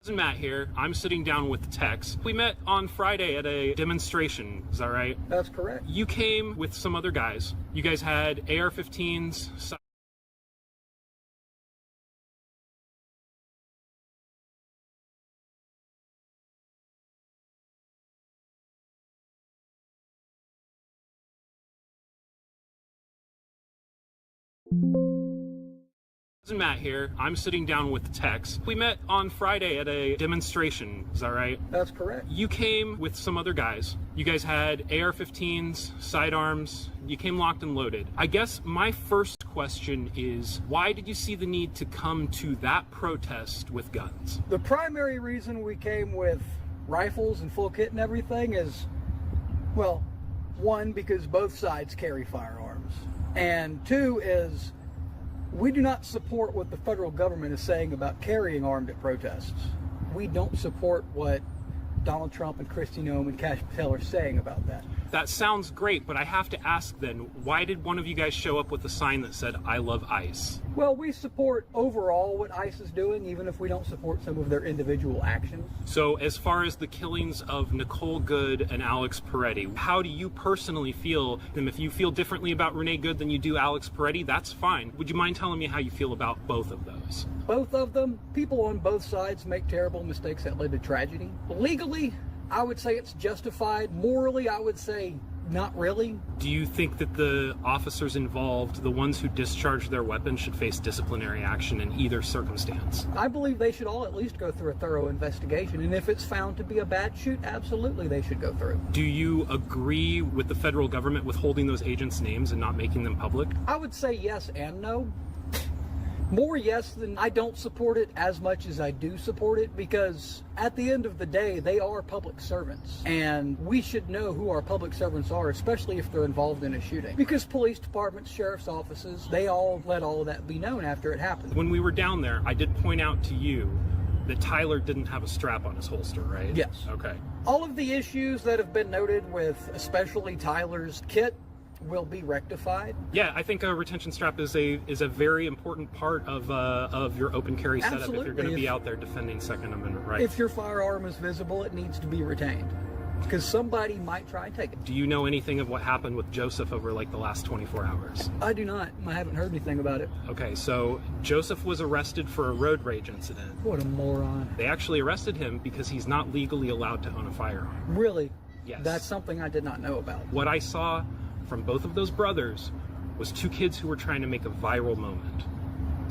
Matt here. I'm sitting down with Tex. We met on Friday at a demonstration. Is that right? That's correct. You came with some other guys. You guys had AR-15s. Matt here. I'm sitting down with Tex. We met on Friday at a demonstration. Is that right? That's correct. You came with some other guys. You guys had AR-15s, sidearms. You came locked and loaded. I guess my first question is, why did you see the need to come to that protest with guns? The primary reason we came with rifles and full kit and everything is, well, one, because both sides carry firearms. And two is, we do not support what the federal government is saying about carrying armed at protests. We don't support what Donald Trump and Kristi Noem and Kash Patel are saying about that. That sounds great, but I have to ask then, why did one of you guys show up with a sign that said, "I love ICE"? Well, we support overall what ICE is doing, even if we don't support some of their individual actions. So as far as the killings of Nicole Good and Alex Peretti, how do you personally feel? And if you feel differently about Renee Good than you do Alex Peretti, that's fine. Would you mind telling me how you feel about both of those? Both of them, people on both sides make terrible mistakes that led to tragedy. Legally, I would say it's justified. Morally, I would say not really. Do you think that the officers involved, the ones who discharged their weapons, should face disciplinary action in either circumstance? I believe they should all at least go through a thorough investigation, and if it's found to be a bad shoot, absolutely they should go through. Do you agree with the federal government withholding those agents' names and not making them public? I would say yes and no. More yes than I don't support it as much as I do support it, because at the end of the day, they are public servants. And we should know who our public servants are, especially if they're involved in a shooting. Because police departments, sheriff's offices, they all let all of that be known after it happened. When we were down there, I did point out to you that Tyler didn't have a strap on his holster, right? Yes. Okay. All of the issues that have been noted with especially Tyler's kit will be rectified. Yeah, I think a retention strap is a very important part of your open carry setup. Absolutely. If you're going to be out there defending Second Amendment rights. If your firearm is visible, it needs to be retained, because somebody might try and take it. Do you know anything of what happened with Joseph over like the last 24 hours? I do not. I haven't heard anything about it. Okay, so Joseph was arrested for a road rage incident. What a moron. They actually arrested him because he's not legally allowed to own a firearm. Really? Yes. That's something I did not know about. What I saw from both of those brothers was two kids who were trying to make a viral moment.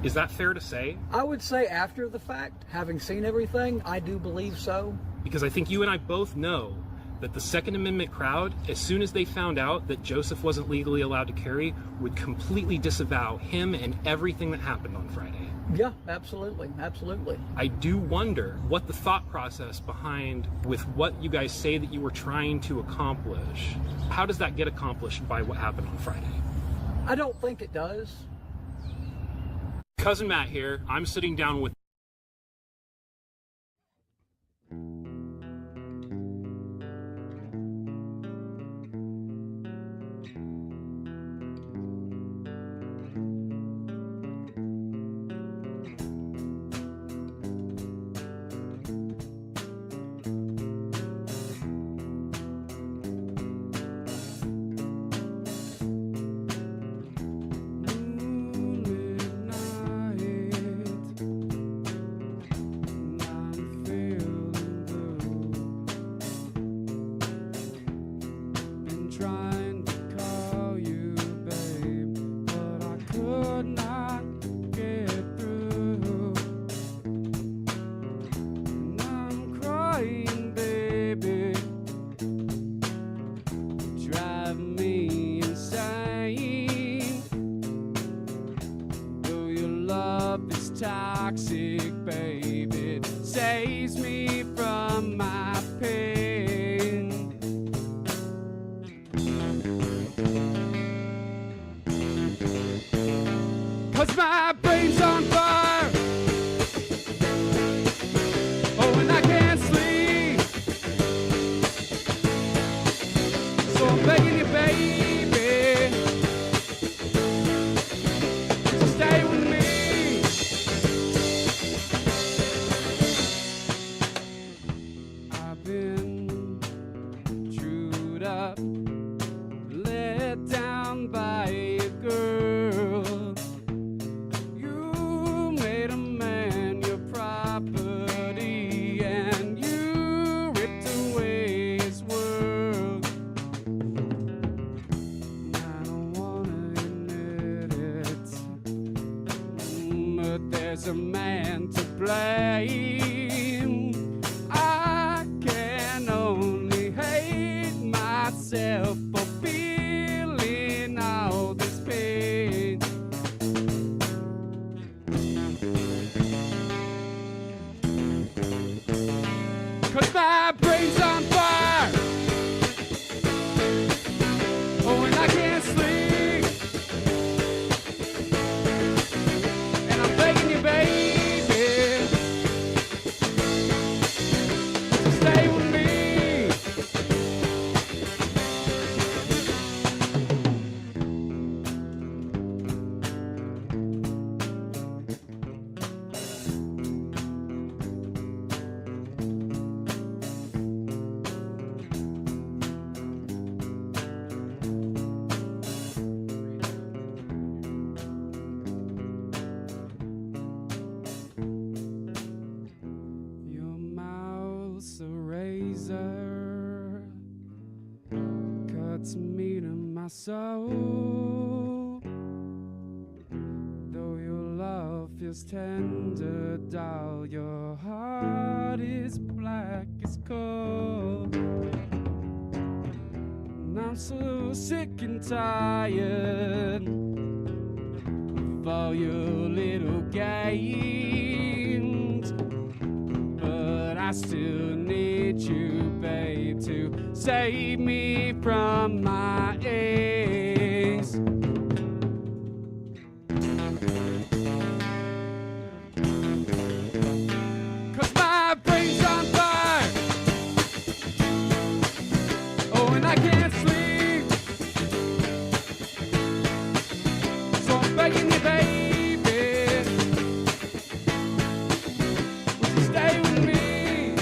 Is that fair to say? I would say after the fact, having seen everything, I do believe so. Because I think you and I both know that the Second Amendment crowd, as soon as they found out that Joseph wasn't legally allowed to carry, would completely disavow him and everything that happened on Friday. Yeah, absolutely, absolutely. I do wonder what the thought process behind with what you guys say that you were trying to accomplish, how does that get accomplished by what happened on Friday? I don't think it does. Cousin Matt here. I'm sitting down with toxic, baby, saves me from my pain. 'Cause my brain's on fire. Oh, and I can't sleep. So I'm begging you, baby, to stay with me. there's a man to blame. I can only hate myself for feeling all this pain. 'Cause my brain's on fire. Oh, and I can't sleep. And I'm begging you, baby, to stay with me. Your mouth's a razor, cuts me to my soul. Though your love feels tender, doll, your heart is black as coal. And I'm so sick and tired of all your little games, but I still need you, babe, to save me from my aches. 'Cause my brain's on fire. Oh, and I can't sleep. So I'm begging you, baby, would you stay with me?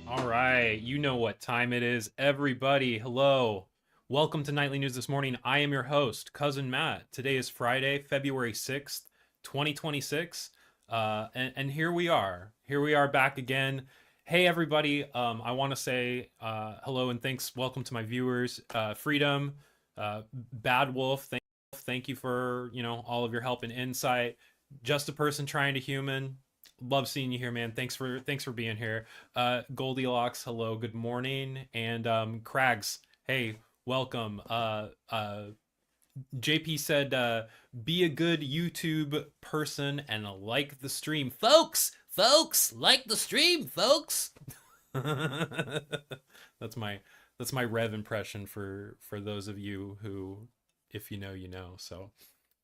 All right, you know what time it is, everybody. Hello. Welcome to Nightly News This Morning. I am your host, Cousin Matt. Today is Friday, February 6th, 2026. And here we are. Here we are back again. Hey, everybody. I want to say hello and thanks. Welcome to my viewers. Freedom, Bad Wolf, thank you for, all of your help and insight. Just a person trying to human. Love seeing you here, man. Thanks for being here. Goldilocks, hello, good morning. And Crags, hey, welcome. JP said, be a good YouTube person and like the stream. Folks, like the stream, folks. That's my Rev impression for those of you who, if you know, you know. So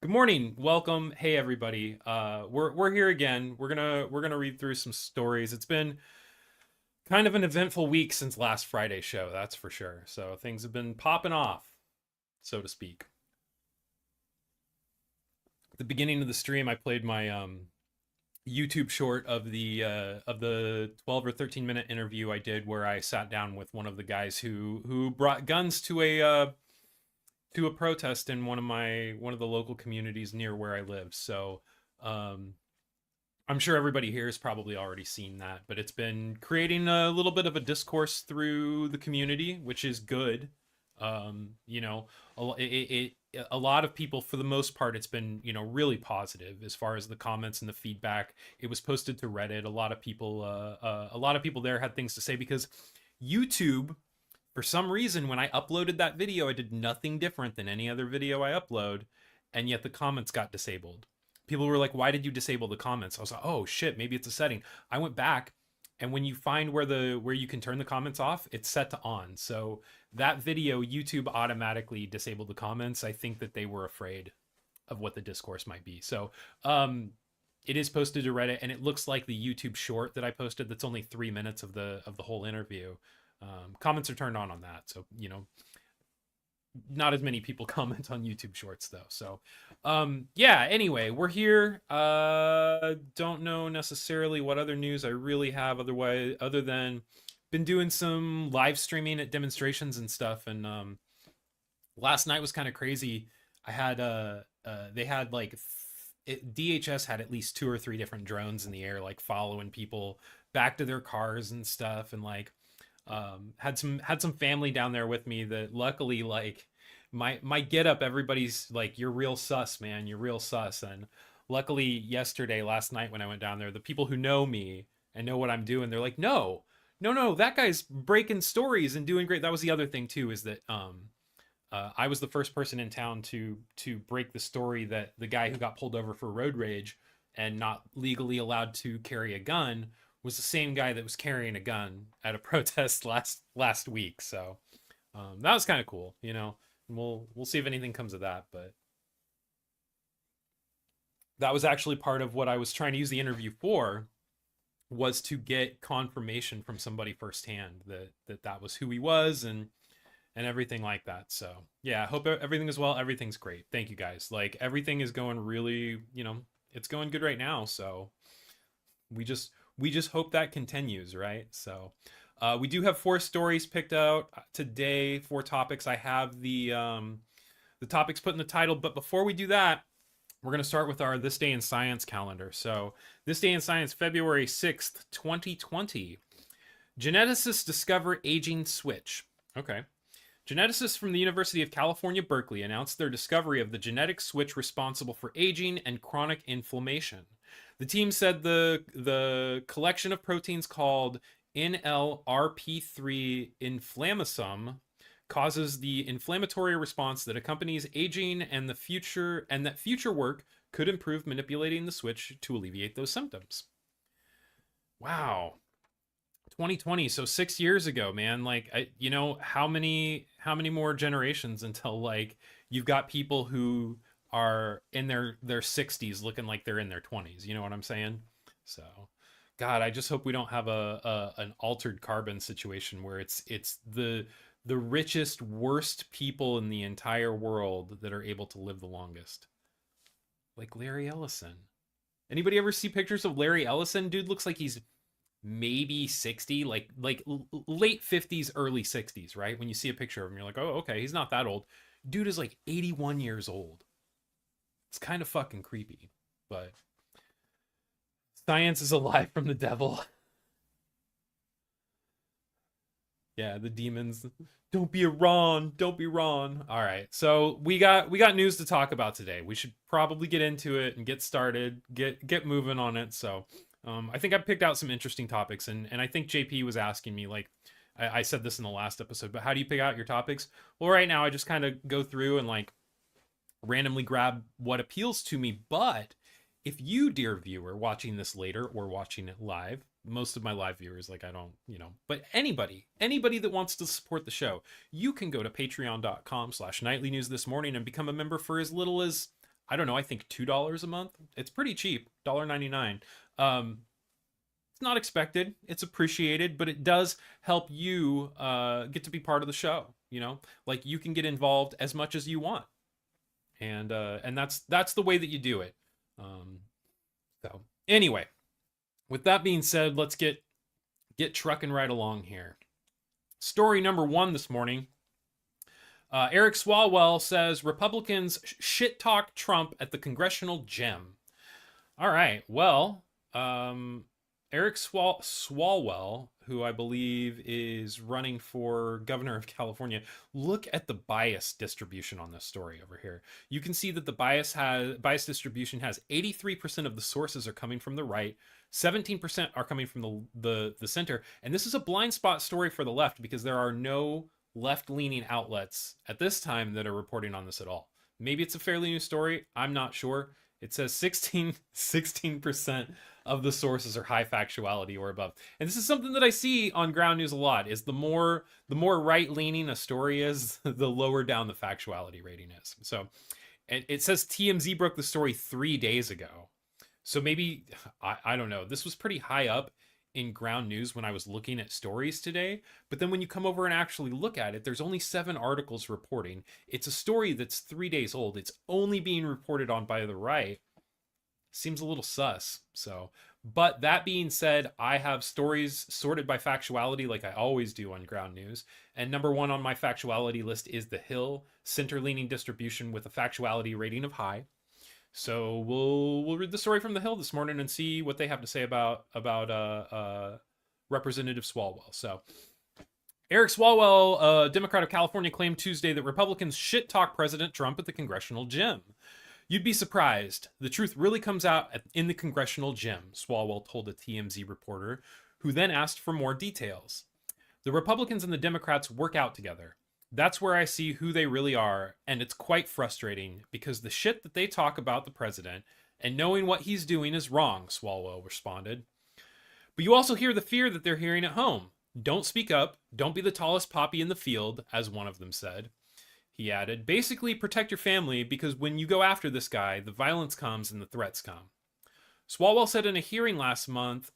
good morning, welcome. Hey everybody. We're here again. We're gonna read through some stories. It's been kind of an eventful week since last Friday's show, that's for sure. So things have been popping off, so to speak. At the beginning of the stream, I played my YouTube short of the 12 or 13 minute interview I did where I sat down with one of the guys who brought guns to a protest in one of the local communities near where I live. So I'm sure everybody here has probably already seen that, but it's been creating a little bit of a discourse through the community, which is good. A lot of people, for the most part, it's been, really positive as far as the comments and the feedback. It was posted to Reddit. A lot of people there had things to say because YouTube, for some reason, when I uploaded that video, I did nothing different than any other video I upload, and yet the comments got disabled. People were like, why did you disable the comments? I was like, oh shit, maybe it's a setting. I went back, and when you find where you can turn the comments off, it's set to on. So that video, YouTube automatically disabled the comments. I think that they were afraid of what the discourse might be. So it is posted to Reddit, and it looks like the YouTube short that I posted that's only 3 minutes of the whole interview. Comments are turned on that. So, not as many people comment on YouTube shorts though. So anyway, we're here. Don't know necessarily what other news I really have other than been doing some live streaming at demonstrations and stuff. And last night was kind of crazy. I had they had DHS had at least 2 or 3 different drones in the air, like following people back to their cars and stuff. And had some family down there with me that luckily my get up, everybody's like, you're real sus, man. You're real sus. And luckily last night when I went down there, the people who know me and know what I'm doing, they're like, no, that guy's breaking stories and doing great. That was the other thing too, is that I was the first person in town to break the story that the guy who got pulled over for road rage and not legally allowed to carry a gun was the same guy that was carrying a gun at a protest last week. So that was kind of cool, you know. And we'll see if anything comes of that, but that was actually part of what I was trying to use the interview for, was to get confirmation from somebody firsthand that was who he was and everything like that. So yeah, I hope everything is well. Everything's great. Thank you guys. Like, everything is going really, you know, it's going good right now. So we just hope that continues, right? So we do have 4 stories picked out today, 4 topics. I have the topics put in the title, but before we do that, we're going to start with our This Day in Science calendar. So This Day in Science, February 6th, 2020. Geneticists discover aging switch. Okay. Geneticists from the University of California, Berkeley announced their discovery of the genetic switch responsible for aging and chronic inflammation. The team said the collection of proteins called NLRP3 inflammasome causes the inflammatory response that accompanies aging, and that future work could improve manipulating the switch to alleviate those symptoms. Wow. 2020, so 6 years ago, man. Like, you know, how many more generations until, like, you've got people who are in their 60s looking like they're in their 20s, you know what I'm saying? So God, I just hope we don't have an altered carbon situation where it's the richest, worst people in the entire world that are able to live the longest. Like Larry Ellison. Anybody ever see pictures of Larry Ellison? Dude looks like he's maybe 60, like late 50s, early 60s, right? When you see a picture of him, you're like, oh, okay, he's not that old. Dude is like 81 years old. It's kind of fucking creepy, but science is a lie from the devil. Yeah, the demons. Don't be Ron. Don't be Ron. All right, so we got news to talk about today. We should probably get into it and get started, get moving on it. So I think I picked out some interesting topics, and I think JP was asking me, like, I said this in the last episode, but how do you pick out your topics? Well, right now I just kind of go through and, like, randomly grab what appeals to me. But if you, dear viewer, watching this later or watching it live, most of my live viewers, like, I don't, you know, but anybody that wants to support the show, you can go to patreon.com/nightly news this morning and become a member for as little as, I don't know, I think $2 a month. It's pretty cheap, $1.99. It's not expected, it's appreciated, but it does help you get to be part of the show. You know, like, you can get involved as much as you want, and that's the way that you do it. So anyway, with that being said, let's get trucking right along here. Story number 1 this morning. Eric Swalwell says Republicans shit talk Trump at the Congressional Gem. All right, well, Eric Swalwell, who I believe is running for governor of California, look at the bias distribution on this story over here. You can see that the bias distribution has 83% of the sources are coming from the right, 17% are coming from the center, and this is a blind spot story for the left because there are no left-leaning outlets at this time that are reporting on this at all. Maybe it's a fairly new story, I'm not sure. It says 16% of the sources are high factuality or above. And this is something that I see on ground news a lot, is the more right-leaning a story is, the lower down the factuality rating is. So, and it says TMZ broke the story 3 days ago. So maybe, I don't know, this was pretty high up in ground news when I was looking at stories today. But then when you come over and actually look at it, there's only 7 articles reporting. It's a story that's 3 days old. It's only being reported on by the right. Seems a little sus. So, but that being said, I have stories sorted by factuality like I always do on ground news. And number 1 on my factuality list is The Hill, center-leaning distribution with a factuality rating of high. So we'll read the story from The Hill this morning and see what they have to say about Representative Swalwell. So Eric Swalwell, a Democrat of California, claimed Tuesday that Republicans shit-talk President Trump at the congressional gym. You'd be surprised. The truth really comes out in the congressional gym, Swalwell told a TMZ reporter, who then asked for more details. The Republicans and the Democrats work out together. That's where I see who they really are, and it's quite frustrating because the shit that they talk about the president and knowing what he's doing is wrong, Swalwell responded. But you also hear the fear that they're hearing at home. Don't speak up, don't be the tallest poppy in the field, as one of them said. He added, basically protect your family because when you go after this guy, the violence comes and the threats come. Swalwell said in a hearing last month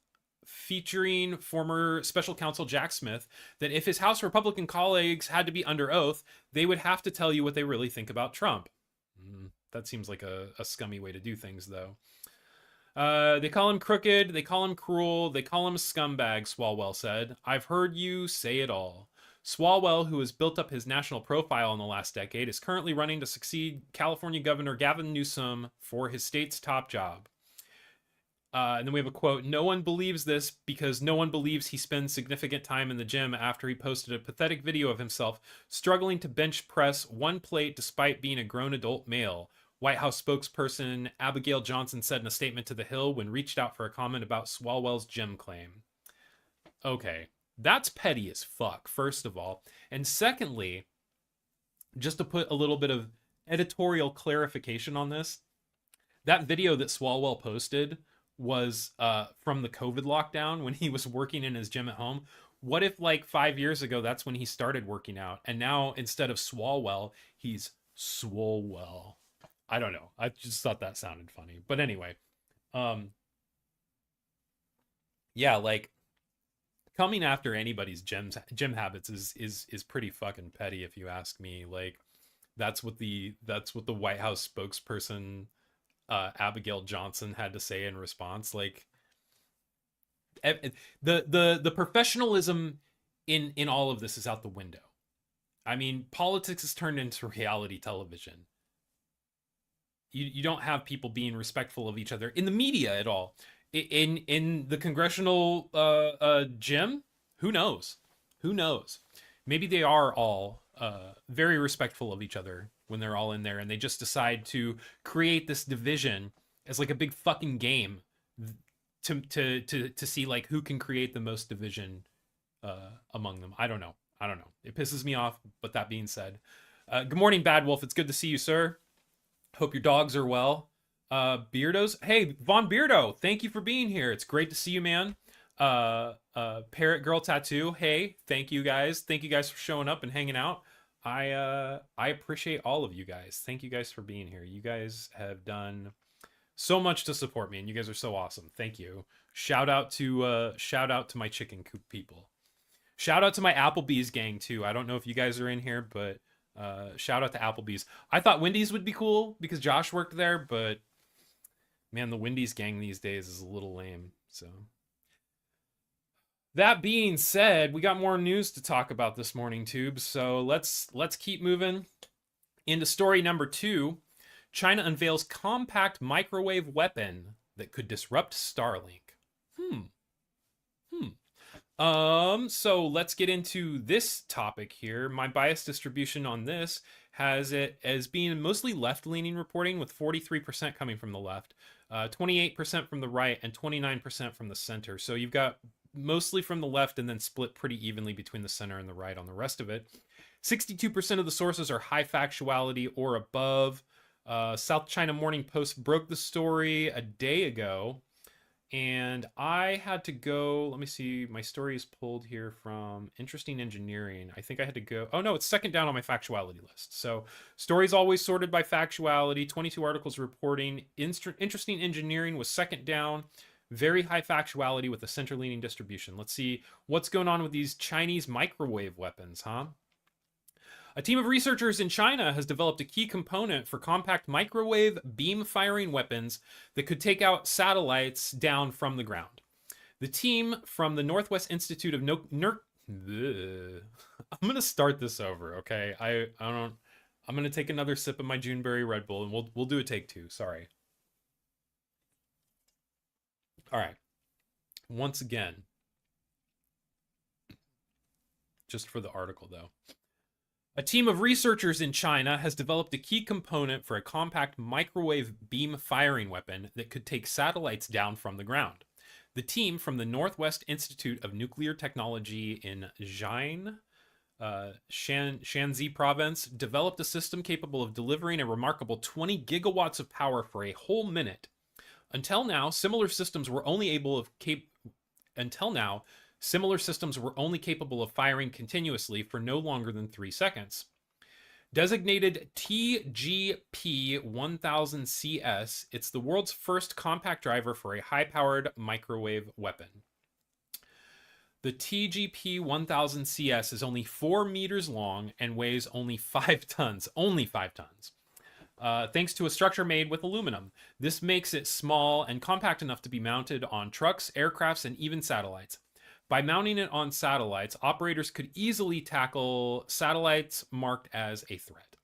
featuring former special counsel Jack Smith that if his House Republican colleagues had to be under oath, they would have to tell you what they really think about Trump. That seems like a scummy way to do things, though. They call him crooked, they call him cruel, they call him a scumbag, Swalwell said. I've heard you say it all. Swalwell, who has built up his national profile in the last decade, is currently running to succeed California Governor Gavin Newsom for his state's top job. And then we have a quote, no one believes this because no one believes he spends significant time in the gym after he posted a pathetic video of himself struggling to bench press one plate despite being a grown adult male. White House spokesperson Abigail Johnson said in a statement to The Hill when reached out for a comment about Swalwell's gym claim. Okay, that's petty as fuck, first of all. And secondly, just to put a little bit of editorial clarification on this, that video that Swalwell posted was from the COVID lockdown when he was working in his gym at home. What if like 5 years ago, that's when he started working out, and now instead of Swalwell, he's Swolwell? I don't know. I just thought that sounded funny. But anyway, yeah, like coming after anybody's gym habits is pretty fucking petty if you ask me. Like that's what the White House spokesperson Abigail Johnson had to say in response. Like the professionalism in all of this is out the window. I mean, politics has turned into reality television. You don't have people being respectful of each other in the media at all. In the congressional gym, who knows? Who knows? Maybe they are all very respectful of each other when they're all in there, and they just decide to create this division as like a big fucking game to see like who can create the most division among them. I don't know. It pisses me off. But that being said, good morning, Bad Wolf. It's good to see you, sir. Hope your dogs are well. Beardos. Hey, Von Beardo, thank you for being here. It's great to see you, man. Parrot Girl Tattoo. Hey, thank you guys. Thank you guys for showing up and hanging out. I appreciate all of you guys. Thank you guys for being here. You guys have done so much to support me, and you guys are so awesome. Thank you. Shout out to my chicken coop people. Shout out to my Applebee's gang too. I don't know if you guys are in here, but shout out to Applebee's. I thought Wendy's would be cool because Josh worked there, but man, the Wendy's gang these days is a little lame. So that being said, we got more news to talk about this morning, Tubes. So let's keep moving into story number 2. China unveils compact microwave weapon that could disrupt Starlink. So let's get into this topic here. My bias distribution on this has it as being mostly left-leaning reporting, with 43% coming from the left, 28% from the right, and 29% from the center. So you've got mostly from the left and then split pretty evenly between the center and the right on the rest of it. 62% of the sources are high factuality or above. South China Morning Post broke the story a day ago, and I had to go, let me see, my story is pulled here from Interesting Engineering. I think I had to go, oh no, it's second down on my factuality list. So stories always sorted by factuality, 22 articles reporting. Interesting Engineering was second down, very high factuality with a center-leaning distribution. Let's see what's going on with these Chinese microwave weapons, huh? A team of researchers in China has developed a key component for compact microwave beam-firing weapons that could take out satellites down from the ground. The team from the Northwest Institute of I'm going to start this over, okay? I'm going to take another sip of my Juneberry Red Bull, and we'll do a take 2. Sorry. All right. Once again, just for the article, though. A team of researchers in China has developed a key component for a compact microwave beam firing weapon that could take satellites down from the ground. The team from the Northwest Institute of Nuclear Technology in Jian, Shanxi province, developed a system capable of delivering a remarkable 20 gigawatts of power for a whole minute. Until now, similar systems were only capable of firing continuously for no longer than 3 seconds. Designated TGP-1000CS, it's the world's first compact driver for a high-powered microwave weapon. The TGP-1000CS is only 4 meters long and weighs only 5 tons. Only 5 tons. Thanks to a structure made with aluminum. This makes it small and compact enough to be mounted on trucks, aircrafts, and even satellites. By mounting it on satellites, operators could easily tackle satellites marked as a threat.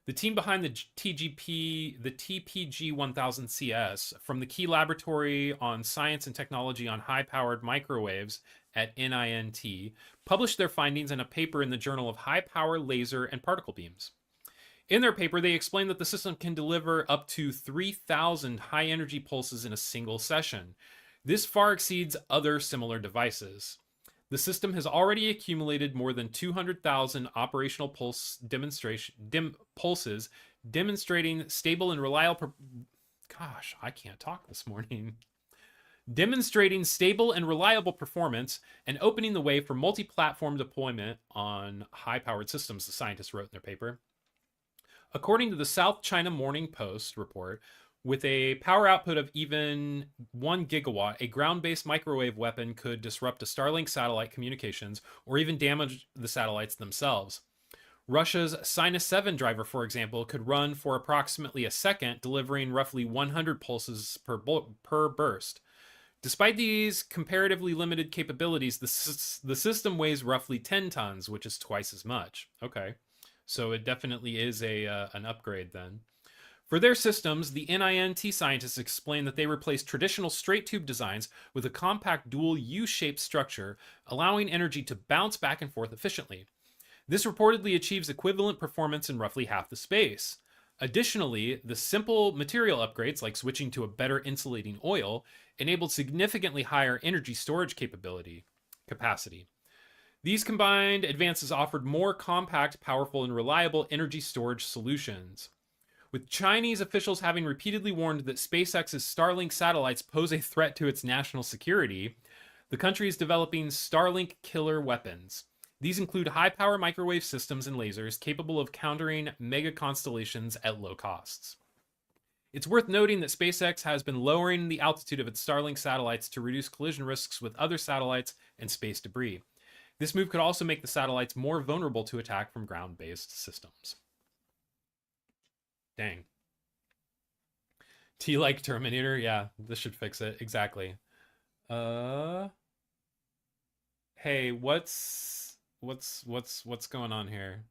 The team behind the TPG-1000CS from the Key Laboratory on Science and Technology on High-Powered Microwaves at NINT published their findings in a paper in the Journal of High Power Laser and Particle Beams. In their paper, they explained that the system can deliver up to 3,000 high-energy pulses in a single session. This far exceeds other similar devices. The system has already accumulated more than 200,000 operational pulses, demonstrating stable and reliable... Gosh, I can't talk this morning. Demonstrating stable and reliable performance and opening the way for multi-platform deployment on high-powered systems, the scientists wrote in their paper. According to the South China Morning Post report, with a power output of even 1 gigawatt, a ground-based microwave weapon could disrupt a Starlink satellite communications or even damage the satellites themselves. Russia's Sinus 7 driver, for example, could run for approximately a second, delivering roughly 100 pulses per burst. Despite these comparatively limited capabilities, the system weighs roughly 10 tons, which is twice as much. Okay. So it definitely is an upgrade then. For their systems, the NINT scientists explained that they replaced traditional straight tube designs with a compact dual U-shaped structure, allowing energy to bounce back and forth efficiently. This reportedly achieves equivalent performance in roughly half the space. Additionally, the simple material upgrades, like switching to a better insulating oil, enabled significantly higher energy storage capacity. These combined advances offered more compact, powerful, and reliable energy storage solutions. With Chinese officials having repeatedly warned that SpaceX's Starlink satellites pose a threat to its national security, the country is developing Starlink killer weapons. These include high-power microwave systems and lasers capable of countering mega constellations at low costs. It's worth noting that SpaceX has been lowering the altitude of its Starlink satellites to reduce collision risks with other satellites and space debris. This move could also make the satellites more vulnerable to attack from ground-based systems. Dang. T-like Terminator? Yeah, this should fix it. Exactly. Hey, what's going on here?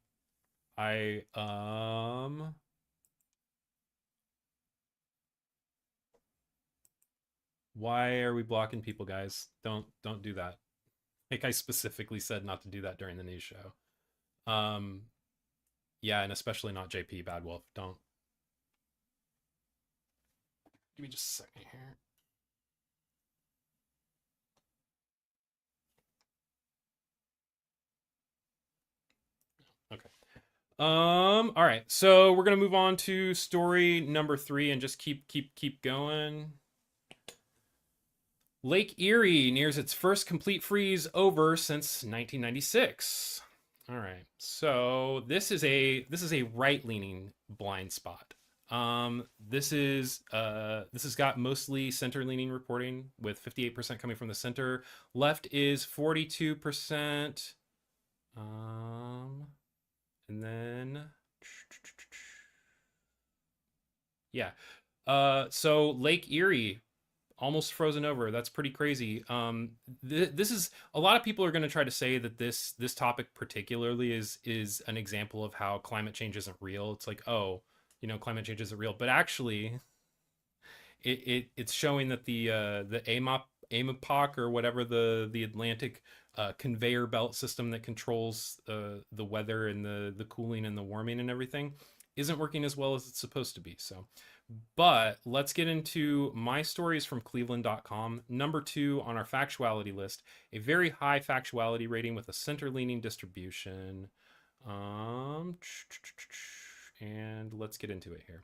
Why are we blocking people, guys? Don't do that. Like I specifically said not to do that during the news show. Yeah, and especially not JP Bad Wolf. Don't. Give me just a second here. Okay. All right. So we're gonna move on to story number 3 and just keep going. Lake Erie nears its first complete freeze over since 1996. All right, so this is a right-leaning blind spot. This has got mostly center-leaning reporting with 58% coming from the center. Left is 42%. And then yeah. So Lake Erie almost frozen over. That's pretty crazy. This is a lot of people are going to try to say that this topic particularly is an example of how climate change isn't real. It's like, oh, climate change isn't real, but actually it's showing that the AMAPOC or whatever the Atlantic conveyor belt system that controls the weather and the cooling and the warming and everything isn't working as well as it's supposed to be. So, but let's get into my stories from cleveland.com. Number 2 on our factuality list, a very high factuality rating with a center-leaning distribution. And let's get into it here.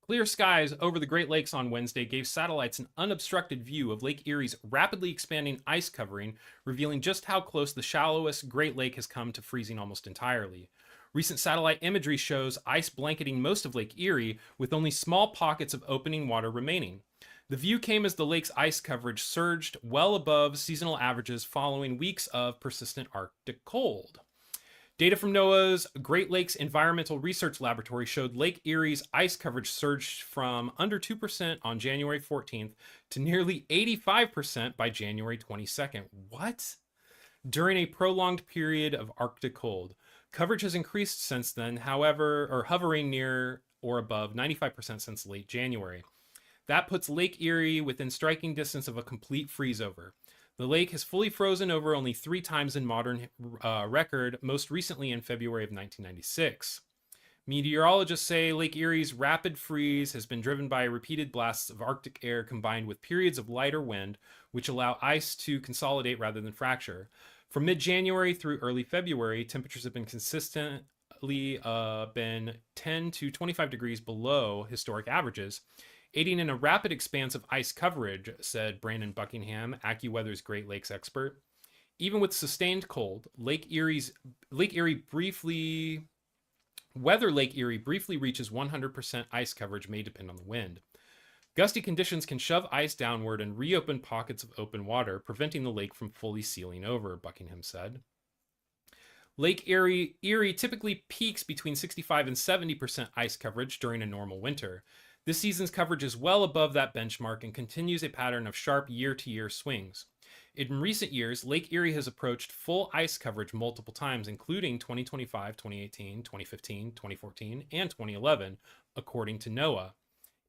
Clear skies over the Great Lakes on Wednesday gave satellites an unobstructed view of Lake Erie's rapidly expanding ice covering, revealing just how close the shallowest Great Lake has come to freezing almost entirely. Recent satellite imagery shows ice blanketing most of Lake Erie, with only small pockets of opening water remaining. The view came as the lake's ice coverage surged well above seasonal averages following weeks of persistent Arctic cold. Data from NOAA's Great Lakes Environmental Research Laboratory showed Lake Erie's ice coverage surged from under 2% on January 14th to nearly 85% by January 22nd. What? During a prolonged period of Arctic cold. Coverage has increased since then, however, or hovering near or above 95% since late January. That puts Lake Erie within striking distance of a complete freeze-over. The lake has fully frozen over only 3 times in modern record, most recently in February of 1996. Meteorologists say Lake Erie's rapid freeze has been driven by repeated blasts of Arctic air combined with periods of lighter wind, which allow ice to consolidate rather than fracture. From mid-January through early February, temperatures have been consistently 10 to 25 degrees below historic averages, aiding in a rapid expanse of ice coverage, said Brandon Buckingham, AccuWeather's Great Lakes expert. Even with sustained cold, Lake Erie briefly reaches 100% ice coverage may depend on the wind. Gusty conditions can shove ice downward and reopen pockets of open water, preventing the lake from fully sealing over, Buckingham said. Lake Erie typically peaks between 65 and 70% ice coverage during a normal winter. This season's coverage is well above that benchmark and continues a pattern of sharp year-to-year swings. In recent years, Lake Erie has approached full ice coverage multiple times, including 2025, 2018, 2015, 2014, and 2011, according to NOAA.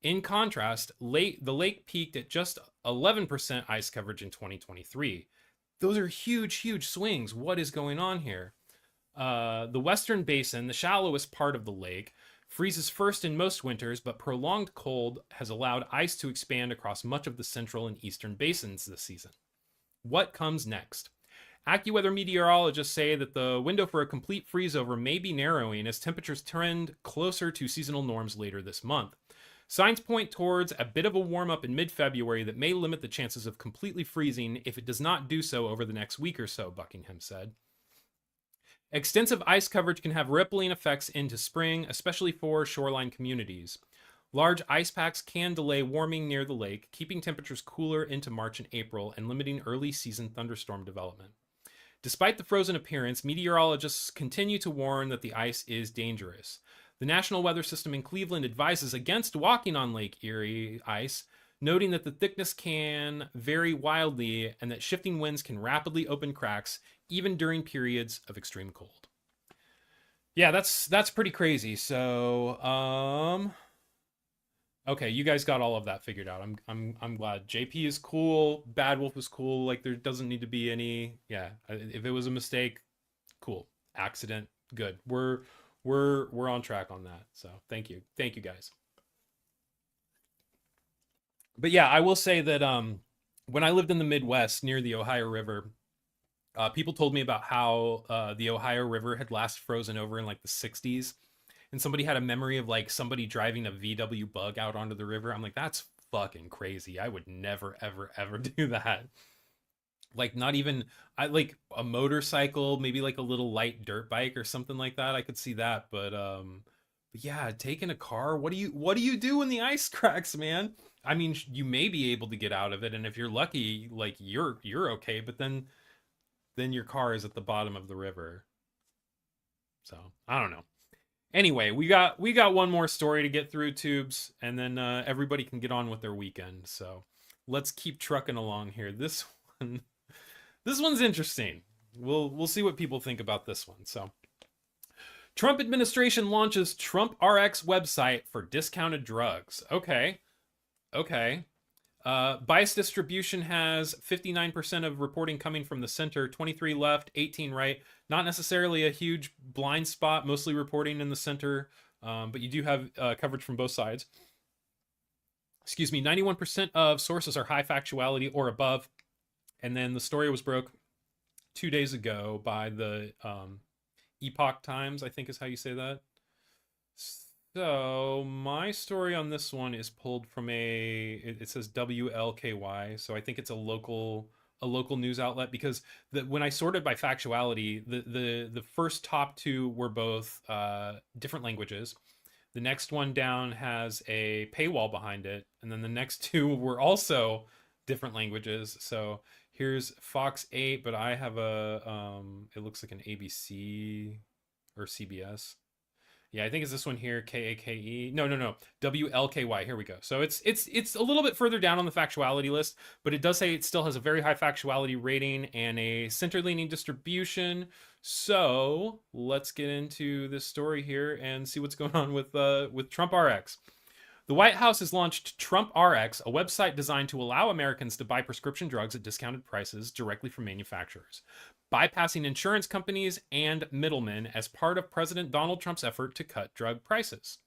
In contrast, the lake peaked at just 11% ice coverage in 2023. Those are huge, huge swings. What is going on here? The Western Basin, the shallowest part of the lake, freezes first in most winters, but prolonged cold has allowed ice to expand across much of the central and eastern basins this season. What comes next? AccuWeather meteorologists say that the window for a complete freeze-over may be narrowing as temperatures trend closer to seasonal norms later this month. Signs point towards a bit of a warm-up in mid-February that may limit the chances of completely freezing if it does not do so over the next week or so, Buckingham said. Extensive ice coverage can have rippling effects into spring, especially for shoreline communities. Large ice packs can delay warming near the lake, keeping temperatures cooler into March and April and limiting early season thunderstorm development. Despite the frozen appearance, meteorologists continue to warn that the ice is dangerous. The National Weather System in Cleveland advises against walking on Lake Erie ice, noting that the thickness can vary wildly and that shifting winds can rapidly open cracks even during periods of extreme cold. Yeah, that's pretty crazy. So, okay, you guys got all of that figured out. I'm glad. JP is cool. Bad Wolf is cool. Like there doesn't need to be any. Yeah, if it was a mistake, cool. Accident, good. We're on track on that. So thank you guys. But yeah, I will say that when I lived in the Midwest near the Ohio River, people told me about how the Ohio River had last frozen over in like the 60s. And somebody had a memory of like somebody driving a VW Bug out onto the river. I'm like, that's fucking crazy. I would never, ever, ever do that. Like not even, like a motorcycle, maybe like a little light dirt bike or something like that. I could see that. But yeah, taking a car, what do you do when the ice cracks, man? I mean, you may be able to get out of it. And if you're lucky, like you're okay. But then your car is at the bottom of the river. So I don't know. Anyway, we got one more story to get through, tubes, and then everybody can get on with their weekend. So let's keep trucking along here. This one's interesting. We'll see what people think about this one. So Trump administration launches Trump RX website for discounted drugs. Okay. Bias distribution has 59% of reporting coming from the center, 23 left, 18 right. Not necessarily a huge blind spot, mostly reporting in the center, but you do have coverage from both sides. Excuse me, 91% of sources are high factuality or above. And then the story was broke 2 days ago by the Epoch Times, I think is how you say that. So my story on this one is pulled from it says WLKY, so I think it's a local news outlet, because when I sorted by factuality, the first top two were both different languages. The next one down has a paywall behind it, and then the next two were also different languages. So here's Fox 8, but I have it looks like an ABC or CBS. Yeah, I think it's this one here, KAKE. No, WLKY. Here we go. So it's a little bit further down on the factuality list, but it does say it still has a very high factuality rating and a center-leaning distribution. So let's get into this story here and see what's going on with Trump RX. The White House has launched Trump RX, a website designed to allow Americans to buy prescription drugs at discounted prices directly from manufacturers, bypassing insurance companies and middlemen as part of President Donald Trump's effort to cut drug prices.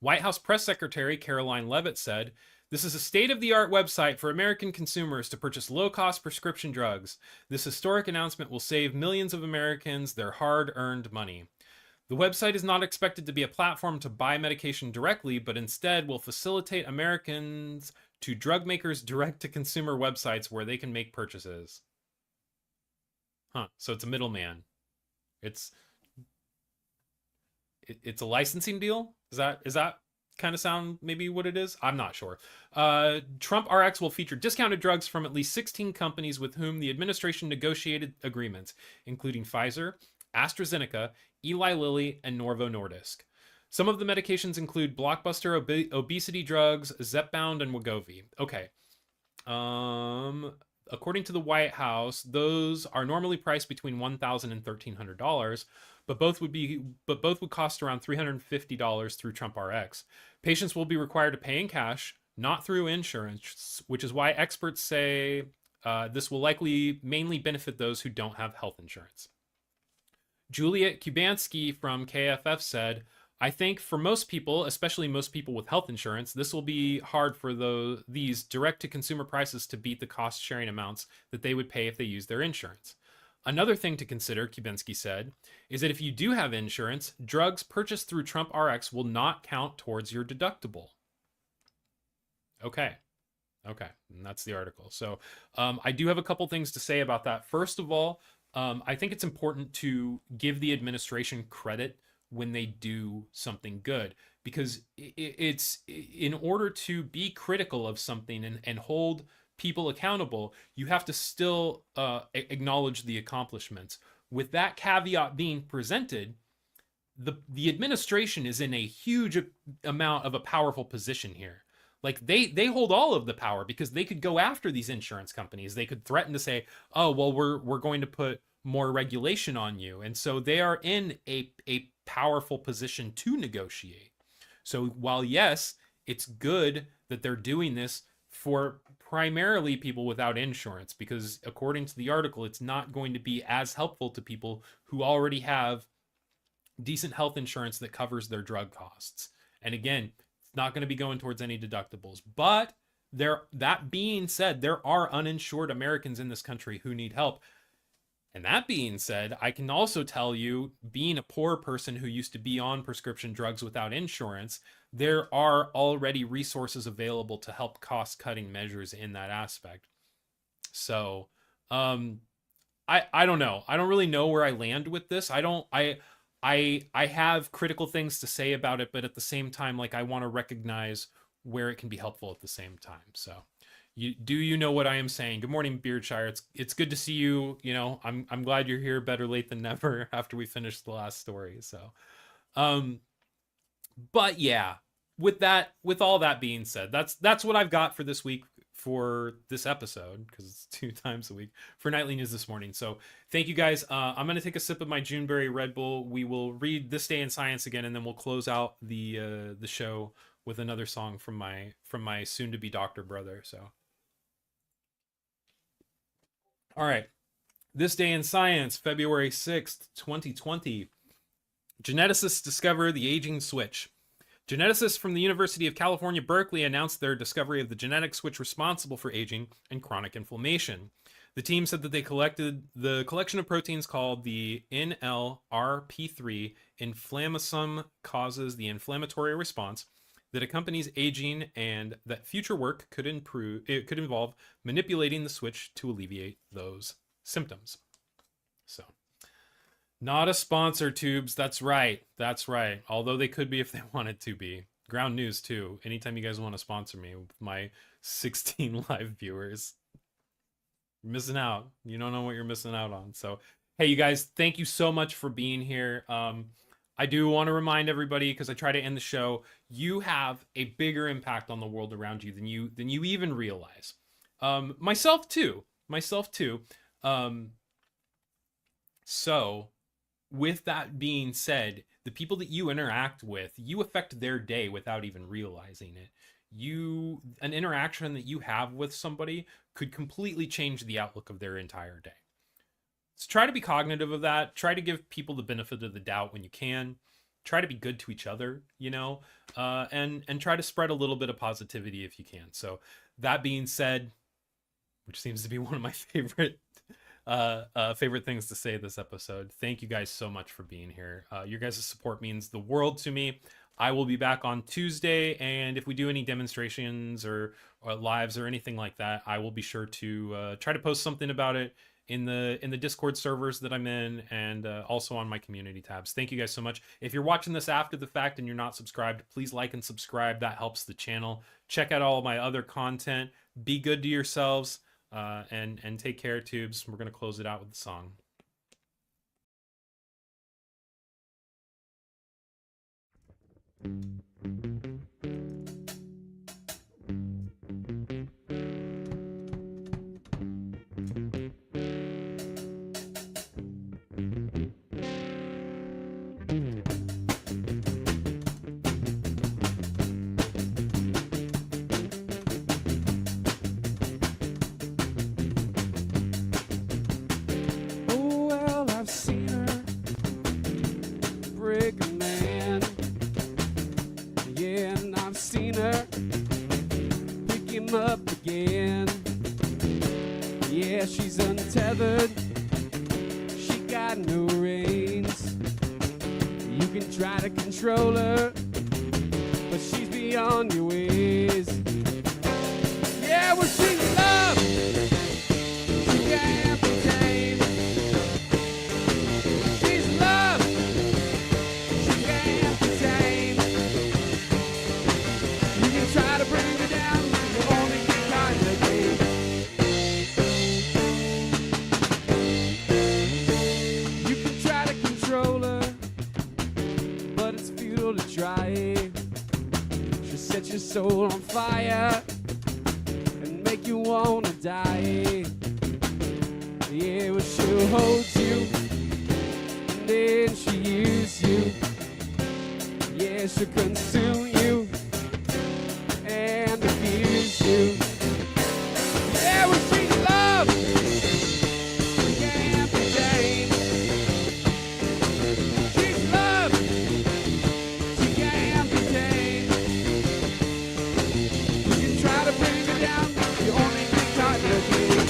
White House Press Secretary Caroline Leavitt said, "This is a state-of-the-art website for American consumers to purchase low-cost prescription drugs. This historic announcement will save millions of Americans their hard-earned money. The website is not expected to be a platform to buy medication directly, but instead will facilitate Americans to drug makers' direct-to-consumer websites where they can make purchases." So it's a middleman. It's a licensing deal? Is that kind of sound maybe what it is? I'm not sure. Trump RX will feature discounted drugs from at least 16 companies with whom the administration negotiated agreements, including Pfizer, AstraZeneca, Eli Lilly, and Novo Nordisk. Some of the medications include blockbuster obesity drugs, Zepbound, and Wegovy. Okay. According to the White House, those are normally priced between $1,000 and $1,300, but both would cost around $350 through Trump RX. Patients will be required to pay in cash, not through insurance, which is why experts say this will likely mainly benefit those who don't have health insurance. Juliet Kubansky from KFF said, "I think for most people, especially most people with health insurance, this will be hard for these direct-to-consumer prices to beat the cost-sharing amounts that they would pay if they used their insurance. Another thing to consider," Kubansky said, "is that if you do have insurance, drugs purchased through Trump RX will not count towards your deductible." Okay, and that's the article. So I do have a couple things to say about that. First of all, I think it's important to give the administration credit when they do something good, because it's in order to be critical of something and hold people accountable, you have to still acknowledge the accomplishments. With that caveat being presented, the administration is in a huge amount of a powerful position here. Like they hold all of the power, because they could go after these insurance companies. They could threaten to say, "Oh, well, we're going to put more regulation on you." And so they are in a powerful position to negotiate. So while yes, it's good that they're doing this for primarily people without insurance, because according to the article, it's not going to be as helpful to people who already have decent health insurance that covers their drug costs. And again, it's not going to be going towards any deductibles. But that being said, there are uninsured Americans in this country who need help. And that being said, I can also tell you, being a poor person who used to be on prescription drugs without insurance, there are already resources available to help cost-cutting measures in that aspect. So, I don't know. I don't really know where I land with this. I have critical things to say about it, but at the same time, like, I want to recognize where it can be helpful at the same time. So, you know what I am saying? Good morning, Beardshire. It's good to see you. You know, I'm glad you're here. Better late than never. After we finish the last story. So, but yeah, with all that being said, that's what I've got for this week, for this episode, because it's 2 times a week for Nightly News this morning. So thank you guys. I'm going to take a sip of my Juneberry Red Bull. We will read This Day in Science again, and then we'll close out the show with another song from my soon-to-be doctor brother. So, all right. This day in science, February 6th, 2020. Geneticists discover the aging switch. Geneticists from the University of California, Berkeley announced their discovery of the genetic switch responsible for aging and chronic inflammation. The team said that they collected the collection of proteins called the NLRP3 inflammasome causes the inflammatory response that accompanies aging, and that future work could involve manipulating the switch to alleviate those symptoms. So, not a sponsor, Tubes. That's right. That's right. Although they could be if they wanted to be. Ground News, too. Anytime you guys want to sponsor me with my 16 live viewers. You're missing out. You don't know what you're missing out on. So, hey, you guys, thank you so much for being here. I do want to remind everybody, because I try to end the show, you have a bigger impact on the world around you than you even realize. Myself too. So, with that being said, the people that you interact with, you affect their day without even realizing it. An interaction that you have with somebody could completely change the outlook of their entire day. So try to be cognitive of that. Try to give people the benefit of the doubt when you can. Try to be good to each other, and try to spread a little bit of positivity if you can. So that being said, which seems to be one of my favorite things to say this episode, thank you guys so much for being here. Your guys' support means the world to me. I will be back on Tuesday, and if we do any demonstrations or lives or anything like that, I will be sure to try to post something about it in the Discord servers that I'm in, and also on my community tabs. Thank you guys so much. If you're watching this after the fact and you're not subscribed, please like and subscribe. That helps the channel. Check out all my other content. Be good to yourselves, and take care, Tubes. We're going to close it out with the song. Oh, well, I've seen her break a man. Yeah, and I've seen her pick him up again. Yeah, she's untethered. She got no reins. You can try to control her, but she's beyond your ways. Yeah, well, she's love. She can't be tamed. She's love. She can't be tamed. You can try to bring her down, you only get kind of game. You can try to control her, but it's futile to try. She'll set your soul on fire and make you wanna die. Yeah, well, she'll hold you and then she'll use you. Yeah, she'll consume you and abuse you. Yeah, well, she's love. She can't be tamed. She's love. She can't be tamed. You can try to bring her down, you only get caught again.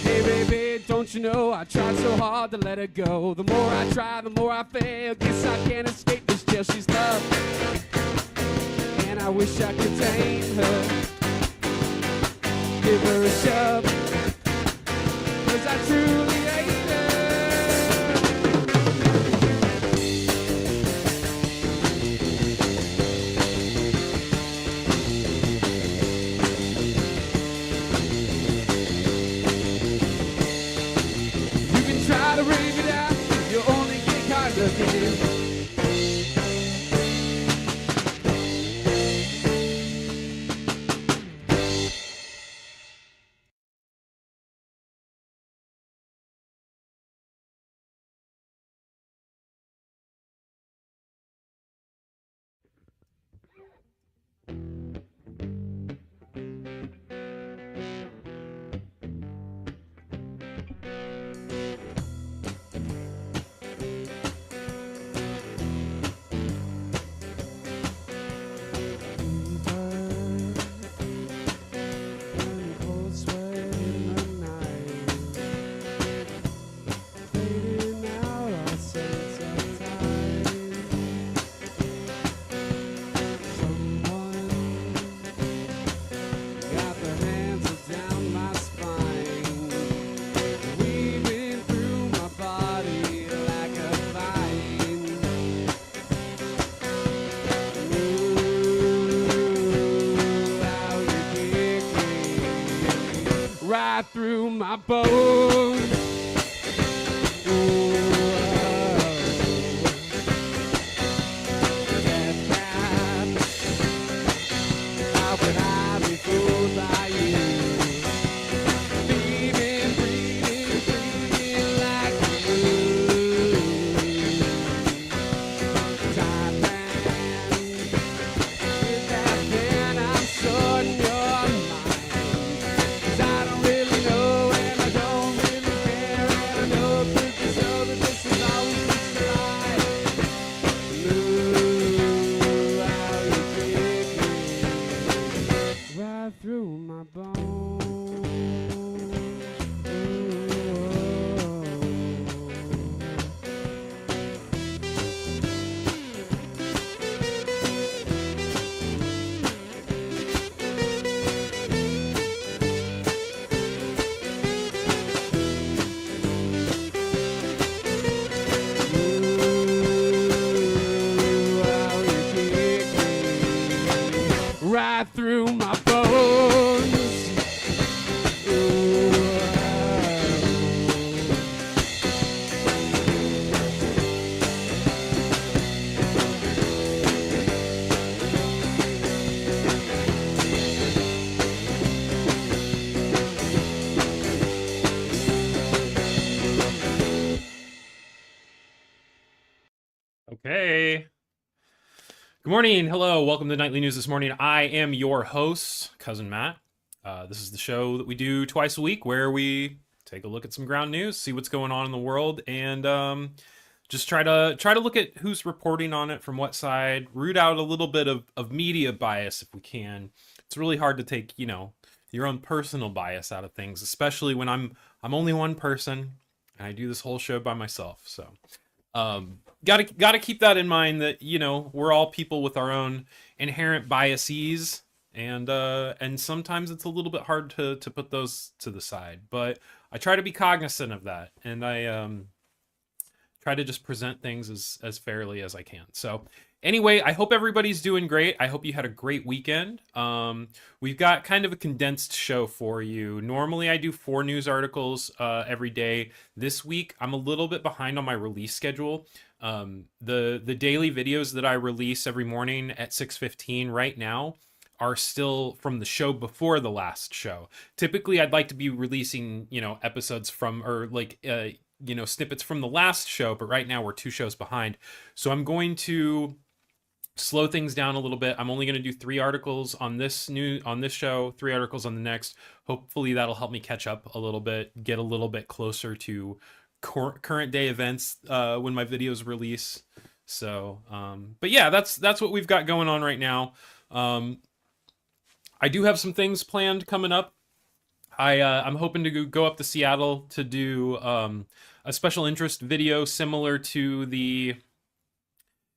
Hey, baby, don't you know I tried so hard to let her go? The more I try, the more I fail. Guess I can't escape this jail. She's love, and I wish I could tame her. Give her a shove, 'cause I truly hate her. You can try to bring me down, you only get kind of game. bones. How could I be fooled by you? Beaming, breathing like the moon. Thailand, with that pen I'm sorting your mind. 'Cause I don't really know and I don't really care, and I know that you know that this is always just a lie. Ooh, how you kick me right through my bones. Right through my bones. Okay. Good morning. Hello. Welcome to Nightly News this morning. I am your host, Cousin Matt. This is the show that we do twice a week where we take a look at some ground news, see what's going on in the world, and just try to look at who's reporting on it from what side, root out a little bit of media bias if we can. It's really hard to take, your own personal bias out of things, especially when I'm only one person and I do this whole show by myself. So gotta keep that in mind that we're all people with our own inherent biases, and sometimes it's a little bit hard to put those to the side, but I try to be cognizant of that, and I try to just present things as fairly as I can. So anyway, I hope everybody's doing great. I hope you had a great weekend. We've got kind of a condensed show for you. Normally I do 4 news articles every day. This week I'm a little bit behind on my release schedule. The daily videos that I release every morning at 6:15 right now are still from the show before the last show. Typically I'd like to be releasing, episodes from, or snippets from the last show, but right now we're 2 shows behind. So I'm going to slow things down a little bit. I'm only going to do 3 articles on this show, 3 articles on the next. Hopefully that'll help me catch up a little bit, get a little bit closer to current day events when my videos release. So, but yeah, that's what we've got going on right now. I do have some things planned coming up. I'm hoping to go up to Seattle to do a special interest video similar to the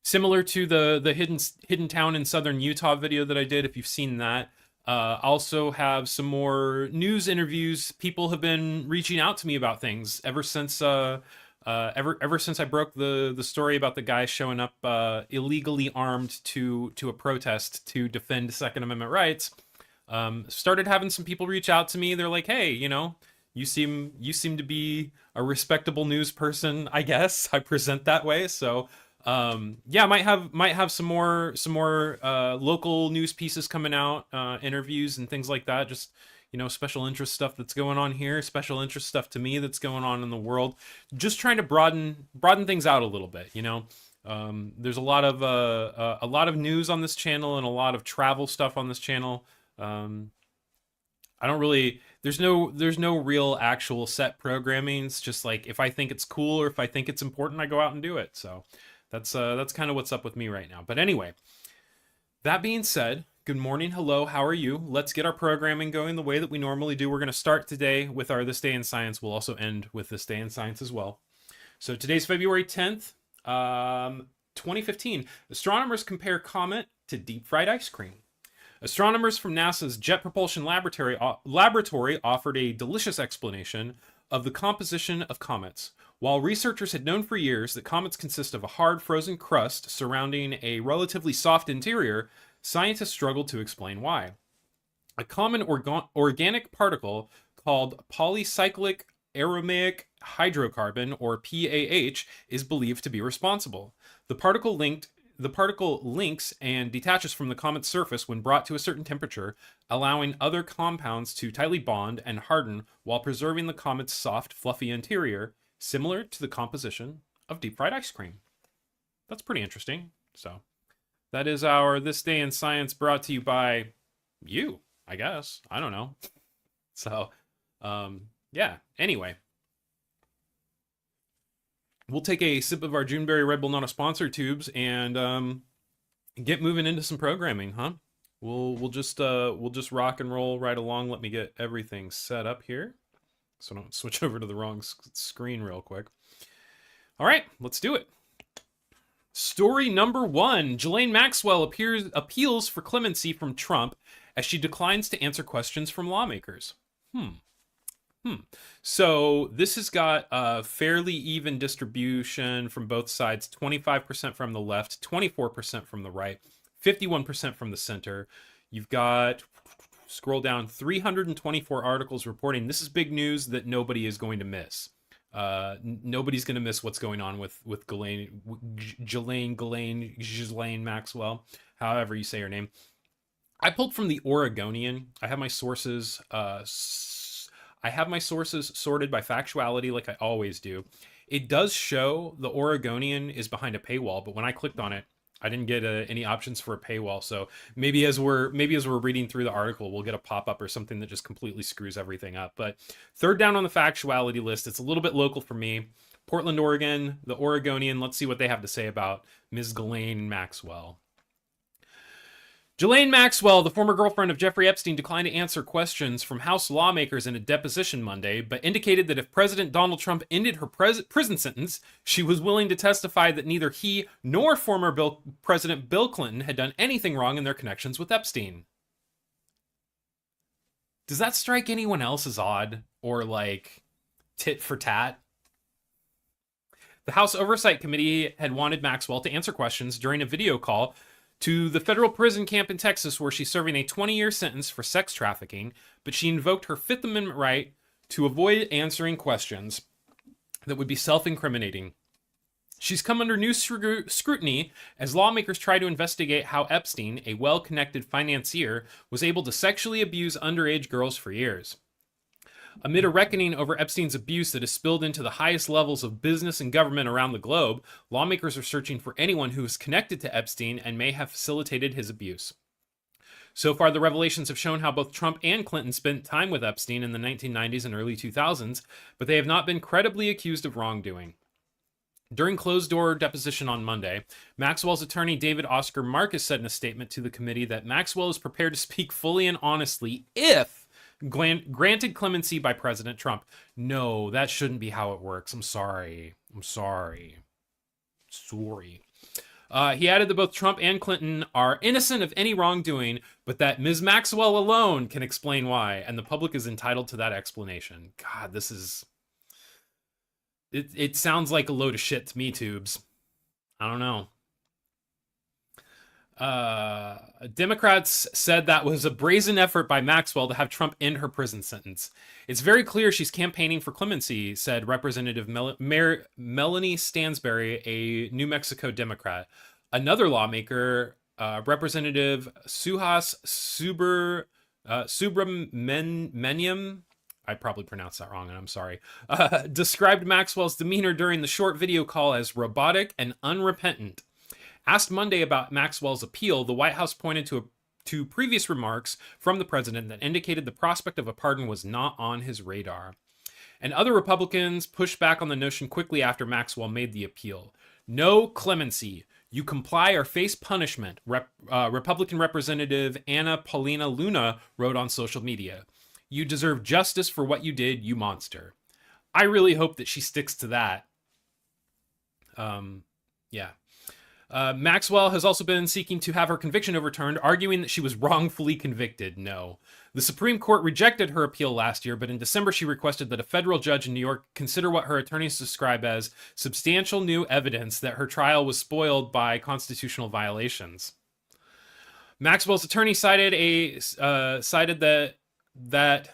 hidden town in southern Utah video that I did, if you've seen that. Also have some more news interviews. People have been reaching out to me about things ever since I broke the story about the guy showing up illegally armed to a protest to defend Second Amendment rights. Started having some people reach out to me. They're like, hey, you seem to be a respectable news person, I guess. I present that way. So yeah, might have some more local news pieces coming out, interviews and things like that. Just special interest stuff that's going on here, special interest stuff to me that's going on in the world. Just trying to broaden things out a little bit. There's a lot of news on this channel and a lot of travel stuff on this channel. I don't really, there's no real actual set programming. It's just like, if I think it's cool or if I think it's important, I go out and do it. So that's kind of what's up with me right now. But anyway, that being said, good morning. Hello. How are you? Let's get our programming going the way that we normally do. We're going to start today with our This Day in Science. We'll also end with This Day in Science as well. So today's February 10th, 2015. Astronomers compare comet to deep fried ice cream. Astronomers from NASA's Jet Propulsion Laboratory offered a delicious explanation of the composition of comets. While researchers had known for years that comets consist of a hard frozen crust surrounding a relatively soft interior, scientists struggled to explain why. A common organic particle called polycyclic aromatic hydrocarbon, or PAH, is believed to be responsible. The particle links and detaches from the comet's surface when brought to a certain temperature, allowing other compounds to tightly bond and harden while preserving the comet's soft, fluffy interior, similar to the composition of deep fried ice cream. That's pretty interesting. So that is our This Day in Science, brought to you by you, I guess. I don't know. So, yeah. Anyway, we'll take a sip of our Juneberry Red Bull, not a sponsor, tubes, and get moving into some programming, huh? We'll just rock and roll right along. Let me get everything set up here, so I don't switch over to the wrong screen real quick. All right, let's do it. Story number 1: Ghislaine Maxwell appeals for clemency from Trump as she declines to answer questions from lawmakers. So this has got a fairly even distribution from both sides: 25% from the left, 24% from the right, 51% from the center. You've got, scroll down, 324 articles reporting. This is big news that nobody is going to miss. Nobody's going to miss what's going on with Ghislaine Maxwell, however you say her name. I pulled from the Oregonian. I have my sources sorted by factuality, like I always do. It does show the Oregonian is behind a paywall, but when I clicked on it, I didn't get any options for a paywall. So maybe as we're reading through the article, we'll get a pop-up or something that just completely screws everything up. But third down on the factuality list, it's a little bit local for me. Portland, Oregon, the Oregonian. Let's see what they have to say about Ms. Ghislaine Maxwell. Ghislaine Maxwell, the former girlfriend of Jeffrey Epstein, declined to answer questions from House lawmakers in a deposition Monday, but indicated that if President Donald Trump ended her prison sentence, she was willing to testify that neither he nor former President Bill Clinton had done anything wrong in their connections with Epstein. Does that strike anyone else as odd or like tit for tat? The House Oversight Committee had wanted Maxwell to answer questions during a video call to the federal prison camp in Texas, where she's serving a 20-year sentence for sex trafficking, but she invoked her Fifth Amendment right to avoid answering questions that would be self-incriminating. She's come under new scrutiny as lawmakers try to investigate how Epstein, a well-connected financier, was able to sexually abuse underage girls for years. Amid a reckoning over Epstein's abuse that has spilled into the highest levels of business and government around the globe, lawmakers are searching for anyone who is connected to Epstein and may have facilitated his abuse. So far, the revelations have shown how both Trump and Clinton spent time with Epstein in the 1990s and early 2000s, but they have not been credibly accused of wrongdoing. During closed-door deposition on Monday, Maxwell's attorney David Oscar Marcus said in a statement to the committee that Maxwell is prepared to speak fully and honestly if granted clemency by President Trump. No, that shouldn't be how it works. I'm sorry. He added that both Trump and Clinton are innocent of any wrongdoing, but that Ms. Maxwell alone can explain why, and the public is entitled to that explanation. God, this is... It sounds like a load of shit to me, tubes. I don't know. Democrats said that was a brazen effort by Maxwell to have Trump end her prison sentence. It's very clear she's campaigning for clemency, said Representative Melanie Stansbury, a New Mexico Democrat. Another lawmaker, Representative Suhas Subramaniam, I probably pronounced that wrong, and I'm sorry, described Maxwell's demeanor during the short video call as robotic and unrepentant. Asked Monday about Maxwell's appeal, the White House pointed to previous remarks from the president that indicated the prospect of a pardon was not on his radar. And other Republicans pushed back on the notion quickly after Maxwell made the appeal. No clemency. You comply or face punishment, Republican Representative Anna Paulina Luna wrote on social media. You deserve justice for what you did, you monster. I really hope that she sticks to that. Yeah. Maxwell has also been seeking to have her conviction overturned, arguing that she was wrongfully convicted. No. The Supreme Court rejected her appeal last year, but in December she requested that a federal judge in New York consider what her attorneys describe as substantial new evidence that her trial was spoiled by constitutional violations. Maxwell's attorney cited that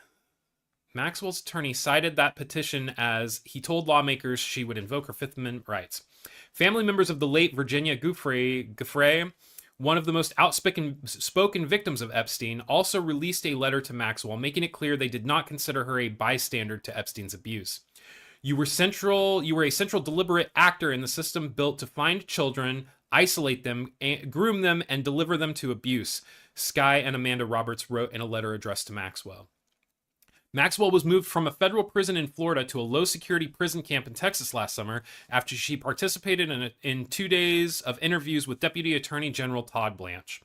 Maxwell's attorney cited that petition as he told lawmakers she would invoke her Fifth Amendment rights. Family members of the late Virginia Giuffre, one of the most outspoken victims of Epstein, also released a letter to Maxwell making it clear they did not consider her a bystander to Epstein's abuse. You were a central deliberate actor in the system built to find children, isolate them, groom them, and deliver them to abuse, Skye and Amanda Roberts wrote in a letter addressed to Maxwell. Maxwell was moved from a federal prison in Florida to a low-security prison camp in Texas last summer after she participated in 2 days of interviews with Deputy Attorney General Todd Blanche.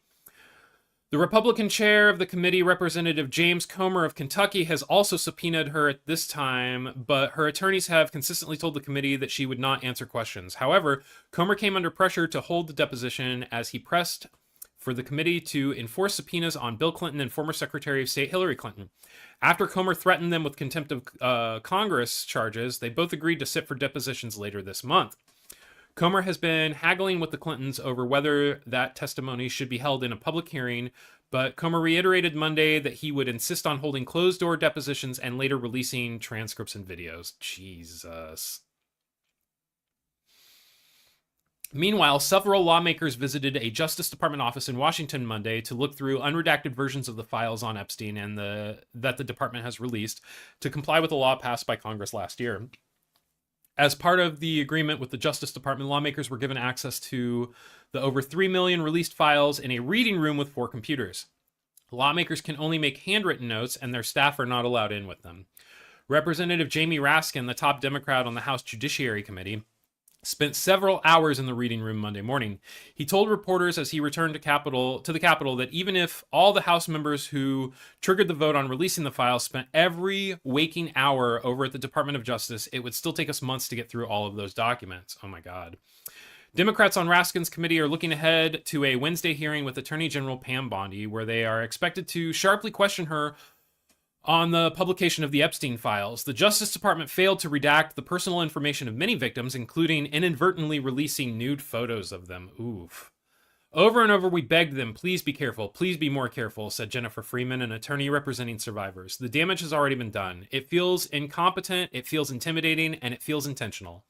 The Republican chair of the committee, Representative James Comer of Kentucky, has also subpoenaed her at this time, but her attorneys have consistently told the committee that she would not answer questions. However, Comer came under pressure to hold the deposition as he pressed for the committee to enforce subpoenas on Bill Clinton and former Secretary of State Hillary Clinton. After Comer threatened them with contempt of Congress charges, they both agreed to sit for depositions later this month. Comer has been haggling with the Clintons over whether that testimony should be held in a public hearing, but Comer reiterated Monday that he would insist on holding closed-door depositions and later releasing transcripts and videos. Jesus. Meanwhile, several lawmakers visited a Justice Department office in Washington Monday to look through unredacted versions of the files on Epstein and that the department has released to comply with a law passed by Congress last year. As part of the agreement with the Justice Department, lawmakers were given access to the over 3 million released files in a reading room with 4 computers. Lawmakers can only make handwritten notes, and their staff are not allowed in with them. Representative Jamie Raskin, the top Democrat on the House Judiciary Committee, spent several hours in the reading room Monday morning. He told reporters as he returned to the Capitol that even if all the House members who triggered the vote on releasing the files spent every waking hour over at the Department of Justice, it would still take us months to get through all of those documents. Oh my God. Democrats on Raskin's committee are looking ahead to a Wednesday hearing with Attorney General Pam Bondi, where they are expected to sharply question her on the publication of the Epstein files. The Justice Department failed to redact the personal information of many victims, including inadvertently releasing nude photos of them. Oof. Over and over, we begged them, please be careful, please be more careful, said Jennifer Freeman, an attorney representing survivors. The damage has already been done. It feels incompetent, it feels intimidating, and it feels intentional.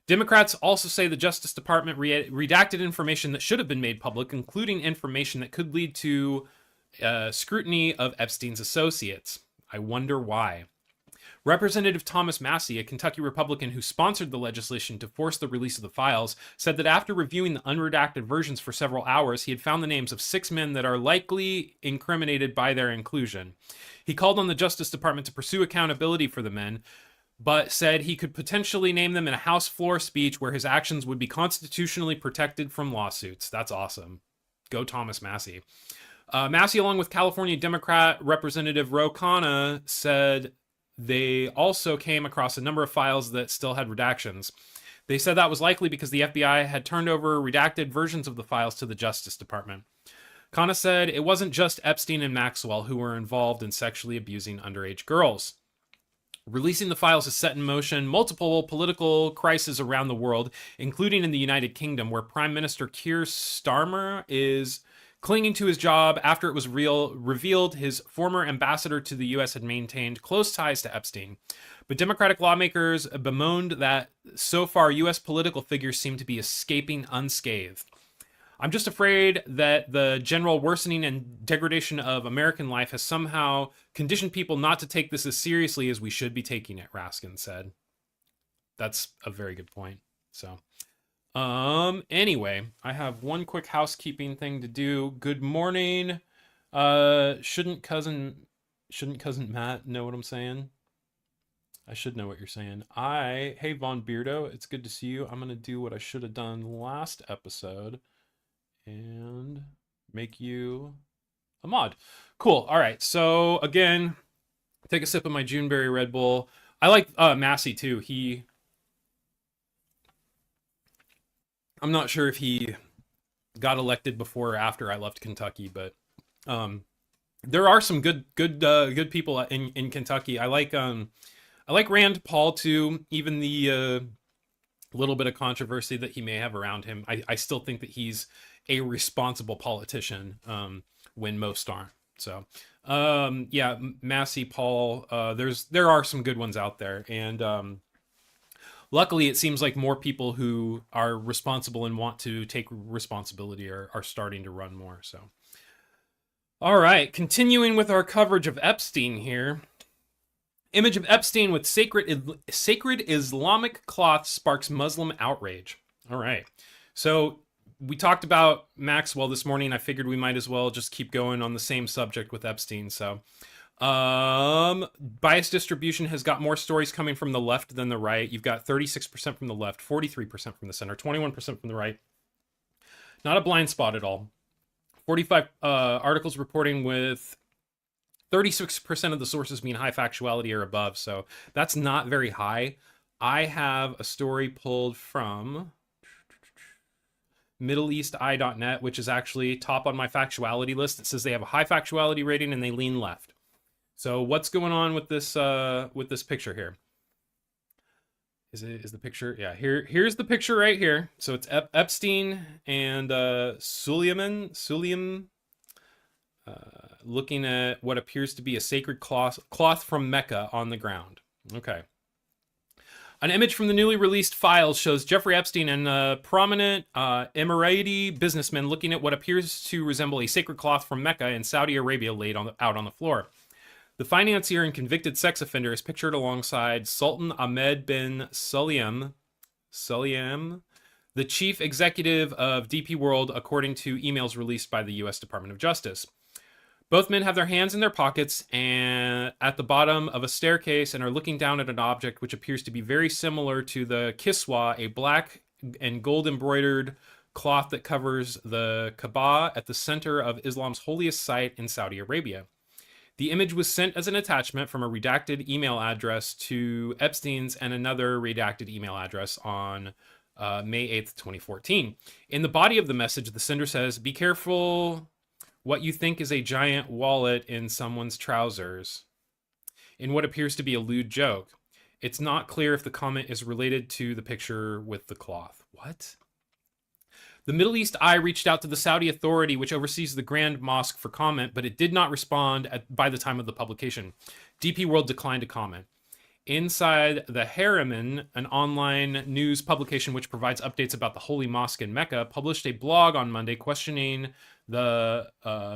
Democrats also say the Justice Department redacted information that should have been made public, including information that could lead to scrutiny of Epstein's associates. I wonder why. Representative Thomas Massie, a Kentucky Republican who sponsored the legislation to force the release of the files, said that after reviewing the unredacted versions for several hours, he had found the names of 6 men that are likely incriminated by their inclusion. He called on the Justice Department to pursue accountability for the men, but said he could potentially name them in a House floor speech where his actions would be constitutionally protected from lawsuits. That's awesome. Go Thomas Massie. Massie, along with California Democrat Representative Ro Khanna, said they also came across a number of files that still had redactions. They said that was likely because the FBI had turned over redacted versions of the files to the Justice Department. Khanna said it wasn't just Epstein and Maxwell who were involved in sexually abusing underage girls. Releasing the files has set in motion multiple political crises around the world, including in the United Kingdom, where Prime Minister Keir Starmer is clinging to his job after it was revealed his former ambassador to the U.S. had maintained close ties to Epstein. But Democratic lawmakers bemoaned that so far U.S. political figures seem to be escaping unscathed. I'm just afraid that the general worsening and degradation of American life has somehow conditioned people not to take this as seriously as we should be taking it, Raskin said. That's a very good point. Anyway, I have one quick housekeeping thing to do. Good morning. Shouldn't cousin Matt know what I'm saying? I should know what you're saying. Hey Von Beardo, it's good to see you. I'm going to do what I should have done last episode and make you a mod. Cool. All right. So again, take a sip of my Juneberry Red Bull. I like Massie too. I'm not sure if he got elected before or after I left Kentucky, but there are some good people in Kentucky. I like Rand Paul too, even the little bit of controversy that he may have around him. I still think that he's a responsible politician when most aren't. So Yeah, Massey, Paul. There are some good ones out there, and luckily, it seems like more people who are responsible and want to take responsibility are starting to run more. So, all right, continuing with our coverage of Epstein here. Image of Epstein with sacred Islamic cloth sparks Muslim outrage. All right, so we talked about Maxwell this morning. I figured we might as well just keep going on the same subject with Epstein. So, bias distribution has got more stories coming from the left than the right. You've got 36% from the left, 43% from the center, 21% from the right. Not a blind spot at all. 45 articles reporting with 36% of the sources being high factuality or above. So that's not very high. I have a story pulled from MiddleEastEye.net, which is actually top on my factuality list. It says they have a high factuality rating and they lean left. So what's going on with this picture here? Is the picture? Yeah, here's the picture right here. So it's Epstein and Suleiman looking at what appears to be a sacred cloth from Mecca on the ground. Okay. An image from the newly released files shows Jeffrey Epstein and a prominent Emirati businessman looking at what appears to resemble a sacred cloth from Mecca in Saudi Arabia laid out on the floor. The financier and convicted sex offender is pictured alongside Sultan Ahmed bin Sulayem, the chief executive of DP World, according to emails released by the U.S. Department of Justice. Both men have their hands in their pockets and at the bottom of a staircase and are looking down at an object which appears to be very similar to the kiswa, a black and gold embroidered cloth that covers the Kaaba at the center of Islam's holiest site in Saudi Arabia. The image was sent as an attachment from a redacted email address to Epstein's and another redacted email address on May 8th, 2014. In the body of the message, the sender says, "Be careful what you think is a giant wallet in someone's trousers," in what appears to be a lewd joke. It's not clear if the comment is related to the picture with the cloth. What? The Middle East Eye reached out to the Saudi authority, which oversees the Grand Mosque, for comment, but it did not respond by the time of the publication. DP World declined to comment. Inside the Haramin, an online news publication which provides updates about the Holy Mosque in Mecca, published a blog on Monday questioning the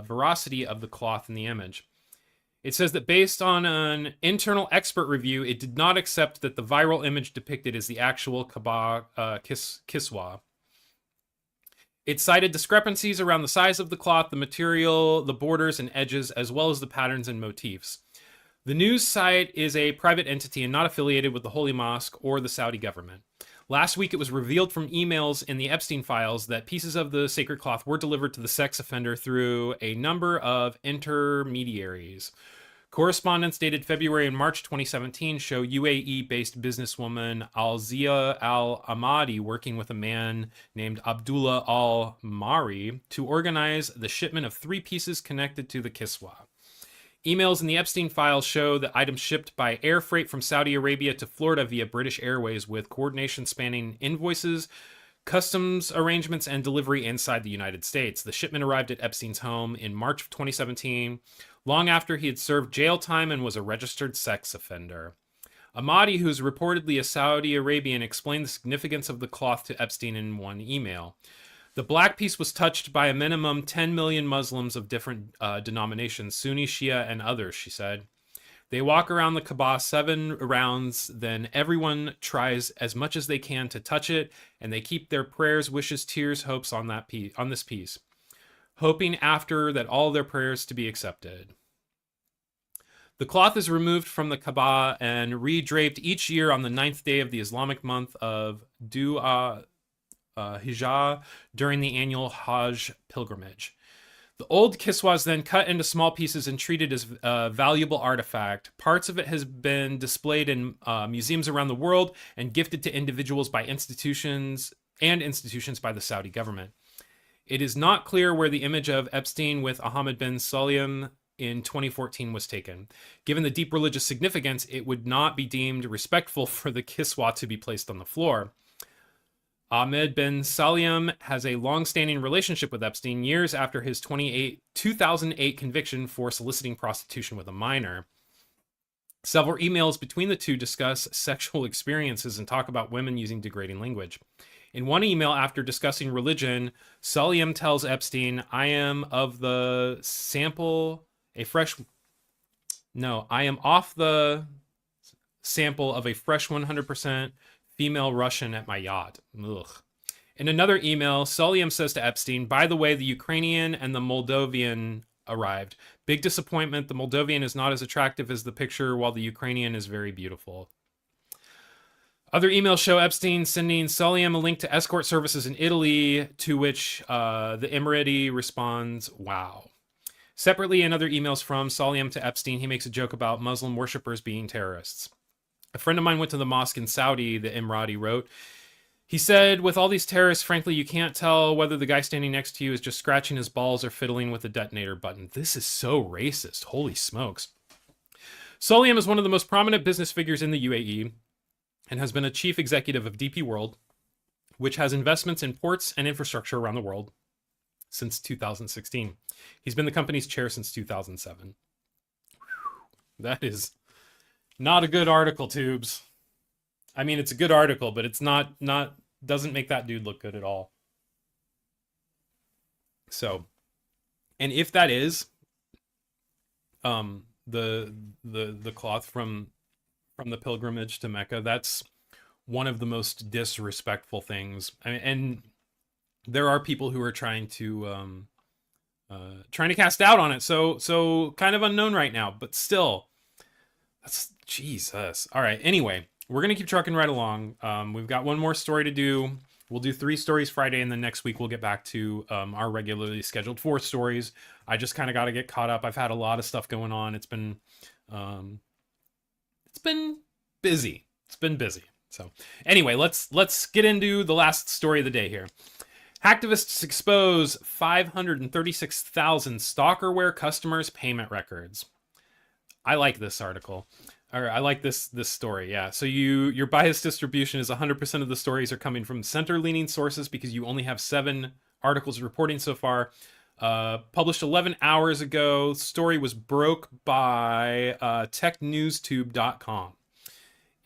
veracity of the cloth in the image. It says that based on an internal expert review, it did not accept that the viral image depicted is the actual Kaaba kiswa. It cited discrepancies around the size of the cloth, the material, the borders and edges, as well as the patterns and motifs. The news site is a private entity and not affiliated with the Holy Mosque or the Saudi government. Last week, it was revealed from emails in the Epstein files that pieces of the sacred cloth were delivered to the sex offender through a number of intermediaries. Correspondence dated February and March 2017 show UAE-based businesswoman Alzia Al-Amadi working with a man named Abdullah Al-Mari to organize the shipment of 3 pieces connected to the kiswa. Emails in the Epstein files show that items shipped by air freight from Saudi Arabia to Florida via British Airways with coordination spanning invoices, customs arrangements, and delivery inside the United States. The shipment arrived at Epstein's home in March of 2017, long after he had served jail time and was a registered sex offender. Ahmadi, who is reportedly a Saudi Arabian, explained the significance of the cloth to Epstein in one email. The black piece was touched by a minimum 10 million Muslims of different denominations, Sunni, Shia, and others, she said. They walk around the Kaaba 7 rounds, then everyone tries as much as they can to touch it, and they keep their prayers, wishes, tears, hopes on this piece, hoping after that all their prayers to be accepted. The cloth is removed from the Kaaba and re-draped each year on the 9th day of the Islamic month of Hijjah during the annual Hajj pilgrimage. The old kiswa is then cut into small pieces and treated as a valuable artifact. Parts of it has been displayed in museums around the world and gifted to individuals by institutions by the Saudi government. It is not clear where the image of Epstein with Ahmed bin Sulayem in 2014 was taken. Given the deep religious significance, it would not be deemed respectful for the kiswa to be placed on the floor. Ahmed Ben Salim has a long-standing relationship with Epstein years after his 2008 conviction for soliciting prostitution with a minor. Several emails between the two discuss sexual experiences and talk about women using degrading language. In one email after discussing religion, Salim tells Epstein, I am of the sample, a fresh... No, I am off the sample of a fresh 100% female Russian at my yacht. Ugh. In another email, Salim says to Epstein, by the way, the Ukrainian and the Moldovan arrived. Big disappointment. The Moldovan is not as attractive as the picture, while the Ukrainian is very beautiful. Other emails show Epstein sending Salim a link to escort services in Italy, to which the Emirati responds, wow. Separately, in other emails from Salim to Epstein, he makes a joke about Muslim worshippers being terrorists. A friend of mine went to the mosque in Saudi, the Emirati wrote. He said, with all these terrorists, frankly, you can't tell whether the guy standing next to you is just scratching his balls or fiddling with the detonator button. This is so racist. Holy smokes. Salim is one of the most prominent business figures in the UAE and has been a chief executive of DP World, which has investments in ports and infrastructure around the world since 2016. He's been the company's chair since 2007. That is not a good article, Tubes. I mean, it's a good article, but it's not doesn't make that dude look good at all. So, and if that is the cloth from the pilgrimage to Mecca, that's one of the most disrespectful things. And there are people who are trying to cast doubt on it. So kind of unknown right now, but still, that's Jesus. All right. Anyway, we're gonna keep trucking right along. We've got one more story to do. We'll do 3 stories Friday, and then next week we'll get back to our regularly scheduled 4 stories. I just kind of got to get caught up. I've had a lot of stuff going on. It's been busy. It's been busy. So anyway, let's get into the last story of the day here. Hacktivists expose 536,000 stalkerware customers' payment records. I like this article. Or I like this story, yeah. So your bias distribution is 100% of the stories are coming from center-leaning sources because you only have 7 articles reporting so far. Published 11 hours ago. Story was broke by technewstube.com.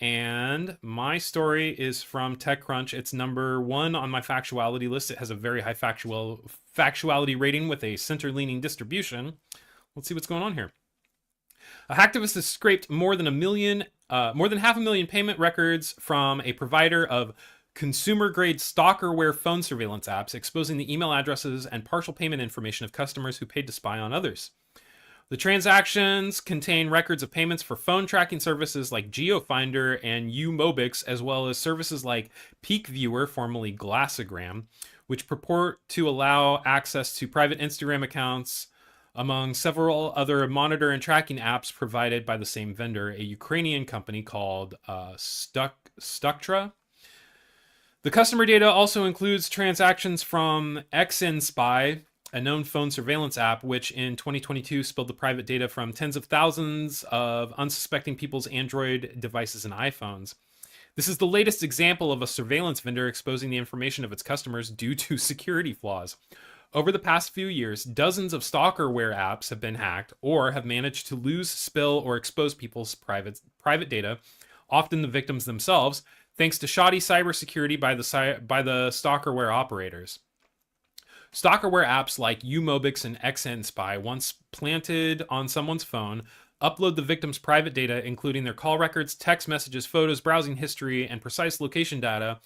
And my story is from TechCrunch. It's number 1 on my factuality list. It has a very high factuality rating with a center-leaning distribution. Let's see what's going on here. A hacktivist has scraped more than 500,000 payment records from a provider of consumer-grade stalkerware phone surveillance apps, exposing the email addresses and partial payment information of customers who paid to spy on others. The transactions contain records of payments for phone tracking services like GeoFinder and Umobix, as well as services like Peak Viewer, formerly Glassogram, which purport to allow access to private Instagram accounts, among several other monitor and tracking apps provided by the same vendor, a Ukrainian company called Stuktra. The customer data also includes transactions from XNSpy, a known phone surveillance app, which in 2022 spilled the private data from tens of thousands of unsuspecting people's Android devices and iPhones. This is the latest example of a surveillance vendor exposing the information of its customers due to security flaws. Over the past few years, dozens of stalkerware apps have been hacked or have managed to lose, spill, or expose people's private data, often the victims themselves, thanks to shoddy cybersecurity by the stalkerware operators. Stalkerware apps like Umobix and XNSpy, once planted on someone's phone, upload the victim's private data, including their call records, text messages, photos, browsing history, and precise location data,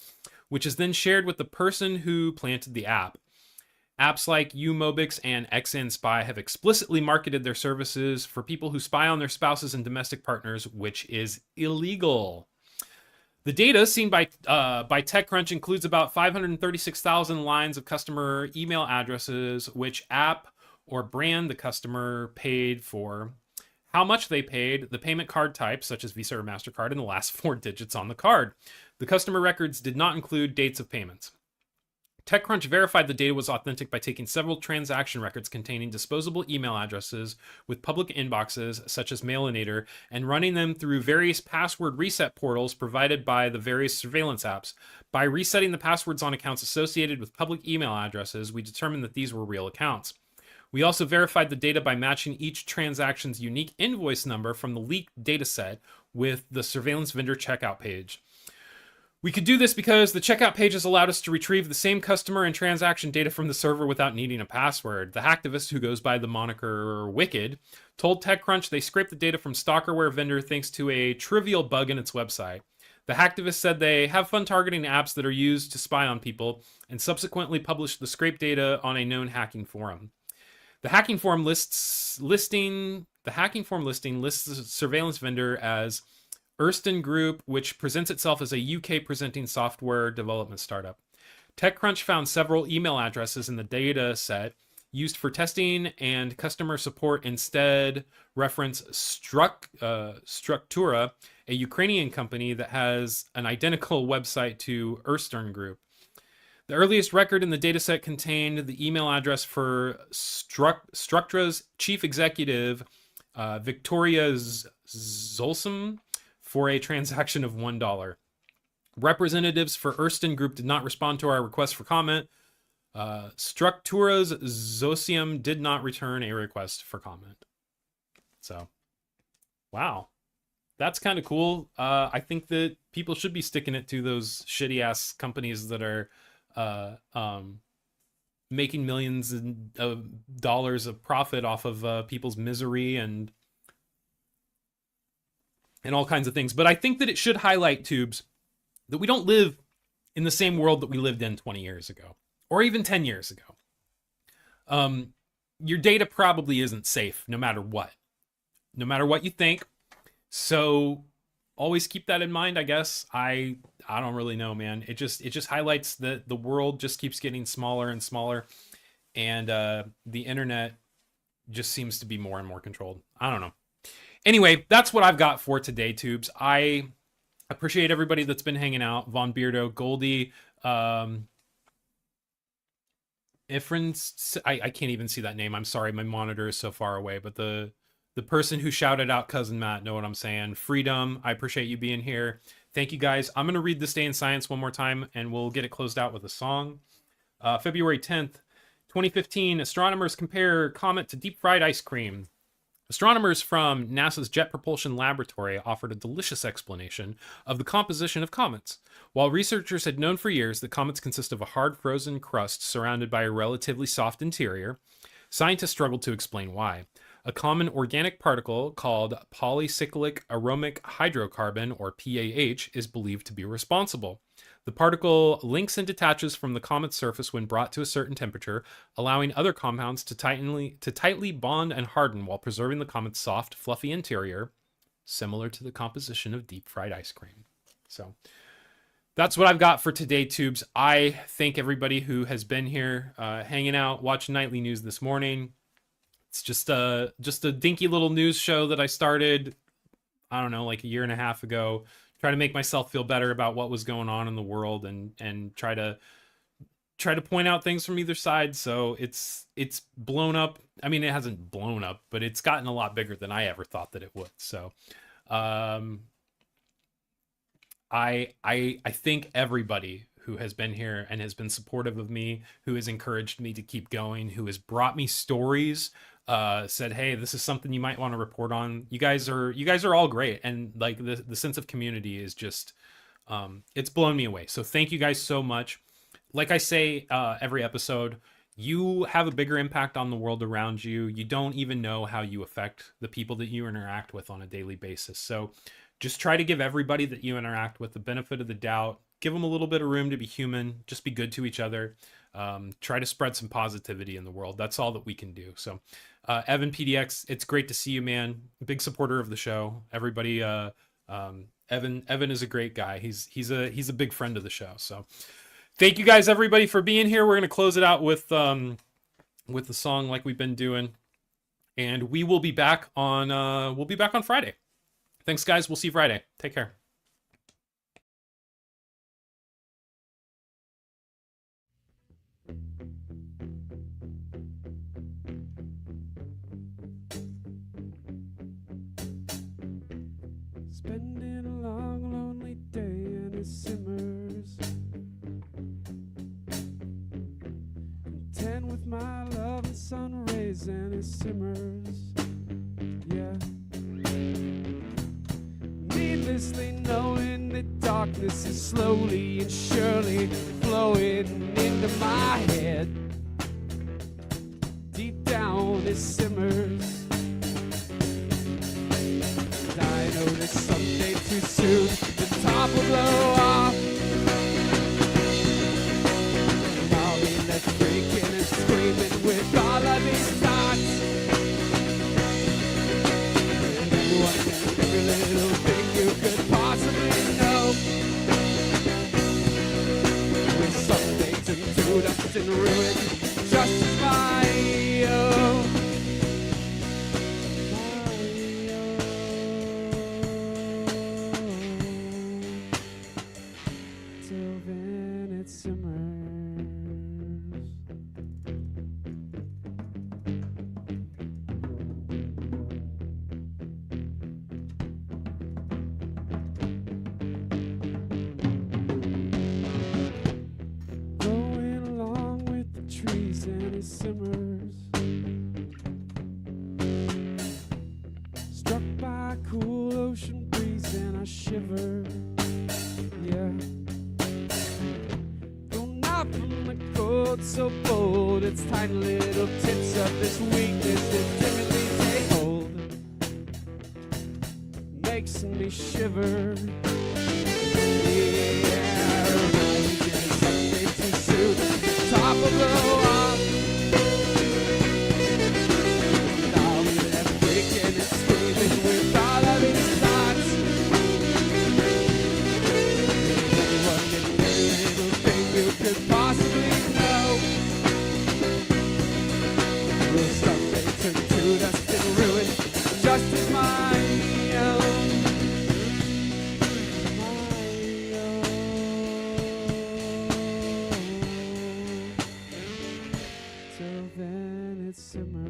which is then shared with the person who planted the app. Apps like Umobix and XNSpy have explicitly marketed their services for people who spy on their spouses and domestic partners, which is illegal. The data seen by TechCrunch includes about 536,000 lines of customer email addresses, which app or brand the customer paid for, how much they paid, the payment card type, such as Visa or MasterCard, and the last 4 digits on the card. The customer records did not include dates of payments. TechCrunch verified the data was authentic by taking several transaction records containing disposable email addresses with public inboxes, such as Mailinator, and running them through various password reset portals provided by the various surveillance apps. By resetting the passwords on accounts associated with public email addresses, we determined that these were real accounts. We also verified the data by matching each transaction's unique invoice number from the leaked dataset with the surveillance vendor checkout page. We could do this because the checkout pages allowed us to retrieve the same customer and transaction data from the server without needing a password. The hacktivist, who goes by the moniker Wicked, told TechCrunch they scraped the data from stalkerware vendor thanks to a trivial bug in its website. The hacktivist said they have fun targeting apps that are used to spy on people and subsequently published the scraped data on a known hacking forum. The hacking forum listing lists the surveillance vendor as Erston Group, which presents itself as a UK presenting software development startup. TechCrunch found several email addresses in the data set used for testing and customer support instead reference Struktura, a Ukrainian company that has an identical website to Erston Group. The earliest record in the dataset contained the email address for Structura's chief executive, Victoria Zolsum, for a transaction of $1. Representatives for Erston Group did not respond to our request for comment. Structura's Zosium did not return a request for comment. So, wow. That's kind of cool. I think that people should be sticking it to those shitty-ass companies that are making millions of dollars of profit off of people's misery and all kinds of things. But I think that it should highlight, Tubes, that we don't live in the same world that we lived in 20 years ago, or even 10 years ago. Your data probably isn't safe, no matter what you think. So always keep that in mind, I guess. I don't really know, man. It just highlights that the world just keeps getting smaller and smaller, and the internet just seems to be more and more controlled. I don't know. Anyway, that's what I've got for today, Tubes. I appreciate everybody that's been hanging out. Von Beardo, Goldie, Ifrins, I can't even see that name. I'm sorry, my monitor is so far away. But the person who shouted out Cousin Matt, know what I'm saying. Freedom, I appreciate you being here. Thank you, guys. I'm going to read This Day in Science one more time, and we'll get it closed out with a song. February 10th, 2015, astronomers compare comet to deep-fried ice cream. Astronomers from NASA's Jet Propulsion Laboratory offered a delicious explanation of the composition of comets. While researchers had known for years that comets consist of a hard frozen crust surrounded by a relatively soft interior, scientists struggled to explain why. A common organic particle called polycyclic aromatic hydrocarbon, or PAH, is believed to be responsible. The particle links and detaches from the comet's surface when brought to a certain temperature, allowing other compounds to tightly bond and harden while preserving the comet's soft, fluffy interior, similar to the composition of deep-fried ice cream. So that's what I've got for today, Tubes. I thank everybody who has been here, hanging out, watching Nightly News this morning. It's just a dinky little news show that I started, I don't know, like a year and a half ago. Try to make myself feel better about what was going on in the world, and try to point out things from either side. So it's blown up. I mean, it hasn't blown up, but it's gotten a lot bigger than I ever thought that it would. So I thank everybody who has been here and has been supportive of me, who has encouraged me to keep going, who has brought me stories, said, hey, this is something you might want to report on. You guys are all great, and like the sense of community is just it's blown me away. So thank you guys so much. Like I say every episode, you have a bigger impact on the world around you. You don't even know how you affect the people that you interact with on a daily basis. So just try to give everybody that you interact with the benefit of the doubt. Give them a little bit of room to be human. Just be good to each other. Try to spread some positivity in the world. That's all that we can do. So Evan PDX, it's great to see you, man. Big supporter of the show. Everybody, Evan is a great guy. He's a big friend of the show. So thank you guys, everybody, for being here. We're gonna close it out with the song like we've been doing, and we will be back on Friday. Thanks, guys. We'll see you Friday. Take care. Spending a long, lonely day and it simmers. Content with my love and sun rays and it simmers. Yeah. Needlessly knowing that darkness is slowly and surely flowing into my head. Deep down it simmers. I know that someday too soon the top will blow off. And I'll be left freaking and screaming with all of these thoughts. And everyone and every little thing you could possibly know will someday turn to dust and ruin just as my own. Till then it simmers. Going along with the trees and it simmers. Struck by a cool ocean breeze and I shiver. Yeah. From the cold so bold, its tiny little tips of this weakness that timidly take hold, makes me shiver. Yeah, rising someday too soon, the top will blow off. And I'll be left breaking and screaming with all of these thoughts. You could possibly know will someday turn to dust and ruin just as my own. My own. Till then it simmers.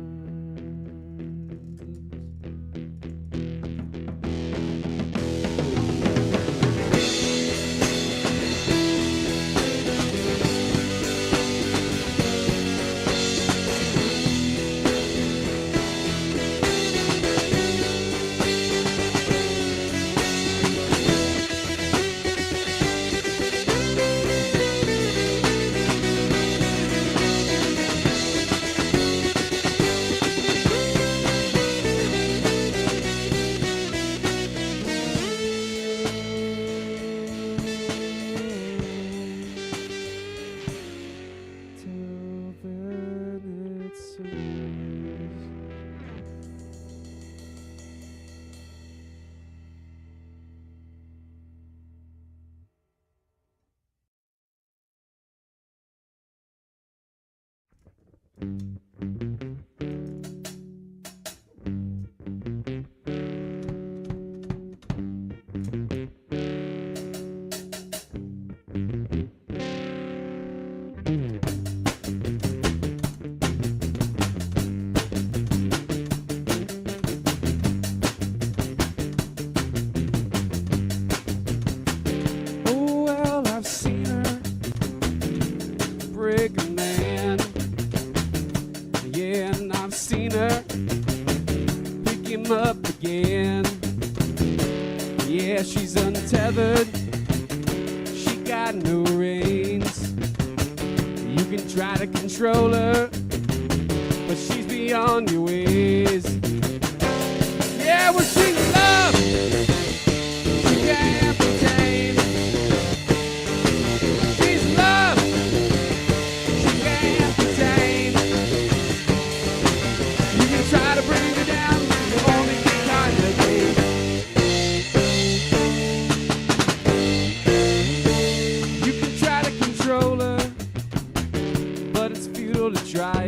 Till then it simmers. Oh well, I've seen her break a man. Yeah, and I've seen her pick him up again. Yeah, she's untethered, she got no reins. You can try to control her, but she's beyond your ways. Yeah, well, she's love, she can't be tamed. She's love, she can't be tamed. You can try to bring her down, you only get kind of game. You can try to control her, but it's futile to try.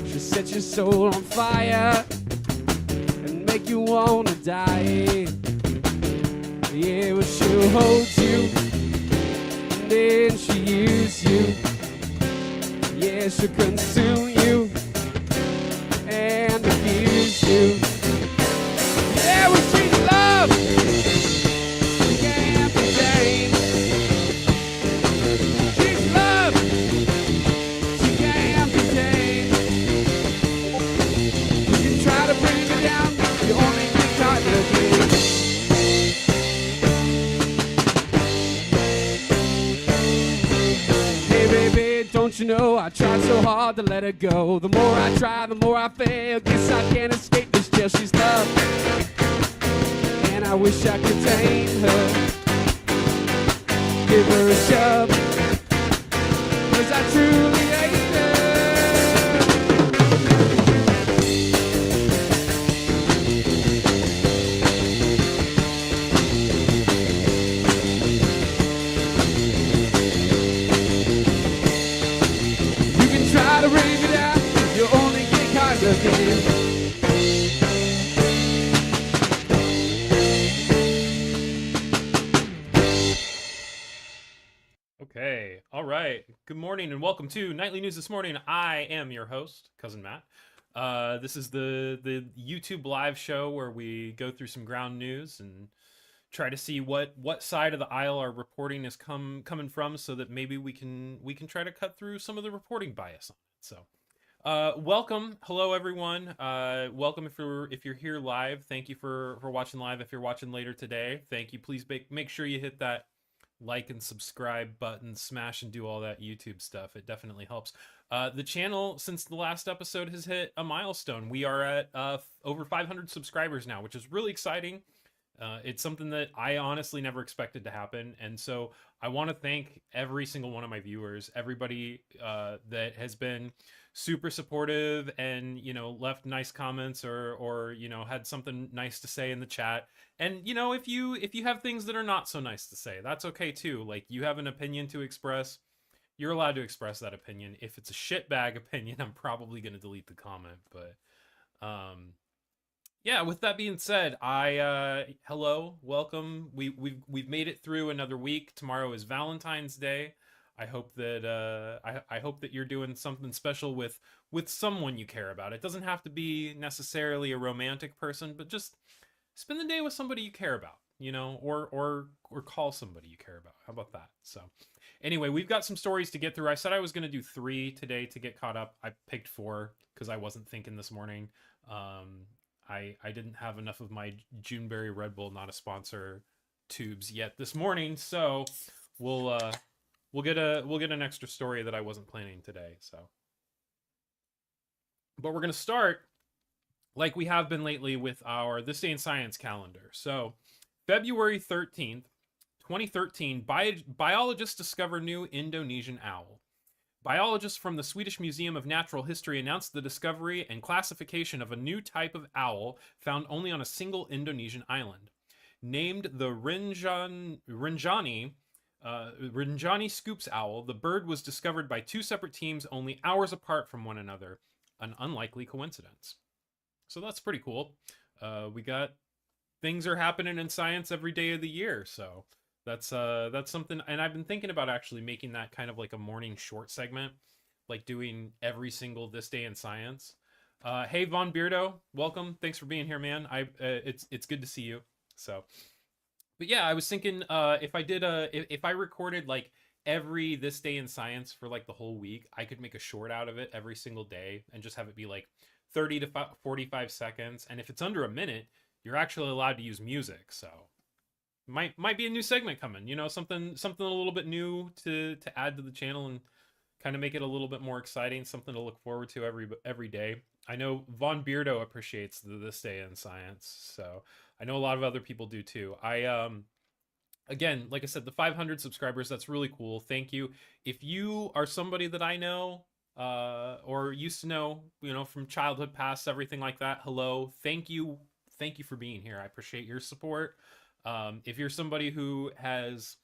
She'll set your soul on fire and make you wanna die. Yeah, well, she'll hold you and then she'll use you yeah, she'll consume you and abuse you. Yeah, we treat love, she can't be tamed. She's love, she can't be tamed. You can try to bring her down, you only get caught looking. Hey baby, don't you know I tried so hard to let her go. The more I try, the more I fail. Guess I can't escape this jail. She's love, and I wish I could tame her. Give her a shove, 'cause I truly hate her. You can try to bring me down, you only get caught looking. Okay, all right. Good morning and welcome to Nightly News This Morning. I am your host, Cousin Matt. This is the YouTube live show where we go through some ground news and try to see what side of the aisle our reporting is coming from, so that maybe we can try to cut through some of the reporting bias on it. So, welcome, hello everyone. Welcome if you're here live. Thank you for watching live. If you're watching later today, thank you. Please make sure you hit that like and subscribe button, smash and do all that YouTube stuff. It definitely helps. The channel, since the last episode, has hit a milestone. We are at over 500 subscribers now, which is really exciting. It's something that I honestly never expected to happen. And so I want to thank every single one of my viewers, everybody that has been super supportive and, you know, left nice comments or, you know, had something nice to say in the chat. And, you know, if you have things that are not so nice to say, that's okay too. Like, you have an opinion to express, you're allowed to express that opinion. If it's a shitbag opinion, I'm probably going to delete the comment. But, yeah, with that being said, hello, welcome. We've made it through another week. Tomorrow is Valentine's Day. I hope that I hope that you're doing something special with someone you care about. It doesn't have to be necessarily a romantic person, but just spend the day with somebody you care about, you know, or call somebody you care about. How about that? So, anyway, we've got some stories to get through. I said I was going to do 3 today to get caught up. I picked 4 because I wasn't thinking this morning. I didn't have enough of my Juneberry Red Bull, not a sponsor, tubes yet this morning, so we'll get an extra story that I wasn't planning today. So, but we're gonna start like we have been lately with our This Day in Science calendar. So, February 13th, 2013, biologists discover new Indonesian owl. Biologists from the Swedish Museum of Natural History announced the discovery and classification of a new type of owl found only on a single Indonesian island. Named the Rinjani Scoops owl, the bird was discovered by 2 separate teams only hours apart from one another. An unlikely coincidence. So that's pretty cool. We got things are happening in science every day of the year, so that's something. And I've been thinking about actually making that kind of like a morning short segment, like doing every single This Day in Science. Hey Von Beardo, welcome. Thanks for being here, man. It's good to see you. So, but yeah, I was thinking if I recorded like every This Day in Science for like the whole week, I could make a short out of it every single day and just have it be like 30 to 45 seconds. And if it's under a minute, you're actually allowed to use music. So might be a new segment coming, you know, something a little bit new to add to the channel and kind of make it a little bit more exciting, something to look forward to every day. I know Von Beardo appreciates This Day in Science, so I know a lot of other people do too. Again, like I said, the 500 subscribers, that's really cool. Thank you. If you are somebody that I know or used to know, you know, from childhood past, everything like that, hello. Thank you for being here. I appreciate your support. If you're somebody who has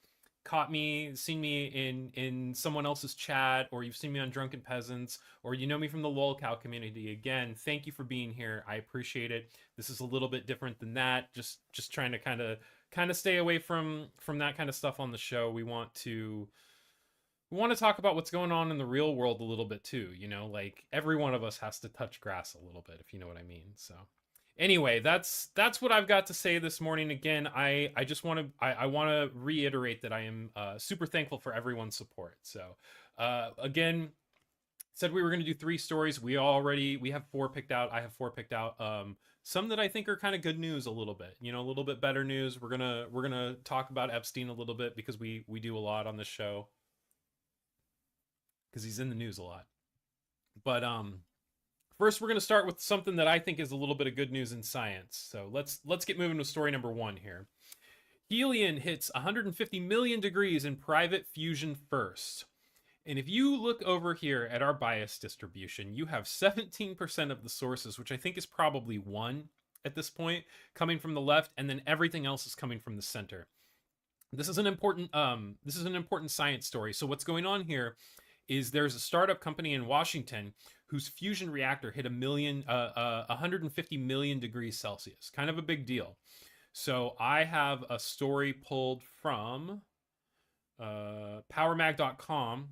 seen me in someone else's chat, or you've seen me on Drunken Peasants, or you know me from the lolcow community, again, thank you for being here. I appreciate it. This is a little bit different than that. Just trying to kind of stay away from that kind of stuff on the show. We want to we want to talk about what's going on in the real world a little bit too. You know, like every one of us has to touch grass a little bit, if you know what I mean. So anyway, that's what I've got to say this morning. Again, I just want to reiterate that I am super thankful for everyone's support. So again, said we were going to do 3 stories. We have 4 picked out. I have 4 picked out. Some that I think are kind of good news a little bit, you know, a little bit better news. We're gonna talk about Epstein a little bit because we do a lot on this show because he's in the news a lot. But first, we're going to start with something that I think is a little bit of good news in science. So let's get moving to story number 1 here. Helium hits 150 million degrees in private fusion first. And if you look over here at our bias distribution, you have 17% of the sources, which I think is probably 1 at this point, coming from the left, and then everything else is coming from the center. This is an important science story. So what's going on here is there's a startup company in Washington whose fusion reactor hit 150 million degrees Celsius. Kind of a big deal. So I have a story pulled from powermag.com,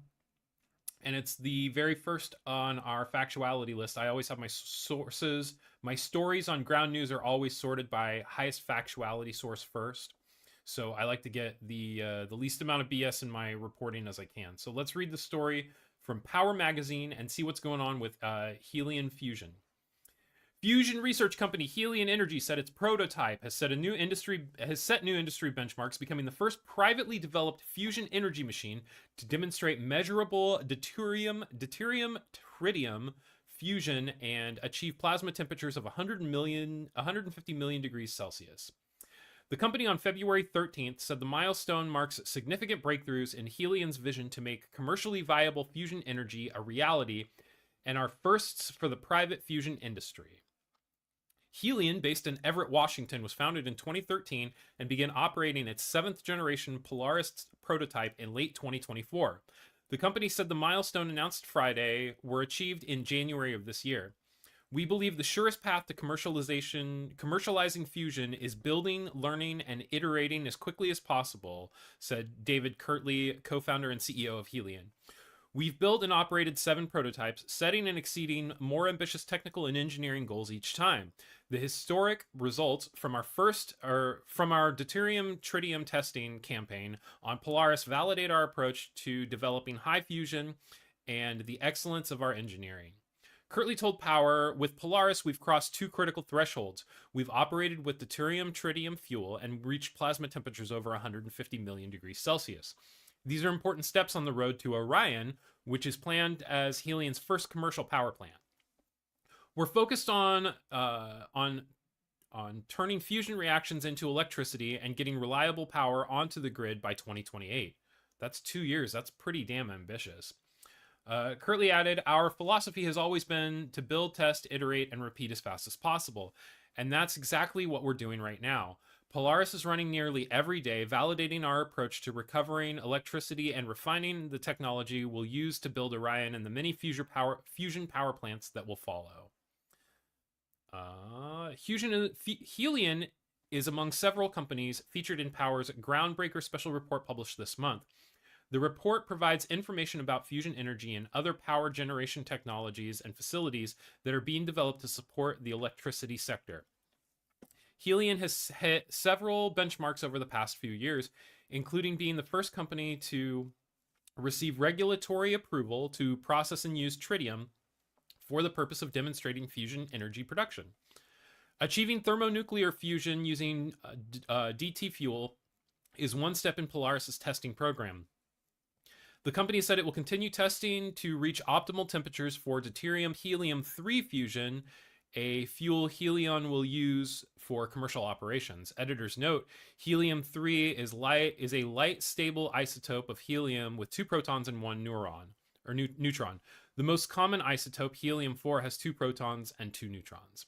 and it's the very first on our factuality list. I always have my sources. My stories on ground news are always sorted by highest factuality source first. So I like to get the least amount of BS in my reporting as I can. So let's read the story from Power Magazine and see what's going on with helium fusion. Fusion research company Helion Energy said its prototype has set new industry benchmarks, becoming the first privately developed fusion energy machine to demonstrate measurable deuterium-tritium fusion and achieve plasma temperatures of 150 million degrees Celsius. The company on February 13th said the milestone marks significant breakthroughs in Helion's vision to make commercially viable fusion energy a reality and are firsts for the private fusion industry. Helion, based in Everett, Washington, was founded in 2013 and began operating its 7th generation Polaris prototype in late 2024. The company said the milestone announced Friday were achieved in January of this year. We believe the surest path to commercializing fusion is building, learning, and iterating as quickly as possible, said David Kirtley, co-founder and CEO of Helion. We've built and operated 7 prototypes, setting and exceeding more ambitious technical and engineering goals each time. The historic results from our deuterium-tritium testing campaign on Polaris validate our approach to developing high fusion and the excellence of our engineering. Kirtley told Power, with Polaris, we've crossed 2 critical thresholds. We've operated with deuterium-tritium fuel and reached plasma temperatures over 150 million degrees Celsius. These are important steps on the road to Orion, which is planned as Helion's first commercial power plant. We're focused on turning fusion reactions into electricity and getting reliable power onto the grid by 2028. That's 2 years. That's pretty damn ambitious. Kirtley added, our philosophy has always been to build, test, iterate, and repeat as fast as possible. And that's exactly what we're doing right now. Polaris is running nearly every day, validating our approach to recovering electricity and refining the technology we'll use to build Orion and the many fusion power plants that will follow. Helion is among several companies featured in Power's groundbreaker special report published this month. The report provides information about fusion energy and other power generation technologies and facilities that are being developed to support the electricity sector. Helion has hit several benchmarks over the past few years, including being the first company to receive regulatory approval to process and use tritium for the purpose of demonstrating fusion energy production. Achieving thermonuclear fusion using DT fuel is one step in Polaris's testing program. The company said it will continue testing to reach optimal temperatures for deuterium-helium-3 fusion, a fuel Helion will use for commercial operations. Editor's note, helium-3 is a light, stable isotope of helium with 2 protons and 1 neutron. The most common isotope, helium-4, has 2 protons and 2 neutrons.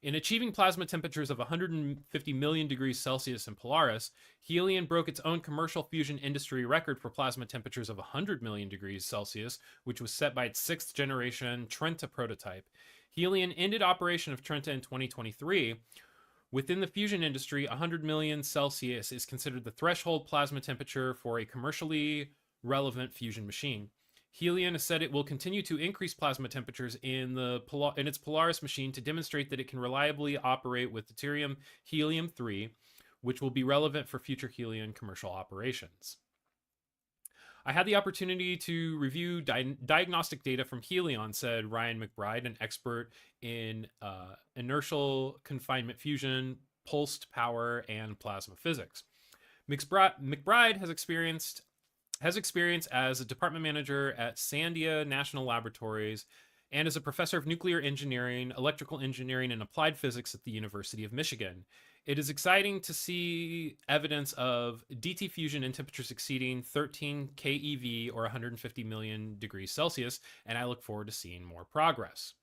In achieving plasma temperatures of 150 million degrees Celsius in Polaris, Helion broke its own commercial fusion industry record for plasma temperatures of 100 million degrees Celsius, which was set by its 6th generation Trenta prototype. Helion ended operation of Trenta in 2023. Within the fusion industry, 100 million Celsius is considered the threshold plasma temperature for a commercially relevant fusion machine. Helion has said it will continue to increase plasma temperatures in its Polaris machine to demonstrate that it can reliably operate with deuterium helium-3, which will be relevant for future Helion commercial operations. I had the opportunity to review diagnostic data from Helion, said Ryan McBride, an expert in inertial confinement fusion, pulsed power, and plasma physics. McBride has experience as a department manager at Sandia National Laboratories and is a professor of nuclear engineering, electrical engineering, and applied physics at the University of Michigan. It is exciting to see evidence of DT fusion in temperatures exceeding 13 keV or 150 million degrees Celsius, and I look forward to seeing more progress.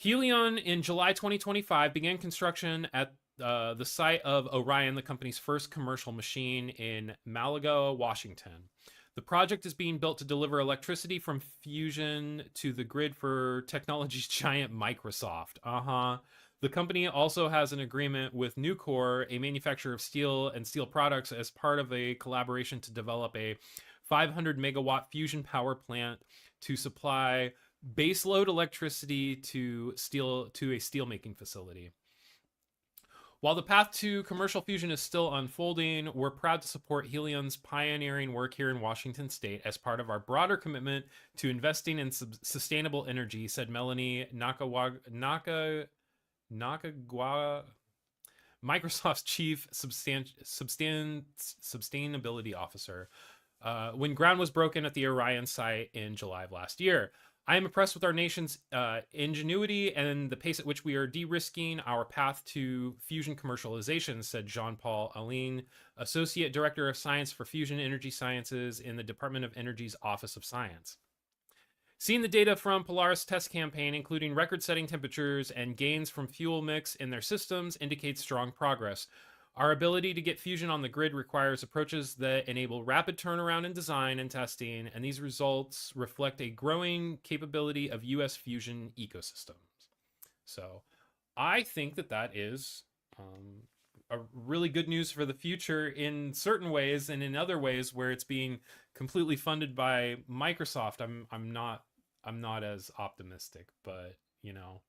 Helion in July 2025 began construction at the site of Orion, the company's first commercial machine in Malaga, Washington. The project is being built to deliver electricity from fusion to the grid for technology's giant Microsoft. The company also has an agreement with Nucor, a manufacturer of steel and steel products, as part of a collaboration to develop a 500 megawatt fusion power plant to supply baseload electricity to a steelmaking facility. While the path to commercial fusion is still unfolding, we're proud to support Helion's pioneering work here in Washington State as part of our broader commitment to investing in sustainable energy, said Melanie Nakagawa, Microsoft's chief sustainability officer, when ground was broken at the Orion site in July of last year. I am impressed with our nation's ingenuity and the pace at which we are de-risking our path to fusion commercialization, said Jean-Paul Aline, Associate Director of Science for Fusion Energy Sciences in the Department of Energy's Office of Science. Seeing the data from Polaris test campaign, including record-setting temperatures and gains from fuel mix in their systems, indicates strong progress. Our ability to get fusion on the grid requires approaches that enable rapid turnaround in design and testing, and these results reflect a growing capability of U.S. fusion ecosystems. So I think that is a really good news for the future in certain ways, and in other ways where it's being completely funded by Microsoft, I'm not as optimistic, but you know,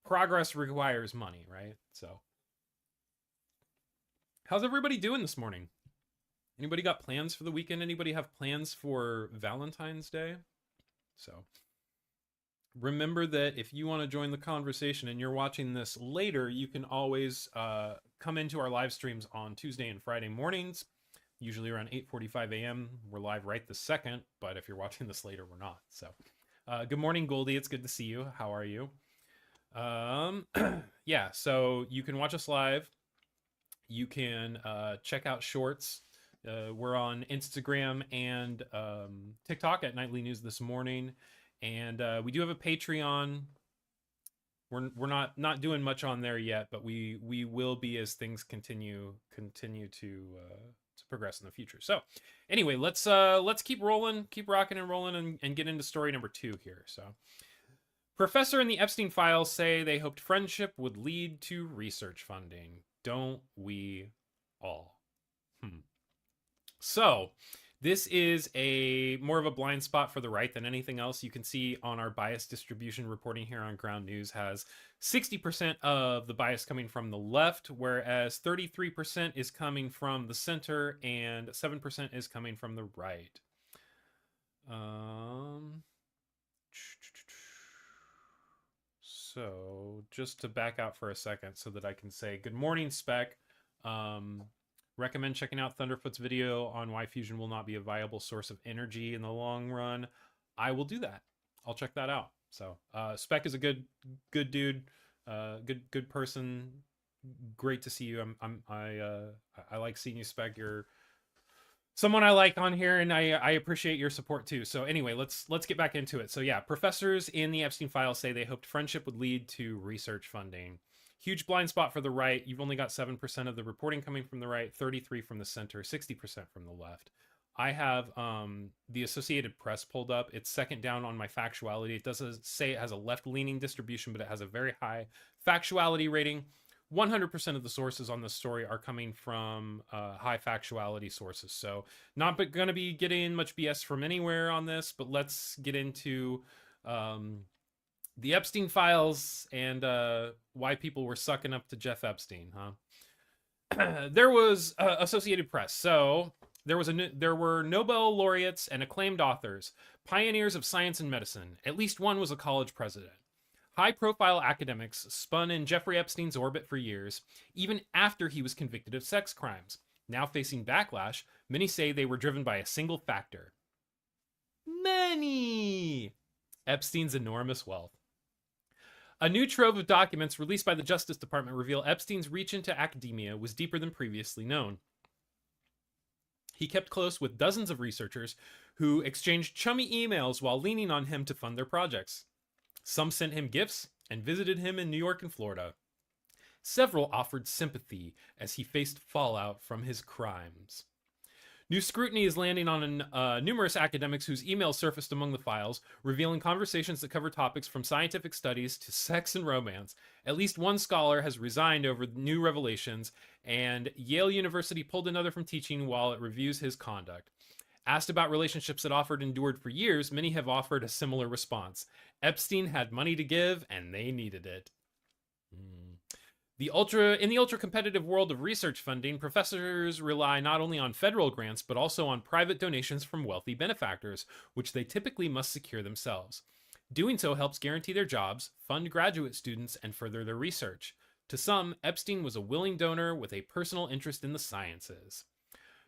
progress requires money, right? So how's everybody doing this morning? Anybody got plans for the weekend? Anybody have plans for Valentine's Day? So remember that if you want to join the conversation and you're watching this later, you can always come into our live streams on Tuesday and Friday mornings, usually around 8:45 a.m. We're live right this second, but if you're watching this later, we're not. So good morning, Goldie. It's good to see you. How are you? Yeah, so you can watch us live. You can check out shorts. We're on Instagram and TikTok at Nightly News This Morning, and we do have a Patreon. We're not doing much on there yet, but we will be as things continue to progress in the future. So anyway, let's keep rolling, keep rocking and rolling, and get into story number 2 here. So professor in the Epstein files say they hoped friendship would lead to research funding. Don't we all? So this is more of a blind spot for the right than anything else. You can see on our bias distribution reporting here on Ground News has 60% of the bias coming from the left, whereas 33% is coming from the center and 7% is coming from the right. So just to back out for a second so that I can say good morning, Spec. Recommend checking out Thunderfoot's video on why fusion will not be a viable source of energy in the long run. I will do that. I'll check that out. So Spec is a good dude, good person. Great to see you. I like seeing you, Spec. You're someone I like on here, and I appreciate your support too. So anyway, let's get back into it. So yeah, professors in the Epstein files say they hoped friendship would lead to research funding. Huge blind spot for the right. You've only got 7% of the reporting coming from the right, 33% from the center, 60% from the left. I have the Associated Press pulled up. It's second down on my factuality. It doesn't say it has a left-leaning distribution, but it has a very high factuality rating, 100% of the sources on this story are coming from high factuality sources. So not going to be getting much BS from anywhere on this, but let's get into the Epstein files and why people were sucking up to Jeff Epstein, huh? There was Associated Press. So there were Nobel laureates and acclaimed authors, pioneers of science and medicine. At least one was a college president. High-profile academics spun in Jeffrey Epstein's orbit for years, even after he was convicted of sex crimes. Now facing backlash, many say they were driven by a single factor. Money! Epstein's enormous wealth. A new trove of documents released by the Justice Department reveal Epstein's reach into academia was deeper than previously known. He kept close with dozens of researchers who exchanged chummy emails while leaning on him to fund their projects. Some sent him gifts and visited him in New York and Florida. Several offered sympathy as he faced fallout from his crimes. New scrutiny is landing on numerous academics whose emails surfaced among the files, revealing conversations that cover topics from scientific studies to sex and romance. At least one scholar has resigned over new revelations, and Yale University pulled another from teaching while it reviews his conduct. Asked about relationships that endured for years, many have offered a similar response. Epstein had money to give, and they needed it. In the ultra-competitive world of research funding, professors rely not only on federal grants, but also on private donations from wealthy benefactors, which they typically must secure themselves. Doing so helps guarantee their jobs, fund graduate students, and further their research. To some, Epstein was a willing donor with a personal interest in the sciences.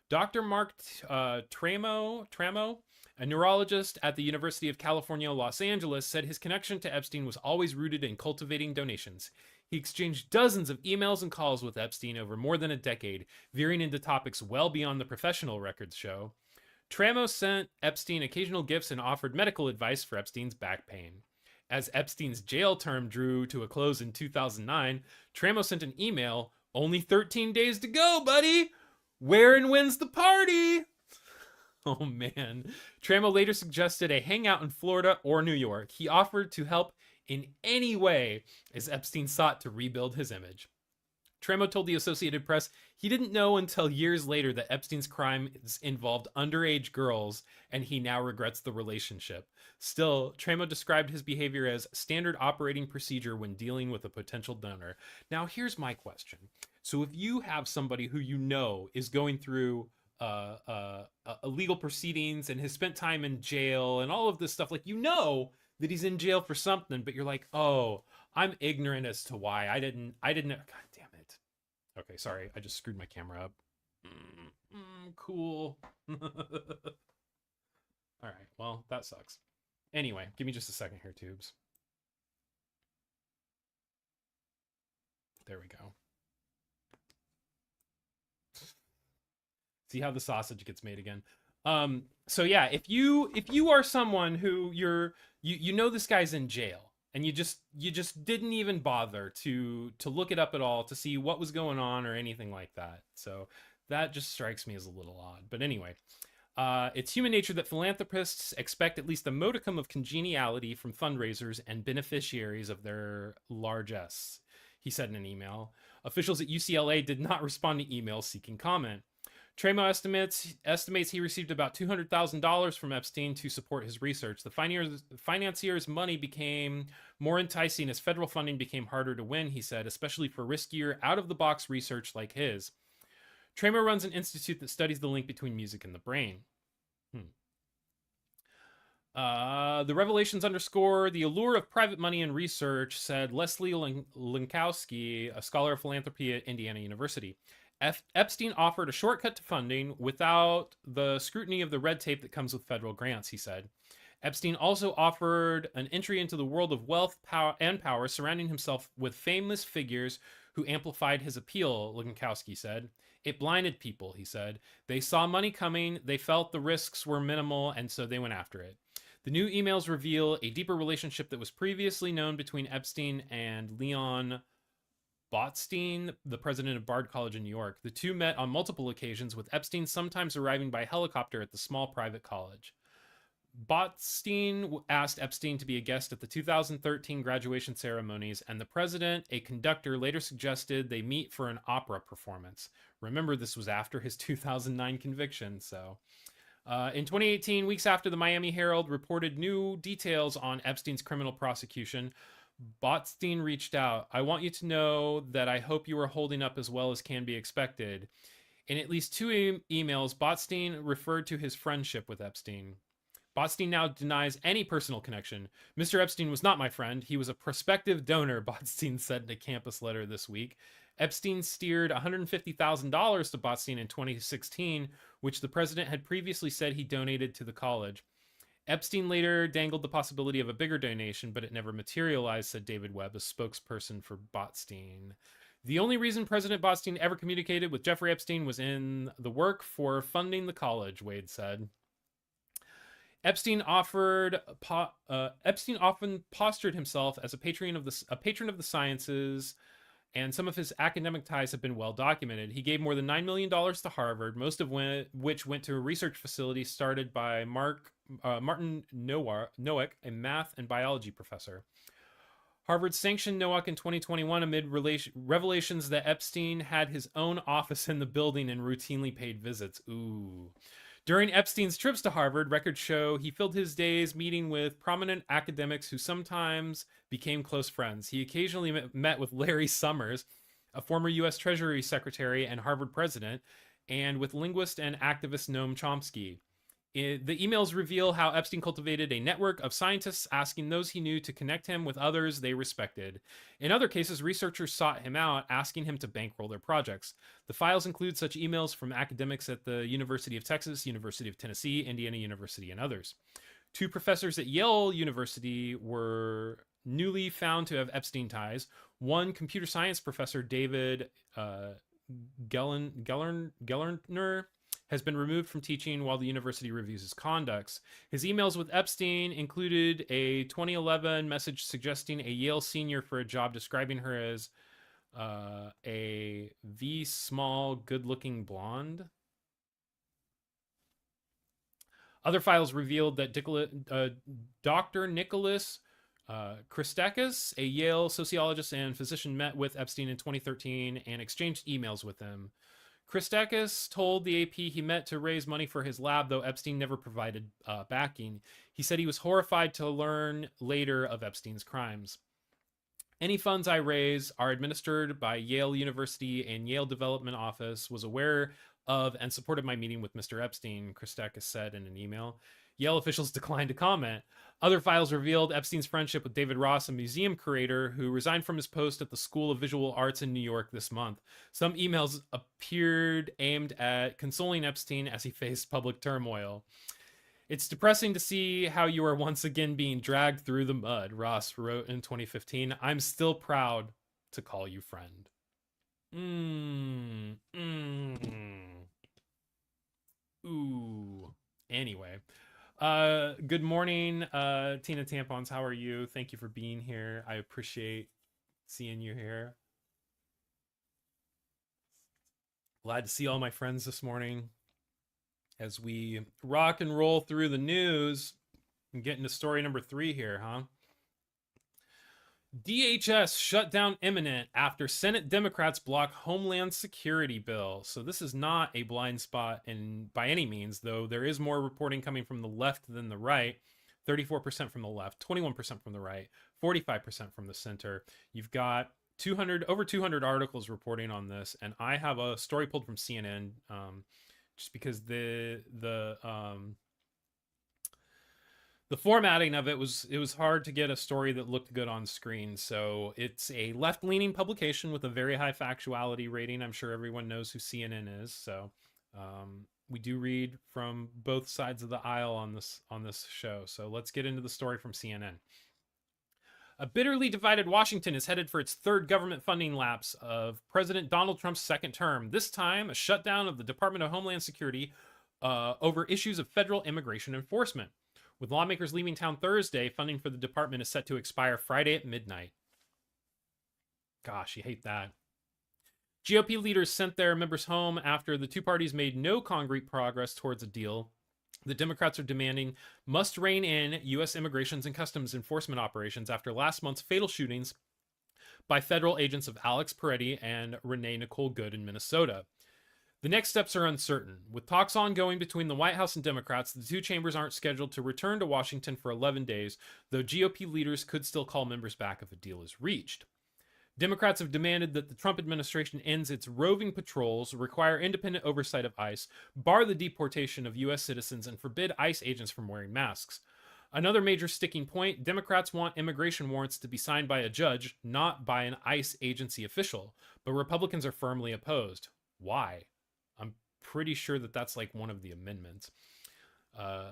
Dr. Mark Tramo, a neurologist at the University of California, Los Angeles, said his connection to Epstein was always rooted in cultivating donations. He exchanged dozens of emails and calls with Epstein over more than a decade, veering into topics well beyond the professional records show. Tramo sent Epstein occasional gifts and offered medical advice for Epstein's back pain. As Epstein's jail term drew to a close in 2009, Tramo sent an email, "Only 13 days to go, buddy! Where and when's the party?" Oh man. Tramo later suggested a hangout in Florida or New York. He offered to help in any way as Epstein sought to rebuild his image. Tramo told the Associated Press he didn't know until years later that Epstein's crimes involved underage girls, and he now regrets the relationship. Still, Tramo described his behavior as standard operating procedure when dealing with a potential donor. Now, here's my question. So if you have somebody who you know is going through legal proceedings and has spent time in jail and all of this stuff, like, you know that he's in jail for something, but you're like, oh, I'm ignorant as to why. I didn't, God damn it. Okay, sorry, I just screwed my camera up. Cool. All right, well, that sucks. Anyway, give me just a second here, tubes. There we go. See how the sausage gets made again. So yeah, if you are someone who you know this guy's in jail and you just didn't even bother to look it up at all to see what was going on or anything like that. So that just strikes me as a little odd. But anyway, it's human nature that philanthropists expect at least a modicum of congeniality from fundraisers and beneficiaries of their largesse, he said in an email. Officials at UCLA did not respond to emails seeking comment. Tramo estimates he received about $200,000 from Epstein to support his research. The financier's money became more enticing as federal funding became harder to win, he said, especially for riskier, out-of-the-box research like his. Tramo runs an institute that studies the link between music and the brain. The revelations underscore the allure of private money and research, said Leslie Lankowski, a scholar of philanthropy at Indiana University. Epstein offered a shortcut to funding without the scrutiny of the red tape that comes with federal grants, he said. Epstein also offered an entry into the world of wealth and power, surrounding himself with famous figures who amplified his appeal, Lankowski said. It blinded people, he said. They saw money coming, they felt the risks were minimal, and so they went after it. The new emails reveal a deeper relationship that was previously known between Epstein and Leon Botstein, the president of Bard College in New York. The two met on multiple occasions, with Epstein sometimes arriving by helicopter at the small private college. Botstein asked Epstein to be a guest at the 2013 graduation ceremonies, and the president, a conductor, later suggested they meet for an opera performance. Remember, this was after his 2009 conviction, so... in 2018, weeks after the Miami Herald reported new details on Epstein's criminal prosecution, Botstein reached out. I want you to know that I hope you are holding up as well as can be expected. In at least two emails, Botstein referred to his friendship with Epstein. Botstein now denies any personal connection. Mr. Epstein was not my friend. He was a prospective donor, Botstein said in a campus letter this week. Epstein steered $150,000 to Botstein in 2016, which the president had previously said he donated to the college. Epstein later dangled the possibility of a bigger donation, but it never materialized, said David Webb, a spokesperson for Botstein. The only reason President Botstein ever communicated with Jeffrey Epstein was in the work for funding the college, Wade said. Epstein often postured himself as a patron of the sciences, and some of his academic ties have been well documented. He gave more than $9 million to Harvard, most of which went to a research facility started by Martin Nowak, a math and biology professor. Harvard sanctioned Nowak in 2021 amid revelations that Epstein had his own office in the building and routinely paid visits. Ooh. During Epstein's trips to Harvard, records show he filled his days meeting with prominent academics who sometimes became close friends. He occasionally met with Larry Summers, a former U.S. Treasury Secretary and Harvard president, and with linguist and activist Noam Chomsky. The emails reveal how Epstein cultivated a network of scientists, asking those he knew to connect him with others they respected. In other cases, researchers sought him out, asking him to bankroll their projects. The files include such emails from academics at the University of Texas, University of Tennessee, Indiana University, and others. Two professors at Yale University were newly found to have Epstein ties. One computer science professor, David Gellerner, has been removed from teaching while the university reviews his conducts. His emails with Epstein included a 2011 message suggesting a Yale senior for a job, describing her as a small, good-looking blonde. Other files revealed that Dr. Nicholas Christakis, a Yale sociologist and physician, met with Epstein in 2013 and exchanged emails with him. Christakis told the AP he met to raise money for his lab, though Epstein never provided backing. He said he was horrified to learn later of Epstein's crimes. Any funds I raise are administered by Yale University, and Yale Development Office was aware of and supported my meeting with Mr. Epstein, Christakis said in an email. Yale officials declined to comment. Other files revealed Epstein's friendship with David Ross, a museum curator who resigned from his post at the School of Visual Arts in New York this month. Some emails appeared aimed at consoling Epstein as he faced public turmoil. It's depressing to see how you are once again being dragged through the mud, Ross wrote in 2015. I'm still proud to call you friend. Ooh. Anyway. Good morning, Tina Tampons. How are you? Thank you for being here. I appreciate seeing you here. Glad to see all my friends this morning as we rock and roll through the news and get into story number 3 here, huh? DHS shutdown imminent after Senate Democrats block Homeland Security bill. So this is not a blind spot by any means, though there is more reporting coming from the left than the right. 34% from the left, 21% from the right, 45% from the center. You've got over 200 articles reporting on this, and I have a story pulled from CNN, just because the formatting of it was hard to get a story that looked good on screen. So it's a left-leaning publication with a very high factuality rating. I'm sure everyone knows who CNN is. So we do read from both sides of the aisle on this show. So let's get into the story from CNN. A bitterly divided Washington is headed for its third government funding lapse of President Donald Trump's second term. This time, a shutdown of the Department of Homeland Security over issues of federal immigration enforcement. With lawmakers leaving town Thursday, funding for the department is set to expire Friday at midnight. Gosh, you hate that. GOP leaders sent their members home after the two parties made no concrete progress towards a deal. The Democrats are demanding must rein in U.S. immigrations and customs enforcement operations after last month's fatal shootings by federal agents of Alex Peretti and Renee Nicole Good in Minnesota. The next steps are uncertain. With talks ongoing between the White House and Democrats, the two chambers aren't scheduled to return to Washington for 11 days, though GOP leaders could still call members back if a deal is reached. Democrats have demanded that the Trump administration ends its roving patrols, require independent oversight of ICE, bar the deportation of U.S. citizens, and forbid ICE agents from wearing masks. Another major sticking point, Democrats want immigration warrants to be signed by a judge, not by an ICE agency official, but Republicans are firmly opposed. Why? I'm pretty sure that that's like one of the amendments.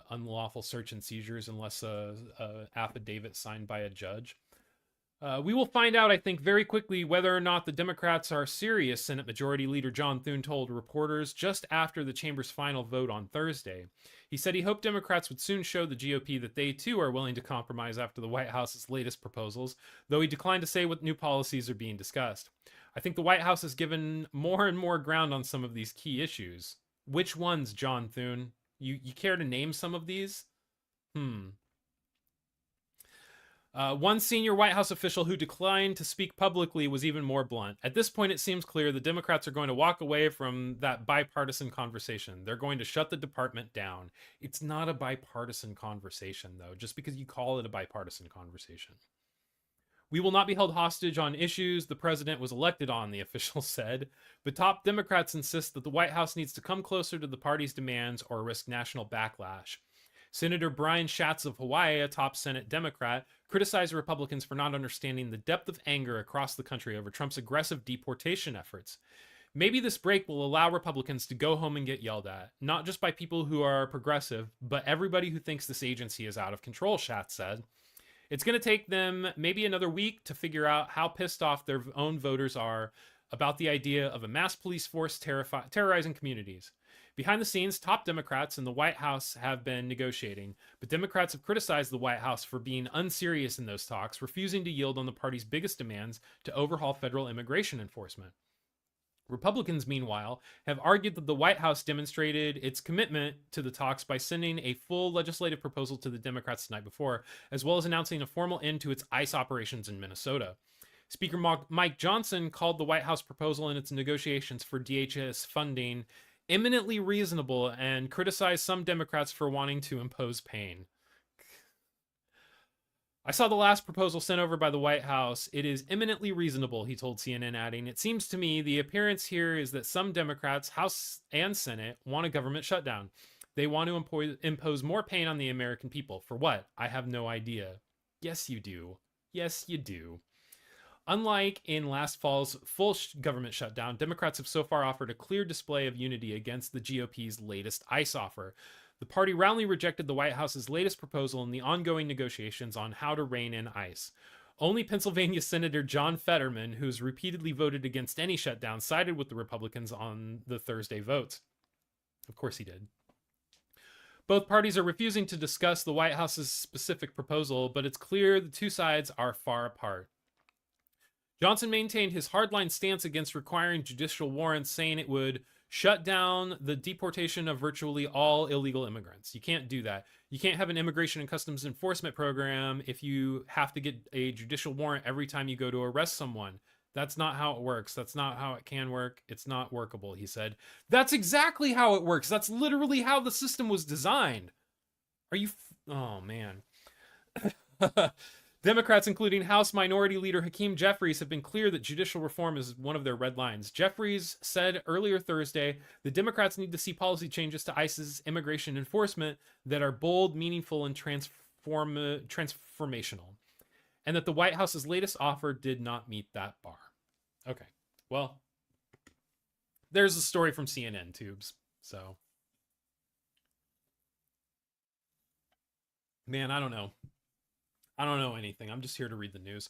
Unlawful search and seizures unless a affidavit signed by a judge. We will find out, I think, very quickly whether or not the Democrats are serious, Senate Majority Leader John Thune told reporters just after the chamber's final vote on Thursday. He said he hoped Democrats would soon show the GOP that they, too, are willing to compromise after the White House's latest proposals, though he declined to say what new policies are being discussed. I think the White House has given more and more ground on some of these key issues. Which ones, John Thune? You care to name some of these? One senior White House official who declined to speak publicly was even more blunt. At this point, it seems clear the Democrats are going to walk away from that bipartisan conversation. They're going to shut the department down. It's not a bipartisan conversation, though, just because you call it a bipartisan conversation. We will not be held hostage on issues the president was elected on, the official said. But top Democrats insist that the White House needs to come closer to the party's demands or risk national backlash. Senator Brian Schatz of Hawaii, a top Senate Democrat, criticized Republicans for not understanding the depth of anger across the country over Trump's aggressive deportation efforts. Maybe this break will allow Republicans to go home and get yelled at, not just by people who are progressive, but everybody who thinks this agency is out of control, Schatz said. It's going to take them maybe another week to figure out how pissed off their own voters are about the idea of a mass police force terrorizing communities. Behind the scenes, top Democrats in the White House have been negotiating, but Democrats have criticized the White House for being unserious in those talks, refusing to yield on the party's biggest demands to overhaul federal immigration enforcement. Republicans, meanwhile, have argued that the White House demonstrated its commitment to the talks by sending a full legislative proposal to the Democrats the night before, as well as announcing a formal end to its ICE operations in Minnesota. Speaker Mike Johnson called the White House proposal and its negotiations for DHS funding eminently reasonable and criticized some Democrats for wanting to impose pain. I saw the last proposal sent over by the White House. It is eminently reasonable, he told CNN, adding, "It seems to me the appearance here is that some Democrats, House and Senate, want a government shutdown. They want to impose more pain on the American people. For what? I have no idea." Yes, you do. Yes, you do. Unlike in last fall's full government shutdown, Democrats have so far offered a clear display of unity against the GOP's latest ICE offer. The party roundly rejected the White House's latest proposal in the ongoing negotiations on how to rein in ICE. Only Pennsylvania Senator John Fetterman, who's repeatedly voted against any shutdown, sided with the Republicans on the Thursday votes. Of course he did. Both parties are refusing to discuss the White House's specific proposal, but it's clear the two sides are far apart. Johnson maintained his hardline stance against requiring judicial warrants, saying it would shut down the deportation of virtually all illegal immigrants. You can't do that. You can't have an immigration and customs enforcement program if you have to get a judicial warrant every time you go to arrest someone. That's not how it works. That's not how it can work. It's not workable, he said. That's exactly how it works. That's literally how the system was designed. Are you... Oh, man. Democrats, including House Minority Leader Hakeem Jeffries, have been clear that judicial reform is one of their red lines. Jeffries said earlier Thursday the Democrats need to see policy changes to ICE's immigration enforcement that are bold, meaningful, and transformational, and that the White House's latest offer did not meet that bar. Okay, well, there's a story from CNN Tubes, so. Man, I don't know. I don't know anything. I'm just here to read the news.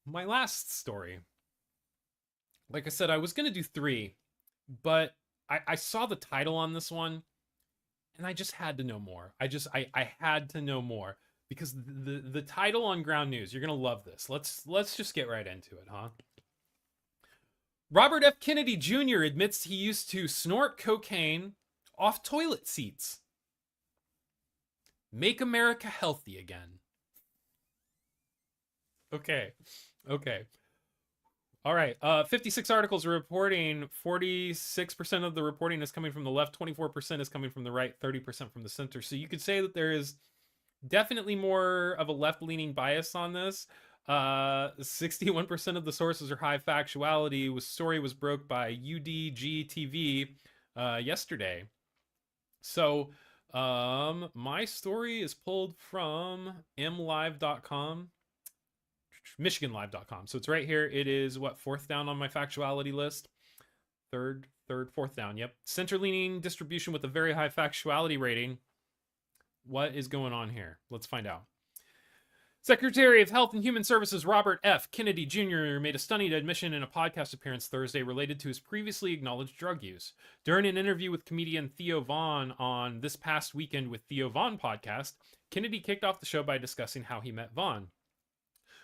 My last story. Like I said, I was going to do 3, but I saw the title on this one and I just had to know more. I had to know more because the title on Ground News, you're going to love this. Let's just get right into it, huh? Robert F. Kennedy Jr. admits he used to snort cocaine off toilet seats. Make America healthy again. Okay. All right. 56 articles are reporting. 46% of the reporting is coming from the left, 24% is coming from the right, 30% from the center. So you could say that there is definitely more of a left-leaning bias on this. 61% of the sources are high factuality. The story was broke by UDG TV yesterday. So my story is pulled from mlive.com, michiganlive.com. So it's right here. It is fourth down on my factuality list. Fourth down. Yep. Center-leaning distribution with a very high factuality rating. What is going on here? Let's find out. Secretary of Health and Human Services Robert F. Kennedy Jr. made a stunning admission in a podcast appearance Thursday related to his previously acknowledged drug use. During an interview with comedian Theo Von on This Past Weekend with Theo Von podcast, Kennedy kicked off the show by discussing how he met Von.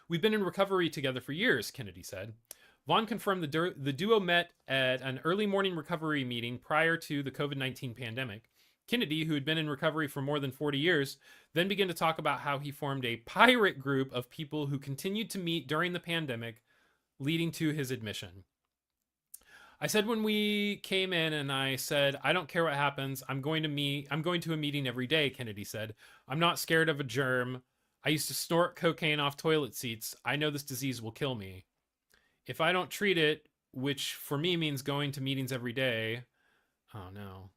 "We've been in recovery together for years," Kennedy said. Von confirmed the duo met at an early morning recovery meeting prior to the COVID-19 pandemic. Kennedy, who had been in recovery for more than 40 years, then began to talk about how he formed a pirate group of people who continued to meet during the pandemic, leading to his admission. "I said when we came in and I said, I don't care what happens. I'm going to a meeting every day," Kennedy said. "I'm not scared of a germ. I used to snort cocaine off toilet seats. I know this disease will kill me. If I don't treat it, which for me means going to meetings every day." Oh no.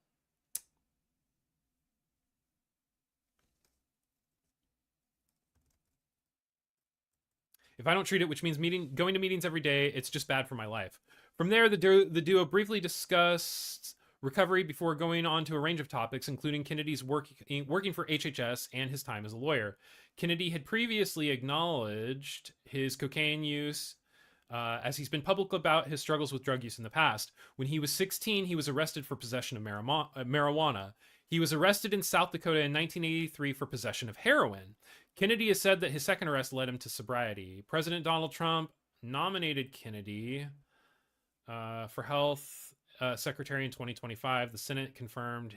"If I don't treat it, which means going to meetings every day, it's just bad for my life." From there, the duo briefly discussed recovery before going on to a range of topics, including Kennedy's working for HHS and his time as a lawyer. Kennedy had previously acknowledged his cocaine use, as he's been public about his struggles with drug use in the past. When he was 16, he was arrested for possession of marijuana. He was arrested in South Dakota in 1983 for possession of heroin. Kennedy has said that his second arrest led him to sobriety. President Donald Trump nominated Kennedy for health secretary in 2025. The Senate confirmed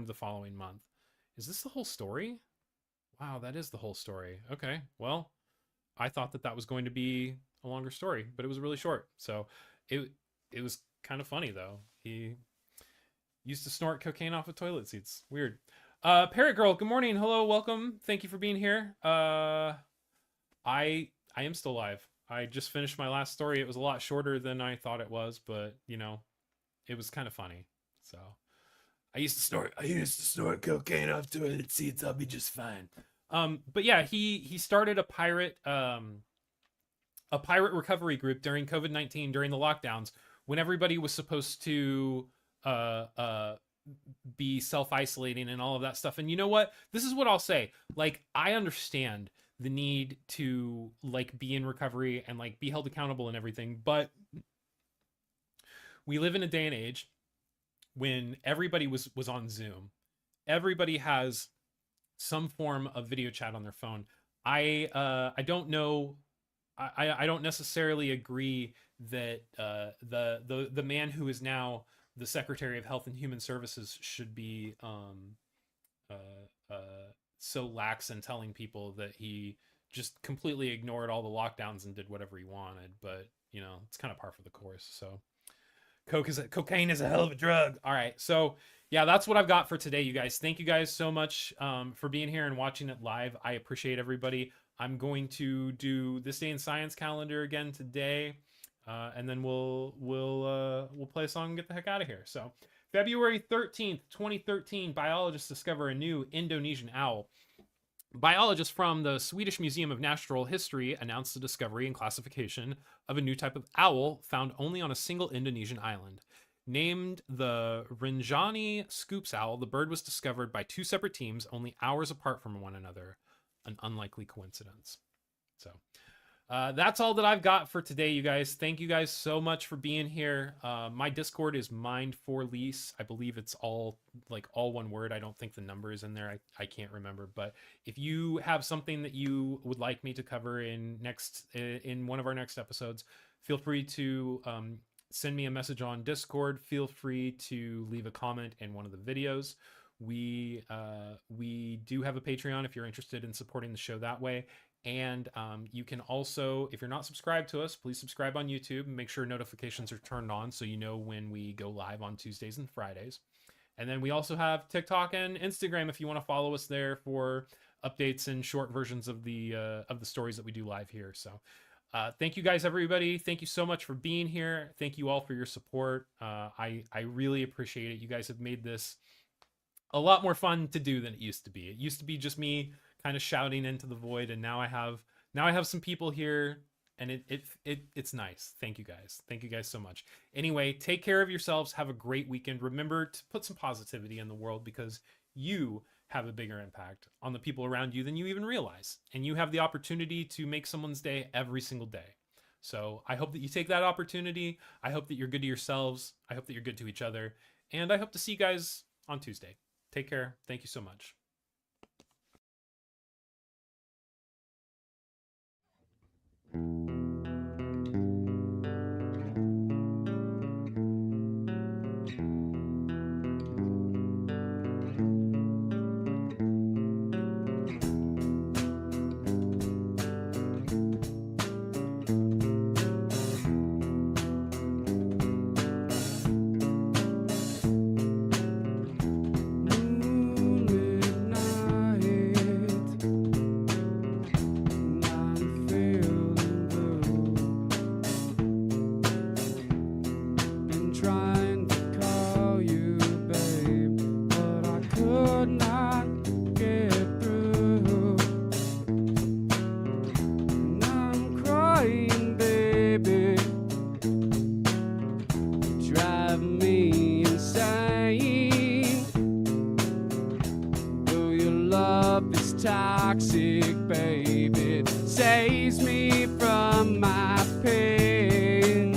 the following month. Is this the whole story? Wow, that is the whole story. Okay, well, I thought that was going to be a longer story, but it was really short. So it was kind of funny though. He used to snort cocaine off of toilet seats. Weird. Parrot Girl, good morning. Hello, welcome. Thank you for being here. I am still live. I just finished my last story. It was a lot shorter than I thought it was, but you know, it was kind of funny. So I used to snort cocaine off toilet seats. I'll be just fine. But yeah, he started a pirate recovery group during COVID-19, during the lockdowns, when everybody was supposed to be self-isolating and all of that stuff. And you know what? This is what I'll say. Like, I understand the need to like be in recovery and like be held accountable and everything, but we live in a day and age when everybody was on Zoom. Everybody has some form of video chat on their phone. I don't know. I don't necessarily agree that the man who is now the Secretary of Health and Human Services should be so lax in telling people that he just completely ignored all the lockdowns and did whatever he wanted. But you know, it's kind of par for the course. So cocaine is a hell of a drug. All right, so yeah, that's what I've got for today, you guys. Thank you guys so much for being here and watching it live. I appreciate everybody. I'm going to do This Day in Science calendar again today, and then we'll play a song and get the heck out of here. So February 13th, 2013, biologists discover a new Indonesian owl. Biologists from the Swedish Museum of Natural History announced the discovery and classification of a new type of owl found only on a single Indonesian island. Named the Rinjani Scoops owl, the bird was discovered by two separate teams only hours apart from one another. An unlikely coincidence. So that's all that I've got for today, you guys. Thank you guys so much for being here. My Discord is Mind for Lease. I believe it's all one word. I don't think the number is in there. I can't remember. But if you have something that you would like me to cover in one of our next episodes, feel free to send me a message on Discord. Feel free to leave a comment in one of the videos. We do have a Patreon if you're interested in supporting the show that way. And you can also, if you're not subscribed to us, please subscribe on YouTube and make sure notifications are turned on so you know when we go live on Tuesdays and Fridays. And then we also have TikTok and Instagram if you want to follow us there for updates and short versions of the stories that we do live here. So thank you guys, everybody. Thank you so much for being here. Thank you all for your support. I really appreciate it. You guys have made this a lot more fun to do than it used to be. It used to be just me kind of shouting into the void, and now I have some people here, and it's nice. Thank you guys so much. Anyway, take care of yourselves. Have a great weekend. Remember to put some positivity in the world, because you have a bigger impact on the people around you than you even realize, and you have the opportunity to make someone's day every single day. So I hope that you take that opportunity. I hope that you're good to yourselves. I hope that you're good to each other, and I hope to see you guys on Tuesday. Take care. Thank you so much. Toxic, baby, it saves me from my pain.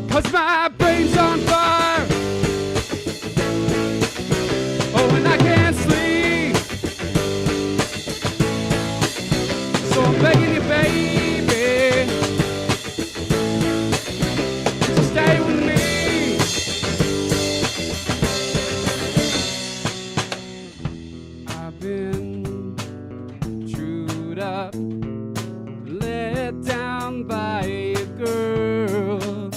'Cause my brain's on fire. Oh, and I can't sleep. So I'm begging you, baby, to stay with me. By a girl,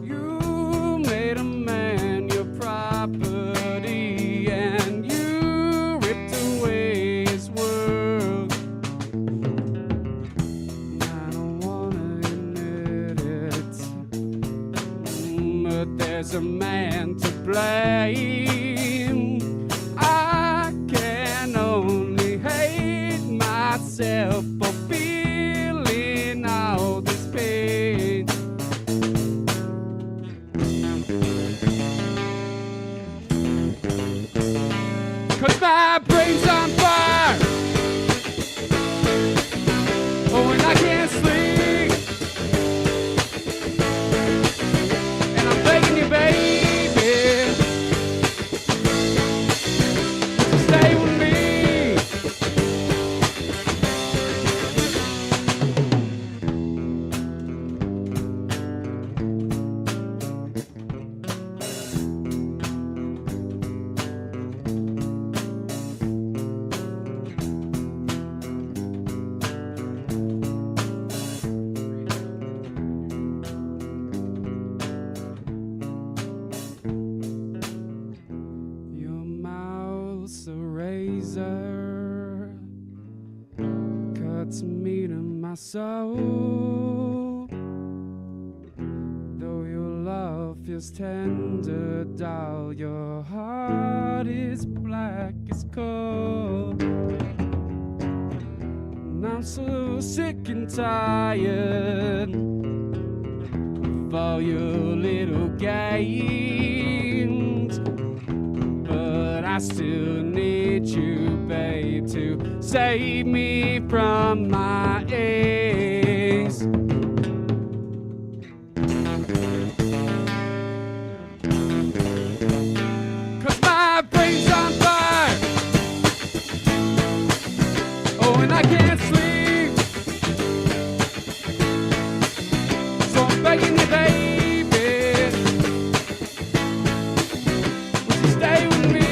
you made a man your property, and you ripped away his world. I don't wanna admit it, but there's a man to blame. I can only hate myself for all this pain. 'Cause my brain's on fire. Oh, and I can't sleep. And I'm begging you, baby, to stay with me. Cuts me to my soul. Though your love feels tender, doll, your heart is black as coal. And I'm so sick and tired of all your little games, but I still need you, babe, to save me from my ace. 'Cause my brain's on fire. Oh, and I can't sleep. So I'm baby. Would you stay with me?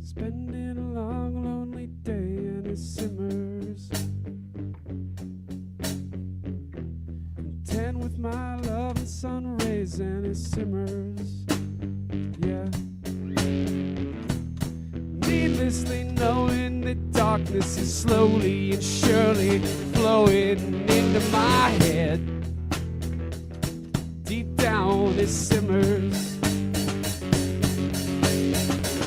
Spending a long, lonely day and it simmers. Content with my love and sun rays and it simmers. Yeah. Needlessly knowing that darkness is slowly and surely flowing into my head. Deep down it simmers.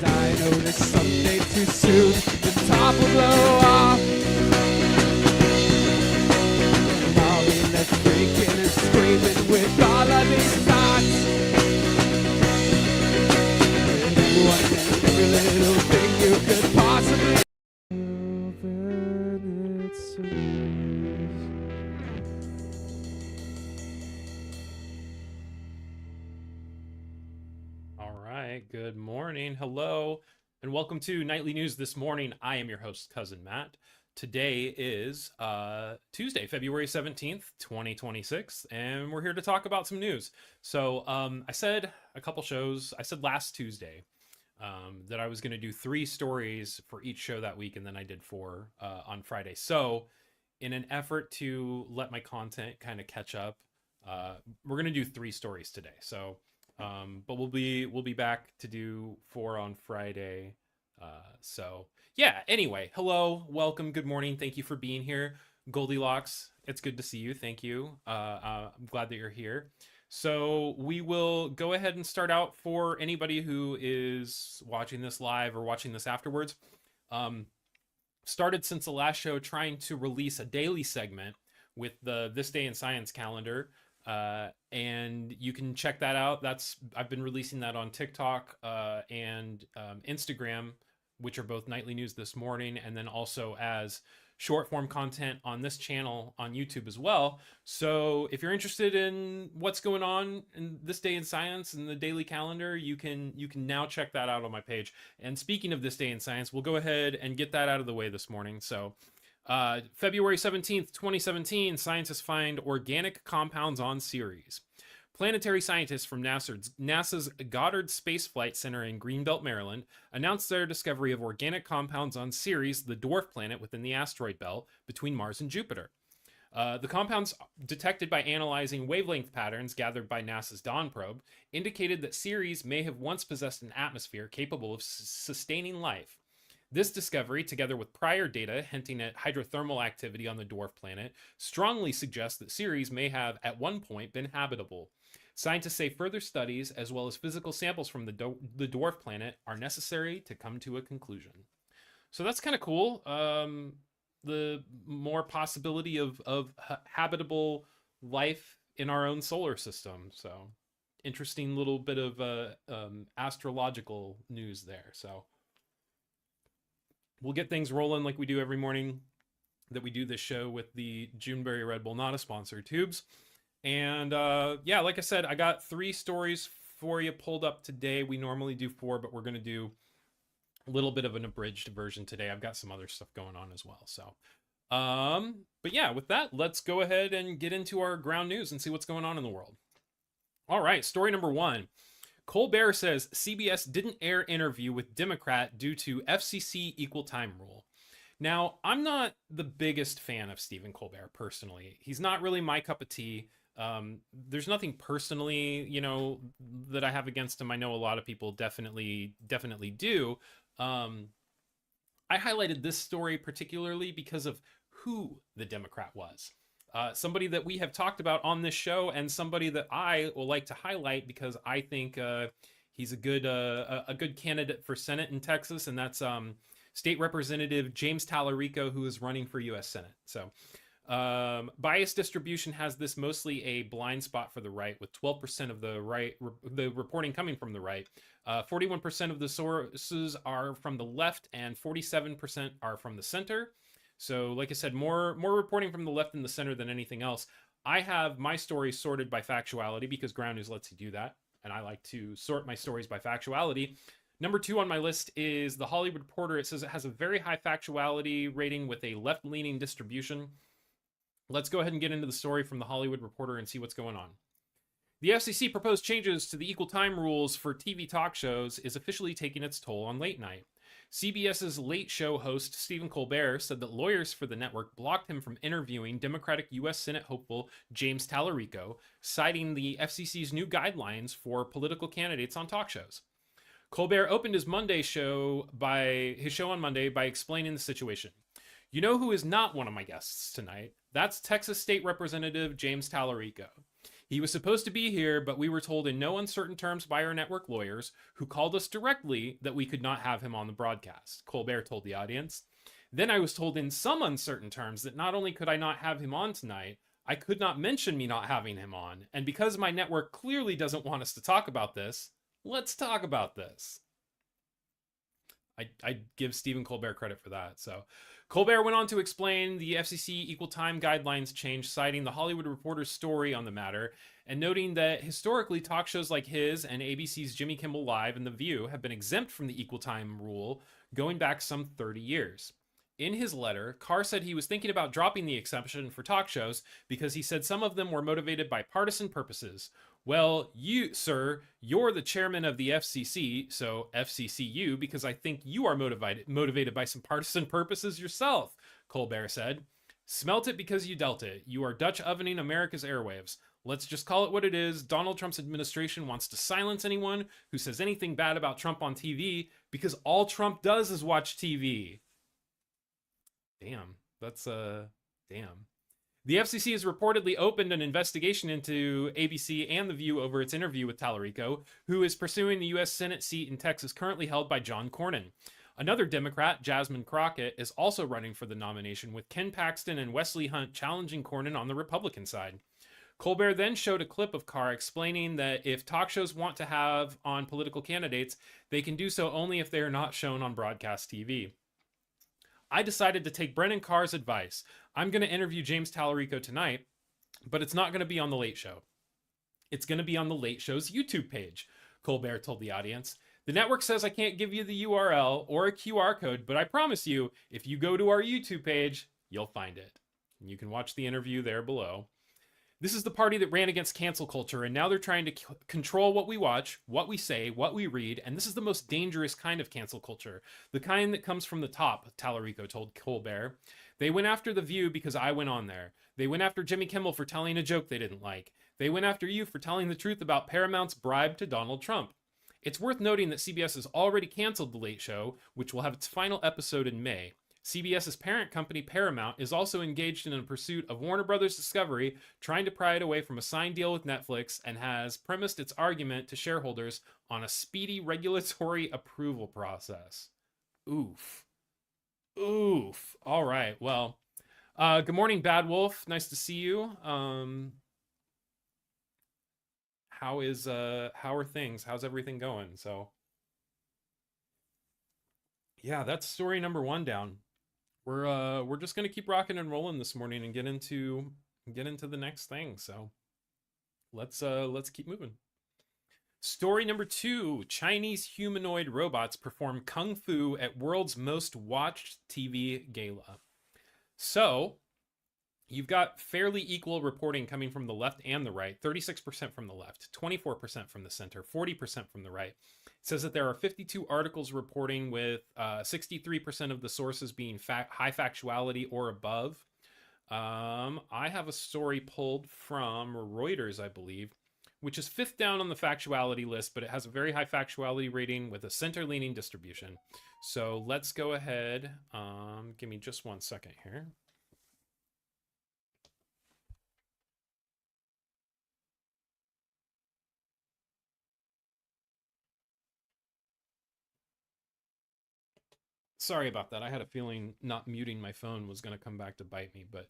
I know that someday too soon the top will blow off. And I'll be left drinking and screaming with all of these thoughts. And everyone and every little thing you could possibly then it simmers. All right, good morning, hello, and welcome to Nightly News This Morning. I am your host, Cousin Matt. Today is Tuesday, February 17th, 2026, and we're here to talk about some news. So I said a couple shows, I said last Tuesday that I was going to do 3 stories for each show that week, and then I did 4 on Friday. So in an effort to let my content kind of catch up, we're going to do 3 stories today. So but we'll be back to do 4 on Friday. So yeah, anyway, hello, welcome, good morning, thank you for being here. Goldilocks, it's good to see you, thank you. I'm glad that you're here. So we will go ahead and start out for anybody who is watching this live or watching this afterwards. Started since the last show trying to release a daily segment with the This Day in Science calendar. And you can check that out. I've been releasing that on TikTok and Instagram, which are both Nightly News This Morning, and then also as short form content on this channel on YouTube as well. So if you're interested in what's going on in This Day in Science and the daily calendar, you can now check that out on my page. And speaking of This Day in Science, we'll go ahead and get that out of the way this morning. So February 17th, 2017, scientists find organic compounds on Ceres. Planetary scientists from NASA's Goddard Space Flight Center in Greenbelt, Maryland, announced their discovery of organic compounds on Ceres, the dwarf planet within the asteroid belt between Mars and Jupiter. The compounds detected by analyzing wavelength patterns gathered by NASA's Dawn probe indicated that Ceres may have once possessed an atmosphere capable of sustaining life. This discovery, together with prior data hinting at hydrothermal activity on the dwarf planet, strongly suggests that Ceres may have at one point been habitable. Scientists say further studies, as well as physical samples from the dwarf planet, are necessary to come to a conclusion. So that's kind of cool. The more possibility of habitable life in our own solar system. So interesting little bit of astrological news there. So we'll get things rolling like we do every morning that we do this show with the Juneberry Red Bull, not a sponsor, tubes. And yeah, like I said, I got 3 stories for you pulled up today. We normally do 4, but we're going to do a little bit of an abridged version today. I've got some other stuff going on as well. So, but yeah, with that, let's go ahead and get into our ground news and see what's going on in the world. All right, story number 1. Colbert says CBS didn't air interview with Democrat due to FCC equal time rule. Now, I'm not the biggest fan of Stephen Colbert personally. He's not really my cup of tea. There's nothing personally, that I have against him. I know a lot of people definitely do. I highlighted this story particularly because of who the Democrat was. Somebody that we have talked about on this show, and somebody that I will like to highlight because I think he's a good candidate for Senate in Texas, and that's State Representative James Tallarico, who is running for U.S. Senate. So Bias distribution has this mostly a blind spot for the right, with 12% of the the reporting coming from the right. 41% of the sources are from the left, and 47% are from the center. So, like I said, more reporting from the left and the center than anything else. I have my stories sorted by factuality because Ground News lets you do that, and I like to sort my stories by factuality. Number 2 on my list is The Hollywood Reporter. It says it has a very high factuality rating with a left-leaning distribution. Let's go ahead and get into the story from The Hollywood Reporter and see what's going on. The FCC proposed changes to the equal time rules for TV talk shows is officially taking its toll on late night. CBS's Late Show host Stephen Colbert said that lawyers for the network blocked him from interviewing Democratic U.S. Senate hopeful James Tallarico, citing the FCC's new guidelines for political candidates on talk shows. Colbert opened his show on Monday by explaining the situation. You know who is not one of my guests tonight? That's Texas State Representative James Tallarico. He was supposed to be here, but we were told in no uncertain terms by our network lawyers, who called us directly, that we could not have him on the broadcast, Colbert told the audience. Then I was told in some uncertain terms that not only could I not have him on tonight, I could not mention me not having him on. And because my network clearly doesn't want us to talk about this, let's talk about this. I give Stephen Colbert credit for that. So Colbert went on to explain the FCC equal time guidelines change, citing the Hollywood Reporter's story on the matter, and noting that historically talk shows like his and ABC's Jimmy Kimmel Live and The View have been exempt from the equal time rule going back some 30 years. In his letter, Carr said he was thinking about dropping the exception for talk shows because he said some of them were motivated by partisan purposes. Well, you, sir, you're the chairman of the FCC, so FCCU, because I think you are motivated by some partisan purposes yourself, Colbert said. Smelt it because you dealt it. You are Dutch ovening America's airwaves. Let's just call it what it is. Donald Trump's administration wants to silence anyone who says anything bad about Trump on TV because all Trump does is watch TV. Damn, that's damn. The FCC has reportedly opened an investigation into ABC and The View over its interview with Tallarico, who is pursuing the U.S. Senate seat in Texas currently held by John Cornyn. Another Democrat, Jasmine Crockett, is also running for the nomination, with Ken Paxton and Wesley Hunt challenging Cornyn on the Republican side. Colbert then showed a clip of Carr explaining that if talk shows want to have on political candidates, they can do so only if they are not shown on broadcast TV. I decided to take Brennan Carr's advice. I'm going to interview James Tallarico tonight, but it's not going to be on The Late Show. It's going to be on The Late Show's YouTube page, Colbert told the audience. The network says I can't give you the URL or a QR code, but I promise you, if you go to our YouTube page, you'll find it. And you can watch the interview there below. This is the party that ran against cancel culture, and now they're trying to control what we watch, what we say, what we read, and this is the most dangerous kind of cancel culture, the kind that comes from the top, Tallarico told Colbert. They went after The View because I went on there. They went after Jimmy Kimmel for telling a joke they didn't like. They went after you for telling the truth about Paramount's bribe to Donald Trump. It's worth noting that CBS has already canceled The Late Show, which will have its final episode in May. CBS's parent company, Paramount, is also engaged in a pursuit of Warner Brothers Discovery, trying to pry it away from a signed deal with Netflix, and has premised its argument to shareholders on a speedy regulatory approval process. Oof. Oof. All right. Well, good morning, Bad Wolf. Nice to see you. How are things? How's everything going? So, yeah, that's story number 1 down. We're just gonna keep rocking and rolling this morning and get into the next thing. So let's keep moving. Story number 2: Chinese humanoid robots perform kung fu at world's most watched TV gala. So you've got fairly equal reporting coming from the left and the right. 36% from the left, 24% from the center, 40% from the right. It says that there are 52 articles reporting, with 63% of the sources being high factuality or above. I have a story pulled from Reuters, I believe, which is 5th down on the factuality list, but it has a very high factuality rating with a center-leaning distribution. So let's go ahead. Give me just 1 second here. Sorry about that. I had a feeling not muting my phone was going to come back to bite me, but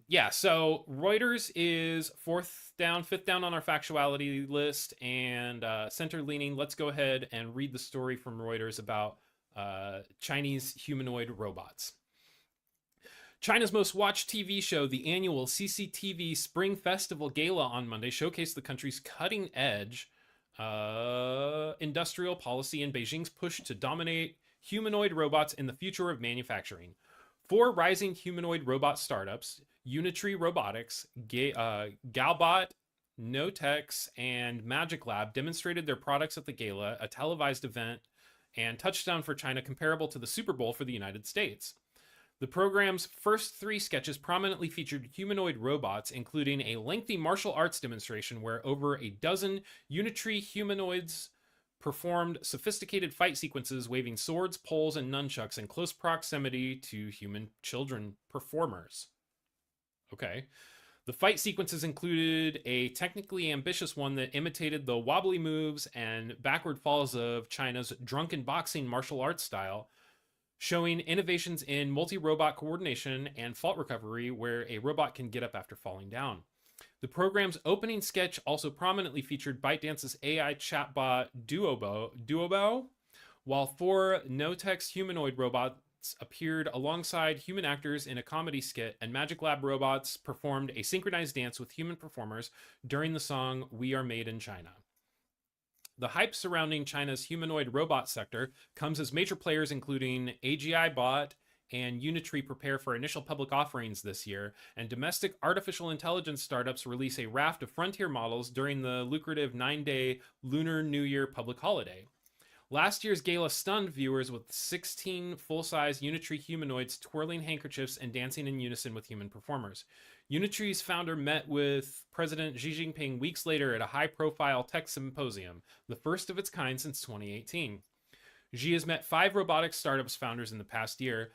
Yeah, so Reuters is fifth down on our factuality list, and center leaning. Let's go ahead and read the story from Reuters about Chinese humanoid robots. China's most watched TV show, the annual CCTV Spring Festival Gala on Monday, showcased the country's cutting edge industrial policy and Beijing's push to dominate humanoid robots in the future of manufacturing. Four rising humanoid robot startups, Unitree Robotics, Galbot, Notex, and Magic Lab, demonstrated their products at the gala, a televised event and touchdown for China comparable to the Super Bowl for the United States. The program's first three sketches prominently featured humanoid robots, including a lengthy martial arts demonstration where over a dozen Unitree humanoids performed sophisticated fight sequences waving swords, poles, and nunchucks in close proximity to human children performers. Okay. The fight sequences included a technically ambitious one that imitated the wobbly moves and backward falls of China's drunken boxing martial arts style, showing innovations in multi-robot coordination and fault recovery where a robot can get up after falling down. The program's opening sketch also prominently featured ByteDance's AI chatbot Duobo, while four Notex humanoid robots appeared alongside human actors in a comedy skit, and Magic Lab robots performed a synchronized dance with human performers during the song We Are Made in China. The hype surrounding China's humanoid robot sector comes as major players including AGI Bot and Unitree prepare for initial public offerings this year, and domestic artificial intelligence startups release a raft of frontier models during the lucrative 9-day Lunar New Year public holiday. Last year's gala stunned viewers with 16 full-size Unitree humanoids twirling handkerchiefs and dancing in unison with human performers. Unitree's founder met with President Xi Jinping weeks later at a high-profile tech symposium, the first of its kind since 2018. Xi has met 5 robotics startups founders in the past year,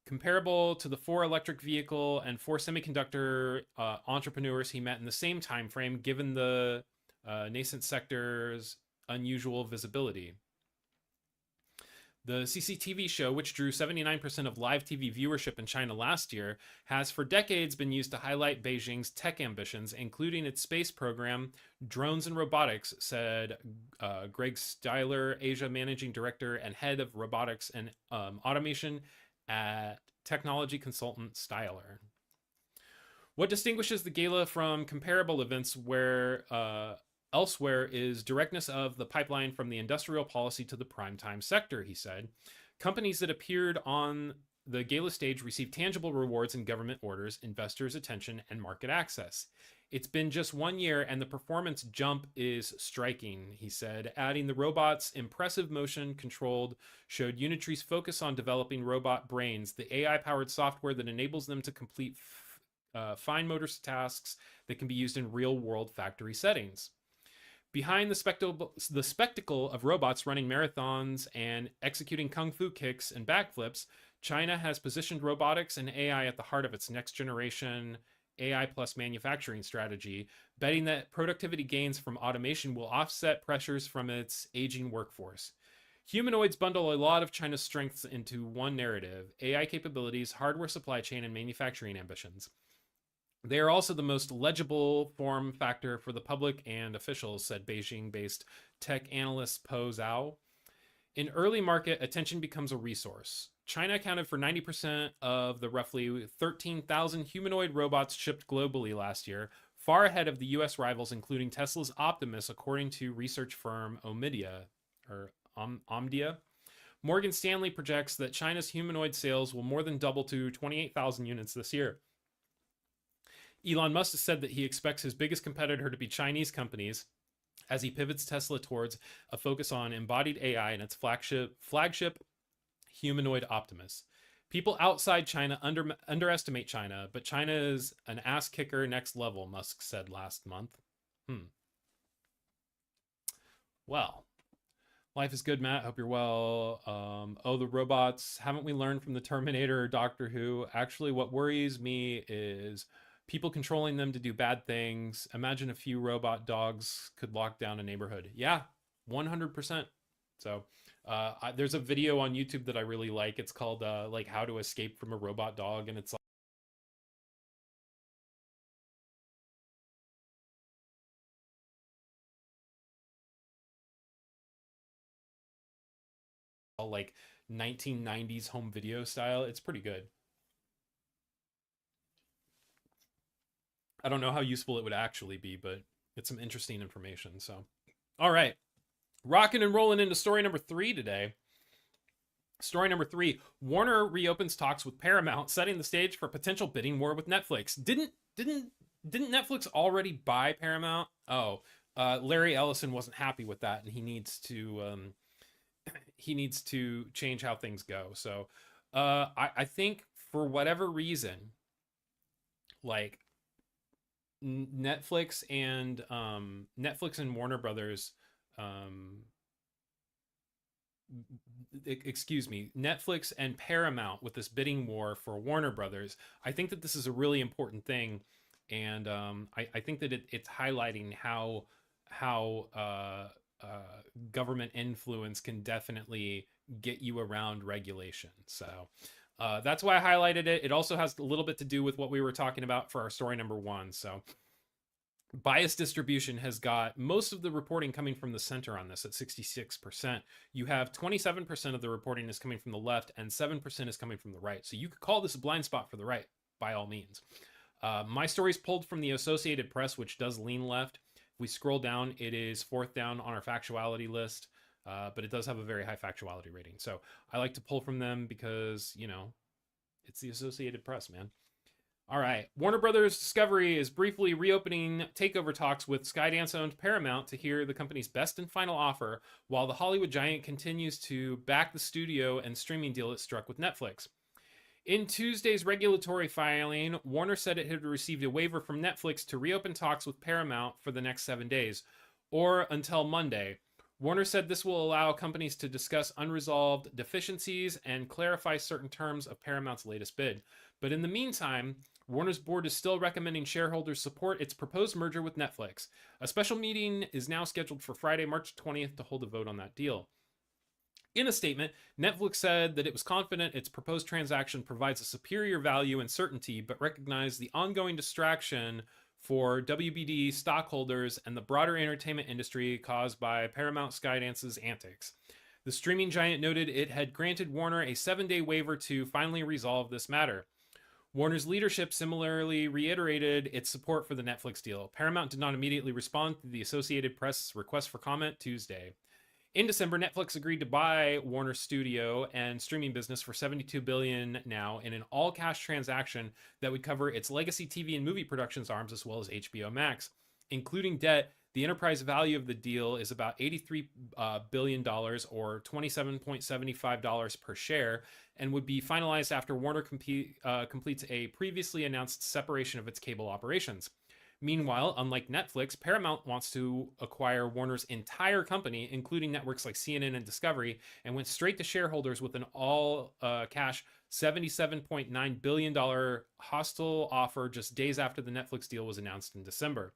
comparable to the 4 electric vehicle and 4 semiconductor entrepreneurs he met in the same time frame, given the nascent sector's unusual visibility. The CCTV show, which drew 79% of live TV viewership in China last year, has for decades been used to highlight Beijing's tech ambitions, including its space program, drones and robotics, said Greg Styler, Asia Managing Director and Head of Robotics and Automation at technology consultant Styler. What distinguishes the gala from comparable events where elsewhere is directness of the pipeline from the industrial policy to the primetime sector, he said. Companies that appeared on the gala stage received tangible rewards in government orders, investors' attention, and market access. It's been just 1 year and the performance jump is striking, he said, adding the robot's impressive motion controlled showed Unitree's focus on developing robot brains, the AI-powered software that enables them to complete fine motor tasks that can be used in real-world factory settings. Behind the spectacle of robots running marathons and executing kung fu kicks and backflips, China has positioned robotics and AI at the heart of its next generation AI plus manufacturing strategy, betting that productivity gains from automation will offset pressures from its aging workforce. Humanoids bundle a lot of China's strengths into one narrative: AI capabilities, hardware supply chain, and manufacturing ambitions. They are also the most legible form factor for the public and officials, said Beijing-based tech analyst Po Zhao. In early market, attention becomes a resource. China accounted for 90% of the roughly 13,000 humanoid robots shipped globally last year, far ahead of the US rivals, including Tesla's Optimus, according to research firm Omdia. Morgan Stanley projects that China's humanoid sales will more than double to 28,000 units this year. Elon Musk has said that he expects his biggest competitor to be Chinese companies as he pivots Tesla towards a focus on embodied AI and its flagship humanoid Optimus. People outside China underestimate China, but China is an ass kicker next level, Musk said last month. Well, life is good, Matt. Hope you're well. The robots. Haven't we learned from the Terminator or Doctor Who? Actually, what worries me is people controlling them to do bad things. Imagine a few robot dogs could lock down a neighborhood. Yeah, 100%. So there's a video on YouTube that I really like. It's called like How to Escape from a Robot Dog, and it's like 1990s home video style. It's pretty good. I don't know how useful it would actually be, but it's some interesting information. So, all right, rocking and rolling into story number 3 today. Story number 3: Warner reopens talks with Paramount, setting the stage for potential bidding war with Netflix. Didn't Netflix already buy Paramount? Oh, Larry Ellison wasn't happy with that, and he needs to change how things go. So, I think for whatever reason, like Netflix and Warner Brothers, excuse me, Netflix and Paramount with this bidding war for Warner Brothers. I think that this is a really important thing, and I think that it's highlighting how government influence can definitely get you around regulation. So that's why I highlighted it. It also has a little bit to do with what we were talking about for our story number 1. So bias distribution has got most of the reporting coming from the center on this at 66%. You have 27% of the reporting is coming from the left and 7% is coming from the right. So you could call this a blind spot for the right by all means. My story's pulled from the Associated Press, which does lean left. If we scroll down, it is 4th down on our factuality list, but it does have a very high factuality rating. So I like to pull from them because, you know, it's the Associated Press, man. All right. Warner Brothers Discovery is briefly reopening takeover talks with Skydance-owned Paramount to hear the company's best and final offer, while the Hollywood giant continues to back the studio and streaming deal it struck with Netflix. In Tuesday's regulatory filing, Warner said it had received a waiver from Netflix to reopen talks with Paramount for the next 7 days, or until Monday. Warner said this will allow companies to discuss unresolved deficiencies and clarify certain terms of Paramount's latest bid. But in the meantime, Warner's board is still recommending shareholders support its proposed merger with Netflix. A special meeting is now scheduled for Friday, March 20th to hold a vote on that deal. In a statement, Netflix said that it was confident its proposed transaction provides a superior value and certainty, but recognized the ongoing distraction for WBD stockholders and the broader entertainment industry caused by Paramount Skydance's antics. The streaming giant noted it had granted Warner a 7-day waiver to finally resolve this matter. Warner's leadership similarly reiterated its support for the Netflix deal. Paramount did not immediately respond to the Associated Press request for comment Tuesday. In December, Netflix agreed to buy Warner Studio and streaming business for $72 billion now in an all-cash transaction that would cover its legacy TV and movie productions arms as well as HBO Max. Including debt, the enterprise value of the deal is about $83 billion or $27.75 per share and would be finalized after Warner completes a previously announced separation of its cable operations. Meanwhile, unlike Netflix, Paramount wants to acquire Warner's entire company, including networks like CNN and Discovery, and went straight to shareholders with an all-cash $77.9 billion hostile offer just days after the Netflix deal was announced in December.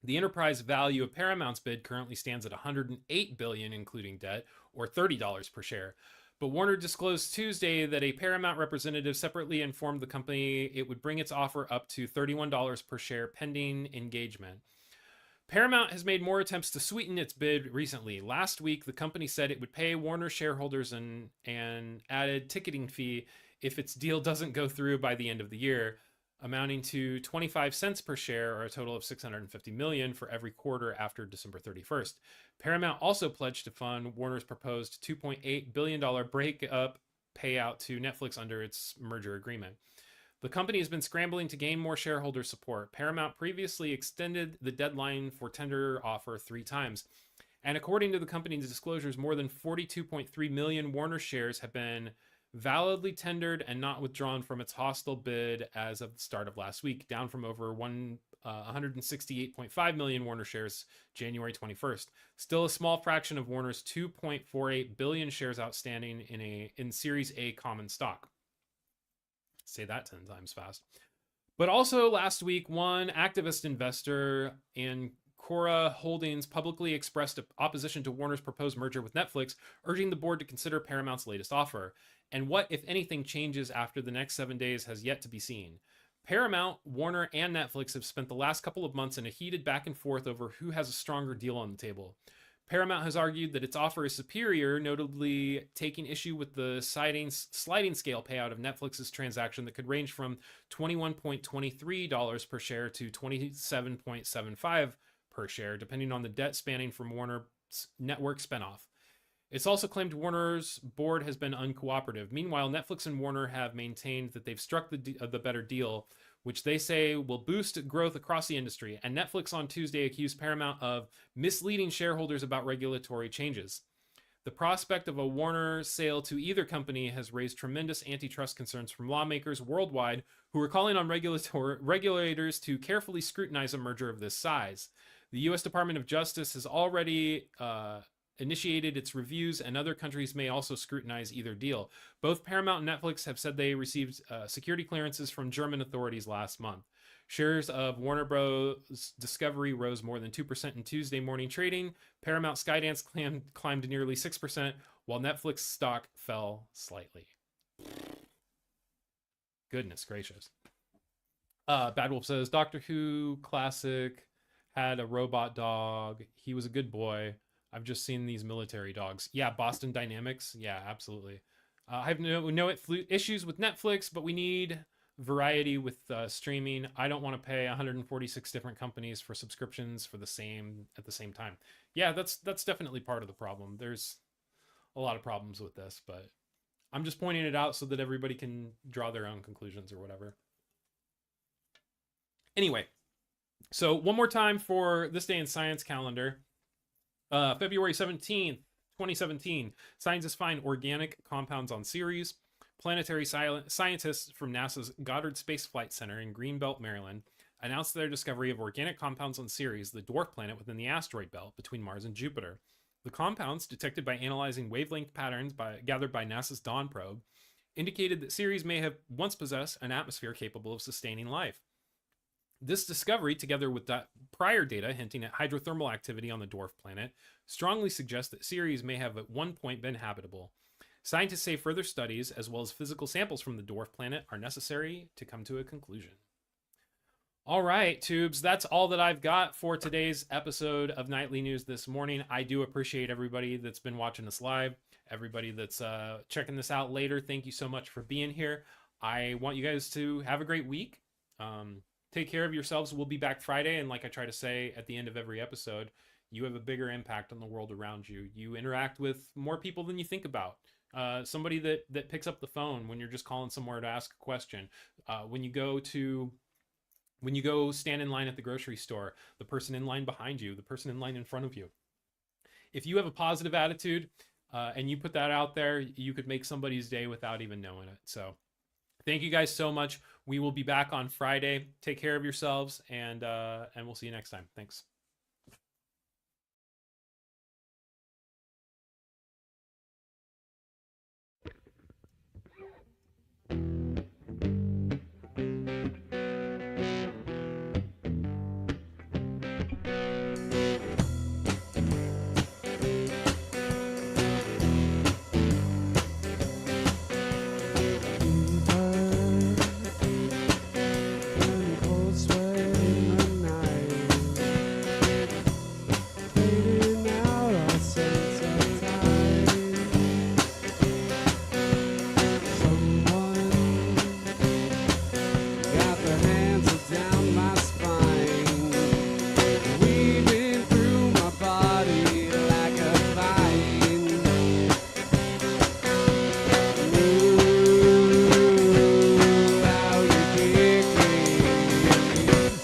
The enterprise value of Paramount's bid currently stands at $108 billion, including debt, or $30 per share. But Warner disclosed Tuesday that a Paramount representative separately informed the company it would bring its offer up to $31 per share pending engagement. Paramount has made more attempts to sweeten its bid recently. Last week, the company said it would pay Warner shareholders an added ticketing fee if its deal doesn't go through by the end of the year, amounting to 25 cents per share, or a total of $650 million for every quarter after December 31st. Paramount also pledged to fund Warner's proposed $2.8 billion breakup payout to Netflix under its merger agreement. The company has been scrambling to gain more shareholder support. Paramount previously extended the deadline for tender offer 3 times. And according to the company's disclosures, more than 42.3 million Warner shares have been validly tendered and not withdrawn from its hostile bid as of the start of last week, down from over 168.5 million Warner shares January 21st. Still a small fraction of Warner's 2.48 billion shares outstanding in Series A common stock. Say that 10 times fast. But also last week, one activist investor in Cora Holdings publicly expressed opposition to Warner's proposed merger with Netflix, urging the board to consider Paramount's latest offer. And what, if anything, changes after the next 7 days has yet to be seen. Paramount, Warner, and Netflix have spent the last couple of months in a heated back and forth over who has a stronger deal on the table. Paramount has argued that its offer is superior, notably taking issue with the sliding scale payout of Netflix's transaction that could range from $21.23 per share to $27.75 per share, depending on the debt spanning from Warner's network spinoff. It's also claimed Warner's board has been uncooperative. Meanwhile, Netflix and Warner have maintained that they've struck the better deal, which they say will boost growth across the industry. And Netflix on Tuesday accused Paramount of misleading shareholders about regulatory changes. The prospect of a Warner sale to either company has raised tremendous antitrust concerns from lawmakers worldwide who are calling on regulators to carefully scrutinize a merger of this size. The U.S. Department of Justice has already initiated its reviews, and other countries may also scrutinize either deal. Both Paramount and Netflix have said they received security clearances from German authorities last month. Shares of Warner Bros. Discovery rose more than 2% in Tuesday morning trading. Paramount Skydance climbed nearly 6%, while Netflix stock fell slightly. Goodness gracious. Bad Wolf says, Doctor Who classic had a robot dog. He was a good boy. I've just seen these military dogs. Yeah, Boston Dynamics. Yeah, absolutely. I have no issues with Netflix, but we need variety with streaming. I don't want to pay 146 different companies for subscriptions for at the same time. Yeah, that's definitely part of the problem. There's a lot of problems with this, but I'm just pointing it out so that everybody can draw their own conclusions or whatever. Anyway, so one more time for this day in science calendar. February 17th, 2017, scientists find organic compounds on Ceres. Planetary scientists from NASA's Goddard Space Flight Center in Greenbelt, Maryland, announced their discovery of organic compounds on Ceres, the dwarf planet within the asteroid belt between Mars and Jupiter. The compounds, detected by analyzing wavelength patterns gathered by NASA's Dawn probe, indicated that Ceres may have once possessed an atmosphere capable of sustaining life. This discovery, together with prior data hinting at hydrothermal activity on the dwarf planet, strongly suggests that Ceres may have at one point been habitable. Scientists say further studies, as well as physical samples from the dwarf planet, are necessary to come to a conclusion. All right, tubes, that's all that I've got for today's episode of Nightly News this morning. I do appreciate everybody that's been watching us live, everybody that's checking this out later. Thank you so much for being here. I want you guys to have a great week. Take care of yourselves. We'll be back Friday, and like I try to say at the end of every episode, you have a bigger impact on the world around you. You interact with more people than you think about. Somebody that picks up the phone when you're just calling somewhere to ask a question. When you go stand in line at the grocery store, the person in line behind you, the person in line in front of you. If you have a positive attitude and you put that out there, you could make somebody's day without even knowing it. So thank you guys so much. We will be back on Friday. Take care of yourselves, and we'll see you next time. Thanks.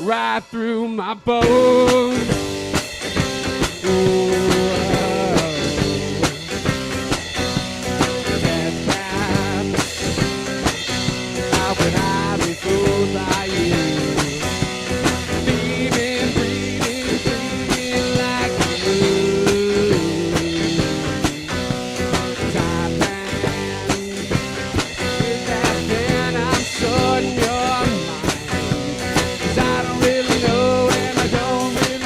Right through my bones. That's bad. How could I be fooled by you? Leaving, breathing like you. Top man, with that pen, I'm sorting your mind. 'Cause I don't really know and I don't really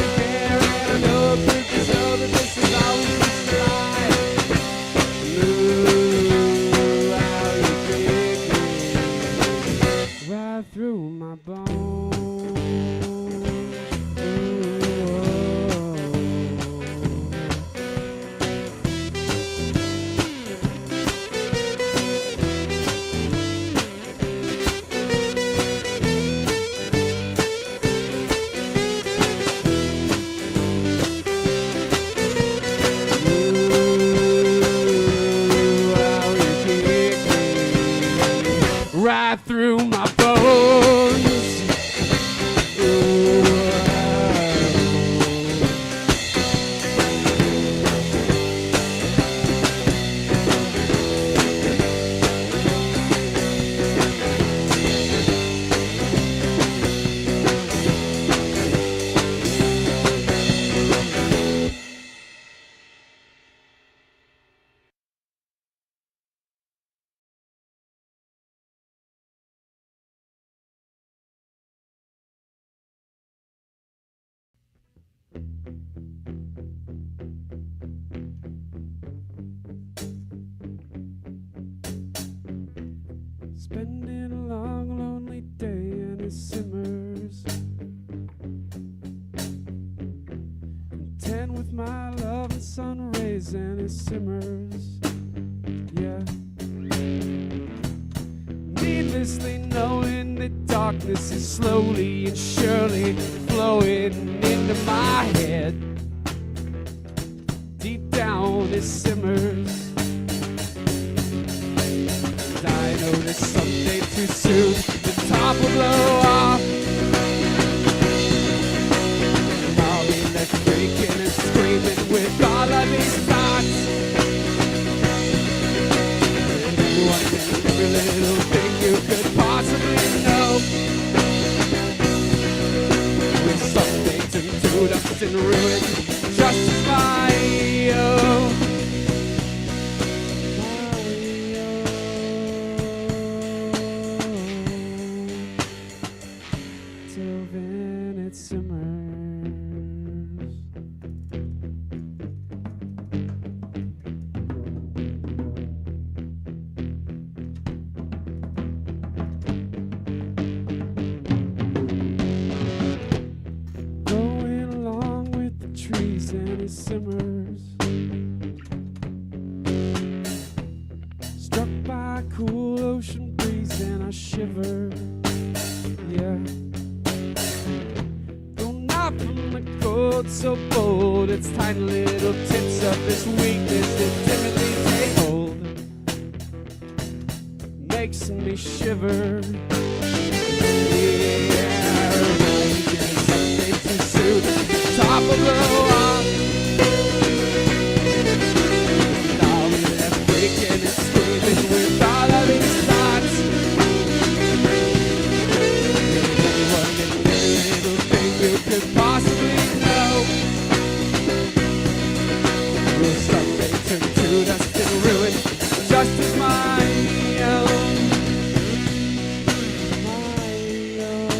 Spending a long, lonely day and it simmers. Content with my love and sun rays and it simmers. Yeah. Needlessly knowing that darkness is slowly and surely flowing into my head. Deep down it simmers. And I know that someday too soon the top will blow off. And I'll be left freaking and screaming with all of these thoughts. And every little thing you could possibly know will someday turn to dust and ruin, just as my own. Till then it simmers. Going along with the trees and it simmers. Struck by a cool ocean breeze and I shiver. Yeah. Though not from the cold so bold, it's tiny little tips of this weakness that timidly take hold. Makes me shiver. Yeah, rising someday too soon, the top will blow off. And I'll be left breaking and screaming with all of these thoughts. You could possibly know will someday turn to dust and ruin, just as my own. My own.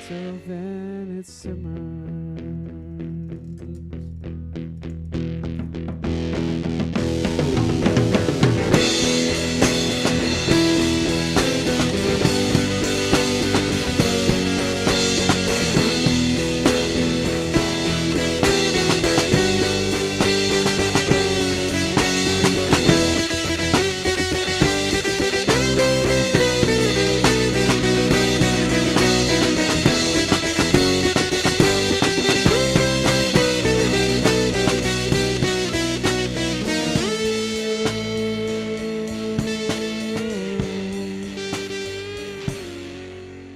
Till then it simmers.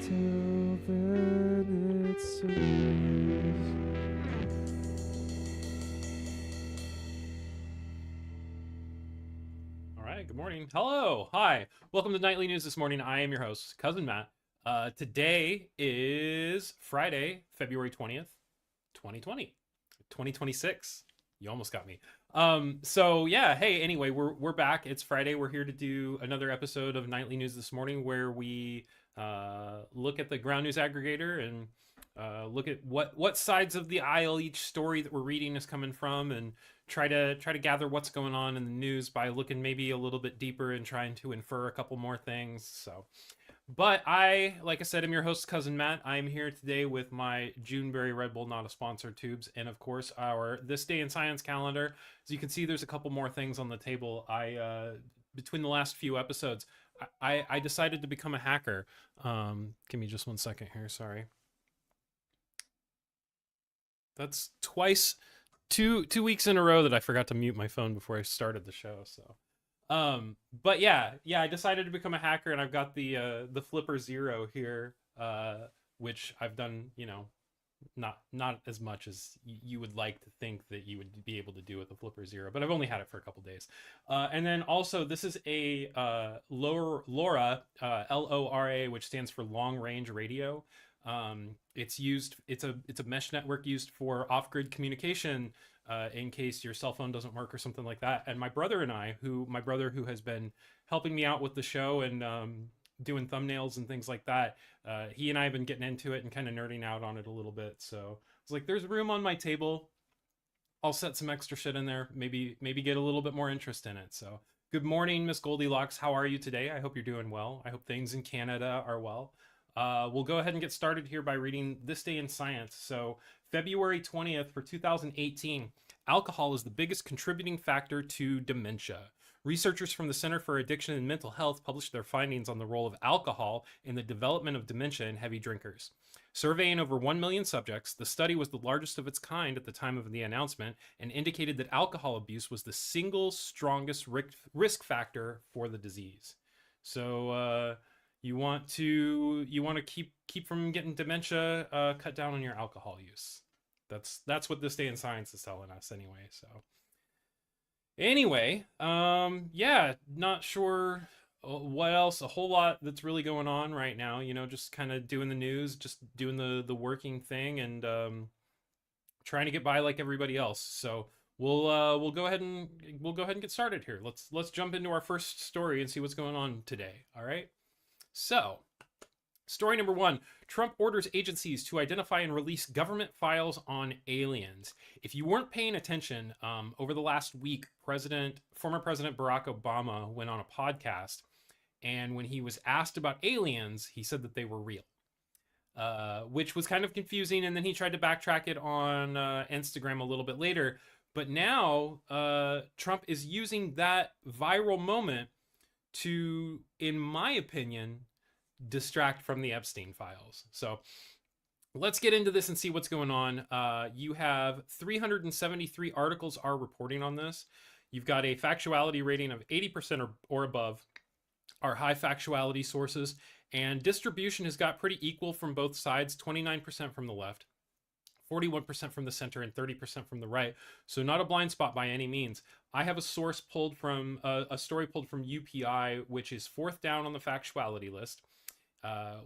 Till then it simmers. All right, good morning. Hello, hi. Welcome to Nightly News this morning. I am your host, Cousin Matt. Today is Friday, February 20th, 2020. 2026. You almost got me. So yeah, hey, anyway, we're back. It's Friday. We're here to do another episode of Nightly News this morning where we look at the ground news aggregator and look at what sides of the aisle each story that we're reading is coming from, and try to gather what's going on in the news by looking maybe a little bit deeper and trying to infer a couple more things. So, but like I said, I'm your host, Cousin Matt. I'm here today with my Juneberry Red Bull, not a sponsor, tubes, and of course our This Day in Science calendar. As you can see, there's a couple more things on the table. Between the last few episodes, I decided to become a hacker. Give me just 1 second here. Sorry. That's twice, two weeks in a row that I forgot to mute my phone before I started the show. So, but yeah, I decided to become a hacker, and I've got the Flipper Zero here, which I've done, not as much as you would like to think that you would be able to do with the Flipper Zero, but I've only had it for a couple days. And then also this is a LoRa, LoRa, which stands for long range radio. It's a mesh network used for off-grid communication, in case your cell phone doesn't work or something like that. And my brother who has been helping me out with the show and doing thumbnails and things like that, he and I have been getting into it and kind of nerding out on it a little bit. So it's like, there's room on my table. I'll set some extra shit in there. Maybe get a little bit more interest in it. So good morning, Miss Goldilocks. How are you today? I hope you're doing well. I hope things in Canada are well. We'll go ahead and get started here by reading This Day in Science. So February 20th for 2018, alcohol is the biggest contributing factor to dementia. Researchers from the Center for Addiction and Mental Health published their findings on the role of alcohol in the development of dementia in heavy drinkers. Surveying over 1 million subjects, the study was the largest of its kind at the time of the announcement and indicated that alcohol abuse was the single strongest risk factor for the disease. So you want to keep from getting dementia, cut down on your alcohol use. That's what This Day in Science is telling us anyway. So anyway, yeah, not sure what else. A whole lot that's really going on right now. You know, just kind of doing the news, just doing the working thing, and trying to get by like everybody else. So we'll go ahead and get started here. Let's jump into our first story and see what's going on today. All right. So, story number 1, Trump orders agencies to identify and release government files on aliens. If you weren't paying attention, over the last week, former President Barack Obama went on a podcast, and when he was asked about aliens, he said that they were real, which was kind of confusing, and then he tried to backtrack it on Instagram a little bit later. But now, Trump is using that viral moment to, in my opinion, distract from the Epstein files. So let's get into this and see what's going on. You have 373 articles are reporting on this. You've got a factuality rating of 80% or above are high factuality sources, and distribution has got pretty equal from both sides, 29% from the left, 41% from the center, and 30% from the right. So not a blind spot by any means. I have a source pulled from a story pulled from UPI, which is 4th down on the factuality list.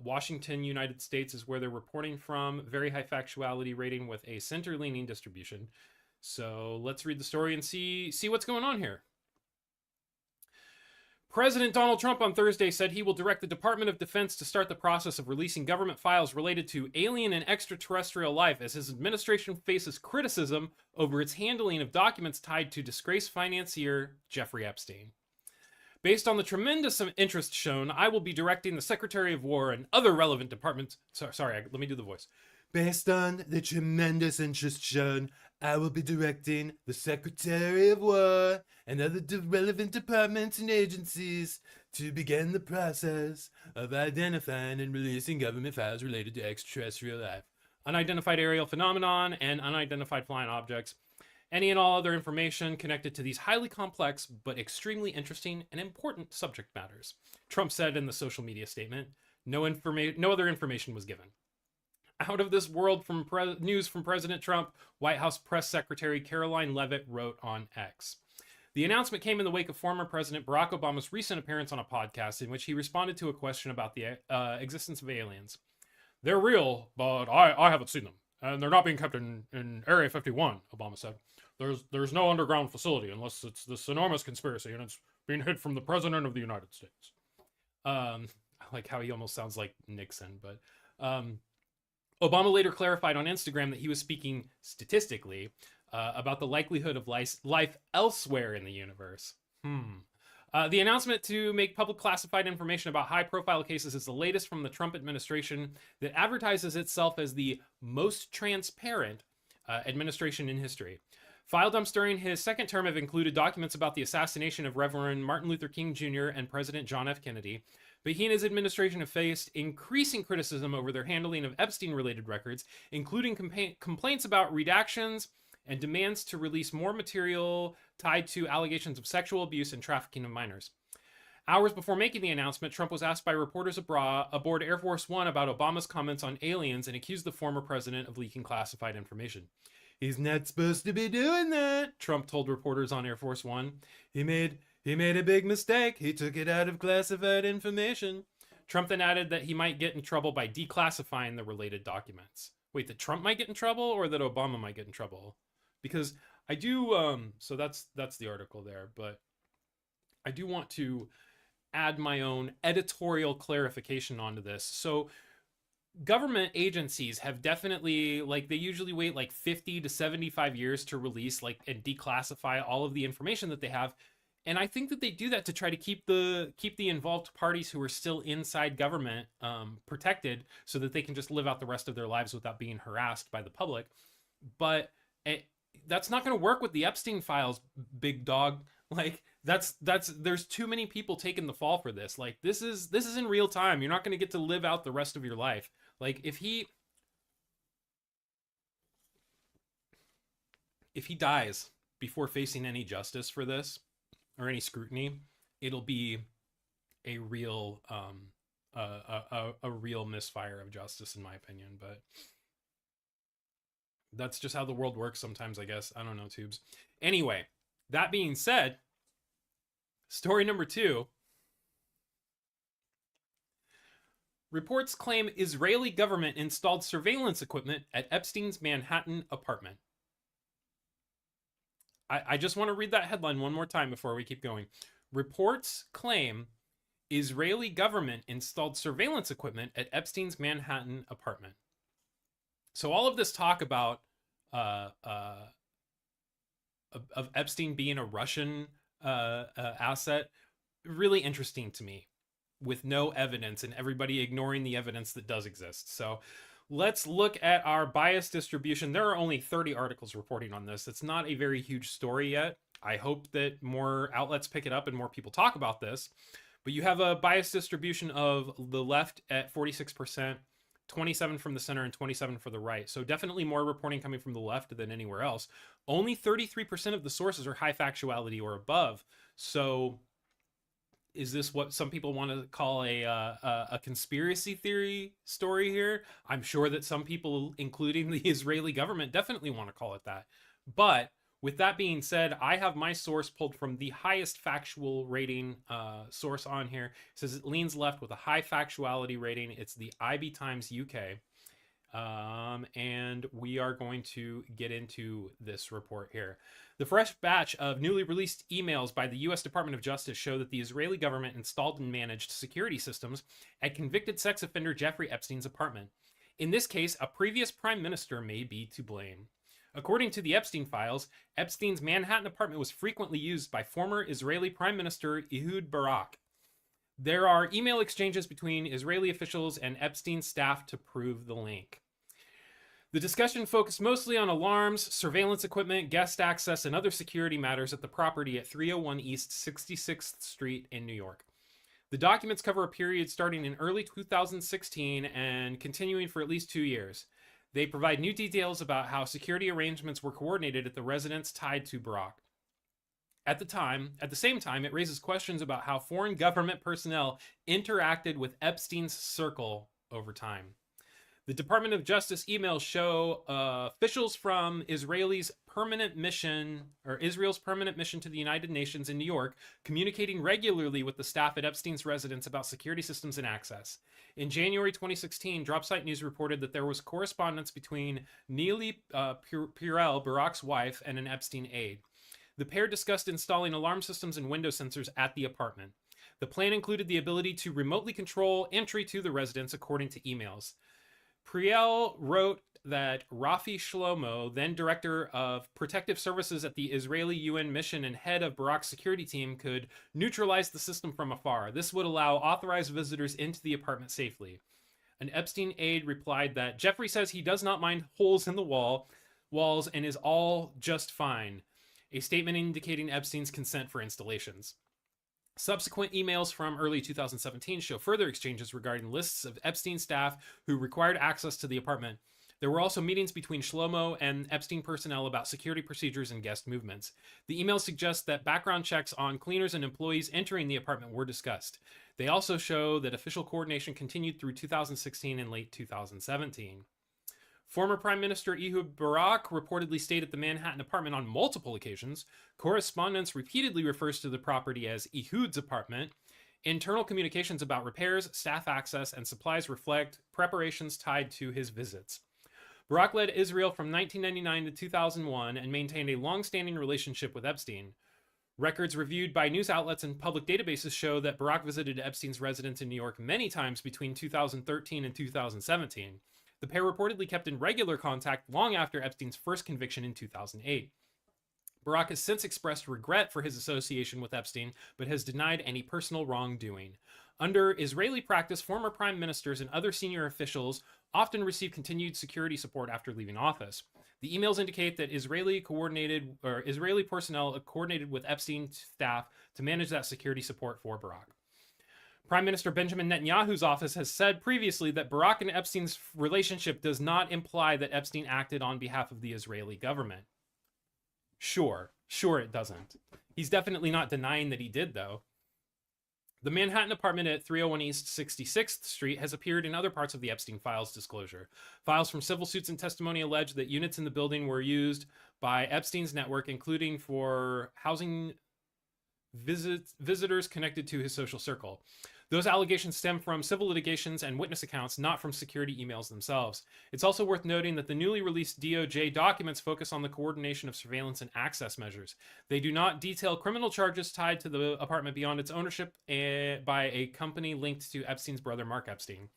Washington, United States is where they're reporting from. Very high factuality rating with a center-leaning distribution. So let's read the story and see what's going on here. President Donald Trump on Thursday said he will direct the Department of Defense to start the process of releasing government files related to alien and extraterrestrial life as his administration faces criticism over its handling of documents tied to disgraced financier Jeffrey Epstein. Based on the tremendous interest shown, I will be directing the Secretary of War and other relevant departments. Sorry, let me do the voice. Based on the tremendous interest shown, I will be directing the Secretary of War and other relevant departments and agencies to begin the process of identifying and releasing government files related to extraterrestrial life, unidentified aerial phenomenon, and unidentified flying objects. Any and all other information connected to these highly complex but extremely interesting and important subject matters, Trump said in the social media statement. No other information was given. Out of this world from news from President Trump, White House Press Secretary Caroline Leavitt wrote on X. The announcement came in the wake of former President Barack Obama's recent appearance on a podcast in which he responded to a question about the existence of aliens. They're real, but I haven't seen them, and they're not being kept in Area 51, Obama said. There's no underground facility unless it's this enormous conspiracy, and it's being hid from the President of the United States. I like how he almost sounds like Nixon, but... Obama later clarified on Instagram that he was speaking statistically about the likelihood of life elsewhere in the universe. The announcement to make public classified information about high-profile cases is the latest from the Trump administration that advertises itself as the most transparent administration in history. File dumps during his second term have included documents about the assassination of Reverend Martin Luther King Jr. and President John F. Kennedy, but he and his administration have faced increasing criticism over their handling of Epstein-related records, including complaints about redactions and demands to release more material tied to allegations of sexual abuse and trafficking of minors. Hours before making the announcement, Trump was asked by reporters aboard Air Force One about Obama's comments on aliens and accused the former president of leaking classified information. He's not supposed to be doing that, Trump told reporters on Air Force One. He made a big mistake. He took it out of classified information. Trump then added that he might get in trouble by declassifying the related documents. Wait, that Trump might get in trouble or that Obama might get in trouble? Because I do, so that's the article there, but I do want to add my own editorial clarification onto this. So government agencies have definitely, like, they usually wait like 50 to 75 years to release like and declassify all of the information that they have. And I think that they do that to try to keep the involved parties who are still inside government protected, so that they can just live out the rest of their lives without being harassed by the public. But that's not going to work with the Epstein files, big dog. Like, that's there's too many people taking the fall for this. Like, this is in real time. You're not going to get to live out the rest of your life. Like, if he dies before facing any justice for this or any scrutiny, it'll be a real a real misfire of justice, in my opinion. But that's just how the world works sometimes, I guess. I don't know, tubes. Anyway, that being said, story number 2. Reports claim Israeli government installed surveillance equipment at Epstein's Manhattan apartment. I just want to read that headline one more time before we keep going. Reports claim Israeli government installed surveillance equipment at Epstein's Manhattan apartment. So all of this talk about of Epstein being a Russian asset, really interesting to me, with no evidence and everybody ignoring the evidence that does exist. So let's look at our bias distribution. There are only 30 articles reporting on this. It's not a very huge story yet. I hope that more outlets pick it up and more people talk about this. But you have a bias distribution of the left at 46%, 27 from the center, and 27 for the right. So definitely more reporting coming from the left than anywhere else. Only 33% of the sources are high factuality or above. So is this what some people want to call a conspiracy theory story here? I'm sure that some people, including the Israeli government, definitely want to call it that. But with that being said, I have my source pulled from the highest factual rating source on here. It says it leans left with a high factuality rating. It's the IB Times UK. And we are going to get into this report here. The fresh batch of newly released emails by the U.S. Department of Justice show that the Israeli government installed and managed security systems at convicted sex offender Jeffrey Epstein's apartment. In this case, a previous prime minister may be to blame. According to the Epstein files, Epstein's Manhattan apartment was frequently used by former Israeli Prime Minister Ehud Barak. There are email exchanges between Israeli officials and Epstein's staff to prove the link. The discussion focused mostly on alarms, surveillance equipment, guest access, and other security matters at the property at 301 East 66th Street in New York. The documents cover a period starting in early 2016 and continuing for at least 2 years. They provide new details about how security arrangements were coordinated at the residence tied to Barak. At the same time, it raises questions about how foreign government personnel interacted with Epstein's circle over time. The Department of Justice emails show officials from Israel's permanent mission to the United Nations in New York communicating regularly with the staff at Epstein's residence about security systems and access. In January 2016, Dropsite News reported that there was correspondence between Neely Purell, Barak's wife, and an Epstein aide. The pair discussed installing alarm systems and window sensors at the apartment. The plan included the ability to remotely control entry to the residence, according to emails. Priel wrote that Rafi Shlomo, then director of protective services at the Israeli UN mission and head of Barak's security team, could neutralize the system from afar. This would allow authorized visitors into the apartment safely. An Epstein aide replied that Jeffrey says he does not mind holes in the walls and is all just fine, a statement indicating Epstein's consent for installations. Subsequent emails from early 2017 show further exchanges regarding lists of Epstein staff who required access to the apartment. There were also meetings between Shlomo and Epstein personnel about security procedures and guest movements. The emails suggest that background checks on cleaners and employees entering the apartment were discussed. They also show that official coordination continued through 2016 and late 2017. Former Prime Minister Ehud Barak reportedly stayed at the Manhattan apartment on multiple occasions. Correspondence repeatedly refers to the property as Ehud's apartment. Internal communications about repairs, staff access, and supplies reflect preparations tied to his visits. Barak led Israel from 1999 to 2001 and maintained a long-standing relationship with Epstein. Records reviewed by news outlets and public databases show that Barack visited Epstein's residence in New York many times between 2013 and 2017. The pair reportedly kept in regular contact long after Epstein's first conviction in 2008. Barack has since expressed regret for his association with Epstein, but has denied any personal wrongdoing. Under Israeli practice, former prime ministers and other senior officials often receive continued security support after leaving office. The emails indicate that Israeli personnel coordinated with Epstein's staff to manage that security support for Barack. Prime Minister Benjamin Netanyahu's office has said previously that Barack and Epstein's relationship does not imply that Epstein acted on behalf of the Israeli government. Sure it doesn't. He's definitely not denying that he did, though. The Manhattan apartment at 301 East 66th Street has appeared in other parts of the Epstein files disclosure. Files from civil suits and testimony allege that units in the building were used by Epstein's network, including for housing visitors connected to his social circle. Those allegations stem from civil litigations and witness accounts, not from security emails themselves. It's also worth noting that the newly released DOJ documents focus on the coordination of surveillance and access measures. They do not detail criminal charges tied to the apartment beyond its ownership by a company linked to Epstein's brother, Mark Epstein.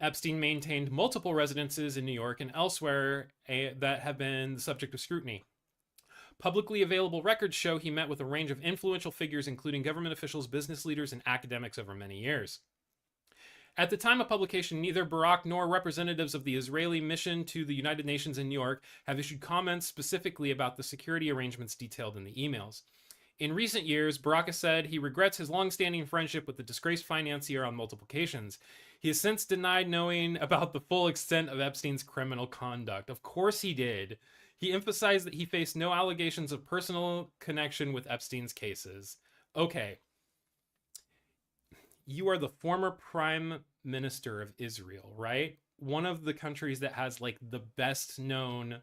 Epstein maintained multiple residences in New York and elsewhere that have been the subject of scrutiny. Publicly available records show he met with a range of influential figures, including government officials, business leaders, and academics over many years. At the time of publication, neither Barack nor representatives of the Israeli mission to the United Nations in New York have issued comments specifically about the security arrangements detailed in the emails. In recent years, Barack has said he regrets his long-standing friendship with the disgraced financier on multiple occasions. He has since denied knowing about the full extent of Epstein's criminal conduct. Of course he did. He emphasized that he faced no allegations of personal connection with Epstein's cases. Okay. You are the former prime minister of Israel, right? One of the countries that has like the best known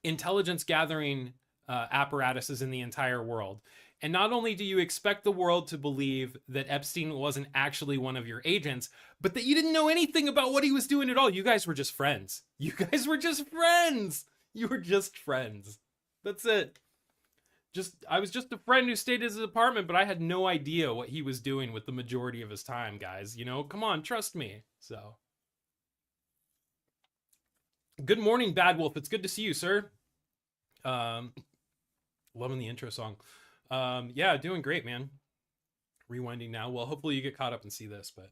intelligence gathering apparatuses in the entire world. And not only do you expect the world to believe that Epstein wasn't actually one of your agents, but that you didn't know anything about what he was doing at all. You guys were just friends. You guys were just friends. You were just friends. That's it. I was just a friend who stayed at his apartment, but I had no idea what he was doing with the majority of his time, guys. You know, come on, trust me. So, good morning, Bad Wolf. It's good to see you, sir. Loving the intro song. Yeah, doing great, man. Rewinding now. Well, hopefully you get caught up and see this, but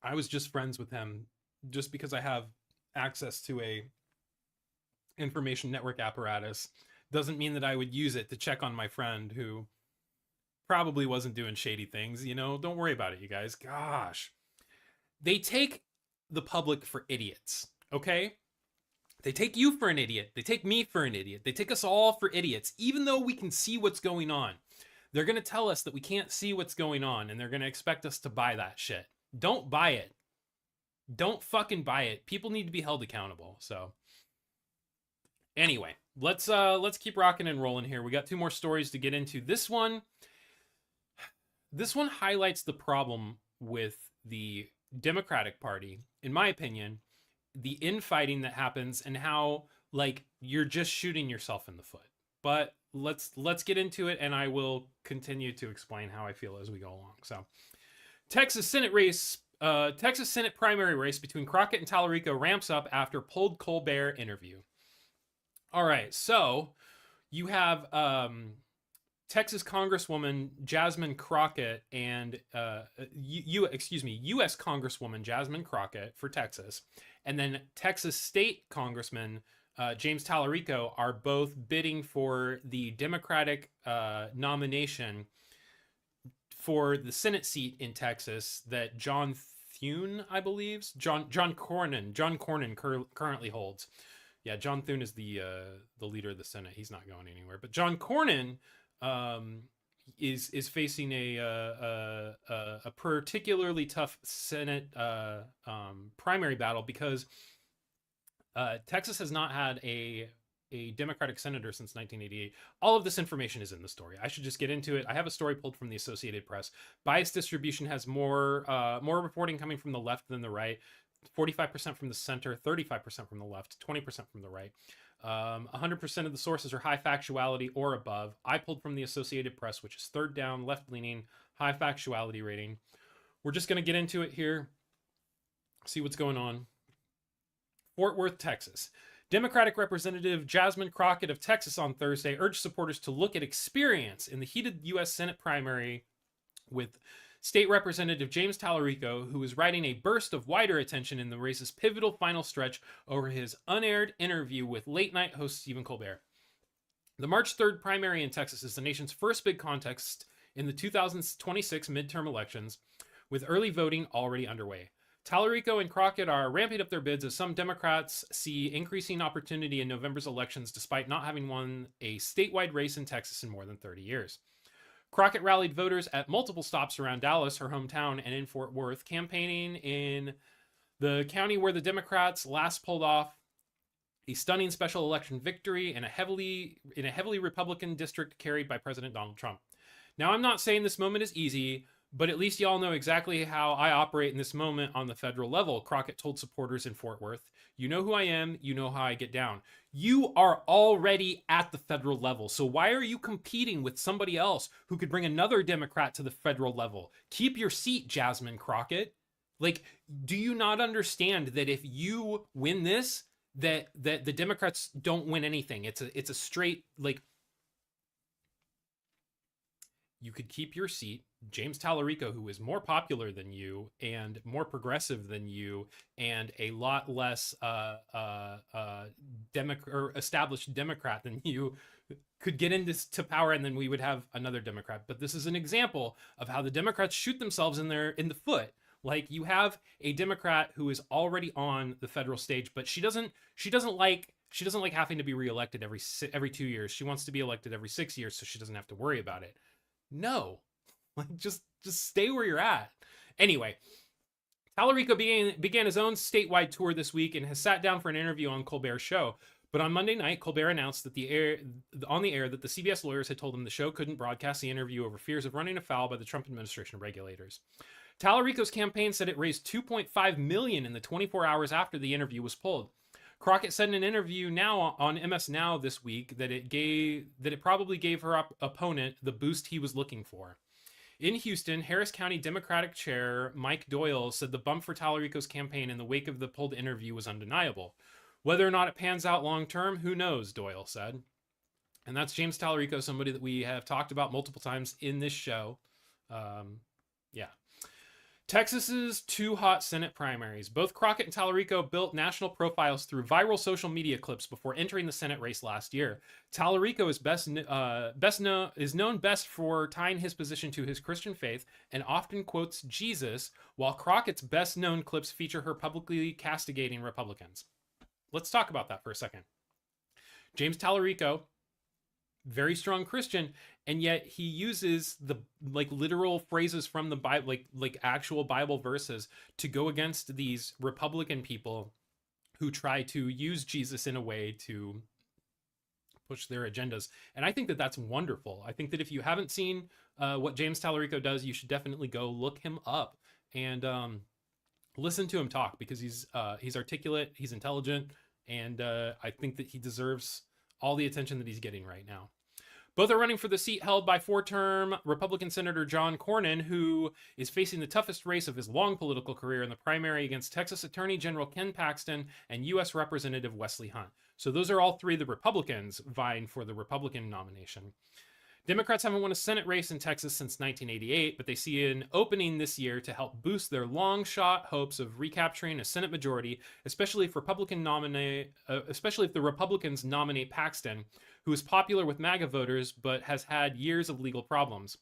I was just friends with him just because I have access to a information network apparatus doesn't mean that I would use it to check on my friend who probably wasn't doing shady things. You know, don't worry about it, you guys. Gosh, they take the public for idiots. Okay? They take you for an idiot. They take me for an idiot. They take us all for idiots, even though we can see what's going on. They're going to tell us that we can't see what's going on, and they're going to expect us to buy that shit. Don't buy it. Don't fucking buy it. People need to be held accountable. So, anyway, let's keep rocking and rolling here. We got two more stories to get into. This one highlights the problem with the Democratic Party, in my opinion, the infighting that happens and how like you're just shooting yourself in the foot. But let's get into it, and I will continue to explain how I feel as we go along. So, Texas Senate primary race between Crockett and Tallarico ramps up after pulled Colbert interview. All right, so you have Texas Congresswoman Jasmine Crockett and U.S. Congresswoman Jasmine Crockett for Texas, and then Texas State Congressman James Tallarico are both bidding for the Democratic nomination for the Senate seat in Texas that John Thune, I believe, John Cornyn currently holds. Yeah, John Thune is the leader of the Senate. He's not going anywhere, but John Cornyn is facing a particularly tough Senate primary battle because Texas has not had a Democratic senator since 1988. All of this information is in the story. I should just get into it. I have a story pulled from the Associated Press. Bias distribution has more reporting coming from the left than the right. 45% from the center, 35% from the left, 20% from the right. 100% of the sources are high factuality or above. I pulled from the Associated Press, which is third down, left-leaning, high factuality rating. We're just going to get into it here, see what's going on. Fort Worth, Texas. Democratic Representative Jasmine Crockett of Texas on Thursday urged supporters to look at experience in the heated U.S. Senate primary with State Representative James Tallarico, who is riding a burst of wider attention in the race's pivotal final stretch over his unaired interview with late-night host Stephen Colbert. The March 3rd primary in Texas is the nation's first big contest in the 2026 midterm elections, with early voting already underway. Tallarico and Crockett are ramping up their bids as some Democrats see increasing opportunity in November's elections despite not having won a statewide race in Texas in more than 30 years. Crockett rallied voters at multiple stops around Dallas, her hometown, and in Fort Worth, campaigning in the county where the Democrats last pulled off a stunning special election victory in a heavily Republican district carried by President Donald Trump. Now, I'm not saying this moment is easy, but at least y'all know exactly how I operate in this moment on the federal level, Crockett told supporters in Fort Worth. You know who I am, you know how I get down. You are already at the federal level, so why are you competing with somebody else who could bring another Democrat to the federal level? Keep your seat, Jasmine Crockett. Like, do you not understand that if you win this, that the Democrats don't win anything? It's a straight, like, you could keep your seat. James Tallarico, who is more popular than you and more progressive than you and a lot less established Democrat than you, could get into power, and then we would have another Democrat. But this is an example of how the Democrats shoot themselves in the foot. Like, you have a Democrat who is already on the federal stage, but she doesn't like having to be reelected every 2 years. She wants to be elected every 6 years, so she doesn't have to worry about it. No, like, just stay where you're at. Anyway, Tallarico began his own statewide tour this week and has sat down for an interview on Colbert's show. But on Monday night, Colbert announced that on the air that the CBS lawyers had told him the show couldn't broadcast the interview over fears of running afoul by the Trump administration regulators. Tallarico's campaign said it raised $2.5 million in the 24 hours after the interview was pulled. Crockett said in an interview now on MS Now this week that it probably gave her opponent the boost he was looking for. In Houston, Harris County Democratic Chair Mike Doyle said the bump for Tallarico's campaign in the wake of the pulled interview was undeniable. Whether or not it pans out long term, who knows, Doyle said. And that's James Tallarico, somebody that we have talked about multiple times in this show. Yeah. Texas's two hot Senate primaries. Both Crockett and Tallarico built national profiles through viral social media clips before entering the Senate race last year. Tallarico is known best for tying his position to his Christian faith and often quotes Jesus, while Crockett's best-known clips feature her publicly castigating Republicans. Let's talk about that for a second. James Tallarico, very strong Christian, and yet he uses the literal phrases from the Bible, like actual Bible verses, to go against these Republican people who try to use Jesus in a way to push their agendas. And I think that that's wonderful. I think that if you haven't seen what James Tallarico does, you should definitely go look him up and listen to him talk, because he's articulate, he's intelligent, and I think that he deserves all the attention that he's getting right now. Both are running for the seat held by four-term Republican Senator John Cornyn, who is facing the toughest race of his long political career in the primary against Texas Attorney General Ken Paxton and U.S. Representative Wesley Hunt. So those are all three of the Republicans vying for the Republican nomination. Democrats haven't won a Senate race in Texas since 1988, but they see an opening this year to help boost their long-shot hopes of recapturing a Senate majority, especially if the Republicans nominate Paxton, who is popular with MAGA voters but has had years of legal problems.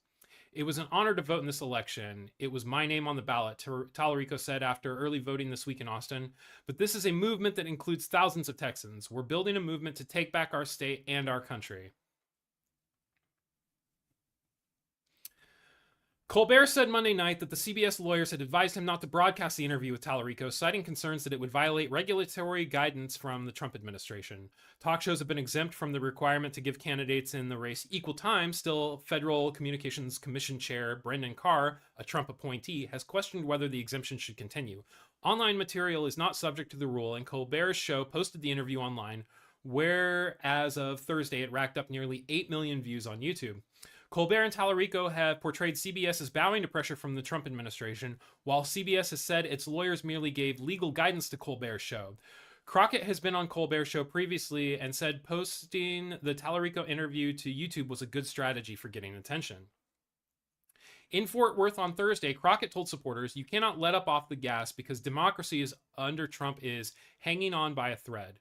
It was an honor to vote in this election. It was my name on the ballot, Tallarico said after early voting this week in Austin. But this is a movement that includes thousands of Texans. We're building a movement to take back our state and our country. Colbert said Monday night that the CBS lawyers had advised him not to broadcast the interview with Tallarico, citing concerns that it would violate regulatory guidance from the Trump administration. Talk shows have been exempt from the requirement to give candidates in the race equal time. Still, Federal Communications Commission Chair Brendan Carr, a Trump appointee, has questioned whether the exemption should continue. Online material is not subject to the rule, and Colbert's show posted the interview online, where, as of Thursday, it racked up nearly 8 million views on YouTube. Colbert and Tallarico have portrayed CBS as bowing to pressure from the Trump administration, while CBS has said its lawyers merely gave legal guidance to Colbert's show. Crockett has been on Colbert's show previously and said posting the Tallarico interview to YouTube was a good strategy for getting attention. In Fort Worth on Thursday, Crockett told supporters, "You cannot let up off the gas because democracy is under Trump is hanging on by a thread.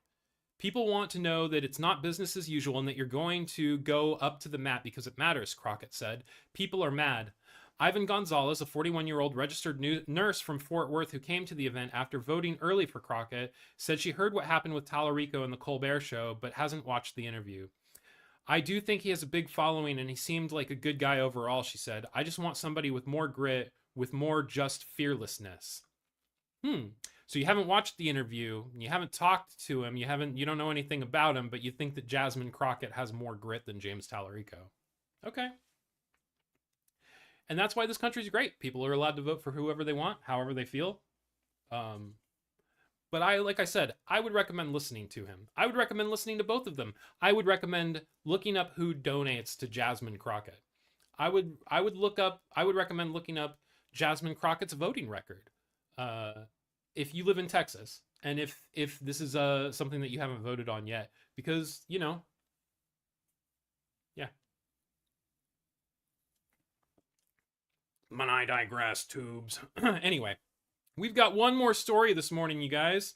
People want to know that it's not business as usual and that you're going to go up to the mat because it matters," Crockett said. "People are mad." Ivan Gonzalez, a 41-year-old registered nurse from Fort Worth who came to the event after voting early for Crockett, said she heard what happened with Tallarico and the Colbert show, but hasn't watched the interview. "I do think he has a big following and he seemed like a good guy overall," she said. "I just want somebody with more grit, with more just fearlessness." So you haven't watched the interview, you haven't talked to him, you don't know anything about him, but you think that Jasmine Crockett has more grit than James Tallarico. Okay. And that's why this country's great. People are allowed to vote for whoever they want, however they feel. But like I said, I would recommend listening to him. I would recommend listening to both of them. I would recommend looking up who donates to Jasmine Crockett. I would recommend looking up Jasmine Crockett's voting record. If you live in Texas, and if this is something that you haven't voted on yet, because, yeah. But I digress, tubes. Anyway, we've got one more story this morning, you guys.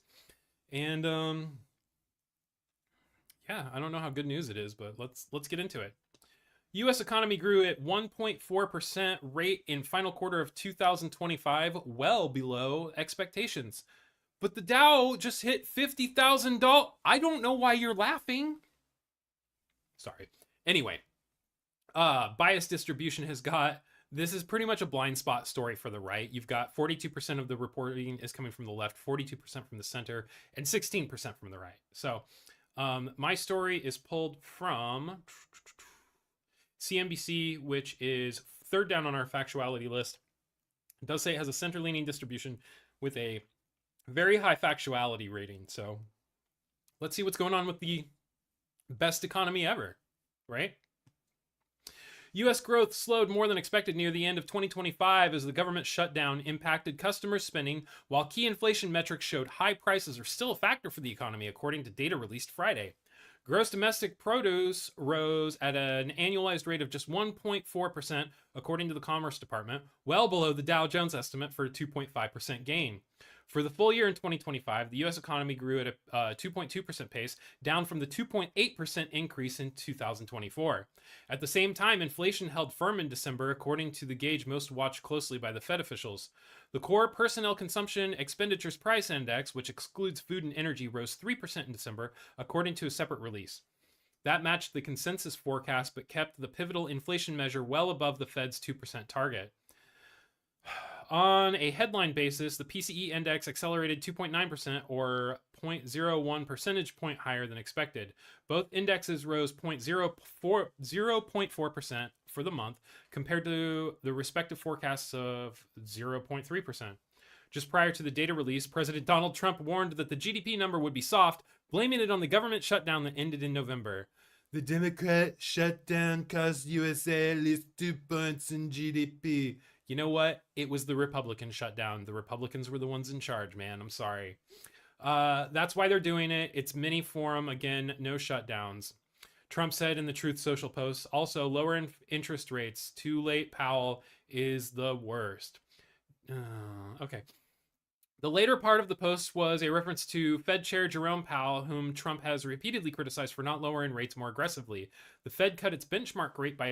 And, yeah, I don't know how good news it is, but let's get into it. U.S. economy grew at 1.4% rate in final quarter of 2025, well below expectations. But the Dow just hit $50,000. I don't know why you're laughing. Sorry. Anyway, bias distribution has got, this is pretty much a blind spot story for the right. You've got 42% of the reporting is coming from the left, 42% from the center, and 16% from the right. So my story is pulled from CNBC, which is third down on our factuality list. It does say it has a center-leaning distribution with a very high factuality rating. So let's see what's going on with the best economy ever, right? U.S. growth slowed more than expected near the end of 2025 as the government shutdown impacted customer spending, while key inflation metrics showed high prices are still a factor for the economy, according to data released Friday. Gross domestic produce rose at an annualized rate of just 1.4%, according to the Commerce Department, well below the Dow Jones estimate for a 2.5% gain. For the full year in 2025, the U.S. economy grew at a 2.2% pace, down from the 2.8% increase in 2024. At the same time, inflation held firm in December, according to the gauge most watched closely by the Fed officials. The core personnel consumption expenditures price index, which excludes food and energy, rose 3% in December, according to a separate release. That matched the consensus forecast, but kept the pivotal inflation measure well above the Fed's 2% target. On a headline basis, the PCE index accelerated 2.9%, or 0.01 percentage point higher than expected. Both indexes rose 0.4% for the month, compared to the respective forecasts of 0.3%. Just prior to the data release, President Donald Trump warned that the GDP number would be soft, blaming it on the government shutdown that ended in November. The Democrat shutdown caused USA at least 2 points in GDP. You know what? It was the Republican shutdown. The Republicans were the ones in charge, man. I'm sorry. That's why they're doing it. It's mini forum. Again, no shutdowns. Trump said in the Truth Social post, also lower interest rates. Too late, Powell is the worst. Okay. The later part of the post was a reference to Fed Chair Jerome Powell, whom Trump has repeatedly criticized for not lowering rates more aggressively. The Fed cut its benchmark rate by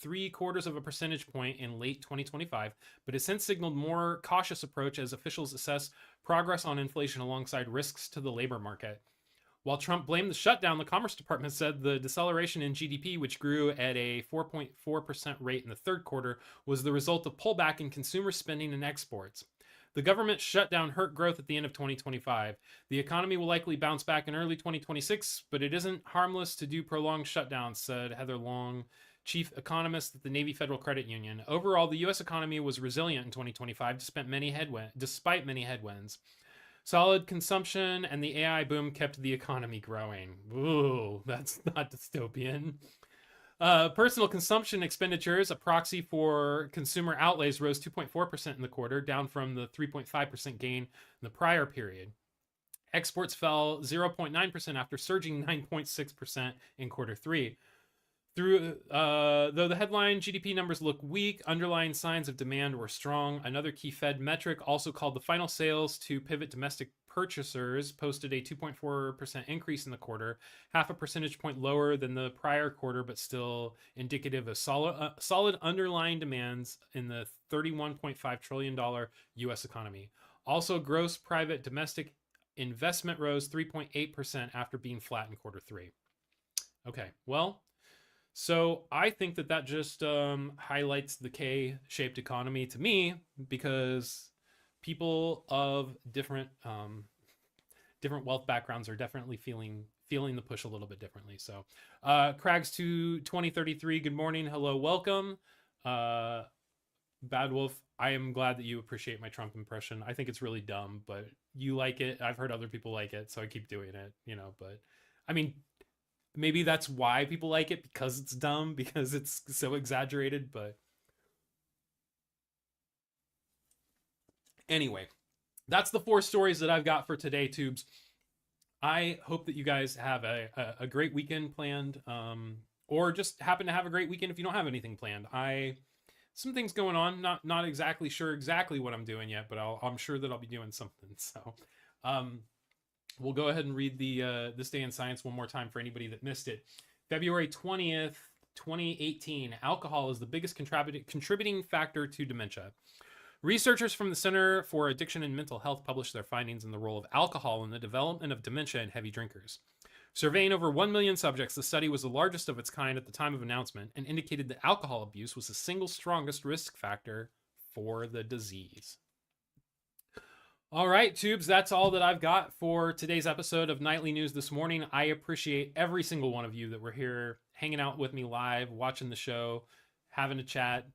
0.75 of a percentage point in late 2025, but has since signaled more cautious approach as officials assess progress on inflation alongside risks to the labor market. While Trump blamed the shutdown, the Commerce Department said the deceleration in GDP, which grew at a 4.4% rate in the third quarter, was the result of pullback in consumer spending and exports. The government shutdown hurt growth at the end of 2025. The economy will likely bounce back in early 2026, but it isn't harmless to do prolonged shutdowns, said Heather Long, chief economist at the Navy Federal Credit Union. Overall, the U.S. economy was resilient in 2025 despite many headwinds. Solid consumption and the AI boom kept the economy growing. Ooh, that's not dystopian. Personal consumption expenditures, a proxy for consumer outlays, rose 2.4% in the quarter, down from the 3.5% gain in the prior period. Exports fell 0.9% after surging 9.6% in quarter three. Though the headline GDP numbers look weak, underlying signs of demand were strong. Another key Fed metric, also called the final sales to pivot domestic purchasers, posted a 2.4% increase in the quarter, half a percentage point lower than the prior quarter, but still indicative of solid underlying demands in the $31.5 trillion U.S. economy. Also, gross private domestic investment rose 3.8% after being flat in quarter three. Okay, well, so I think that just highlights the K-shaped economy to me, because people of different wealth backgrounds are definitely feeling the push a little bit differently. So Crags to 2033, good morning, hello, welcome. Bad Wolf, I am glad that you appreciate my Trump impression. I think it's really dumb, but you like it. I've heard other people like it, so I keep doing it, but I mean, maybe that's why people like it, because it's dumb, because it's so exaggerated. But anyway, that's the 4 stories that I've got for today, tubes. I hope that you guys have a great weekend planned, or just happen to have a great weekend if you don't have anything planned. Some things going on, not exactly sure exactly what I'm doing yet, but I'm sure that I'll be doing something. So we'll go ahead and read the This Day in Science one more time for anybody that missed it. February 20th, 2018, alcohol is the biggest contributing factor to dementia. Researchers from the Center for Addiction and Mental Health published their findings on the role of alcohol in the development of dementia in heavy drinkers. Surveying over 1 million subjects, the study was the largest of its kind at the time of announcement and indicated that alcohol abuse was the single strongest risk factor for the disease. All right, tubes, that's all that I've got for today's episode of Nightly News This Morning. I appreciate every single one of you that were here hanging out with me live, watching the show, having a chat,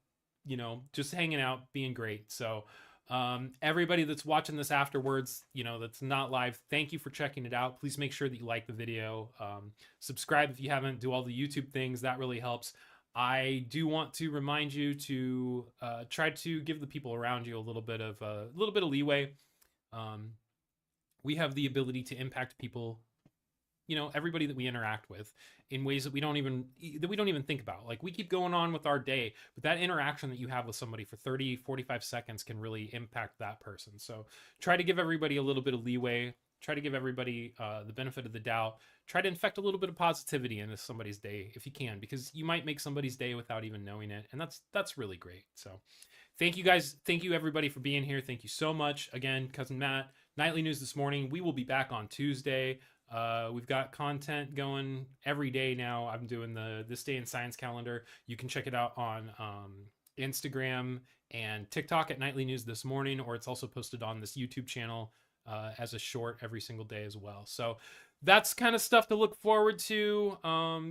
just hanging out, being great. So everybody that's watching this afterwards, that's not live, thank you for checking it out. Please make sure that you like the video. Subscribe if you haven't. Do all the YouTube things. That really helps. I do want to remind you to try to give the people around you a little bit of leeway. We have the ability to impact people, everybody that we interact with, in ways that we don't even think about. Like, we keep going on with our day, but that interaction that you have with somebody for 30, 45 seconds can really impact that person. So try to give everybody a little bit of leeway. Try to give everybody the benefit of the doubt. Try to infect a little bit of positivity into somebody's day if you can, because you might make somebody's day without even knowing it. And that's really great. So thank you guys. Thank you everybody for being here. Thank you so much. Again, Cousin Matt, Nightly News This Morning. We will be back on Tuesday. We've got content going every day now. I'm doing the This Day in Science calendar. You can check it out on Instagram and TikTok at Nightly News This Morning, or it's also posted on this YouTube channel as a short every single day as well. So that's kind of stuff to look forward to.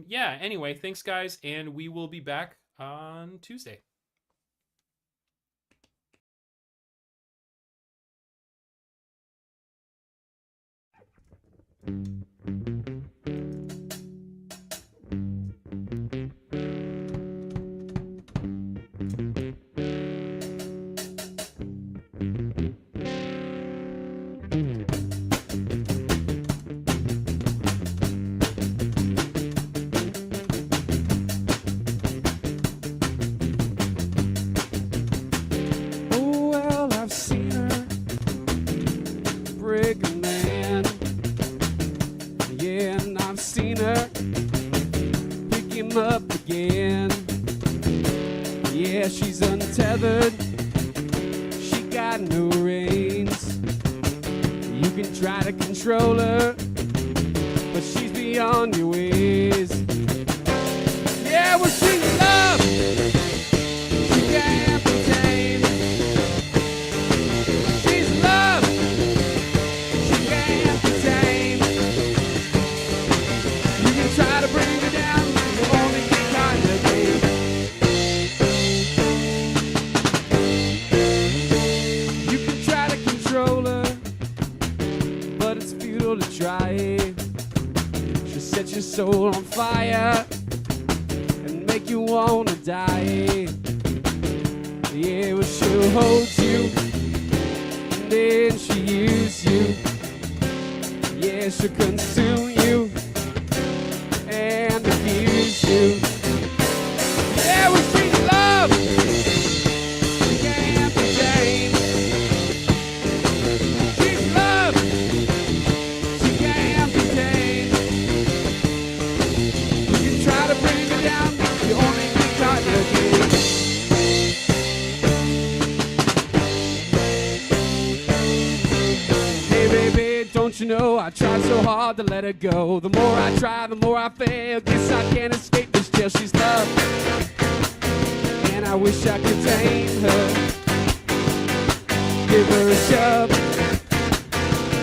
Yeah, anyway, thanks guys, and we will be back on Tuesday. Oh, well, I've seen her break a man. Yeah, and I've seen her pick him up again. Yeah, she's untethered. She got no reins. You can try to control her, but she's beyond your ways. Yeah, well, she's love, she can't be tamed. She's love, she can't be tamed. You can try to bring her down, you only get kind of game. You can try to control her, but it's futile to try. She'll set your soul on fire and make you wanna die. Yeah, well, she'll hold you and then she'll use you. Yeah, she'll consume you and abuse you. Yeah, well, she's love, she can't be tamed. She's love, she can't be tamed. You can try to bring her down, you only get caught again. Hey baby, don't you know I tried so hard to let her go. The more I try, the more I fail. Guess I can't escape this jail. She's love, and I wish I could tame her. Give her a shove,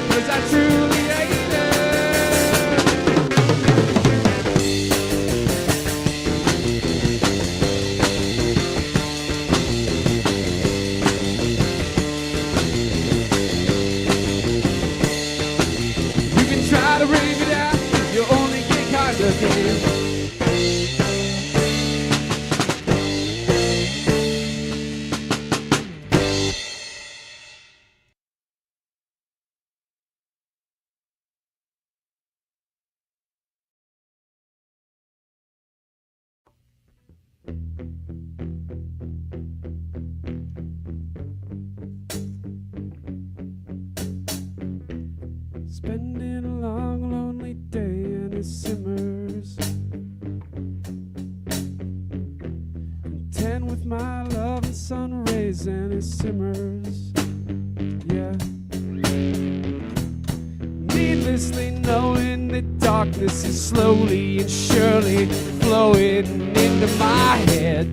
'cause I truly hate her. You can try to bring her down, you only get kind of game. Spending a long, lonely day and it simmers. Content with my love and sun rays and it simmers. Yeah. Needlessly knowing that darkness is slowly and surely flowing into my head.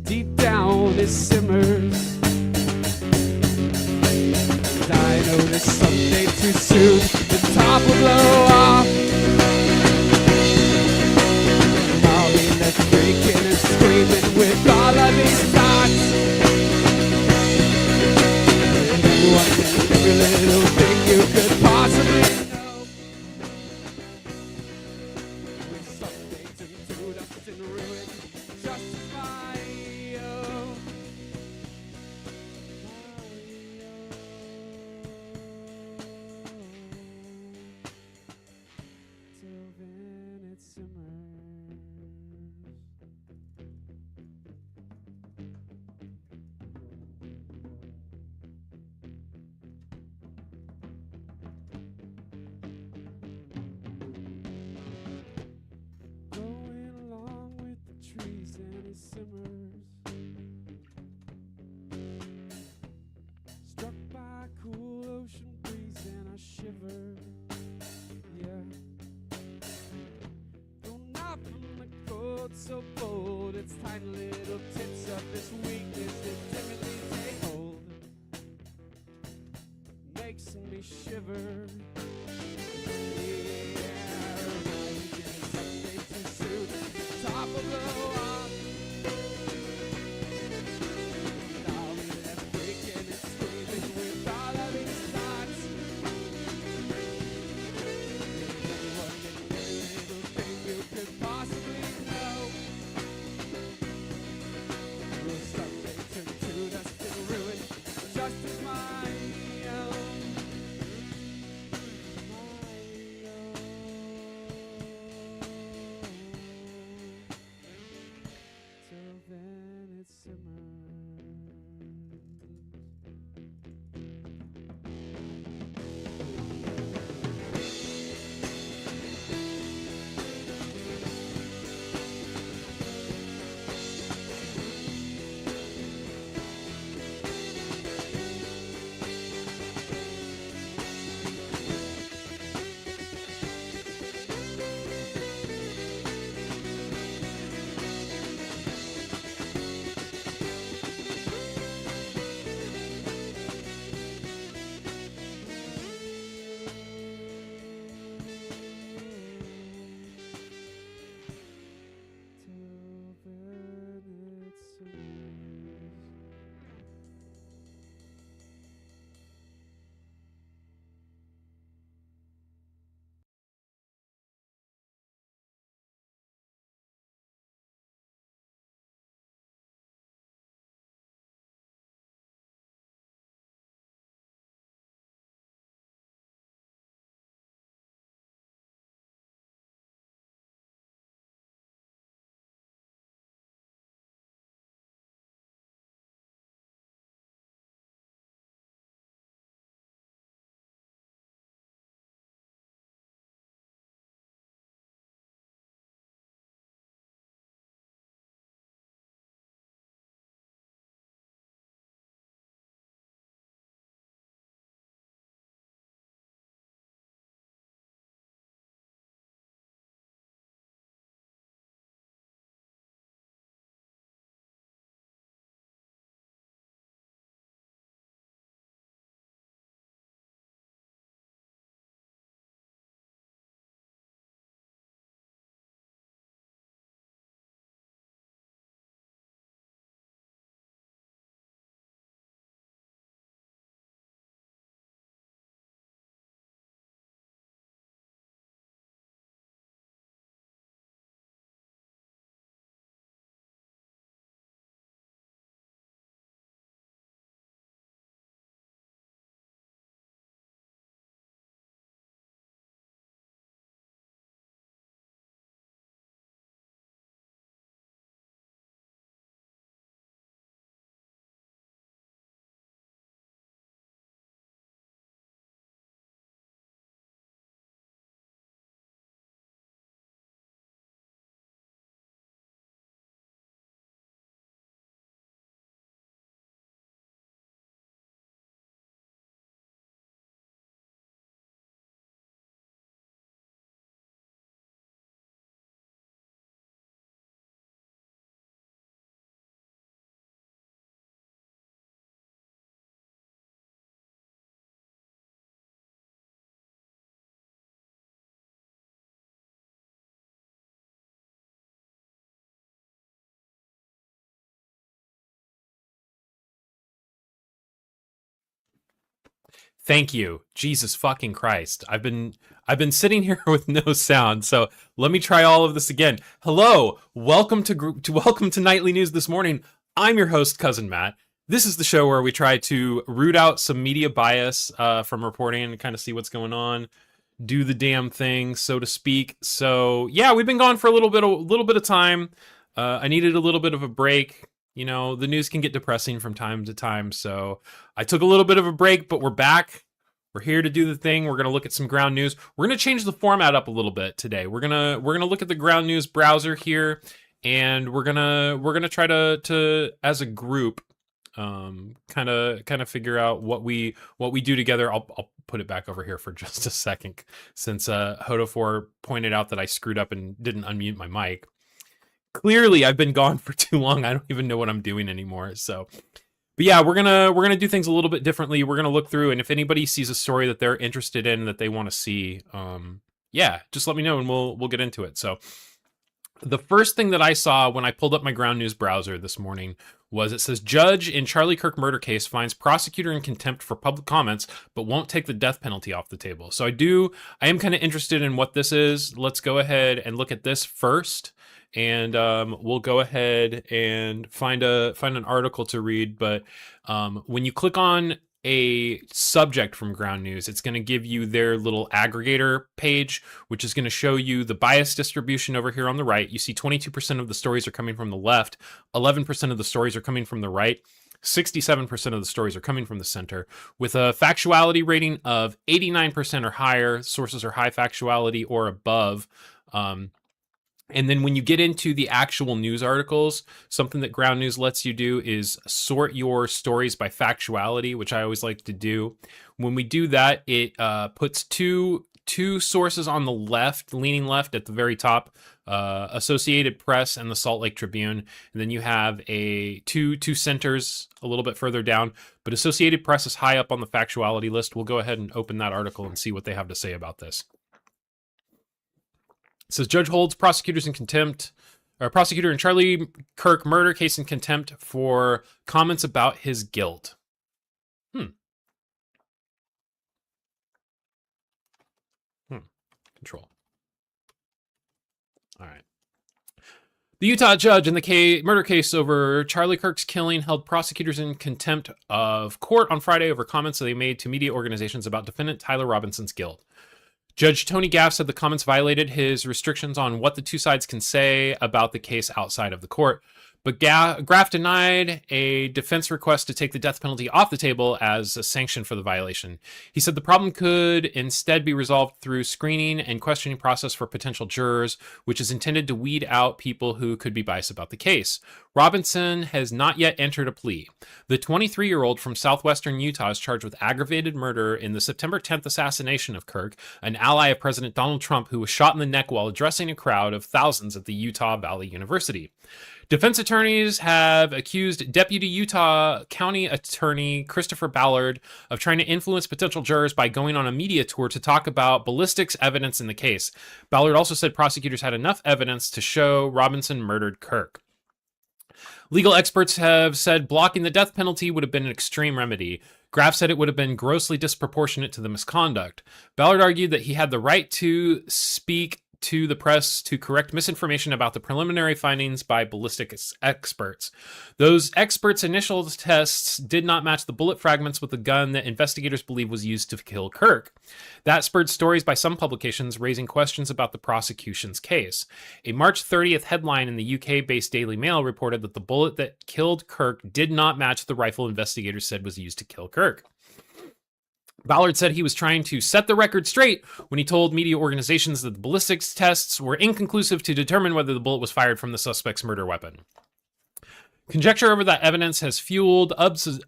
Deep down it simmers. I know that someday too soon the top will blow off. I'll be left freaking and screaming with all of these thoughts. And every little thing you could possibly know will someday turn to dust and ruin, just as my own. Till then it simmers. Going along with the trees and it simmers. Struck by a cool ocean breeze and I shiver. Yeah. Thrown out from the cold so bold, its tiny little tips of this weakness that timidly take hold. Makes me shiver. Yeah, rising someday too soon, the top will blow off. And I'll be left breaking and screaming with all of these thoughts. You could possibly know will someday turn to dust and ruin, just as my own. Thank you. Jesus fucking Christ. I've been sitting here with no sound, so let me try all of this again. Hello, welcome to Nightly News This Morning. I'm your host, Cousin Matt. This is the show where we try to root out some media bias from reporting and kind of see what's going on, do the damn thing, so to speak. So yeah, we've been gone for a little bit of time. I needed a little bit of a break. You know, the news can get depressing from time to time, so I took a little bit of a break, but we're back. We're here to do the thing. We're going to look at some ground news. We're going to change the format up a little bit today. We're going to look at the ground news browser here, and we're going to try to as a group kind of figure out what we do together. I'll put it back over here for just a second since Hodofor pointed out that I screwed up and didn't unmute my mic. Clearly, I've been gone for too long. I don't even know what I'm doing anymore. So, but yeah, we're gonna do things a little bit differently. We're gonna look through, and if anybody sees a story that they're interested in that they want to see, yeah, just let me know and we'll get into it. So, the first thing that I saw when I pulled up my ground news browser this morning was it says judge in Charlie Kirk murder case finds prosecutor in contempt for public comments, but won't take the death penalty off the table. So I am kind of interested in what this is. Let's go ahead and look at this first. And we'll go ahead and find an article to read. But when you click on a subject from Ground News, it's going to give you their little aggregator page, which is going to show you the bias distribution over here on the right. You see 22% of the stories are coming from the left, 11% of the stories are coming from the right, 67% of the stories are coming from the center, with a factuality rating of 89% or higher. Sources are high factuality or above. And then when you get into the actual news articles, something that Ground News lets you do is sort your stories by factuality, which I always like to do. When we do that, it puts two sources on the left, leaning left at the very top, Associated Press and the Salt Lake Tribune. And then you have two centers a little bit further down, but Associated Press is high up on the factuality list. We'll go ahead and open that article and see what they have to say about this. It says judge holds prosecutors in contempt, or prosecutor in Charlie Kirk murder case in contempt for comments about his guilt. Control. All right. The Utah judge in the murder case over Charlie Kirk's killing held prosecutors in contempt of court on Friday over comments that they made to media organizations about defendant Tyler Robinson's guilt. Judge Tony Gaff said the comments violated his restrictions on what the two sides can say about the case outside of the court, but Gaff denied a defense request to take the death penalty off the table as a sanction for the violation. He said the problem could instead be resolved through screening and questioning process for potential jurors, which is intended to weed out people who could be biased about the case. Robinson has not yet entered a plea. The 23-year-old from southwestern Utah is charged with aggravated murder in the September 10th assassination of Kirk, an ally of President Donald Trump who was shot in the neck while addressing a crowd of thousands at the Utah Valley University. Defense attorneys have accused Deputy Utah County Attorney Christopher Ballard of trying to influence potential jurors by going on a media tour to talk about ballistics evidence in the case. Ballard also said prosecutors had enough evidence to show Robinson murdered Kirk. Legal experts have said blocking the death penalty would have been an extreme remedy. Graff said it would have been grossly disproportionate to the misconduct. Ballard argued that he had the right to speak to the press to correct misinformation about the preliminary findings by ballistics experts. Those experts' initial tests did not match the bullet fragments with the gun that investigators believe was used to kill Kirk. That spurred stories by some publications raising questions about the prosecution's case. A March 30th headline in the UK-based Daily Mail reported that the bullet that killed Kirk did not match the rifle investigators said was used to kill Kirk. Ballard said he was trying to set the record straight when he told media organizations that the ballistics tests were inconclusive to determine whether the bullet was fired from the suspect's murder weapon. Conjecture over that evidence has fueled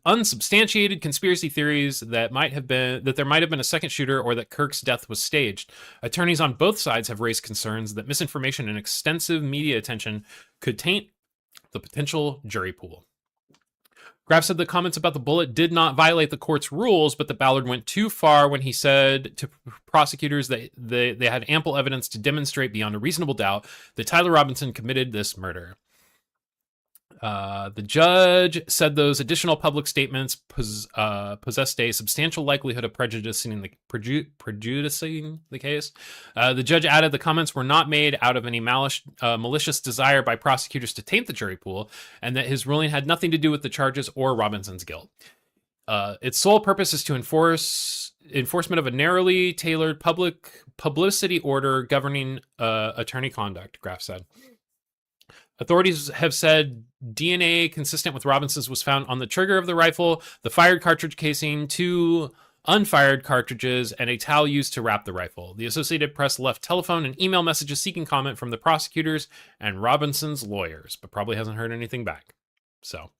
unsubstantiated conspiracy theories that there might have been a second shooter or that Kirk's death was staged. Attorneys on both sides have raised concerns that misinformation and extensive media attention could taint the potential jury pool. Graff said the comments about the bullet did not violate the court's rules, but that Ballard went too far when he said to prosecutors that they had ample evidence to demonstrate beyond a reasonable doubt that Tyler Robinson committed this murder. The judge said those additional public statements possessed a substantial likelihood of prejudicing the case. The judge added the comments were not made out of any malicious desire by prosecutors to taint the jury pool, and that his ruling had nothing to do with the charges or Robinson's guilt. Its sole purpose is to enforcement of a narrowly tailored publicity order governing attorney conduct, Graff said. Authorities have said DNA consistent with Robinson's was found on the trigger of the rifle, the fired cartridge casing, 2 unfired cartridges, and a towel used to wrap the rifle. The Associated Press left telephone and email messages seeking comment from the prosecutors and Robinson's lawyers, but probably hasn't heard anything back. So,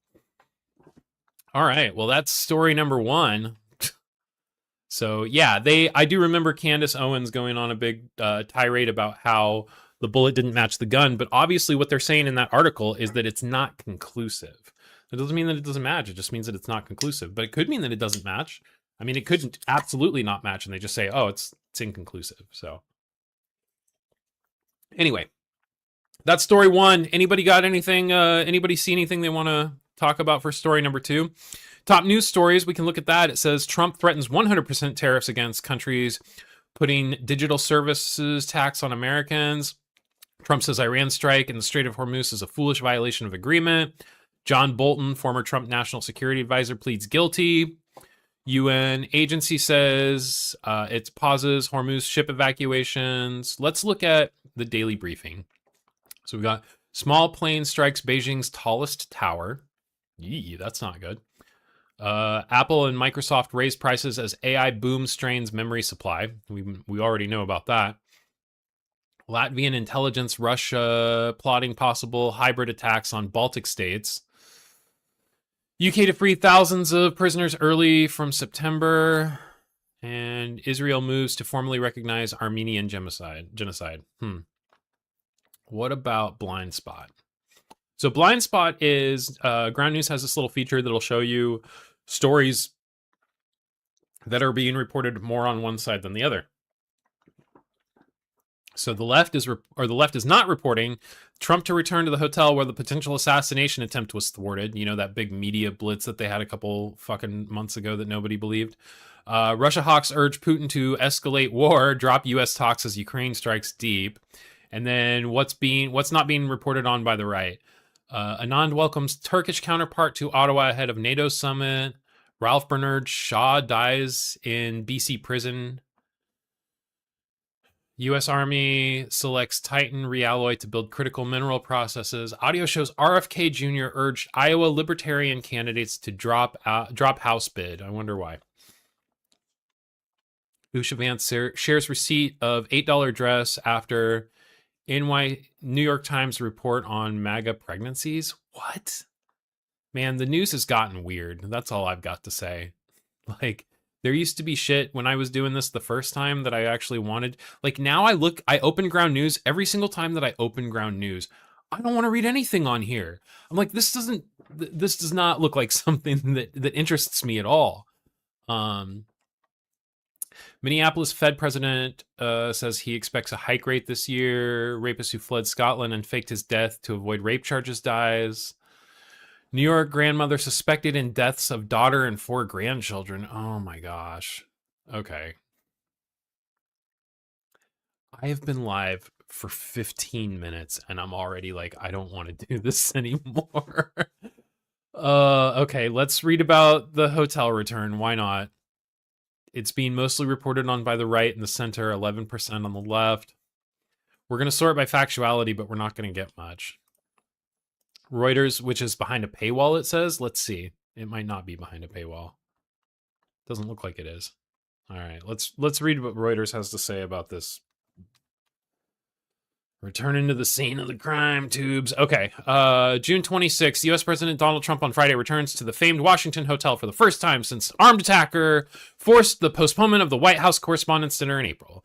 all right, well, that's story number 1. So, yeah, I do remember Candace Owens going on a big tirade about how the bullet didn't match the gun, but obviously what they're saying in that article is that it's not conclusive. It doesn't mean that it doesn't match. It just means that it's not conclusive, but it could mean that it doesn't match. I mean, it could absolutely not match, and they just say, oh, it's inconclusive. So anyway, that's story 1. Anybody got anything? Anybody see anything they want to talk about for story number 2? Top news stories, we can look at that. It says Trump threatens 100% tariffs against countries putting digital services tax on Americans. Trump says Iran strike in the Strait of Hormuz is a foolish violation of agreement. John Bolton, former Trump national security advisor, pleads guilty. UN agency says it pauses Hormuz ship evacuations. Let's look at the daily briefing. So we got small plane strikes Beijing's tallest tower. Yee, that's not good. Apple and Microsoft raise prices as AI boom strains memory supply. We already know about that. Latvian intelligence, Russia plotting possible hybrid attacks on Baltic states. UK to free thousands of prisoners early from September. And Israel moves to formally recognize Armenian genocide. What about Blind Spot? So Blind Spot is, Ground News has this little feature that'll show you stories that are being reported more on one side than the other. So the left is not reporting Trump to return to the hotel where the potential assassination attempt was thwarted. You know, that big media blitz that they had a couple fucking months ago that nobody believed. Russia hawks urge Putin to escalate war, drop U.S. talks as Ukraine strikes deep. And then what's not being reported on by the right. Anand welcomes Turkish counterpart to Ottawa ahead of NATO summit. Ralph Bernard Shaw dies in BC prison. U.S. Army selects Titan realloy to build critical mineral processes. Audio shows RFK Jr. urged Iowa Libertarian candidates to drop House bid. I wonder why. Usha Vance shares receipt of $8 dress after New York Times report on MAGA pregnancies. What? Man, the news has gotten weird. That's all I've got to say. Like, there used to be shit when I was doing this the first time that I actually wanted. Like, now I open Ground News. Every single time that I open Ground News, I don't want to read anything on here. I'm like, this does not look like something that interests me at all. Minneapolis Fed president says he expects a hike rate this year. Rapist who fled Scotland and faked his death to avoid rape charges dies. New York grandmother suspected in deaths of daughter and 4 grandchildren. Oh my gosh. Okay. I have been live for 15 minutes and I'm already like, I don't want to do this anymore. Okay, let's read about the hotel return. Why not? It's being mostly reported on by the right and the center, 11% on the left. We're going to sort by factuality, but we're not going to get much. Reuters, which is behind a paywall, it says. Let's see. It might not be behind a paywall. Doesn't look like it is. All right, let's read what Reuters has to say about this. Returning to the scene of the crime tubes. Okay, June 26th, U.S. President Donald Trump on Friday returns to the famed Washington Hotel for the first time since armed attacker forced the postponement of the White House Correspondents' Dinner in April.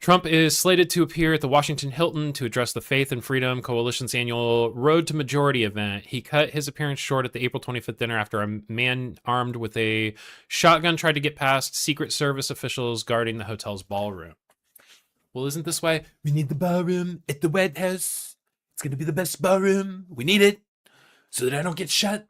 Trump is slated to appear at the Washington Hilton to address the Faith and Freedom Coalition's annual Road to Majority event. He cut his appearance short at the April 25th dinner after a man armed with a shotgun tried to get past Secret Service officials guarding the hotel's ballroom. Well, isn't this why we need the ballroom at the White House? It's going to be the best ballroom. We need it. so that I don't get shot.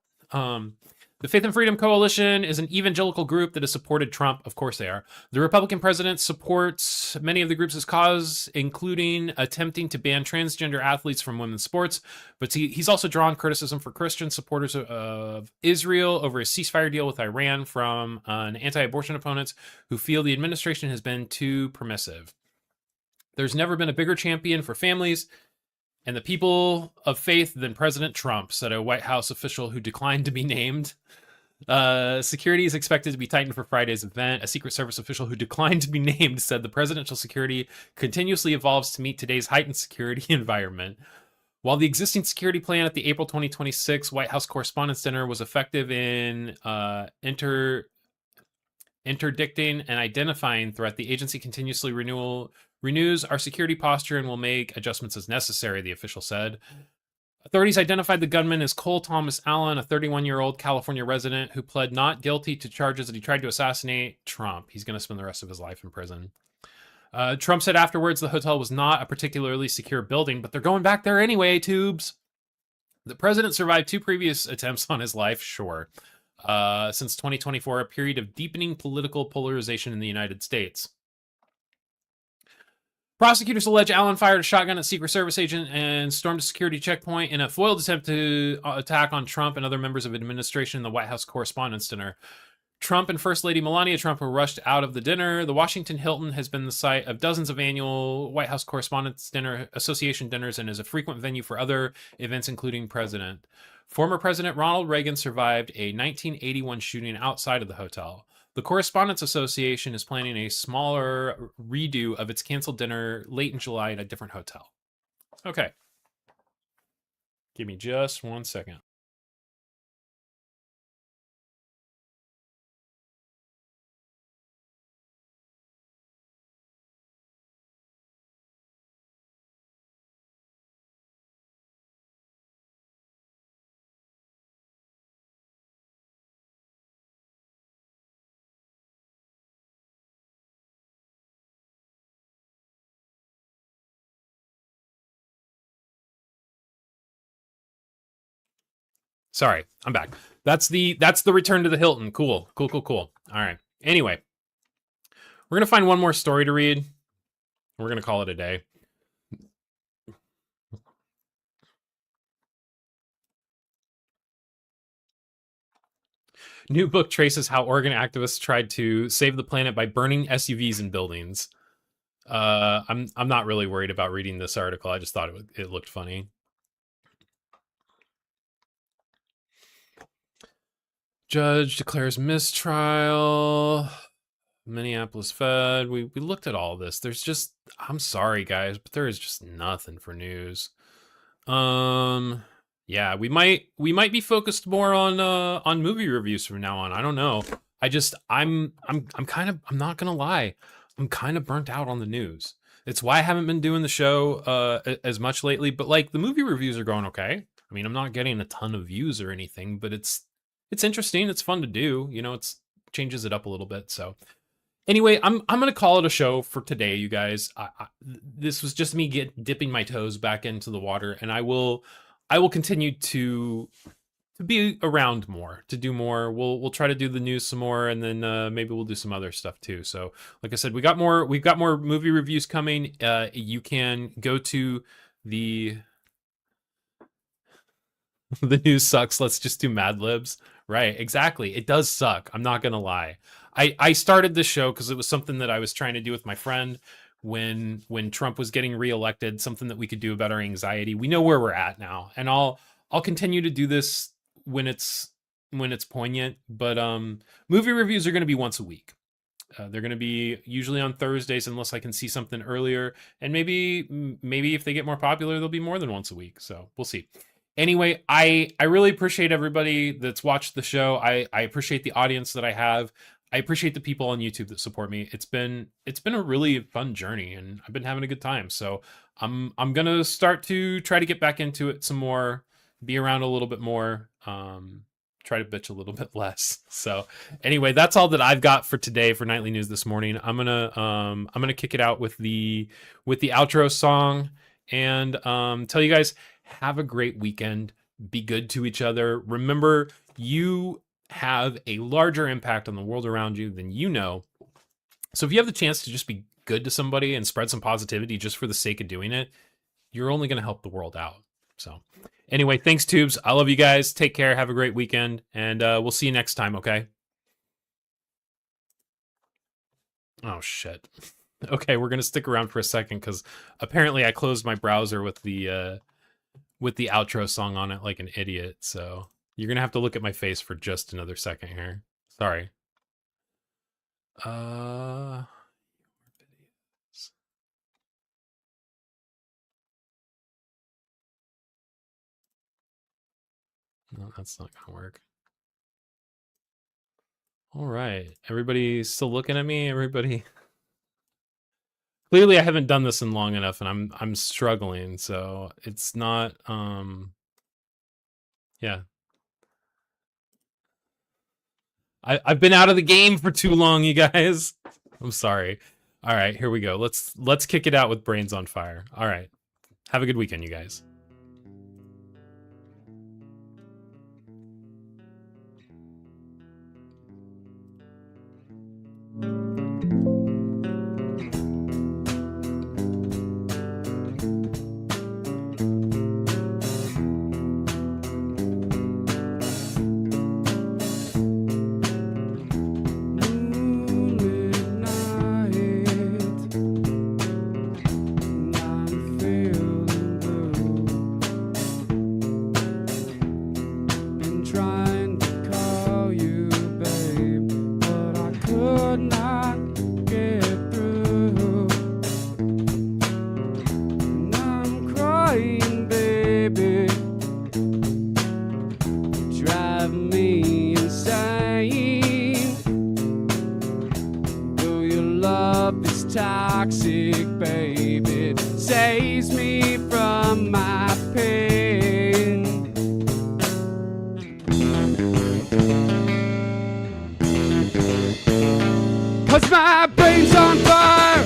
The Faith and Freedom Coalition is an evangelical group that has supported Trump. Of course they are. The Republican president supports many of the group's cause, including attempting to ban transgender athletes from women's sports. But he's also drawn criticism for Christian supporters of Israel over a ceasefire deal with Iran from an anti-abortion opponents who feel the administration has been too permissive. There's never been a bigger champion for families and the people of faith than President Trump, said a White House official who declined to be named. Security is expected to be tightened for Friday's event. A Secret Service official who declined to be named said the presidential security continuously evolves to meet today's heightened security environment. While the existing security plan at the April 2026 White House Correspondents' Dinner was effective in interdicting and identifying threat, the agency continuously renews our security posture and will make adjustments as necessary, the official said. Authorities identified the gunman as Cole Thomas Allen, a 31-year-old California resident who pled not guilty to charges that he tried to assassinate Trump. He's going to spend the rest of his life in prison. Trump said afterwards the hotel was not a particularly secure building, but they're going back there anyway, tubes. The president survived 2 previous attempts on his life, sure. Since 2024, a period of deepening political polarization in the United States. Prosecutors allege Allen fired a shotgun at a Secret Service agent and stormed a security checkpoint in a foiled attempt to attack on Trump and other members of administration in the White House Correspondents' Dinner. Trump and First Lady Melania Trump were rushed out of the dinner. The Washington Hilton has been the site of dozens of annual White House Correspondents' Dinner Association dinners and is a frequent venue for other events, including President. Former President Ronald Reagan survived a 1981 shooting outside of the hotel. The Correspondents Association is planning a smaller redo of its canceled dinner late in July at a different hotel. Okay. Give me just 1 second. Sorry, I'm back. That's the return to the Hilton. Cool. All right. Anyway, we're gonna find one more story to read. We're gonna call it a day. New book traces how Oregon activists tried to save the planet by burning SUVs in buildings. I'm not really worried about reading this article. I just thought it looked funny. Judge declares mistrial. Minneapolis Fed. We looked at all this. There's just, I'm sorry guys, but there is just nothing for news. Yeah, we might be focused more on movie reviews from now on. I don't know. I'm not gonna lie, I'm kind of burnt out on the news. It's why I haven't been doing the show as much lately. But like the movie reviews are going okay. I mean, I'm not getting a ton of views or anything, but it's interesting. It's fun to do. You know, it's changes it up a little bit. So anyway, I'm gonna call it a show for today, you guys. This was just me dipping my toes back into the water, and I will continue to be around more, to do more. We'll try to do the news some more, and then maybe we'll do some other stuff too. So, like I said, we've got more movie reviews coming. You can go to the news sucks. Let's just do Mad Libs. Right, exactly. It does suck. I'm not gonna lie. I started this show because it was something that I was trying to do with my friend when Trump was getting reelected, something that we could do about our anxiety. We know where we're at now, and I'll continue to do this when it's poignant. But movie reviews are going to be once a week. They're going to be usually on Thursdays unless I can see something earlier, and maybe if they get more popular, they'll be more than once a week. So we'll see. Anyway, I really appreciate everybody that's watched the show. I appreciate the audience that I have. I appreciate the people on YouTube that support me. It's been a really fun journey, and I've been having a good time. So I'm gonna start to try to get back into it some more, be around a little bit more, try to bitch a little bit less. So anyway, that's all that I've got for today for Nightly News this morning. I'm gonna kick it out with the outro song and tell you guys, have a great weekend. Be good to each other. Remember, you have a larger impact on the world around you than you know. So if you have the chance to just be good to somebody and spread some positivity just for the sake of doing it, you're only going to help the world out. So anyway, thanks, Tubes. I love you guys. Take care. Have a great weekend. And we'll see you next time, okay? Oh, shit. Okay, we're going to stick around for a second because apparently I closed my browser with the outro song on it like an idiot. So you're going to have to look at my face for just another second here. Sorry. No, that's not gonna work. All right, everybody still looking at me? Everybody. Clearly I haven't done this in long enough and I'm struggling, so it's not yeah. I've been out of the game for too long, you guys. I'm sorry. All right, here we go. Let's kick it out with Brains on Fire. All right. Have a good weekend, you guys. Toxic, baby, it saves me from my pain. 'Cause my brain's on fire.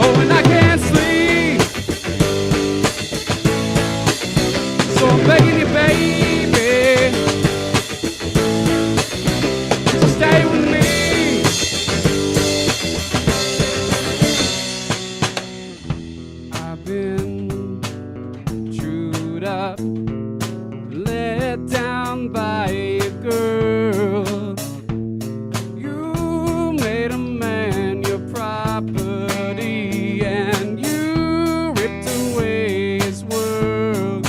Oh, and I can't sleep. So I'm begging you, baby, to stay with me. By a girl, you made a man your property and you ripped away his world.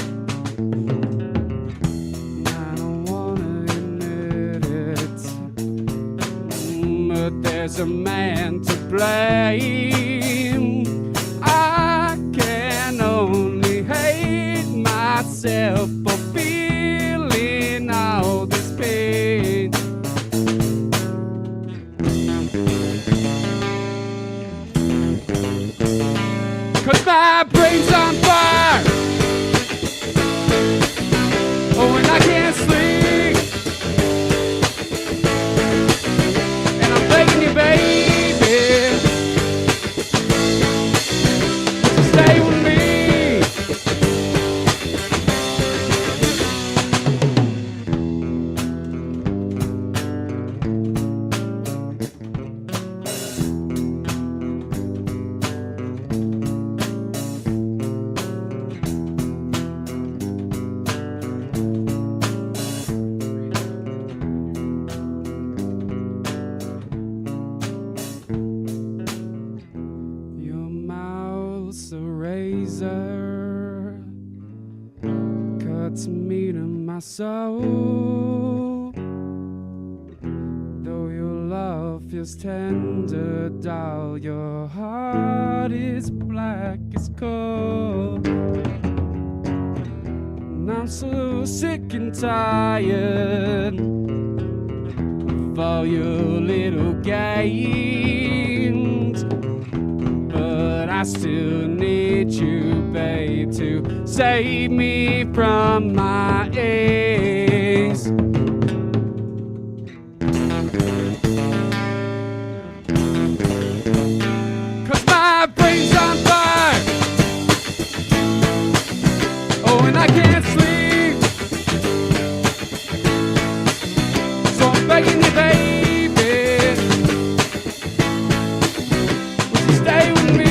I don't wanna admit it, but there's a man to blame. I can only hate myself for feeling all this pain. 'Cause my brain's on fire. Oh, and I can't sleep. And I'm begging you, baby, to stay with me. Your mouth's a razor, cuts me to my soul. Though your love feels tender, doll, your heart is black as coal. And I'm so sick and tired of all your little games, but I still need you, babe, to save me from my aches. 'Cause my brain's on fire. begging you, baby, would you stay with me?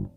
I'm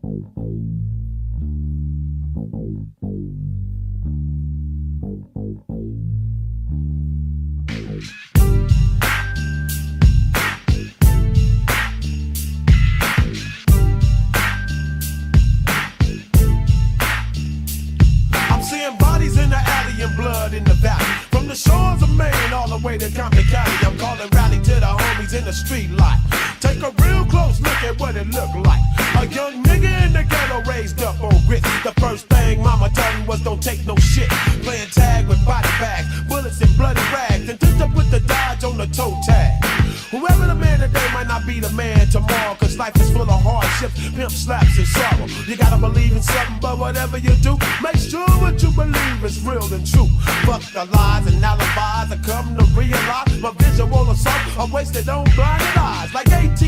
seeing bodies in the alley and blood in the valley. From the shores of Maine all the way to Compton County, I'm calling rally to the homies in the street lot. Take a real close look at what it looked like. A young nigga in the ghetto raised up on grits. The first thing mama told me was don't take no shit. Playing tag with body bags, bullets and bloody rags, and just to put the Dodge on the toe tag. Whoever the man today might not be the man tomorrow, cause life is full of hardships, pimp slaps and sorrow. You gotta believe in something, but whatever you do, make sure what you believe is real and true. Fuck the lies and alibis, I come to realize my visual assault are wasted on blinded eyes. Like AT&T,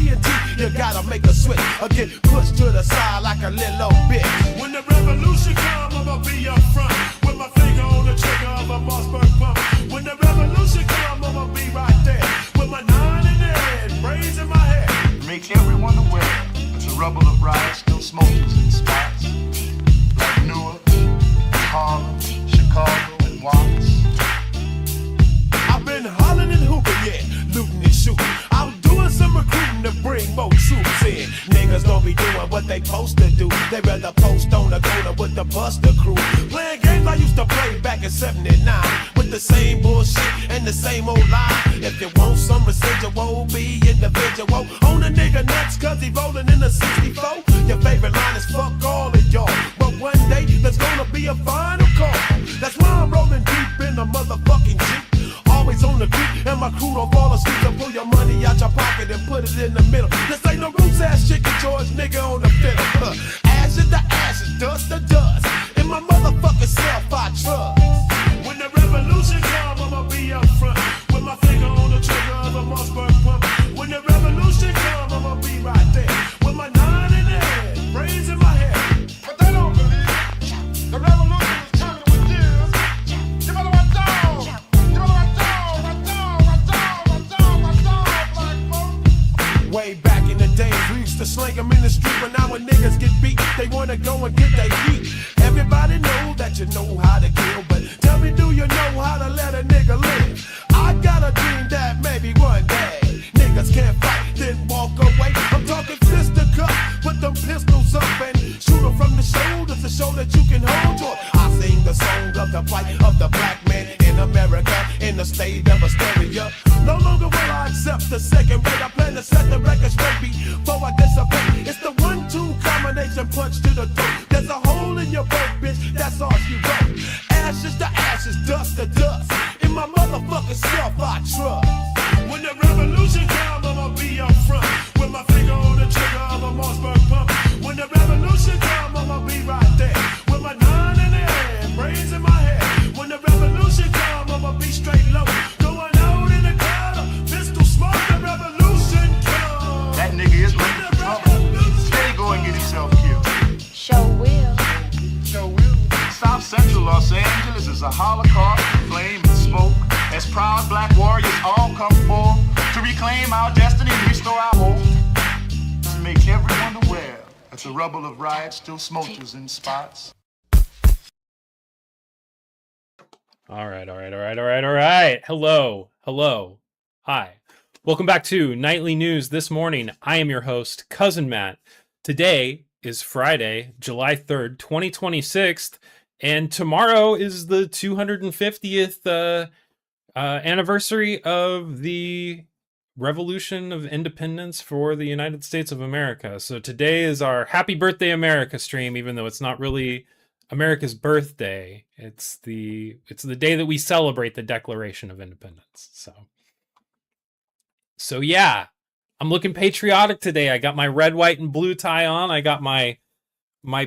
you gotta make a switch or get pushed to the side like a little bitch. When the revolution comes, I'ma be up front with my finger on the trigger of a Mossberg pump. When the revolution comes, I'ma be right there with my 9 in the head, braids in my head. Make everyone aware it's a rubble of riots, still smokers in spots like Newark, Harlem, Chicago, and Watts. I've been hollering and hooping, yeah, looting and shooting. I'm doing some recruiting to bring more troops in. Niggas don't be doing what they supposed to do. They rather post on the corner with the Buster crew. Playing games I used to play back in '79 with the same bullshit and the same old lie. If you want some residual, be individual. On a nigga nuts cause he rolling in a 64. Your favorite line is fuck all of y'all. But one day there's gonna be a final call. That's why I'm rolling deep in the motherfucking Jeep. Always on the beat, and my crew don't fall asleep. So pull your money out your pocket and put it in the middle. This ain't no roots ass chicken George nigga on the fiddle. Ashes to ashes, dust to dust. In my motherfucking self I trust. When the revolution comes, I'ma be up front with my finger on the trigger of a Mossberg pump. When the revolution comes, I'ma be right there with my 9 in the head, braids in my head. But they don't believe the revolution is coming with years. You better watch out! You better watch out! Watch out! Watch out! Watch out! Watch out, black folks! Way back in the days, we used to slang them in the street. But now when niggas get beat, they wanna go and get their beat. Everybody know that you know how to kill, but tell me, do you know how to let a nigga live? I got a dream that maybe one day niggas can't fight, then walk away. I'm talking fist to cup, put them pistols up and shoot them from the shoulders to show that you can hold your. I sing the song of the plight of the black man in America, in the state of hysteria. No longer will I accept the second rate. I plan to set the record straight before I dissipate. It's the 1-2 combination punch to the throat. There's a hole in your boat, bitch, that's all you wrote. Ashes to ashes, dust to dust. In my motherfucking self I trust. When the revolution comes, I'ma be up front with my finger on the trigger of a Mossberg pump. When the revolution comes, I'ma be right there with my 9 in the head, braids in my head. When the revolution comes, I'ma be straight low, going out in the crowd, pistol smoke. The revolution comes. That nigga is ready for trouble. Steady go and get himself killed. Sure will. So will. South Central Los Angeles is a holocaust of flame and smoke as proud black warriors all come forth to reclaim our destiny and restore our hope. To make everyone aware that the rubble of riots still smokers in spots. All right. Hello. Hi. Welcome back to Nightly News This Morning. I am your host, Cousin Matt. Today is Friday, July 3rd, 2026, and tomorrow is the 250th anniversary of the Revolution of Independence for the United States of America. So today is our Happy Birthday America stream, even though it's not really America's birthday. It's the day that we celebrate the Declaration of Independence. So yeah, I'm looking patriotic today. I got my red, white, and blue tie on. I got my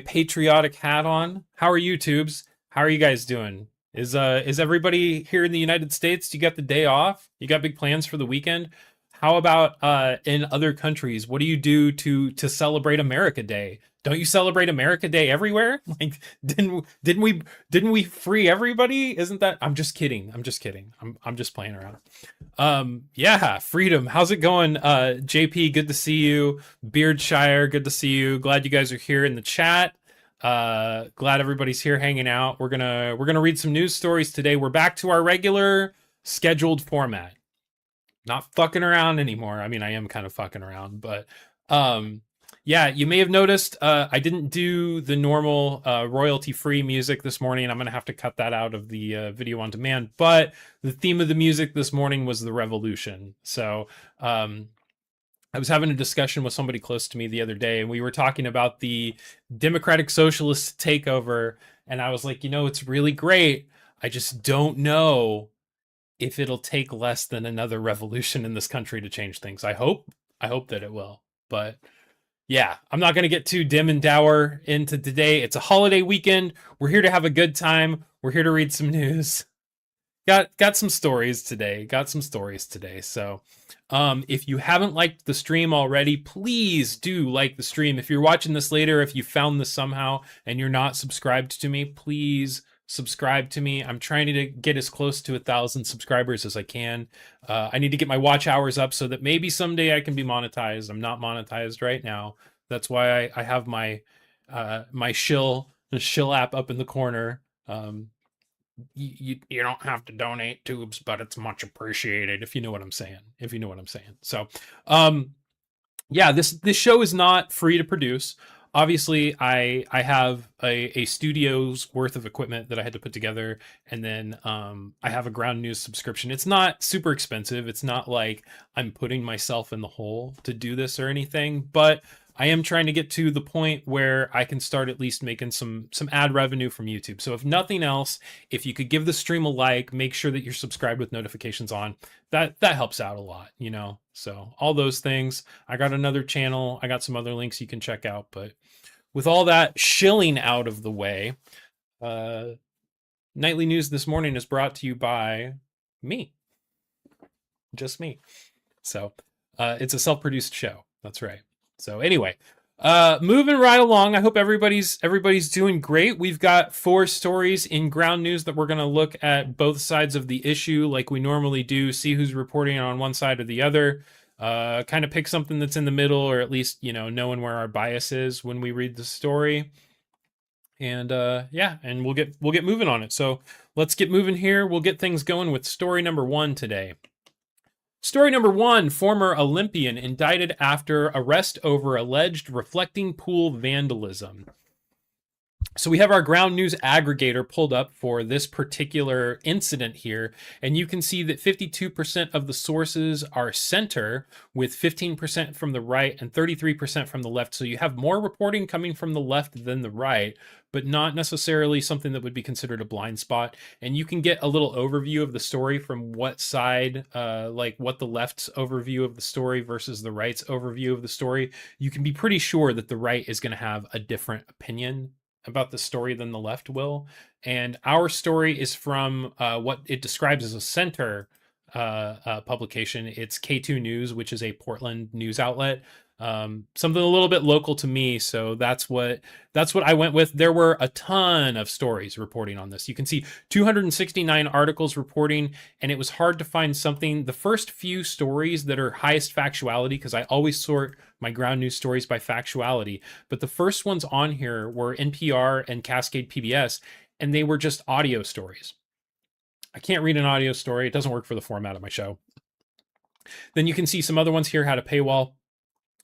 patriotic hat on. How are you, tubes? How are you guys doing? Is everybody here in the United States? You got the day off? You got big plans for the weekend? How about in other countries? What do you do to celebrate America Day? Don't you celebrate America Day everywhere? Like, didn't we free everybody? Isn't that? I'm just kidding. I'm just kidding. I'm just playing around. Yeah, freedom. How's it going? JP, good to see you. Beardshire, good to see you. Glad you guys are here in the chat. Glad everybody's here hanging out. We're gonna read some news stories today. We're back to our regular scheduled format. Not fucking around anymore. I mean, I am kind of fucking around, but yeah, you may have noticed I didn't do the normal royalty-free music this morning. I'm going to have to cut that out of the video on demand, but the theme of the music this morning was the revolution. So I was having a discussion with somebody close to me the other day, and we were talking about the democratic socialist takeover, and I was like, it's really great. I just don't know if it'll take less than another revolution in this country to change things. I hope that it will. But yeah, I'm not going to get too dim and dour into today. It's a holiday weekend. We're here to have a good time. We're here to read some news. Got some stories today. So if you haven't liked the stream already, please do like the stream. If you're watching this later, if you found this somehow and you're not subscribed to me, please subscribe to me. I'm trying to get as close to 1,000 subscribers as I can. I need to get my watch hours up so that maybe someday I can be monetized. I'm not monetized right now. That's why I have my my shill app up in the corner. You don't have to donate tubes, but it's much appreciated, if you know what I'm saying. So yeah, this show is not free to produce. Obviously, I have a studio's worth of equipment that I had to put together, and then I have a ground news subscription. It's not super expensive. It's not like I'm putting myself in the hole to do this or anything, but I am trying to get to the point where I can start at least making some ad revenue from YouTube. So if nothing else, if you could give the stream a like, make sure that you're subscribed with notifications on, that helps out a lot, So all those things. I got another channel. I got some other links you can check out. But with all that shilling out of the way, Nightly News this morning is brought to you by me. Just me. So it's a self-produced show. That's right. So anyway, moving right along. I hope everybody's doing great. We've got 4 stories in ground news that we're going to look at both sides of the issue like we normally do, see who's reporting on one side or the other, kind of pick something that's in the middle, or at least, knowing where our bias is when we read the story. And yeah, and we'll get moving on it. So let's get moving here. We'll get things going with story number 1 today. Story number 1, former Olympian indicted after arrest over alleged reflecting pool vandalism. So we have our ground news aggregator pulled up for this particular incident here, and you can see that 52% of the sources are center, with 15% from the right and 33% from the left. So you have more reporting coming from the left than the right, but not necessarily something that would be considered a blind spot. And you can get a little overview of the story from what side, like what the left's overview of the story versus the right's overview of the story. You can be pretty sure that the right is going to have a different opinion about the story than the left will. And our story is from what it describes as a center publication. It's K2 News, which is a Portland news outlet. Something a little bit local to me, so that's what I went with. There were a ton of stories reporting on this. You can see 269 articles reporting, and it was hard to find something. The first few stories that are highest factuality, because I always sort my ground news stories by factuality, but the first ones on here were NPR and Cascade PBS, and they were just audio stories. I can't read an audio story. It doesn't work for the format of my show. Then you can see some other ones here had a paywall.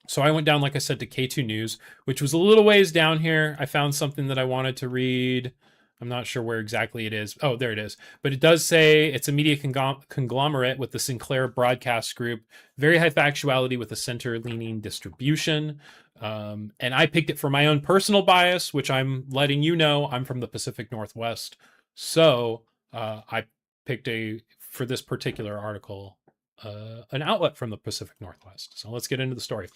So I went down, like I said, to K2 News, which was a little ways down here. I found something that I wanted to read. I'm not sure where exactly it is. Oh, there it is. But it does say it's a media conglomerate with the Sinclair Broadcast Group. Very high factuality with a center-leaning distribution. And I picked it for my own personal bias, which I'm letting you know. I'm from the Pacific Northwest. So I picked for this particular article, an outlet from the Pacific Northwest. So let's get into the story.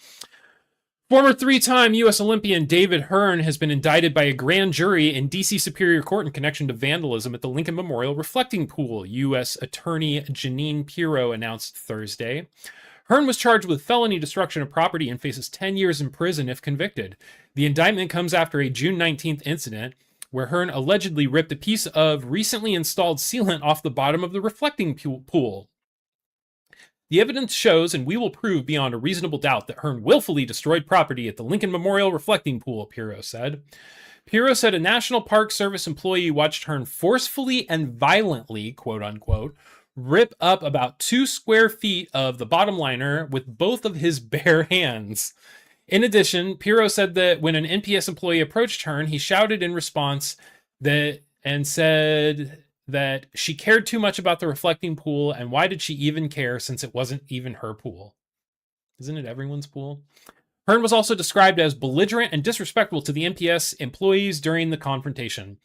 Former 3-time U.S. Olympian David Hearn has been indicted by a grand jury in D.C. Superior Court in connection to vandalism at the Lincoln Memorial Reflecting Pool, U.S. Attorney Janine Pirro announced Thursday. Hearn was charged with felony destruction of property and faces 10 years in prison if convicted. The indictment comes after a June 19th incident where Hearn allegedly ripped a piece of recently installed sealant off the bottom of the reflecting pool. The evidence shows, and we will prove beyond a reasonable doubt, that Hearn willfully destroyed property at the Lincoln Memorial reflecting pool, Pirro said. Pirro said a National Park Service employee watched Hearn forcefully and violently, quote unquote, rip up about 2 square feet of the bottom liner with both of his bare hands. In addition, Pirro said that when an NPS employee approached Hearn, he shouted in response and said that she cared too much about the reflecting pool, and why did she even care since it wasn't even her pool? Isn't it everyone's pool? Hearn was also described as belligerent and disrespectful to the NPS employees during the confrontation.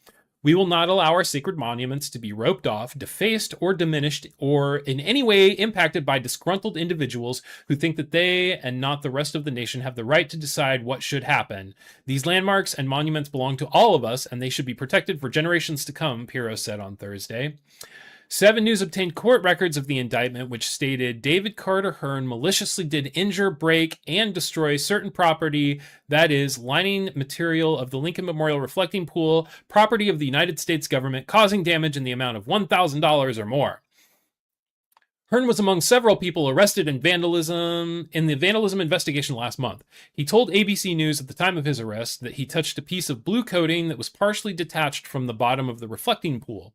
We will not allow our sacred monuments to be roped off, defaced, or diminished, or in any way impacted by disgruntled individuals who think that they and not the rest of the nation have the right to decide what should happen. These landmarks and monuments belong to all of us, and they should be protected for generations to come, Pirro said on Thursday. 7 News obtained court records of the indictment, which stated David Carter Hearn maliciously did injure, break, and destroy certain property, that is, lining material of the Lincoln Memorial reflecting pool, property of the United States government, causing damage in the amount of $1,000 or more. Hearn was among several people arrested in the vandalism investigation last month. He told ABC News at the time of his arrest that he touched a piece of blue coating that was partially detached from the bottom of the reflecting pool.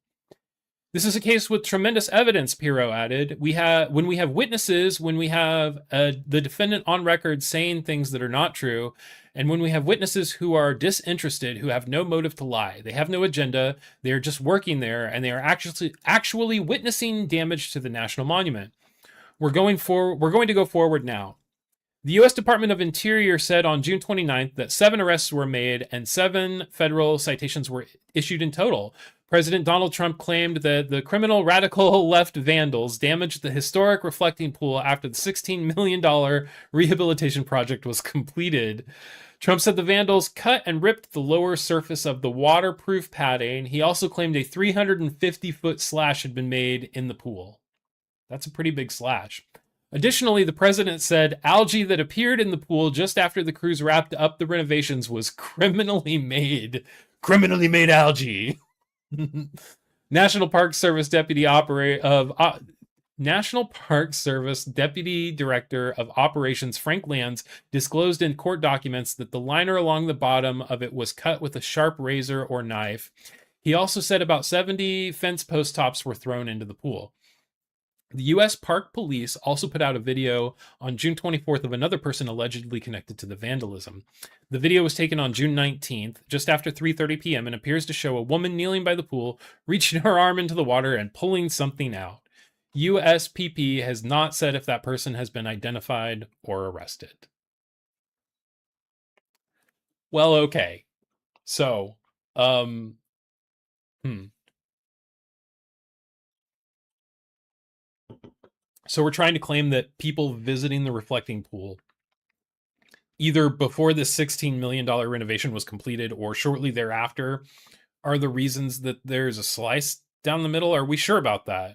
This is a case with tremendous evidence, Pirro added. When we have witnesses, when we have the defendant on record saying things that are not true, and when we have witnesses who are disinterested, who have no motive to lie, they have no agenda, they are just working there, and they are actually witnessing damage to the national monument. We're going to go forward now. The U.S. Department of Interior said on June 29th that 7 arrests were made and 7 federal citations were issued in total. President Donald Trump claimed that the criminal radical left vandals damaged the historic reflecting pool after the $16 million rehabilitation project was completed. Trump said the vandals cut and ripped the lower surface of the waterproof padding. He also claimed a 350-foot slash had been made in the pool. That's a pretty big slash. Additionally, the president said algae that appeared in the pool just after the crews wrapped up the renovations was criminally made algae. National Park Service Deputy Director of Operations Frank Lands disclosed in court documents that the liner along the bottom of it was cut with a sharp razor or knife. He also said about 70 fence post tops were thrown into the pool. The U.S. Park Police also put out a video on June 24th of another person allegedly connected to the vandalism. The video was taken on June 19th, just after 3:30 p.m., and appears to show a woman kneeling by the pool, reaching her arm into the water and pulling something out. USPP has not said if that person has been identified or arrested. Well, okay. So, So we're trying to claim that people visiting the reflecting pool, either before the $16 million renovation was completed or shortly thereafter, are the reasons that there's a slice down the middle. Are we sure about that?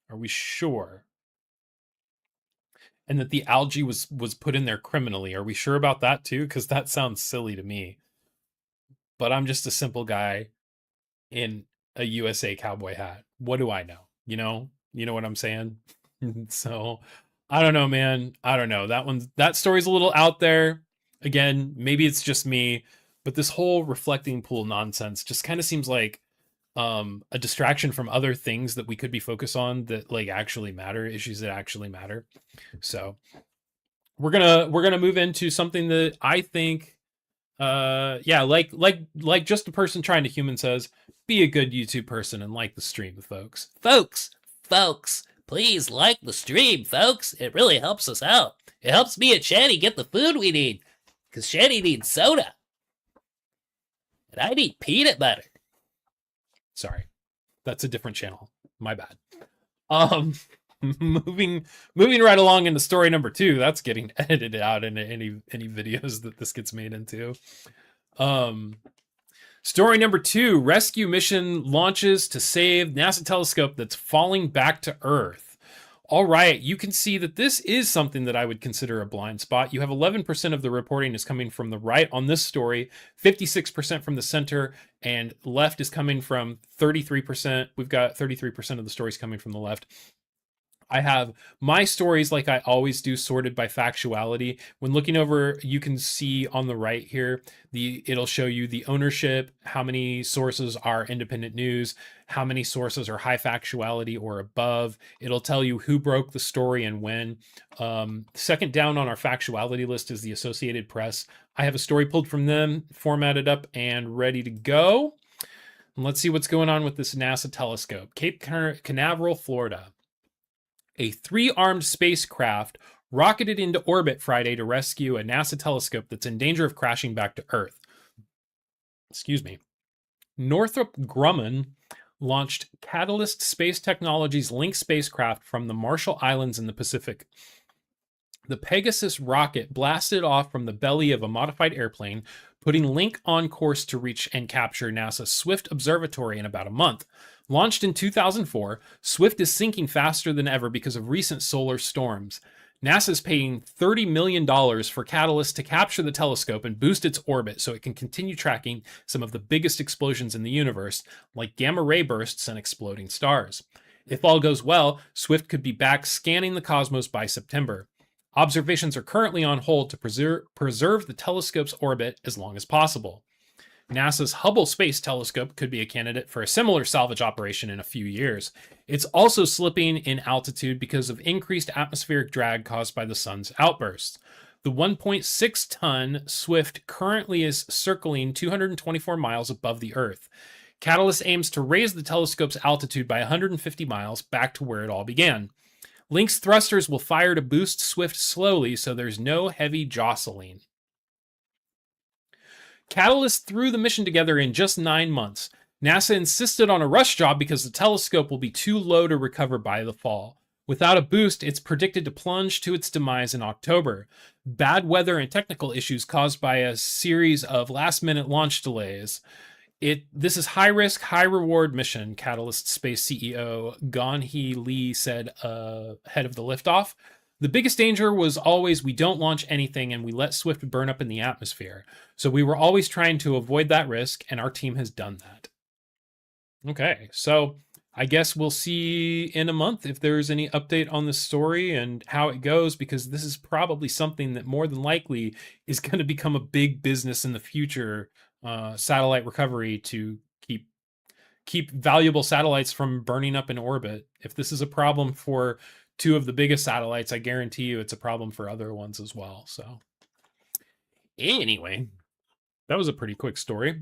Are we sure? And that the algae was put in there criminally. Are we sure about that too? Because that sounds silly to me. But I'm just a simple guy in a USA cowboy hat. What do I know? You know what I'm saying? So I don't know, man. I don't know. That story's a little out there. Again, maybe it's just me, but this whole reflecting pool nonsense just kind of seems like a distraction from other things that we could be focused on that like actually matter, issues that actually matter. So we're gonna move into something that I think like just a person trying to human says, be a good YouTube person and like the stream, folks. Folks, please like the stream, folks. It really helps us out. It helps me and Shanny get the food we need, because Shanny needs soda. And I need peanut butter. Sorry, that's a different channel. My bad. Moving right along into story number 2. That's getting edited out into any videos that this gets made into. Story number 2, rescue mission launches to save NASA telescope that's falling back to Earth. All right, you can see that this is something that I would consider a blind spot. You have 11% of the reporting is coming from the right on this story, 56% from the center, and left is coming from 33%. We've got 33% of the stories coming from the left. I have my stories, like I always do, sorted by factuality. When looking over, you can see on the right here, it'll show you the ownership, how many sources are independent news, how many sources are high factuality or above. It'll tell you who broke the story and when. Second down on our factuality list is the Associated Press. I have a story pulled from them, formatted up, and ready to go. And let's see what's going on with this NASA telescope. Cape Canaveral, Florida. A 3-armed spacecraft rocketed into orbit Friday to rescue a NASA telescope that's in danger of crashing back to Earth. Excuse me. Northrop Grumman launched Catalyst Space Technologies Link spacecraft from the Marshall Islands in the Pacific. The Pegasus rocket blasted off from the belly of a modified airplane, putting Link on course to reach and capture NASA's Swift Observatory in about a month. Launched in 2004, Swift is sinking faster than ever because of recent solar storms. NASA is paying $30 million for Catalyst to capture the telescope and boost its orbit so it can continue tracking some of the biggest explosions in the universe, like gamma ray bursts and exploding stars. If all goes well, Swift could be back scanning the cosmos by September. Observations are currently on hold to preserve the telescope's orbit as long as possible. NASA's Hubble Space Telescope could be a candidate for a similar salvage operation in a few years. It's also slipping in altitude because of increased atmospheric drag caused by the sun's outbursts. The 1.6-ton Swift currently is circling 224 miles above the Earth. Catalyst aims to raise the telescope's altitude by 150 miles back to where it all began. Link's thrusters will fire to boost Swift slowly so there's no heavy jostling. Catalyst threw the mission together in just 9 months. NASA insisted on a rush job because the telescope will be too low to recover by the fall. Without a boost, it's predicted to plunge to its demise in October. Bad weather and technical issues caused by a series of last-minute launch delays. This is high-risk, high-reward mission, Catalyst Space CEO Gan-hee Lee said ahead of the liftoff. The biggest danger was always we don't launch anything and we let Swift burn up in the atmosphere. So we were always trying to avoid that risk, and our team has done that. Okay, so I guess we'll see in a month if there's any update on this story and how it goes, because this is probably something that more than likely is going to become a big business in the future, satellite recovery to keep valuable satellites from burning up in orbit. If this is a problem for 2 of the biggest satellites, I guarantee you it's a problem for other ones as well. So anyway, that was a pretty quick story.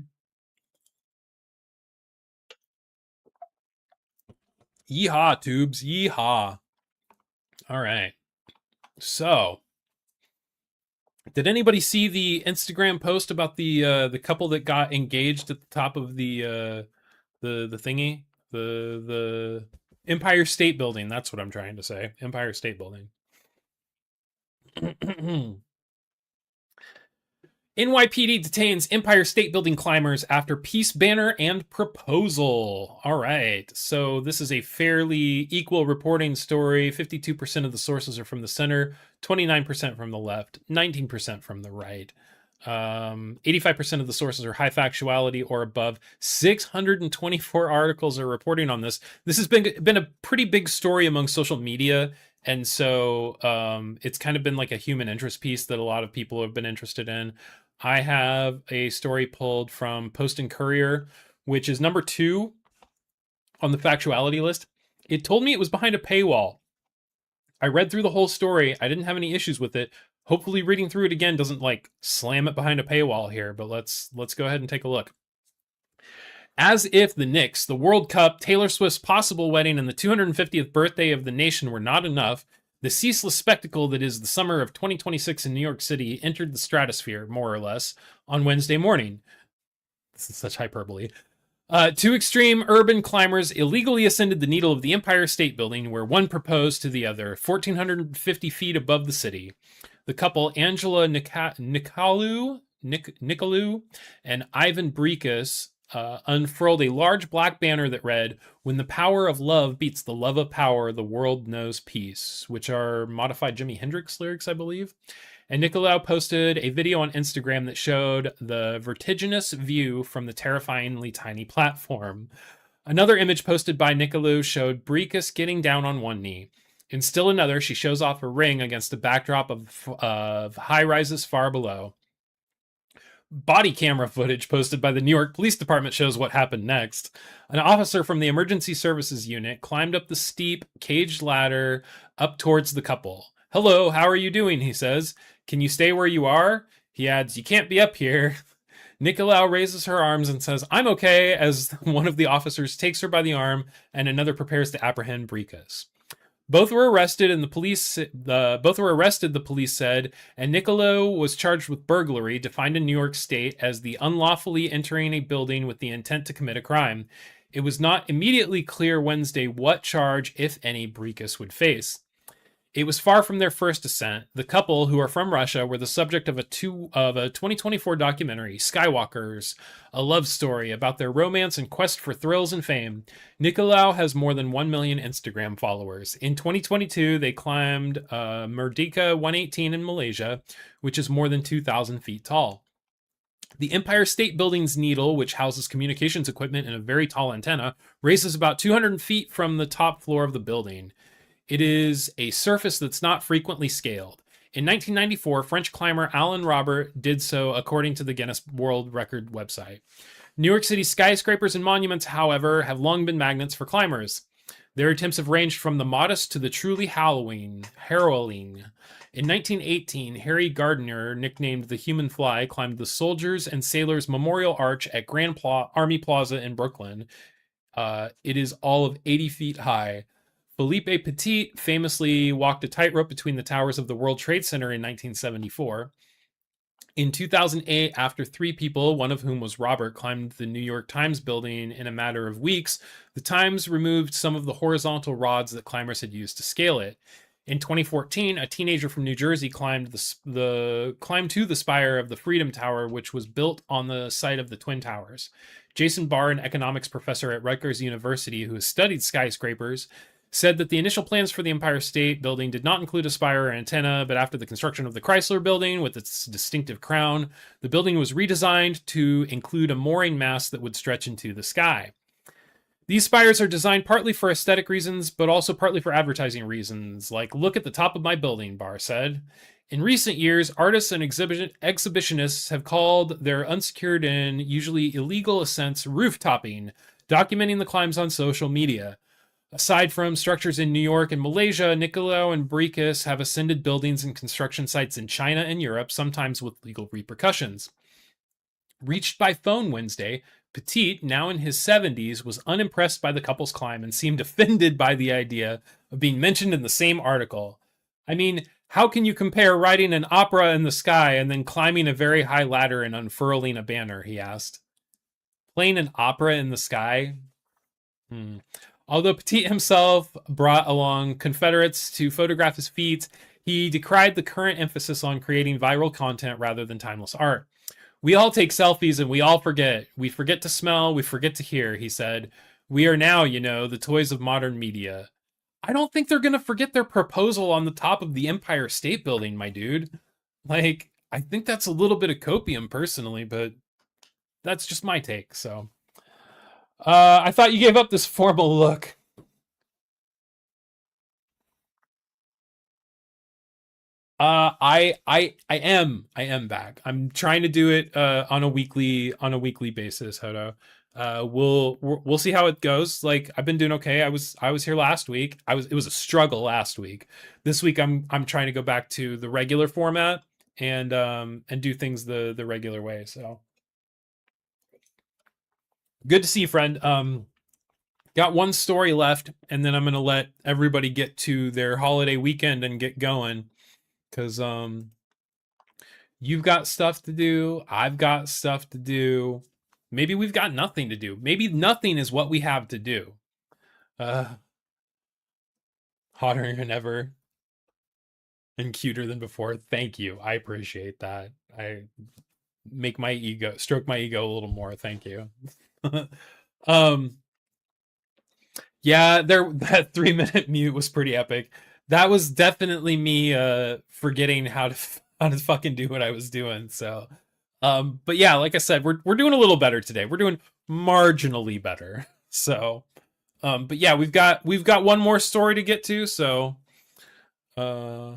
Yeehaw, tubes. Yeehaw. All right. So, did anybody see the Instagram post about the couple that got engaged at the top of the thingy? The Empire State Building. That's what I'm trying to say. Empire State Building. NYPD detains Empire State Building climbers after peace banner and proposal. All right. So this is a fairly equal reporting story. 52% of the sources are from the center, 29% from the left, 19% from the right. 85% of the sources are high factuality or above. 624 articles are reporting on this. This has been a pretty big story among social media. And so it's kind of been like a human interest piece that a lot of people have been interested in. I have a story pulled from Post and Courier, which is number 2 on the factuality list. It told me it was behind a paywall. I read through the whole story. I didn't have any issues with it. Hopefully reading through it again doesn't like slam it behind a paywall here, but let's go ahead and take a look. As if the Knicks, the World Cup, Taylor Swift's possible wedding, and the 250th birthday of the nation were not enough, the ceaseless spectacle that is the summer of 2026 in New York City entered the stratosphere, more or less, on Wednesday morning. This is such hyperbole. 2 extreme urban climbers illegally ascended the needle of the Empire State Building, where one proposed to the other, 1,450 feet above the city. The couple, Angela Nicolou and Ivan Brikas, unfurled a large black banner that read, "When the power of love beats the love of power, the world knows peace," which are modified Jimi Hendrix lyrics, I believe. And Nicolau posted a video on Instagram that showed the vertiginous view from the terrifyingly tiny platform. Another image posted by Nicolau showed Brekus getting down on one knee. In still another, she shows off a ring against a backdrop of high rises far below. Body camera footage posted by the New York Police Department shows what happened next. An officer from the Emergency Services Unit climbed up the steep, caged ladder up towards the couple. "Hello, how are you doing?" he says. "Can you stay where you are?" He adds, "You can't be up here." Nicolau raises her arms and says, "I'm okay," as one of the officers takes her by the arm and another prepares to apprehend Brekus. Both were arrested, and the police said, and Nicolau was charged with burglary, defined in New York State as the unlawfully entering a building with the intent to commit a crime. It was not immediately clear Wednesday what charge, if any, Brekus would face. It was far from their first ascent. The couple, who are from Russia, were the subject of a 2024 documentary, Skywalkers, a love story about their romance and quest for thrills and fame. Nicolau has more than 1 million Instagram followers. In 2022, they climbed Merdeka 118 in Malaysia, which is more than 2,000 feet tall. The Empire State Building's needle, which houses communications equipment and a very tall antenna, raises about 200 feet from the top floor of the building. It is a surface that's not frequently scaled. In 1994, French climber Alain Robert did so according to the Guinness World Record website. New York City skyscrapers and monuments, however, have long been magnets for climbers. Their attempts have ranged from the modest to the truly harrowing. In 1918, Harry Gardner, nicknamed the Human Fly, climbed the Soldiers and Sailors Memorial Arch at Grand Army Plaza in Brooklyn. It is all of 80 feet high. Philippe Petit famously walked a tightrope between the towers of the World Trade Center in 1974. In 2008, after 3 people, one of whom was Robert, climbed the New York Times building in a matter of weeks, the Times removed some of the horizontal rods that climbers had used to scale it. In 2014, a teenager from New Jersey climbed to the spire of the Freedom Tower, which was built on the site of the Twin Towers. Jason Barr, an economics professor at Rutgers University who has studied skyscrapers, said that the initial plans for the Empire State Building did not include a spire or antenna, but after the construction of the Chrysler Building with its distinctive crown, the building was redesigned to include a mooring mast that would stretch into the sky. These spires are designed partly for aesthetic reasons, but also partly for advertising reasons, like, "Look at the top of my building," Barr said. In recent years, artists and exhibitionists have called their unsecured and usually illegal ascents roof-topping, documenting the climbs on social media. Aside from structures in New York and Malaysia, Nicolau and Brekus have ascended buildings and construction sites in China and Europe, sometimes with legal repercussions. Reached by phone Wednesday, Petit, now in his 70s, was unimpressed by the couple's climb and seemed offended by the idea of being mentioned in the same article. "I mean, how can you compare writing an opera in the sky and then climbing a very high ladder and unfurling a banner?" he asked. Playing an opera in the sky? Although Petit himself brought along Confederates to photograph his feats, he decried the current emphasis on creating viral content rather than timeless art. "We all take selfies and we all forget. We forget to smell, we forget to hear," he said. "We are now, the toys of modern media." I don't think they're going to forget their proposal on the top of the Empire State Building, my dude. I think that's a little bit of copium personally, but that's just my take, so... I thought you gave up this formal look. I am back. I'm trying to do it on a weekly basis, Hodo. We'll see how it goes. I've been doing okay. I was here last week. It was a struggle last week. This week I'm trying to go back to the regular format and do things the regular way. So good to see you, friend. Got one story left, and then I'm gonna let everybody get to their holiday weekend and get going, because you've got stuff to do. I've got stuff to do. Maybe we've got nothing to do. Maybe nothing is what we have to do. Hotter than ever and cuter than before. Thank you. I appreciate that. I stroke my ego a little more. Thank you. Yeah, that 3 minute mute was pretty epic. That was definitely me forgetting how to fucking do what I was doing. So but yeah, like I said, we're doing a little better today. We're doing marginally better. So but yeah, we've got one more story to get to, so uh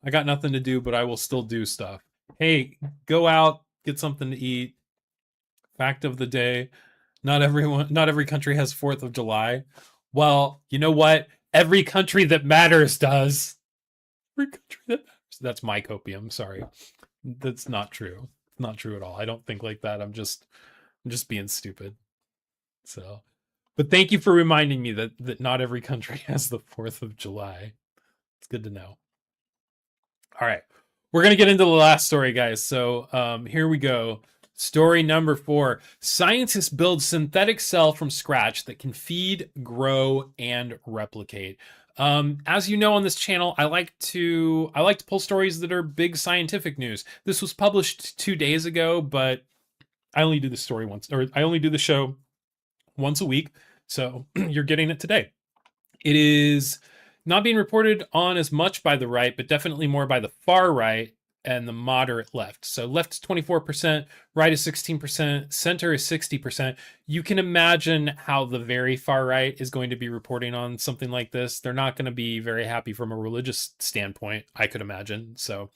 I got nothing to do, but I will still do stuff. Hey, go out, get something to eat. Fact of the day, not every country has 4th of July. Well, you know what? Every country that matters does. Every country that matters. That's my copium, sorry. That's not true. Not true at all. I don't think like that. I'm just being stupid. So, but thank you for reminding me that not every country has the 4th of July. It's good to know. All right. We're going to get into the last story, guys. So, here we go. Story number 4. Scientists build synthetic cell from scratch that can feed, grow, and replicate. As you know on this channel, I like to pull stories that are big scientific news. This was published 2 days ago, but I only do the story once, or I only do the show once a week. So you're getting it today. It is not being reported on as much by the right, but definitely more by the far right and the moderate left. So left is 24%, right is 16%, center is 60%. You can imagine how the very far right is going to be reporting on something like this. They're not going to be very happy from a religious standpoint, I could imagine. So,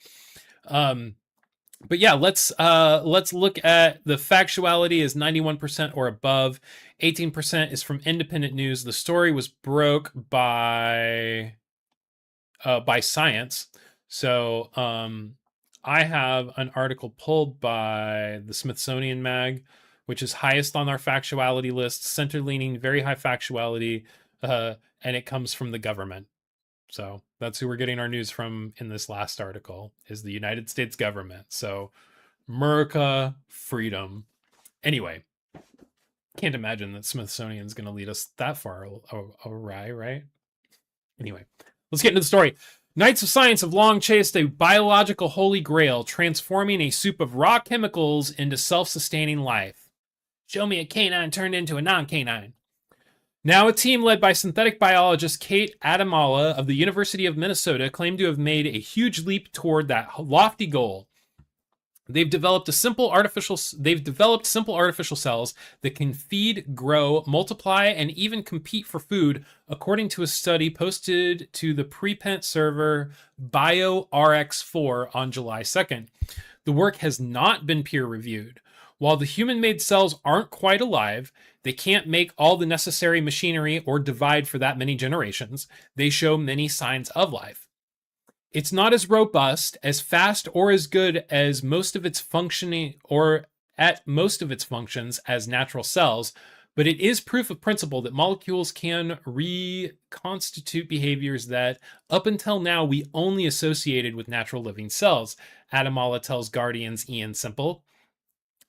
but yeah, let's look at the factuality is 91% or above. 18% is from independent news. The story was broke by Science. So I have an article pulled by the Smithsonian Mag, which is highest on our factuality list, center leaning, very high factuality, and it comes from the government. So that's who we're getting our news from in this last article, is the United States government. So America, freedom. Anyway, can't imagine that Smithsonian's going to lead us that far awry, right? Anyway, let's get into the story. Knights of Science have long chased a biological holy grail, transforming a soup of raw chemicals into self-sustaining life. Show me a canine turned into a non-canine. Now, a team led by synthetic biologist Kate Adamala of the University of Minnesota claimed to have made a huge leap toward that lofty goal. They've developed simple artificial cells that can feed, grow, multiply, and even compete for food, according to a study posted to the preprint server BioRx4 on July 2nd. The work has not been peer-reviewed. While the human-made cells aren't quite alive, they can't make all the necessary machinery or divide for that many generations. They show many signs of life. It's not as robust, as fast, or as good as most of its functioning, or at most of its functions as natural cells, but it is proof of principle that molecules can reconstitute behaviors that, up until now, we only associated with natural living cells, Adamala tells Guardian's Ian Simple.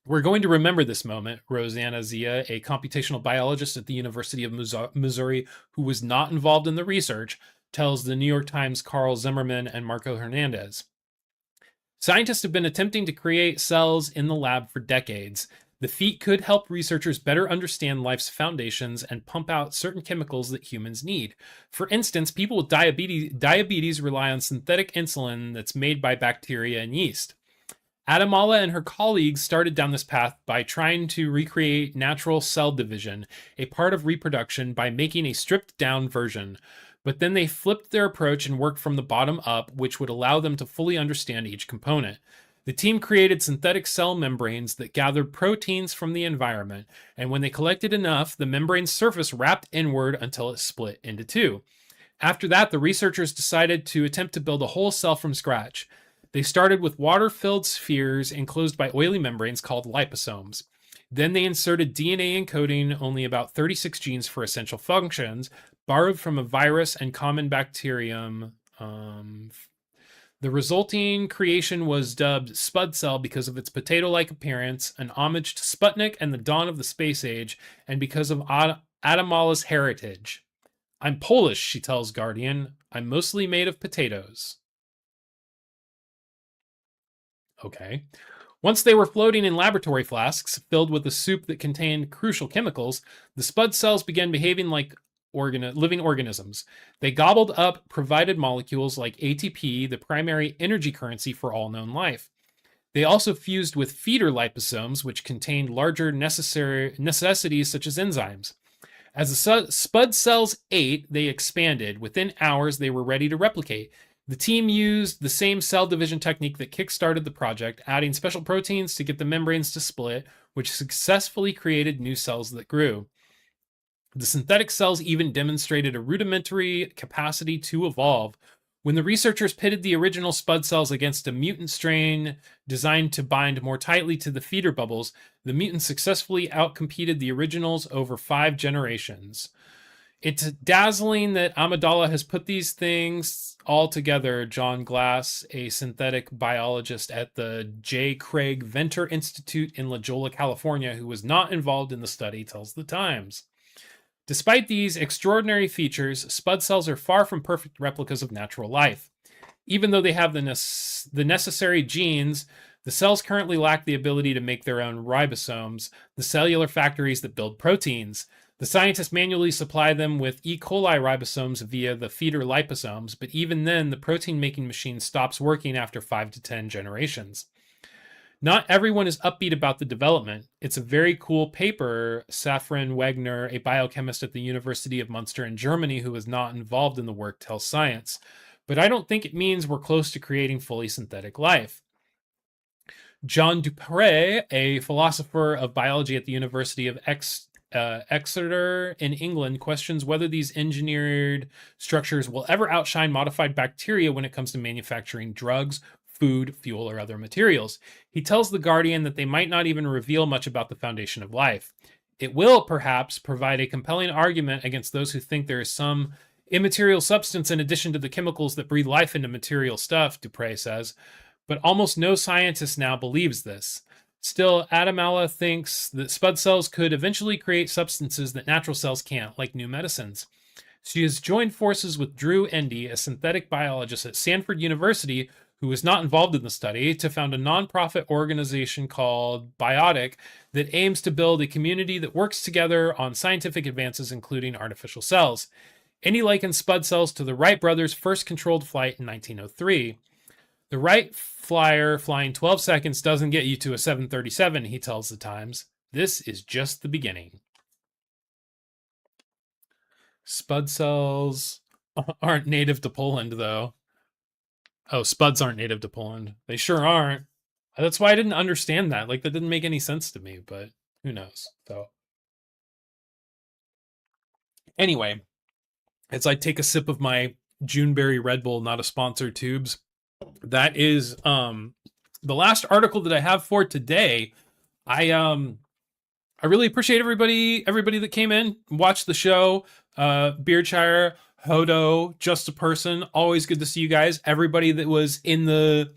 We're going to remember this moment, Rosanna Zia, a computational biologist at the University of Missouri who was not involved in the research, tells the New York Times' Carl Zimmerman and Marco Hernandez. Scientists have been attempting to create cells in the lab for decades. The feat could help researchers better understand life's foundations and pump out certain chemicals that humans need. For instance, people with diabetes rely on synthetic insulin that's made by bacteria and yeast. Adamala and her colleagues started down this path by trying to recreate natural cell division, a part of reproduction, by making a stripped-down version. But then they flipped their approach and worked from the bottom up, which would allow them to fully understand each component. The team created synthetic cell membranes that gathered proteins from the environment, and when they collected enough, the membrane's surface wrapped inward until it split into two. After that, the researchers decided to attempt to build a whole cell from scratch. They started with water-filled spheres enclosed by oily membranes called liposomes. Then they inserted DNA encoding only about 36 genes for essential functions, borrowed from a virus and common bacterium. The resulting creation was dubbed Spud Cell because of its potato-like appearance, an homage to Sputnik and the dawn of the space age, and because of Adamala's heritage. I'm Polish, she tells Guardian. I'm mostly made of potatoes. Okay. Once they were floating in laboratory flasks filled with a soup that contained crucial chemicals, the spud cells began behaving like living organisms. They gobbled up provided molecules like ATP, the primary energy currency for all known life. They also fused with feeder liposomes, which contained larger necessities such as enzymes. As the spud cells ate, they expanded. Within hours, they were ready to replicate. The team used the same cell division technique that kick-started the project, adding special proteins to get the membranes to split, which successfully created new cells that grew. The synthetic cells even demonstrated a rudimentary capacity to evolve. When the researchers pitted the original spud cells against a mutant strain designed to bind more tightly to the feeder bubbles, the mutants successfully outcompeted the originals over 5 generations. It's dazzling that Amidala has put these things all together, John Glass, a synthetic biologist at the J. Craig Venter Institute in La Jolla, California, who was not involved in the study, tells the Times. Despite these extraordinary features, spud cells are far from perfect replicas of natural life. Even though they have the necessary genes, the cells currently lack the ability to make their own ribosomes, the cellular factories that build proteins. The scientists manually supply them with E. coli ribosomes via the feeder liposomes, but even then, the protein-making machine stops working after 5 to 10 generations. Not everyone is upbeat about the development. It's a very cool paper. Safran Wegner, a biochemist at the University of Munster in Germany who is not involved in the work, tells Science. But I don't think it means we're close to creating fully synthetic life. John Dupré, a philosopher of biology at the University of Exeter in England, questions whether these engineered structures will ever outshine modified bacteria when it comes to manufacturing drugs, food, fuel, or other materials. He tells The Guardian that they might not even reveal much about the foundation of life. It will, perhaps, provide a compelling argument against those who think there is some immaterial substance in addition to the chemicals that breathe life into material stuff, Dupré says, but almost no scientist now believes this. Still, Adamala thinks that spud cells could eventually create substances that natural cells can't, like new medicines. She has joined forces with Drew Endy, a synthetic biologist at Stanford University, who was not involved in the study, to found a nonprofit organization called Biotic that aims to build a community that works together on scientific advances, including artificial cells. Endy likens spud cells to the Wright brothers' first controlled flight in 1903. The Wright flyer flying 12 seconds doesn't get you to a 737, he tells the Times. This is just the beginning. Spud cells aren't native to Poland, though. Oh, spuds aren't native to Poland. They sure aren't. That's why I didn't understand that. Like, that didn't make any sense to me, but who knows? So, anyway, as I take a sip of my Juneberry Red Bull, not a sponsored tubes, that is the last article that I have for today. I really appreciate everybody that came in, watched the show. Beardshire, Hodo, Just a Person, always good to see you guys. Everybody that was in the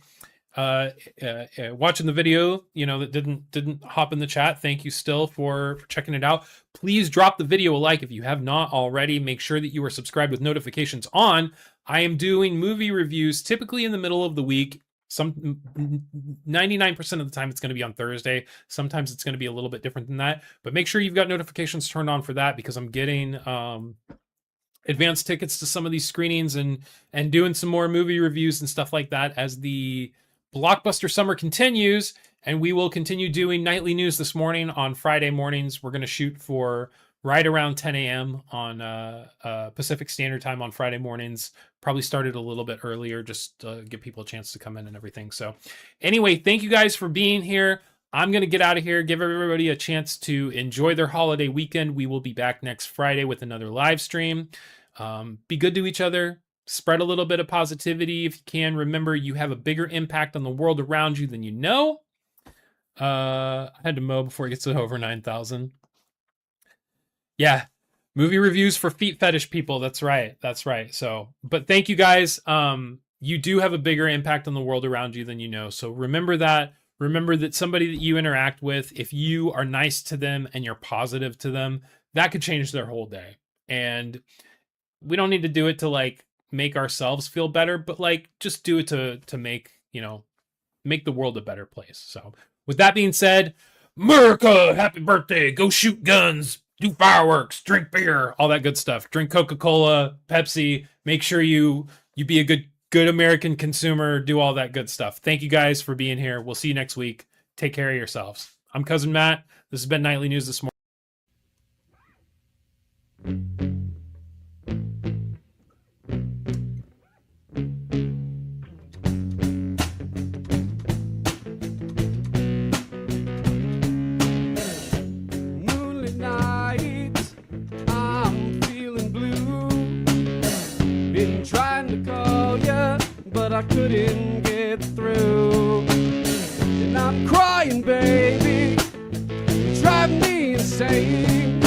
watching the video, that didn't hop in the chat, thank you still for checking it out. Please drop the video a like if you have not already. Make sure that you are subscribed with notifications on. I am doing movie reviews typically in the middle of the week. 99% of the time it's going to be on Thursday. Sometimes it's going to be a little bit different than that, but make sure you've got notifications turned on for that, because I'm getting advanced tickets to some of these screenings and doing some more movie reviews and stuff like that as the blockbuster summer continues. And we will continue doing nightly news this morning on Friday mornings. We're going to shoot for right around 10 a.m. on Pacific Standard Time on Friday mornings. Probably started a little bit earlier, just to give people a chance to come in and everything. So anyway, thank you guys for being here. I'm going to get out of here, give everybody a chance to enjoy their holiday weekend. We will be back next Friday with another live stream. Be good to each other. Spread a little bit of positivity if you can. Remember, you have a bigger impact on the world around you than you know. I had to mow before it gets to over 9,000. Yeah, movie reviews for feet fetish people. That's right. So, but thank you guys. You do have a bigger impact on the world around you than you know. So remember that. Remember that somebody that you interact with, if you are nice to them and you're positive to them, that could change their whole day. And we don't need to do it to make ourselves feel better, but just do it to make, make the world a better place. So With that being said, America, happy birthday. Go shoot guns, do fireworks, drink beer, all that good stuff. Drink Coca-Cola, Pepsi. Make sure you be a good American consumer, do all that good stuff. Thank you guys for being here. We'll see you next week. Take care of yourselves. I'm Cousin Matt. This has been Nightly News this morning. Moonlit nights, I'm feeling blue. Been trying to call ya, but I couldn't get through. And I'm crying, baby, you drive me insane.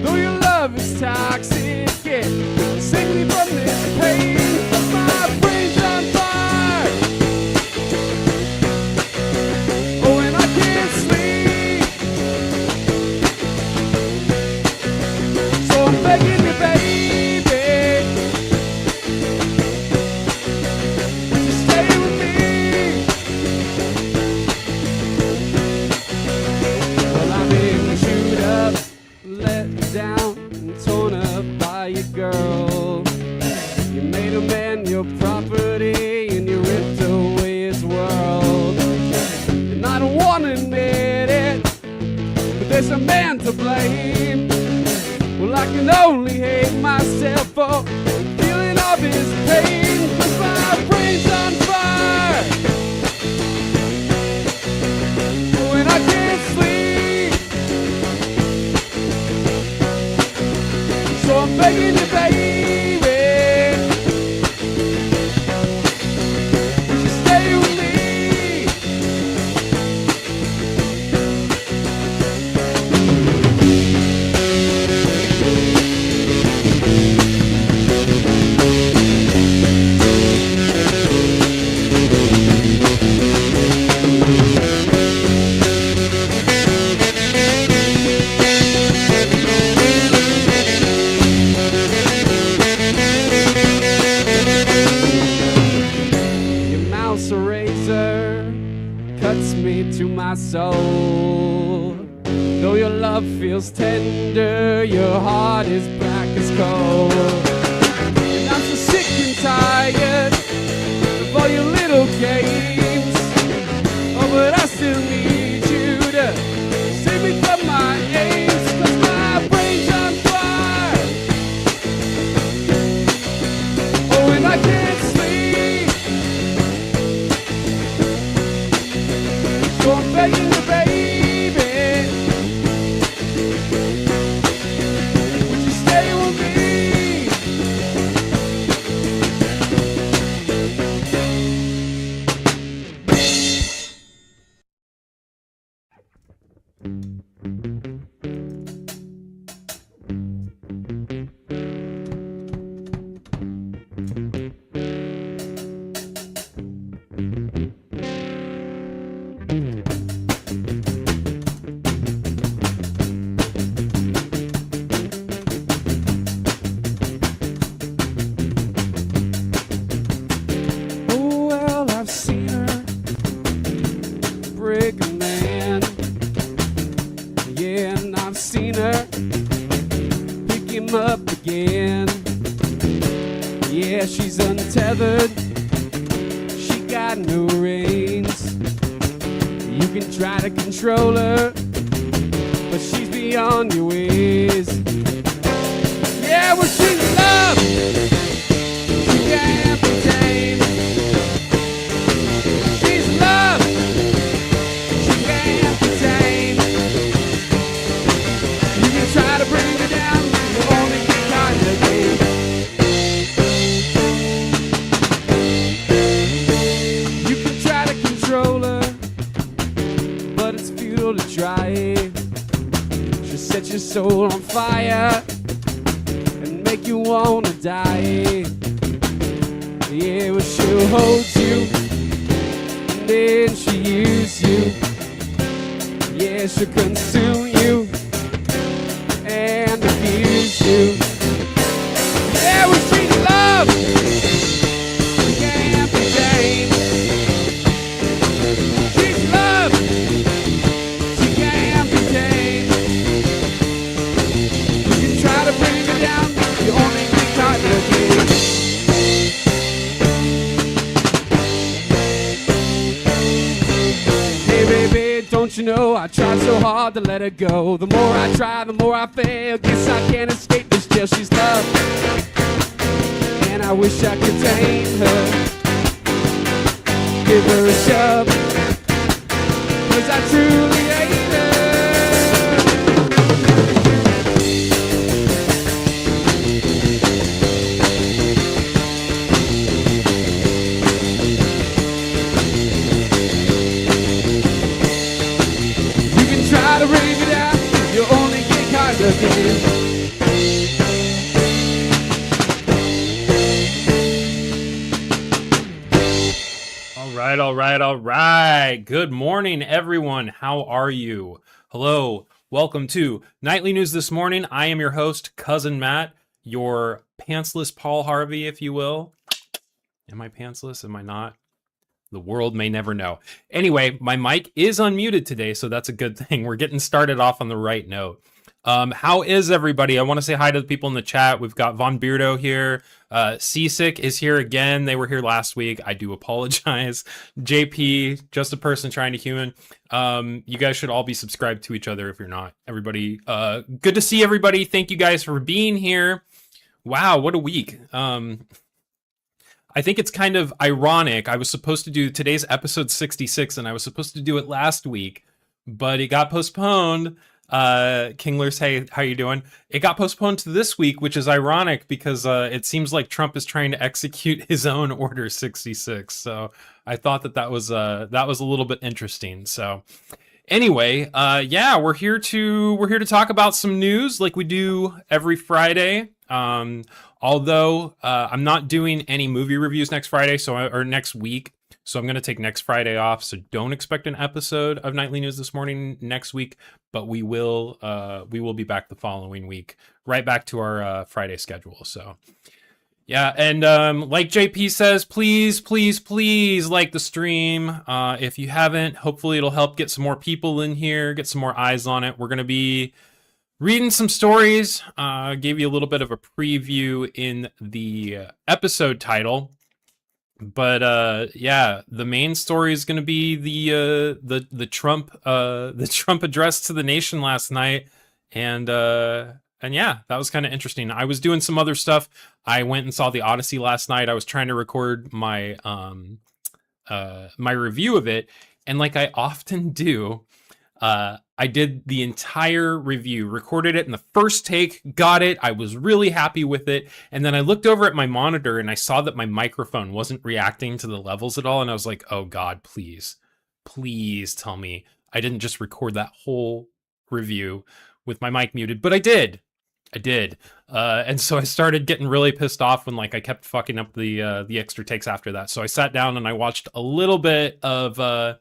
Though your love is toxic, yeah, save me from this pain. But my brain's on fire. Oh, and I can't sleep. So I'm begging you, baby, would you stay with me? Well, I've been chewed up, let down, and torn up by your girl. You made a man your property, and you ripped away his world. And I don't wanna admit it, but there's a man to blame. Well, I can only hate myself for feeling of his pain. 'Cause my brain's on fire. Oh, and I can't sleep. So I'm begging you, baby, would you stay with me? Your mouth's a razor, cuts me to my soul. Though your love feels tender, your heart is black as coal. And I'm so sick and tired of all your little games. Oh, but I still need you to save me from my aims. 'Cause my brain's on fire. Oh, and I can't sleep. So I'm begging you, baby, would you stay with me? Oh, well, I've seen her break a man. Yeah, and I've seen her pick him up again. Yeah, she's untethered, she got no reins. You can try to control her, but she's beyond your ways. Yeah, well, she's in love, she can't be tamed. She's in love, she can't be tamed. You can try to bring her down, but only get kind of game. You can try to control her, but it's futile to try. She'll set your soul on fire and make you wanna die. Yeah, well, she'll hold you, and then she'll use you. Yeah, she'll consume you and abuse you. Yeah, well, she's in love, she can't be tamed. She's in love, you know, I tried so hard to let her go. The more I try, the more I fail. Guess I can't escape this jail she's love. And I wish I could tame her, give her a shove, 'cause I truly hate her. You can try to bring it out, you only get caught again. All right. Good morning, everyone. How are you? Hello. Welcome to Nightly News This Morning. I am your host, Cousin Matt, your pantsless Paul Harvey, if you will. Am I pantsless? Am I not? The world may never know. Anyway, my mic is unmuted today, so that's a good thing. We're getting started off on the right note. How is everybody? I want to say hi to the people in the chat. We've got Von Beardo here. Seasick is here again. They were here last week. I do apologize. JP, just a person trying to human. You guys should all be subscribed to each other if you're not. Everybody, good to see everybody. Thank you guys for being here. Wow, what a week. I think it's kind of ironic. I was supposed to do today's episode 66, and I was supposed to do it last week, but it got postponed. Kinglers, hey, how you doing? It got postponed to this week, which is ironic because it seems like Trump is trying to execute his own Order 66. So I thought that was a little bit interesting. So anyway, yeah, we're here to talk about some news like we do every Friday. Although I'm not doing any movie reviews next Friday, or next week. So I'm going to take next Friday off. So don't expect an episode of Nightly News This Morning next week, but we will be back the following week, right back to our Friday schedule. So yeah, and like JP says, please like the stream. If you haven't, hopefully it'll help get some more people in here, get some more eyes on it. We're going to be reading some stories. Gave you a little bit of a preview in the episode title. But yeah, the main story is going to be the Trump address to the nation last night, and yeah, that was kind of interesting. I was doing some other stuff. I went and saw the Odyssey last night. I was trying to record my my review of it, and like I often do, I did the entire review, recorded it in the first take, got it. I was really happy with it. And then I looked over at my monitor and I saw that my microphone wasn't reacting to the levels at all. And I was like, oh God, please tell me I didn't just record that whole review with my mic muted. But I did. And so I started getting really pissed off when like I kept fucking up the extra takes after that. So I sat down and I watched a little bit of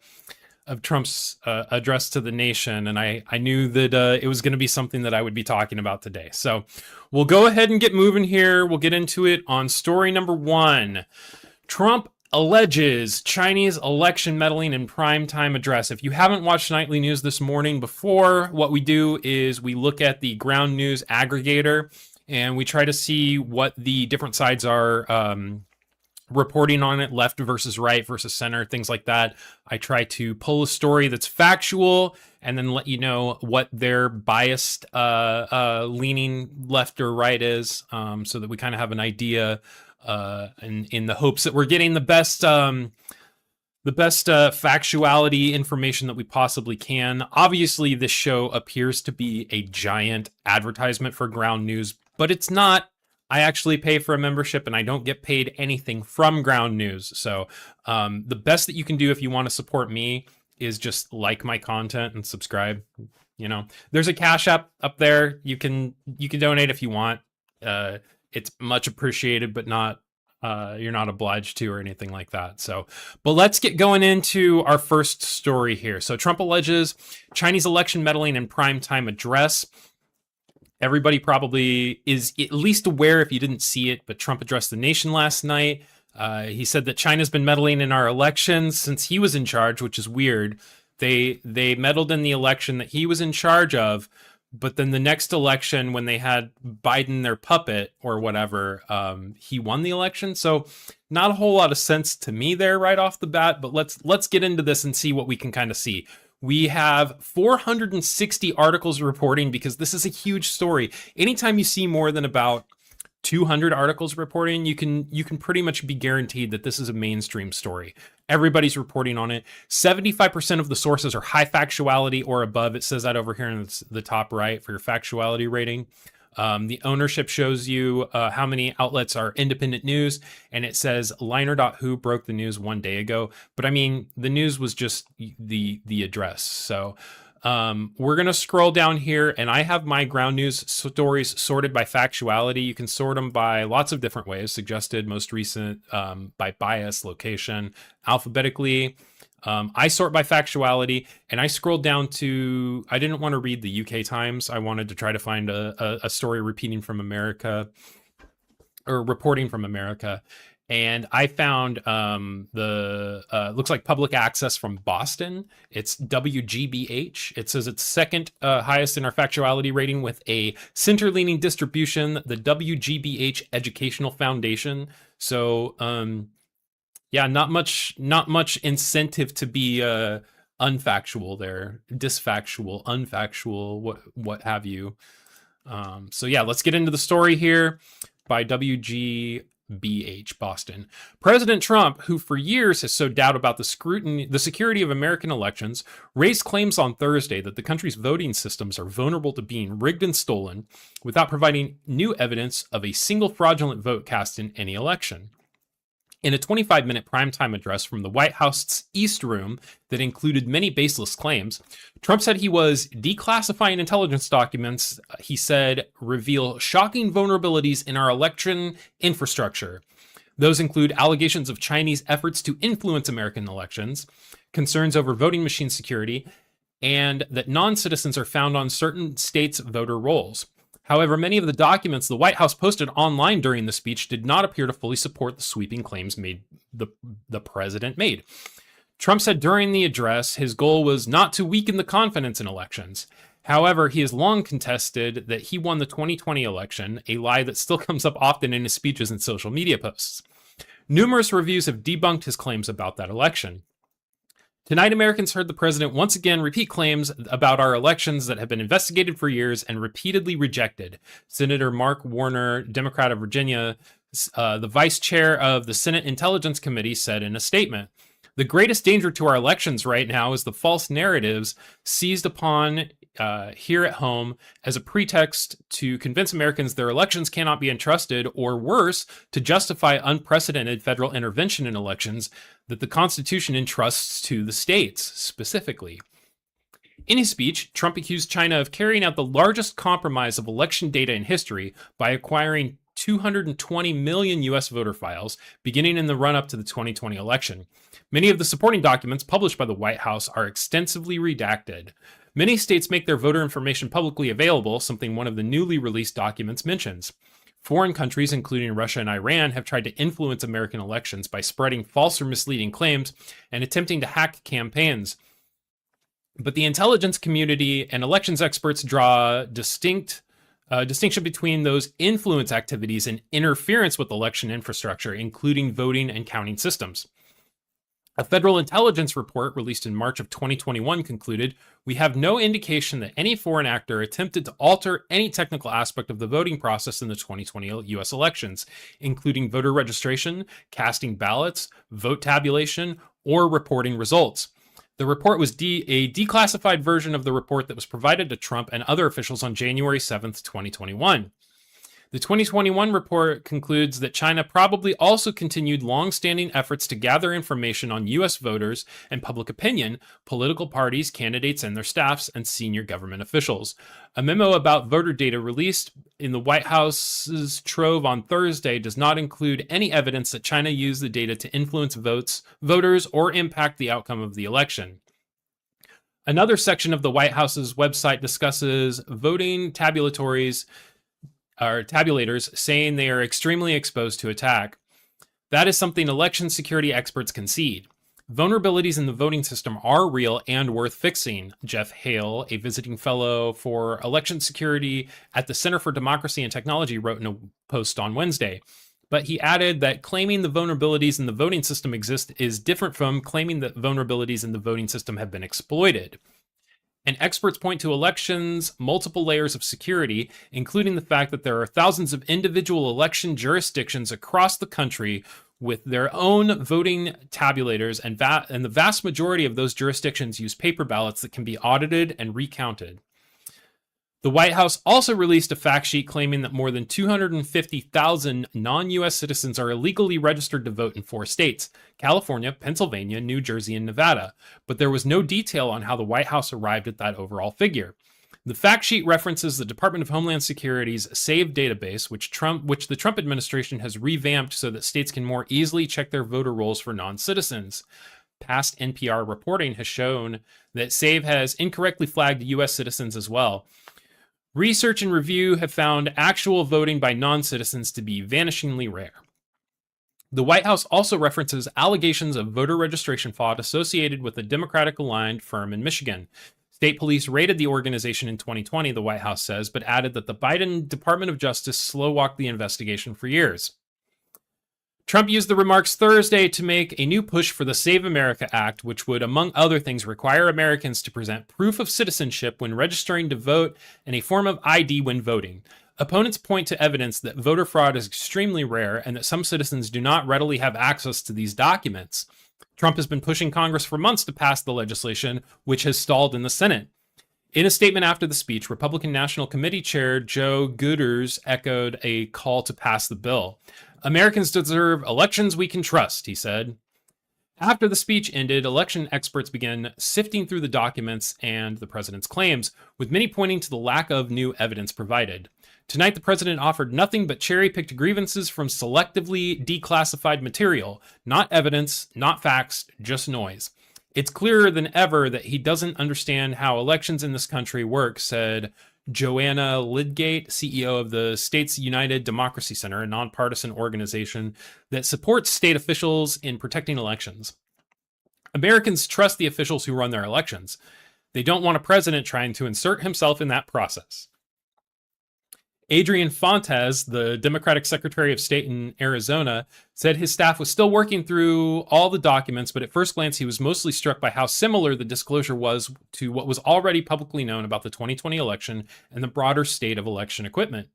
Trump's address to the nation, and I knew that it was going to be something that I would be talking about today. So we'll go ahead and get moving here. We'll get into it on story number 1. Trump alleges Chinese election meddling in primetime address. If you haven't watched Nightly News This Morning before, what we do is we look at the ground news aggregator, and we try to see what the different sides are reporting on it, left versus right versus center, things like that. I try to pull a story that's factual and then let you know what their biased leaning left or right is, so that we kind of have an idea, in the hopes that we're getting the best factuality information that we possibly can. Obviously, this show appears to be a giant advertisement for ground news, but it's not. I actually pay for a membership and I don't get paid anything from ground news. So the best that you can do if you want to support me is just like my content and subscribe. You know, there's a Cash App up there. You can donate if you want. It's much appreciated, but not you're not obliged to or anything like that. So, but let's get going into our first story here. So Trump alleges Chinese election meddling in primetime address. Everybody probably is at least aware if you didn't see it, but Trump addressed the nation last night. He said that China's been meddling in our elections since he was in charge, which is weird. They meddled in the election that he was in charge of, but then the next election when they had Biden, their puppet or whatever, he won the election. So not a whole lot of sense to me there right off the bat, but let's get into this and see what we can kind of see. We have 460 articles reporting, because this is a huge story. Anytime you see more than about 200 articles reporting, you can pretty much be guaranteed that this is a mainstream story. Everybody's reporting on it. 75% of the sources are high factuality or above. It says that over here in the top right for your factuality rating. The ownership shows you how many outlets are independent news, and it says liner.who broke the news 1 day ago. But I mean, the news was just the address. So we're going to scroll down here, and I have my ground news stories sorted by factuality. You can sort them by lots of different ways: suggested, most recent, by bias, location, alphabetically. I sort by factuality, and I scrolled down to, I didn't want to read the UK Times. I wanted to try to find a story repeating from America, or reporting from America. And I found looks like public access from Boston. It's WGBH. It says it's second highest in our factuality rating with a center-leaning distribution, the WGBH Educational Foundation. So, yeah, not much incentive to be unfactual there, disfactual, unfactual, what have you. So yeah, let's get into the story here by WGBH Boston. President Trump, who for years has sowed doubt about the security of American elections, raised claims on Thursday that the country's voting systems are vulnerable to being rigged and stolen, without providing new evidence of a single fraudulent vote cast in any election. In a 25-minute primetime address from the White House's East Room that included many baseless claims, Trump said he was declassifying intelligence documents he said reveal shocking vulnerabilities in our election infrastructure. Those include allegations of Chinese efforts to influence American elections, concerns over voting machine security, and that non-citizens are found on certain states' voter rolls. However, many of the documents the White House posted online during the speech did not appear to fully support the sweeping claims the president made. Trump said during the address his goal was not to weaken the confidence in elections. However, he has long contested that he won the 2020 election, a lie that still comes up often in his speeches and social media posts. Numerous reviews have debunked his claims about that election. Tonight, Americans heard the president once again repeat claims about our elections that have been investigated for years and repeatedly rejected. Senator Mark Warner, Democrat of Virginia, the vice chair of the Senate Intelligence Committee, said in a statement, "The greatest danger to our elections right now is the false narratives seized upon here at home as a pretext to convince Americans their elections cannot be entrusted, or worse, to justify unprecedented federal intervention in elections that the Constitution entrusts to the states, specifically." In his speech, Trump accused China of carrying out the largest compromise of election data in history by acquiring 220 million U.S. voter files, beginning in the run-up to the 2020 election. Many of the supporting documents published by the White House are extensively redacted. Many states make their voter information publicly available, something one of the newly released documents mentions. Foreign countries, including Russia and Iran, have tried to influence American elections by spreading false or misleading claims and attempting to hack campaigns. But the intelligence community and elections experts draw distinction between those influence activities and interference with election infrastructure, including voting and counting systems. A federal intelligence report released in March of 2021 concluded, "We have no indication that any foreign actor attempted to alter any technical aspect of the voting process in the 2020 U.S. elections, including voter registration, casting ballots, vote tabulation, or reporting results." The report was a declassified version of the report that was provided to Trump and other officials on January 7th, 2021. The 2021 report concludes that China probably also continued long-standing efforts to gather information on U.S. voters and public opinion, political parties, candidates and their staffs, and senior government officials. A memo about voter data released in the White House's trove on Thursday does not include any evidence that China used the data to influence voters, or impact the outcome of the election. Another section of the White House's website discusses voting tabulators, saying they are extremely exposed to attack. That is something election security experts concede. Vulnerabilities in the voting system are real and worth fixing, Jeff Hale, a visiting fellow for election security at the Center for Democracy and Technology, wrote in a post on Wednesday. But he added that claiming the vulnerabilities in the voting system exist is different from claiming that vulnerabilities in the voting system have been exploited. And experts point to elections' multiple layers of security, including the fact that there are thousands of individual election jurisdictions across the country with their own voting tabulators, and the vast majority of those jurisdictions use paper ballots that can be audited and recounted. The White House also released a fact sheet claiming that more than 250,000 non-U.S. citizens are illegally registered to vote in 4 states: California, Pennsylvania, New Jersey, and Nevada. But there was no detail on how the White House arrived at that overall figure. The fact sheet references the Department of Homeland Security's SAVE database, which the Trump administration has revamped so that states can more easily check their voter rolls for non-citizens. Past NPR reporting has shown that SAVE has incorrectly flagged U.S. citizens as well. Research and review have found actual voting by non-citizens to be vanishingly rare. The White House also references allegations of voter registration fraud associated with a Democratic-aligned firm in Michigan. State police raided the organization in 2020, the White House says, but added that the Biden Department of Justice slow-walked the investigation for years. Trump used the remarks Thursday to make a new push for the Save America Act, which would, among other things, require Americans to present proof of citizenship when registering to vote and a form of ID when voting. Opponents point to evidence that voter fraud is extremely rare and that some citizens do not readily have access to these documents. Trump has been pushing Congress for months to pass the legislation, which has stalled in the Senate. In a statement after the speech, Republican National Committee Chair Joe Gooders echoed a call to pass the bill. Americans deserve elections we can trust, he said. After the speech ended, election experts began sifting through the documents and the president's claims, with many pointing to the lack of new evidence provided. Tonight, the president offered nothing but cherry-picked grievances from selectively declassified material. Not evidence, not facts, just noise. It's clearer than ever that he doesn't understand how elections in this country work, said Joanna Lidgate, CEO of the States United Democracy Center, a nonpartisan organization that supports state officials in protecting elections. Americans trust the officials who run their elections. They don't want a president trying to insert himself in that process. Adrian Fontes, the Democratic Secretary of State in Arizona, said his staff was still working through all the documents, but at first glance he was mostly struck by how similar the disclosure was to what was already publicly known about the 2020 election and the broader state of election equipment.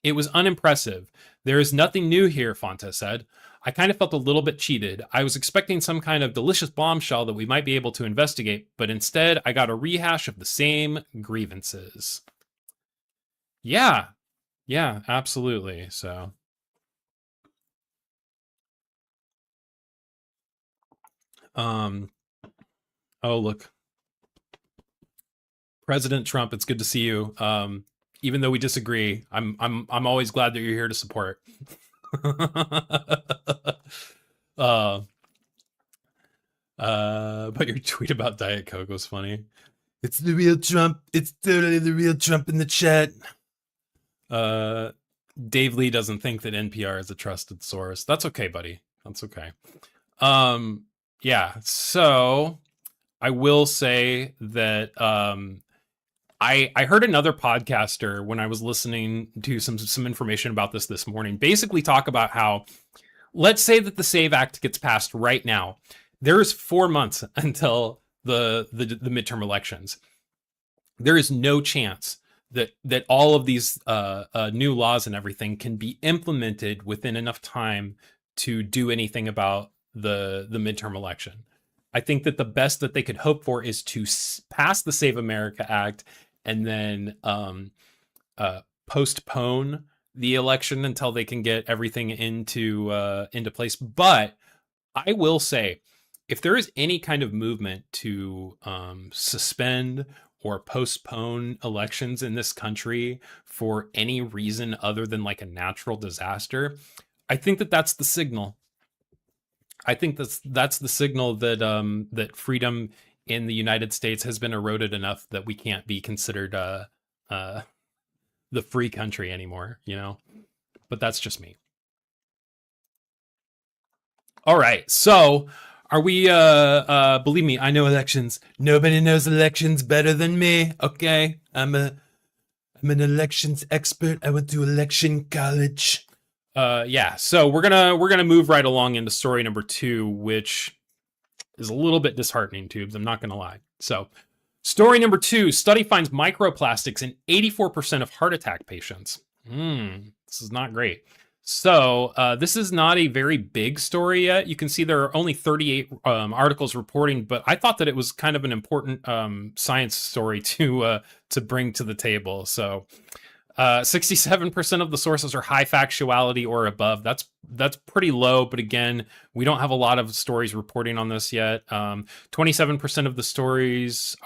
It was unimpressive. There is nothing new here, Fontes said. I kind of felt a little bit cheated. I was expecting some kind of delicious bombshell that we might be able to investigate, but instead I got a rehash of the same grievances. Yeah, absolutely. So, oh, look, President Trump, it's good to see you. Even though we disagree, I'm always glad that you're here to support. But your tweet about Diet Coke was funny. It's the real Trump. It's totally the real Trump in the chat. Dave Lee doesn't think that NPR is a trusted source. That's okay, buddy. That's okay. Yeah, so I will say that I heard another podcaster when I was listening to some information about this morning basically talk about how, let's say that the SAVE Act gets passed right now. There's 4 months until the midterm elections. There is no chance that all of these new laws and everything can be implemented within enough time to do anything about the midterm election. I think that the best that they could hope for is to pass the Save America Act and then postpone the election until they can get everything into place. But I will say, if there is any kind of movement to suspend or postpone elections in this country for any reason other than like a natural disaster, I think that that's the signal. I think that's the signal that that freedom in the United States has been eroded enough that we can't be considered the free country anymore, you know? But that's just me. All right, so are we, believe me, I know elections. Nobody knows elections better than me, okay? I'm an elections expert. I went to election college. Yeah, so we're gonna move right along into story number 2, which is a little bit disheartening, Tubes. I'm not gonna lie. So, story number 2: study finds microplastics in 84% of heart attack patients. This is not great. So, this is not a very big story yet. You can see there are only 38 articles reporting, but I thought that it was kind of an important science story to bring to the table. So, 67% of the sources are high factuality or above. That's pretty low, but again, we don't have a lot of stories reporting on this yet. 27% of the sources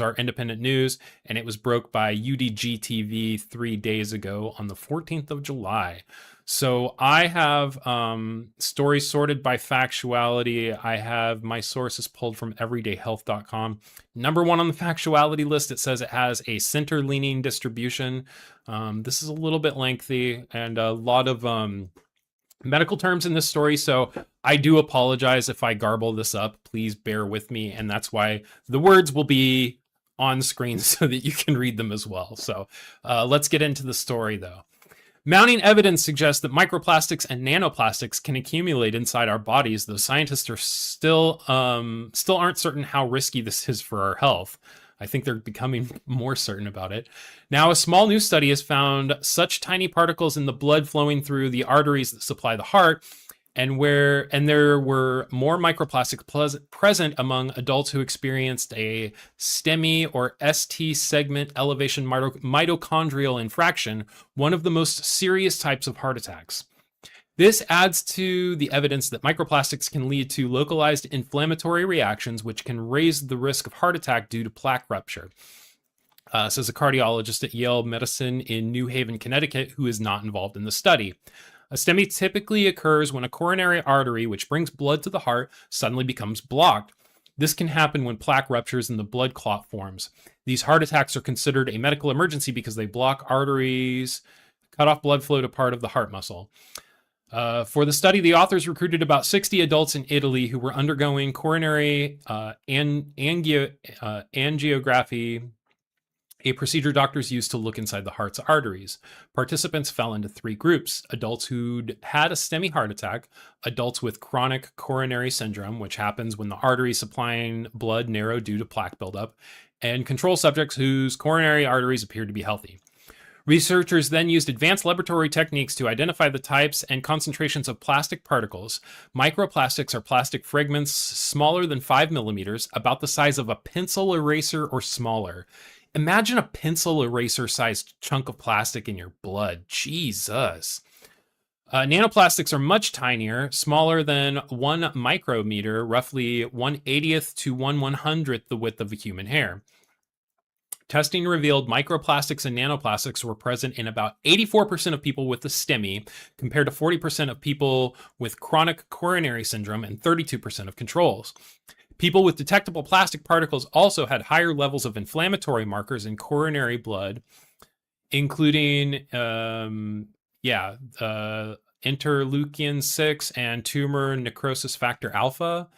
are independent news, and it was broke by UDG TV 3 days ago on the 14th of July. So I have stories sorted by factuality. I have my sources pulled from everydayhealth.com. Number 1 on the factuality list, it says it has a center-leaning distribution. This is a little bit lengthy and a lot of medical terms in this story, so I do apologize if I garble this up. Please bear with me, and that's why the words will be on screen so that you can read them as well. So let's get into the story, though. Mounting evidence suggests that microplastics and nanoplastics can accumulate inside our bodies, though scientists are still aren't certain how risky this is for our health. I think they're becoming more certain about it. Now, a small new study has found such tiny particles in the blood flowing through the arteries that supply the heart, and there were more microplastics present among adults who experienced a STEMI or ST segment elevation mitochondrial infraction, one of the most serious types of heart attacks. This adds to the evidence that microplastics can lead to localized inflammatory reactions, which can raise the risk of heart attack due to plaque rupture, says a cardiologist at Yale Medicine in New Haven, Connecticut, who is not involved in the study. A STEMI typically occurs when a coronary artery, which brings blood to the heart, suddenly becomes blocked. This can happen when plaque ruptures and the blood clot forms. These heart attacks are considered a medical emergency because they block arteries, cut off blood flow to part of the heart muscle. For the study, the authors recruited about 60 adults in Italy who were undergoing coronary angiography, a procedure doctors use to look inside the heart's arteries. Participants fell into 3 groups: adults who'd had a STEMI heart attack, adults with chronic coronary syndrome, which happens when the arteries supplying blood narrow due to plaque buildup, and control subjects whose coronary arteries appeared to be healthy. Researchers then used advanced laboratory techniques to identify the types and concentrations of plastic particles. Microplastics are plastic fragments smaller than 5 millimeters, about the size of a pencil eraser or smaller. Imagine a pencil eraser-sized chunk of plastic in your blood. Jesus. Nanoplastics are much tinier, smaller than 1 micrometer, roughly 1/80th to 1/100th the width of a human hair. Testing revealed microplastics and nanoplastics were present in about 84% of people with the STEMI, compared to 40% of people with chronic coronary syndrome and 32% of controls. People with detectable plastic particles also had higher levels of inflammatory markers in coronary blood, including interleukin 6 and tumor necrosis factor alpha.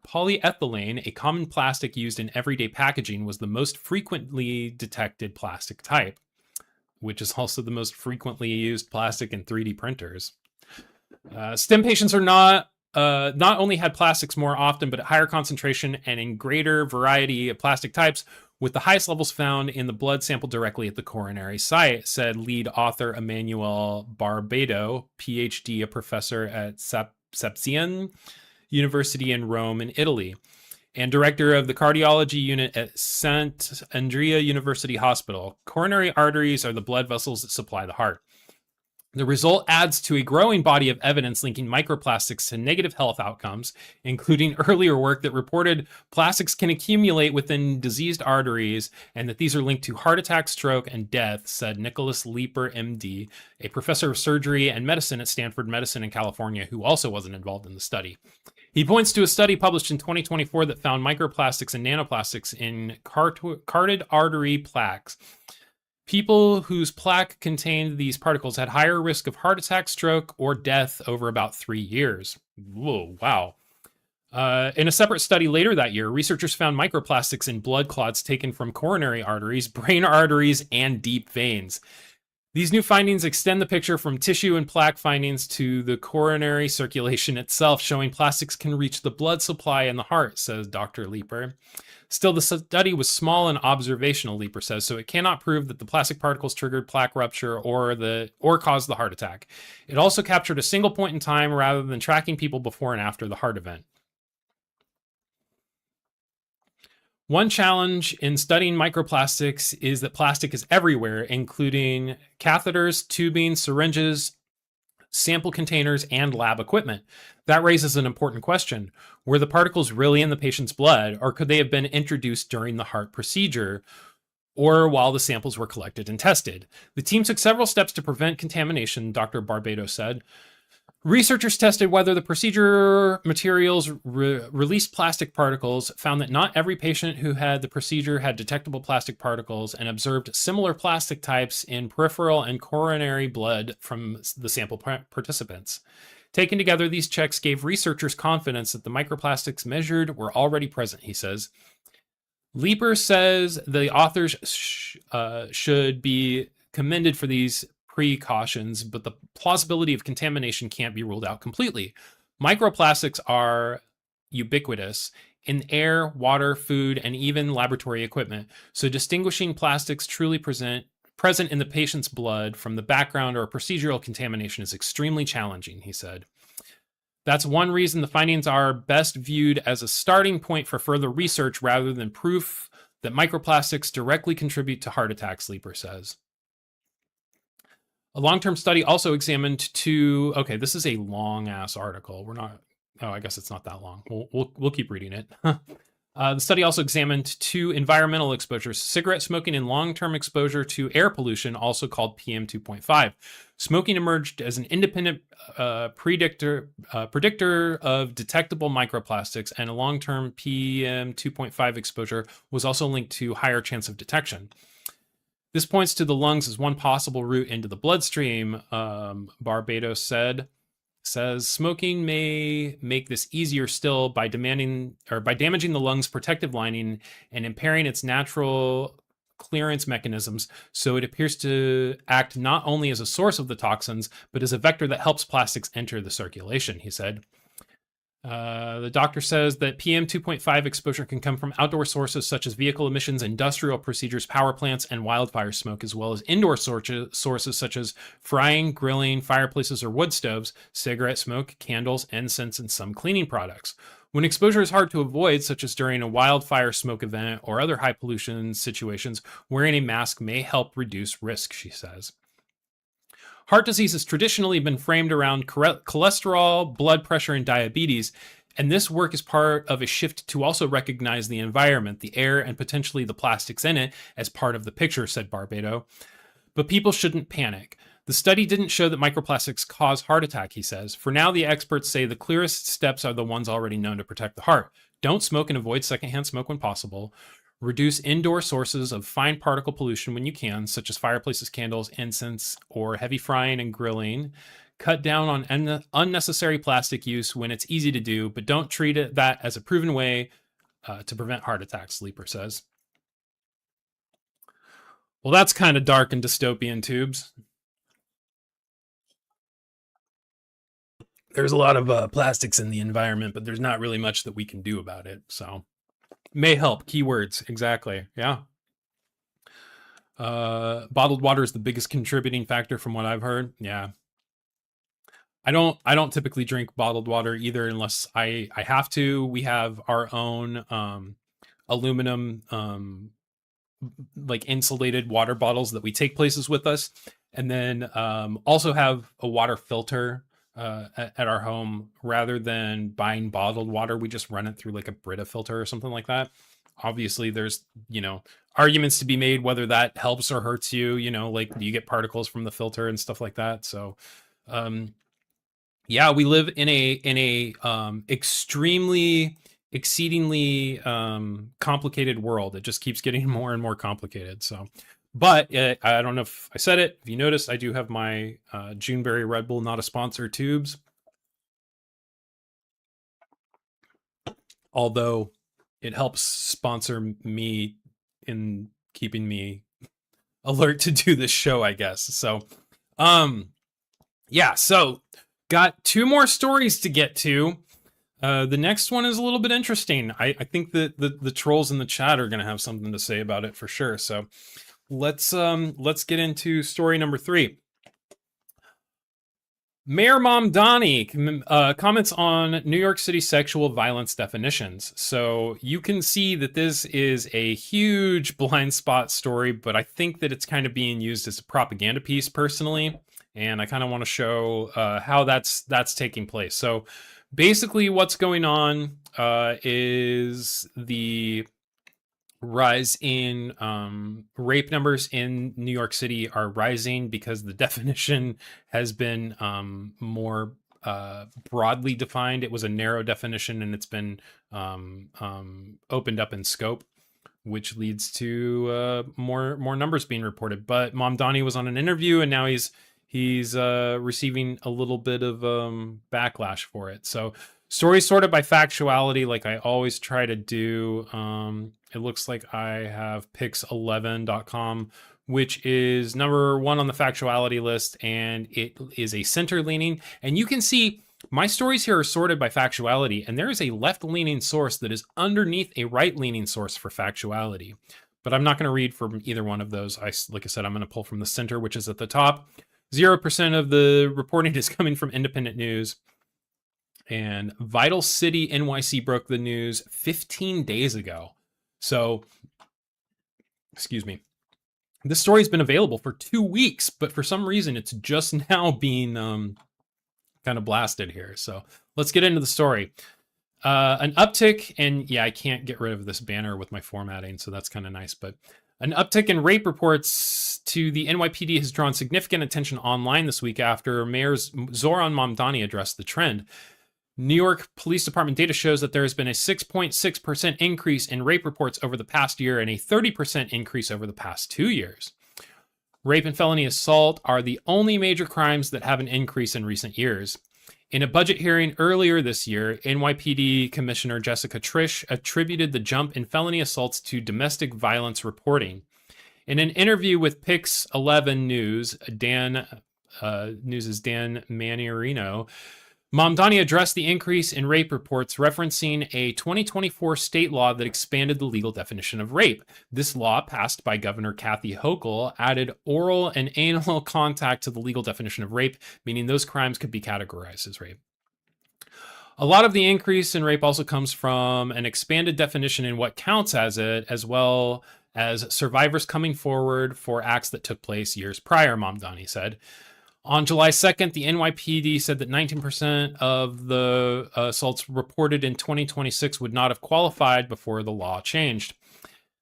Polyethylene, a common plastic used in everyday packaging, was the most frequently detected plastic type, which is also the most frequently used plastic in 3D printers. STEM patients are not only had plastics more often, but at higher concentration and in greater variety of plastic types, with the highest levels found in the blood sample directly at the coronary site, said lead author Emmanuel Barbado, PhD, a professor at Sapienza University in Rome in Italy, and director of the cardiology unit at Sant'Andrea University Hospital. Coronary arteries are the blood vessels that supply the heart. The result adds to a growing body of evidence linking microplastics to negative health outcomes, including earlier work that reported plastics can accumulate within diseased arteries and that these are linked to heart attack, stroke, and death, said Nicholas Leeper, MD, a professor of surgery and medicine at Stanford Medicine in California, who also wasn't involved in the study. He points to a study published in 2024 that found microplastics and nanoplastics in carotid artery plaques. People whose plaque contained these particles had higher risk of heart attack, stroke, or death over about 3 years. Whoa, wow. In a separate study later that year, researchers found microplastics in blood clots taken from coronary arteries, brain arteries, and deep veins. These new findings extend the picture from tissue and plaque findings to the coronary circulation itself, showing plastics can reach the blood supply in the heart, says Dr. Leeper. Still, the study was small and observational, Leeper says, so it cannot prove that the plastic particles triggered plaque rupture or caused the heart attack. It also captured a single point in time rather than tracking people before and after the heart event. One challenge in studying microplastics is that plastic is everywhere, including catheters, tubing, syringes, sample containers, and lab equipment. That raises an important question. Were the particles really in the patient's blood, or could they have been introduced during the heart procedure or while the samples were collected and tested? The team took several steps to prevent contamination, Dr. Barbados said. Researchers tested whether the procedure materials released plastic particles, found that not every patient who had the procedure had detectable plastic particles, and observed similar plastic types in peripheral and coronary blood from the sample participants. Taken together, these checks gave researchers confidence that the microplastics measured were already present, he says. Leeper says the authors should be commended for these precautions, but the plausibility of contamination can't be ruled out completely. Microplastics are ubiquitous in air, water, food, and even laboratory equipment, so distinguishing plastics truly present in the patient's blood from the background or procedural contamination is extremely challenging, he said. That's one reason the findings are best viewed as a starting point for further research rather than proof that microplastics directly contribute to heart attacks, Leeper says. A long-term study also examined two. Okay, this is a long-ass article. We're not. Oh, I guess it's not that long. We'll keep reading it. The study also examined two environmental exposures: cigarette smoking and long-term exposure to air pollution, also called PM 2.5. Smoking emerged as an independent predictor of detectable microplastics, and a long-term PM 2.5 exposure was also linked to higher chance of detection. This points to the lungs as one possible route into the bloodstream, Barbados says smoking may make this easier still by damaging the lung's protective lining and impairing its natural clearance mechanisms, so it appears to act not only as a source of the toxins, but as a vector that helps plastics enter the circulation, he said. The doctor says that PM 2.5 exposure can come from outdoor sources such as vehicle emissions, industrial procedures, power plants, and wildfire smoke, as well as indoor sources such as frying, grilling, fireplaces, or wood stoves, cigarette smoke, candles, incense, and some cleaning products. When exposure is hard to avoid, such as during a wildfire smoke event or other high pollution situations, wearing a mask may help reduce risk, she says. Heart disease has traditionally been framed around cholesterol, blood pressure, and diabetes, and this work is part of a shift to also recognize the environment, the air, and potentially the plastics in it as part of the picture, said Barbado. But people shouldn't panic. The study didn't show that microplastics cause heart attack, he says. For now, the experts say the clearest steps are the ones already known to protect the heart. Don't smoke and avoid secondhand smoke when possible. Reduce indoor sources of fine particle pollution when you can, such as fireplaces, candles, incense, or heavy frying and grilling. Cut down on unnecessary plastic use when it's easy to do, but don't treat that as a proven way to prevent heart attacks, Leeper says. Well, that's kind of dark and dystopian, tubes. There's a lot of plastics in the environment, but there's not really much that we can do about it, so... May help. Keywords. Exactly. Yeah. Bottled water is the biggest contributing factor from what I've heard. Yeah. I don't typically drink bottled water either unless I have to. We have our own aluminum like insulated water bottles that we take places with us, and then also have a water filter at our home. Rather than buying bottled water, we just run it through like a Brita filter or something like that. Obviously there's, arguments to be made whether that helps or hurts you, like do you get particles from the filter and stuff like that. So yeah, we live in a exceedingly complicated world. It just keeps getting more and more complicated. So but I don't know if I said it. If you noticed, I do have my Juneberry Red Bull, not a sponsor, tubes. Although it helps sponsor me in keeping me alert to do this show, I guess. So, yeah, so got 2 more stories to get to. The next one is a little bit interesting. I think that the trolls in the chat are going to have something to say about it for sure. So let's get into story number 3. Mayor Mamdani comments on New York City sexual violence definitions. So you can see that this is a huge blind spot story, but I think that it's kind of being used as a propaganda piece personally. And I kind of want to show how that's taking place. So basically what's going on is the rise in rape numbers in New York City are rising because the definition has been more broadly defined. It was a narrow definition, and it's been opened up in scope, which leads to more numbers being reported. But Mamdani was on an interview, and now he's receiving a little bit of backlash for it. So stories sorted by factuality, like I always try to do. It looks like I have pix11.com, which is number 1 on the factuality list, and it is a center leaning. And you can see my stories here are sorted by factuality, and there is a left leaning source that is underneath a right leaning source for factuality. But I'm not going to read from either one of those. Like I said, I'm going to pull from the center, which is at the top. 0% of the reporting is coming from independent news. And Vital City NYC broke the news 15 days ago. So, excuse me. This story's been available for 2 weeks, but for some reason it's just now being kind of blasted here. So let's get into the story. An uptick, and yeah, I can't get rid of this banner with my formatting, so that's kind of nice. But an uptick in rape reports to the NYPD has drawn significant attention online this week after Mayor Zoran Mamdani addressed the trend. New York Police Department data shows that there has been a 6.6% increase in rape reports over the past year and a 30% increase over the past 2 years. Rape and felony assault are the only major crimes that have an increase in recent years. In a budget hearing earlier this year, NYPD Commissioner Jessica Trish attributed the jump in felony assaults to domestic violence reporting. In an interview with Pix11 News, Dan Manarino, Mamdani addressed the increase in rape reports, referencing a 2024 state law that expanded the legal definition of rape. This law, passed by Governor Kathy Hochul, added oral and anal contact to the legal definition of rape, meaning those crimes could be categorized as rape. A lot of the increase in rape also comes from an expanded definition in what counts as it, as well as survivors coming forward for acts that took place years prior, Mamdani said. On July 2nd, the NYPD said that 19% of the assaults reported in 2026 would not have qualified before the law changed.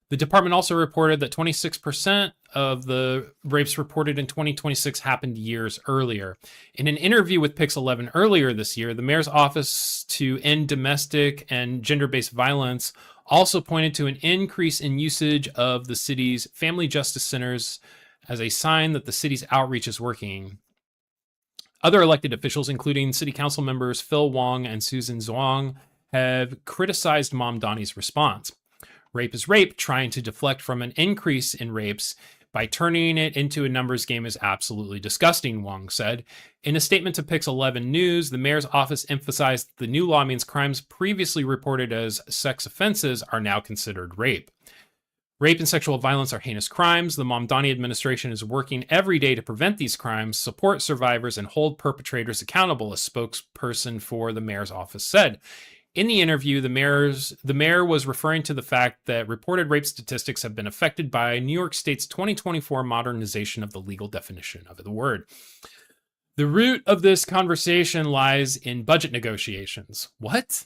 The department also reported that 26% of the rapes reported in 2026 happened years earlier. In an interview with Pix11 earlier this year, the mayor's office to end domestic and gender-based violence also pointed to an increase in usage of the city's family justice centers as a sign that the city's outreach is working. Other elected officials, including city council members Phil Wong and Susan Zhuang, have criticized Mamdani's response. Rape is rape. Trying to deflect from an increase in rapes by turning it into a numbers game is absolutely disgusting, Wong said. In a statement to Pix11 News, the mayor's office emphasized the new law means crimes previously reported as sex offenses are now considered rape. Rape and sexual violence are heinous crimes. The Mamdani administration is working every day to prevent these crimes, support survivors, and hold perpetrators accountable, a spokesperson for the mayor's office said. In the interview, the mayor was referring to the fact that reported rape statistics have been affected by New York State's 2024 modernization of the legal definition of the word. The root of this conversation lies in budget negotiations. What?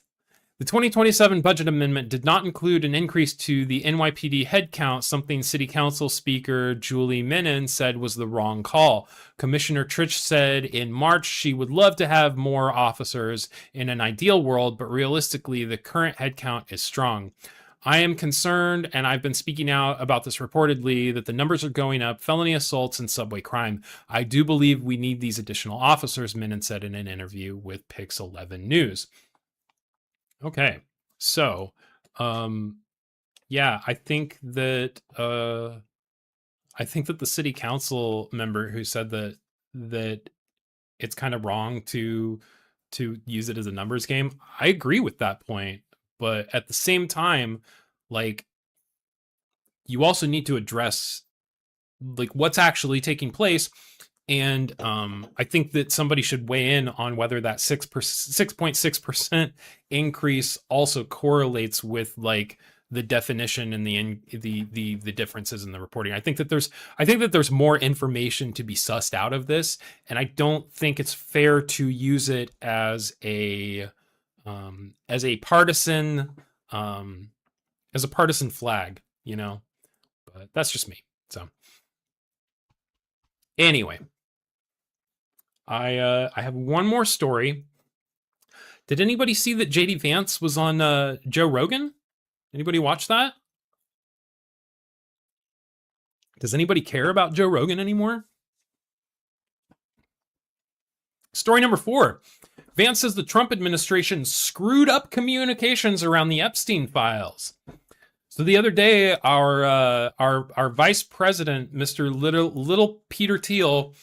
The 2027 budget amendment did not include an increase to the NYPD headcount, something City Council Speaker Julie Menon said was the wrong call. Commissioner Trish said in March she would love to have more officers in an ideal world, but realistically, the current headcount is strong. I am concerned, and I've been speaking out about this reportedly, that the numbers are going up, felony assaults and subway crime. I do believe we need these additional officers, Menon said in an interview with Pix11 News. Okay, so, yeah, I think that I think that the city council member who said that it's kind of wrong to use it as a numbers game, I agree with that point. But at the same time, like, you also need to address like what's actually taking place. And I think that somebody should weigh in on whether that 6.6% increase also correlates with like the definition and the differences in the reporting. I think that there's more information to be sussed out of this, and I don't think it's fair to use it as a partisan flag, you know. But that's just me. So anyway, I have one more story. Did anybody see that JD Vance was on Joe Rogan? Anybody watch that? Does anybody care about Joe Rogan anymore? Story number 4. Vance says the Trump administration screwed up communications around the Epstein files. So the other day, our vice president, Mr. Little Peter Thiel,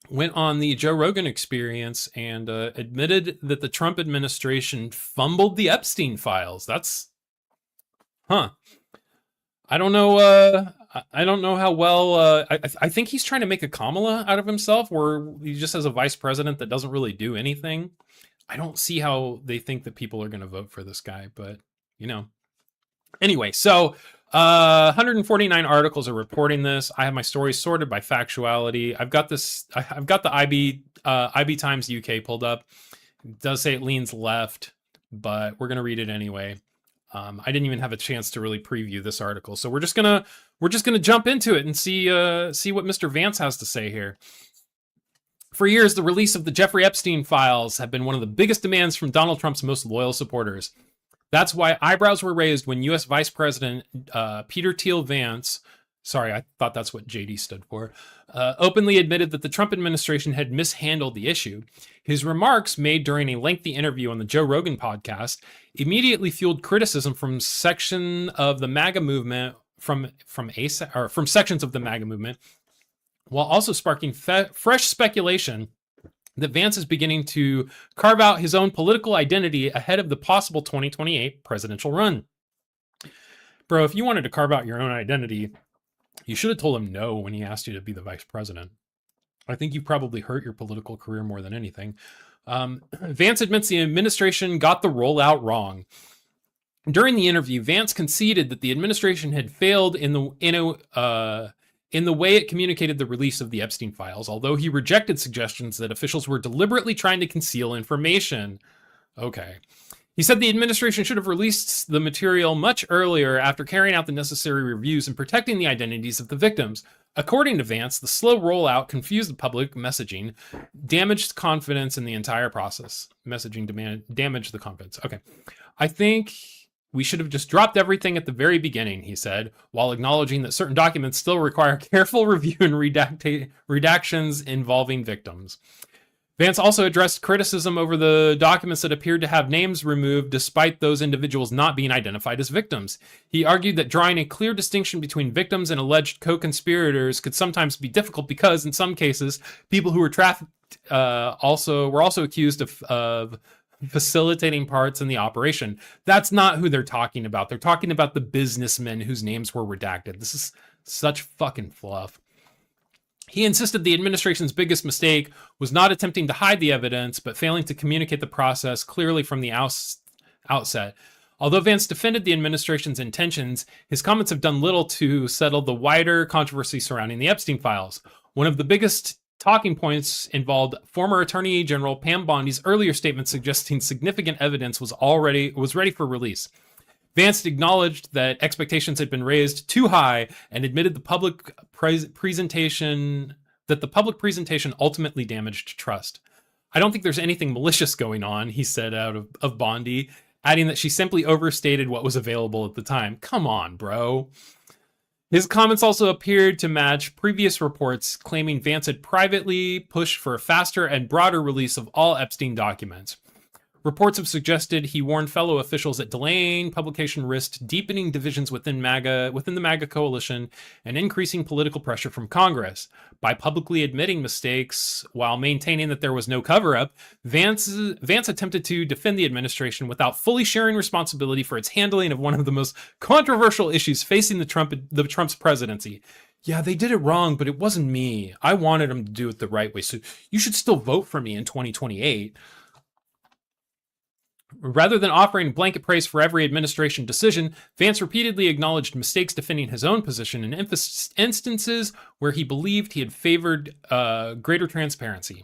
went on the Joe Rogan Experience and admitted that the Trump administration fumbled the Epstein files. That's, I don't know. I don't know how well. I think he's trying to make a Kamala out of himself, where he just has a vice president that doesn't really do anything. I don't see how they think that people are going to vote for this guy, but you know. Anyway, so 149 articles are reporting this. I have my stories sorted by factuality. I've got the IB Times UK pulled up. It does say it leans left, but we're gonna read it anyway. I didn't even have a chance to really preview this article, so we're just gonna jump into it and see what Mr. Vance has to say here. For years, the release of the Jeffrey Epstein files have been one of the biggest demands from Donald Trump's most loyal supporters. That's why eyebrows were raised when U.S. Vice President Peter Thiel Vance, sorry, I thought that's what JD stood for, openly admitted that the Trump administration had mishandled the issue. His remarks, made during a lengthy interview on the Joe Rogan podcast, immediately fueled criticism from section of the MAGA movement, from sections of the MAGA movement, while also sparking fresh speculation that Vance is beginning to carve out his own political identity ahead of the possible 2028 presidential run. Bro, if you wanted to carve out your own identity, you should have told him no when he asked you to be the vice president. I think you probably hurt your political career more than anything. Vance admits the administration got the rollout wrong. During the interview, Vance conceded that the administration had failed in the way it communicated the release of the Epstein files, although he rejected suggestions that officials were deliberately trying to conceal information. Okay. He said the administration should have released the material much earlier after carrying out the necessary reviews and protecting the identities of the victims. According to Vance, the slow rollout confused the public messaging, damaged confidence in the entire process. Messaging damaged the confidence. Okay. I think we should have just dropped everything at the very beginning, he said, while acknowledging that certain documents still require careful review and redactions involving victims. Vance also addressed criticism over the documents that appeared to have names removed despite those individuals not being identified as victims. He argued that drawing a clear distinction between victims and alleged co-conspirators could sometimes be difficult because, in some cases, people who were trafficked were also accused of facilitating parts in the operation. That's not who they're talking about. They're talking about the businessmen whose names were redacted. This is such fucking fluff. He insisted the administration's biggest mistake was not attempting to hide the evidence, but failing to communicate the process clearly from the outset. Although Vance defended the administration's intentions, his comments have done little to settle the wider controversy surrounding the Epstein files. One of the biggest talking points involved former Attorney General Pam Bondi's earlier statement suggesting significant evidence was ready for release. Vance acknowledged that expectations had been raised too high and admitted the public presentation ultimately damaged trust. I don't think there's anything malicious going on, he said out of Bondi, adding that she simply overstated what was available at the time. Come on, bro. His comments also appeared to match previous reports claiming Vance had privately pushed for a faster and broader release of all Epstein documents. Reports have suggested he warned fellow officials that delaying publication risked deepening divisions within the MAGA coalition and increasing political pressure from Congress. By publicly admitting mistakes while maintaining that there was no cover-up, Vance attempted to defend the administration without fully sharing responsibility for its handling of one of the most controversial issues facing the Trump's presidency. Yeah, they did it wrong, but it wasn't me. I wanted them to do it the right way, so you should still vote for me in 2028. Rather than offering blanket praise for every administration decision, Vance repeatedly acknowledged mistakes defending his own position in instances where he believed he had favored greater transparency.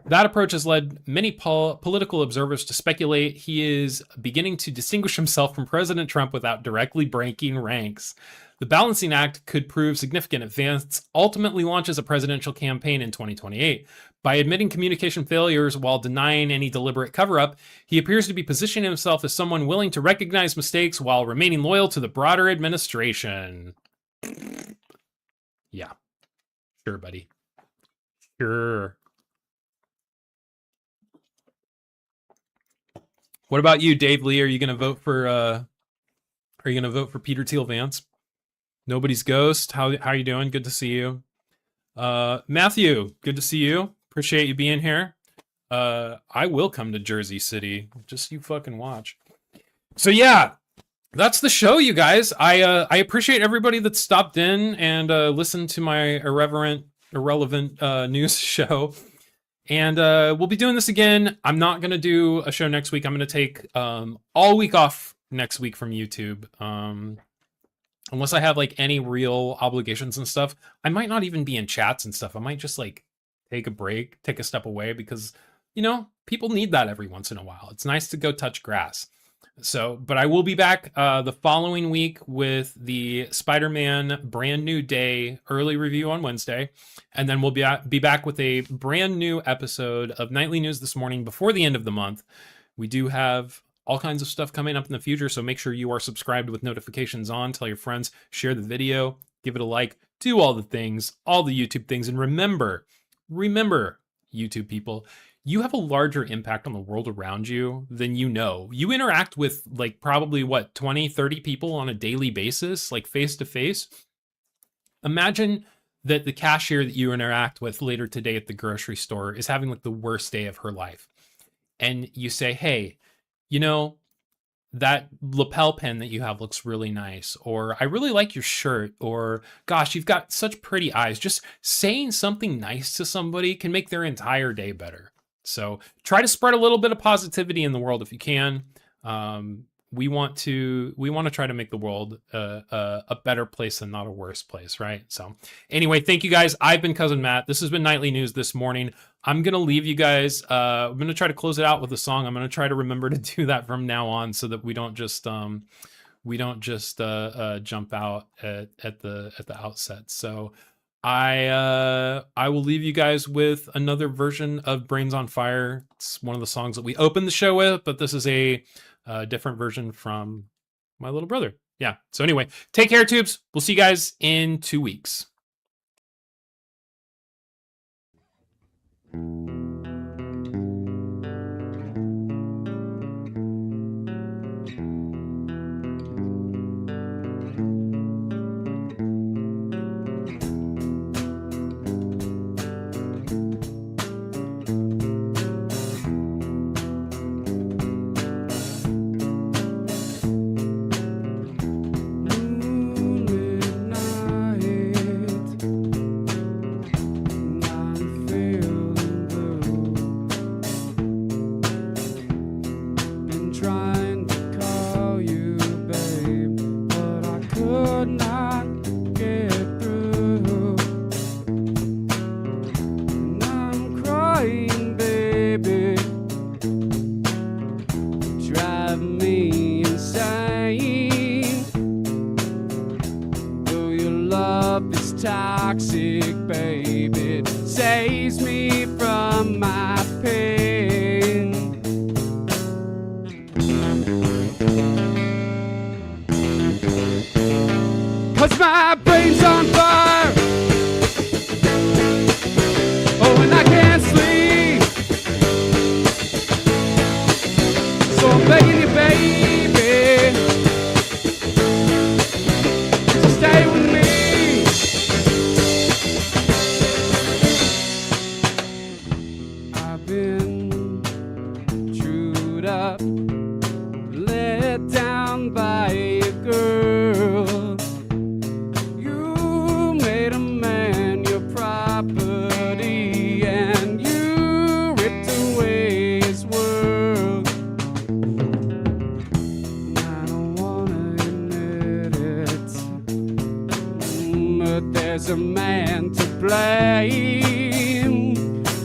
That approach has led many political observers to speculate he is beginning to distinguish himself from President Trump without directly breaking ranks. The balancing act could prove significant if Vance ultimately launches a presidential campaign in 2028. By admitting communication failures while denying any deliberate cover-up, he appears to be positioning himself as someone willing to recognize mistakes while remaining loyal to the broader administration. Yeah. Sure, buddy. Sure. What about you, Dave Lee? Are you going to vote for Peter Thiel Vance? Nobody's Ghost. How you doing? Good to see you. Matthew, good to see you. Appreciate you being here. I will come to Jersey City. Just you fucking watch. So yeah, that's the show, you guys. I appreciate everybody that stopped in and listened to my irrelevant news show. And we'll be doing this again. I'm not going to do a show next week. I'm going to take all week off next week from YouTube. Unless I have like any real obligations and stuff. I might not even be in chats and stuff. I might just like take a break, take a step away because, you know, people need that every once in a while. It's nice to go touch grass. So, but I will be back the following week with the Spider-Man Brand New Day early review on Wednesday. And then we'll be back with a brand new episode of Nightly News This Morning before the end of the month. We do have all kinds of stuff coming up in the future, so make sure you are subscribed with notifications on. Tell your friends, share the video, give it a like, do all the things, all the YouTube things. And remember, YouTube people, you have a larger impact on the world around you than you know. You interact with like probably 20, 30 people on a daily basis, like face to face. Imagine that the cashier that you interact with later today at the grocery store is having like the worst day of her life. And you say, hey, you know, that lapel pin that you have looks really nice, or I really like your shirt, or gosh, you've got such pretty eyes. Just saying something nice to somebody can make their entire day better. So try to spread a little bit of positivity in the world if you can. We want to try to make the world a better place and not a worse place, right? So anyway, thank you guys. I've been Cousin Matt. This has been Nightly News This Morning. I'm going to leave you guys. I'm going to try to close it out with a song. I'm going to try to remember to do that from now on so that we don't just jump out at the outset. So I will leave you guys with another version of Brains on Fire. It's one of the songs that we opened the show with, but this is a different version from my little brother. Yeah. So anyway, take care, tubes. We'll see you guys in 2 weeks. Toxic, baby, it saves me from my pain. 'Cause my brain's on fire. Oh, and I can't sleep. baby. So stay with me. I've been chewed up, let down by a girl. You made a man your property, and you ripped away his world. I don't wanna admit it, but there's a man to blame.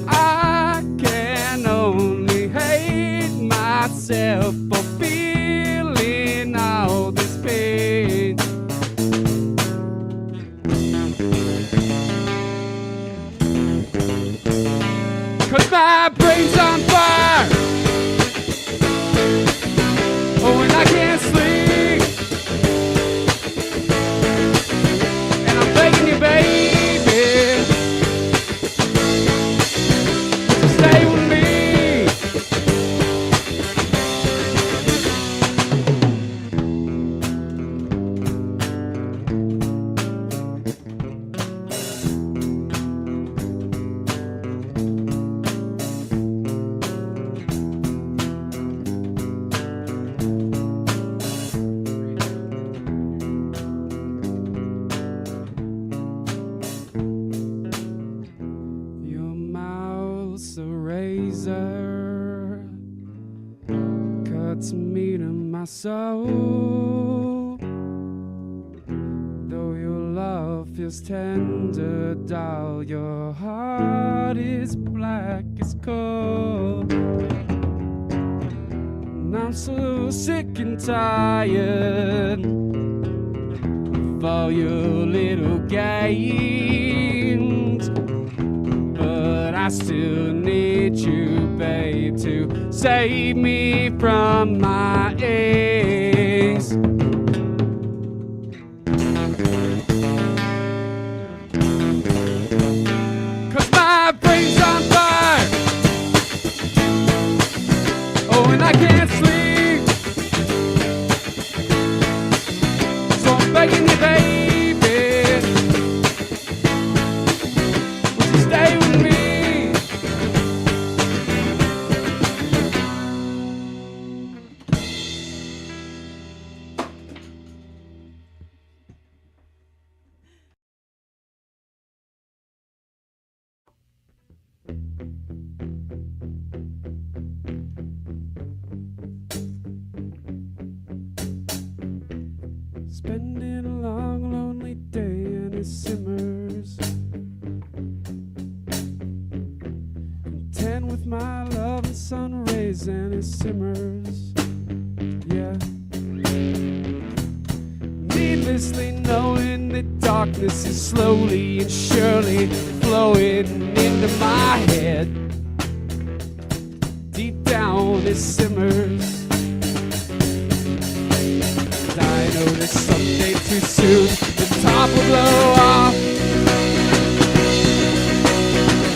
I can only hate myself for feeling all this pain. Cause my brain's on fire. Oh, and I can't sleep. And I'm begging you, baby, to stay with me. Your mouth's a razor, cuts me to my soul. Though your love feels tender, doll, your heart is black as coal. And I'm so sick and tired of all your little games, but I still need you, babe, to save me from my aches. Cause my brain's on fire. Oh, and I can't sleep. So I'm begging you, baby, would you stay with me? Spending a long, lonely day and it simmers. Content with my love and sun rays and it simmers. Yeah. Needlessly knowing that darkness is slowly and surely flowing into my head. Deep down it simmers. I know that someday too soon the top will blow off,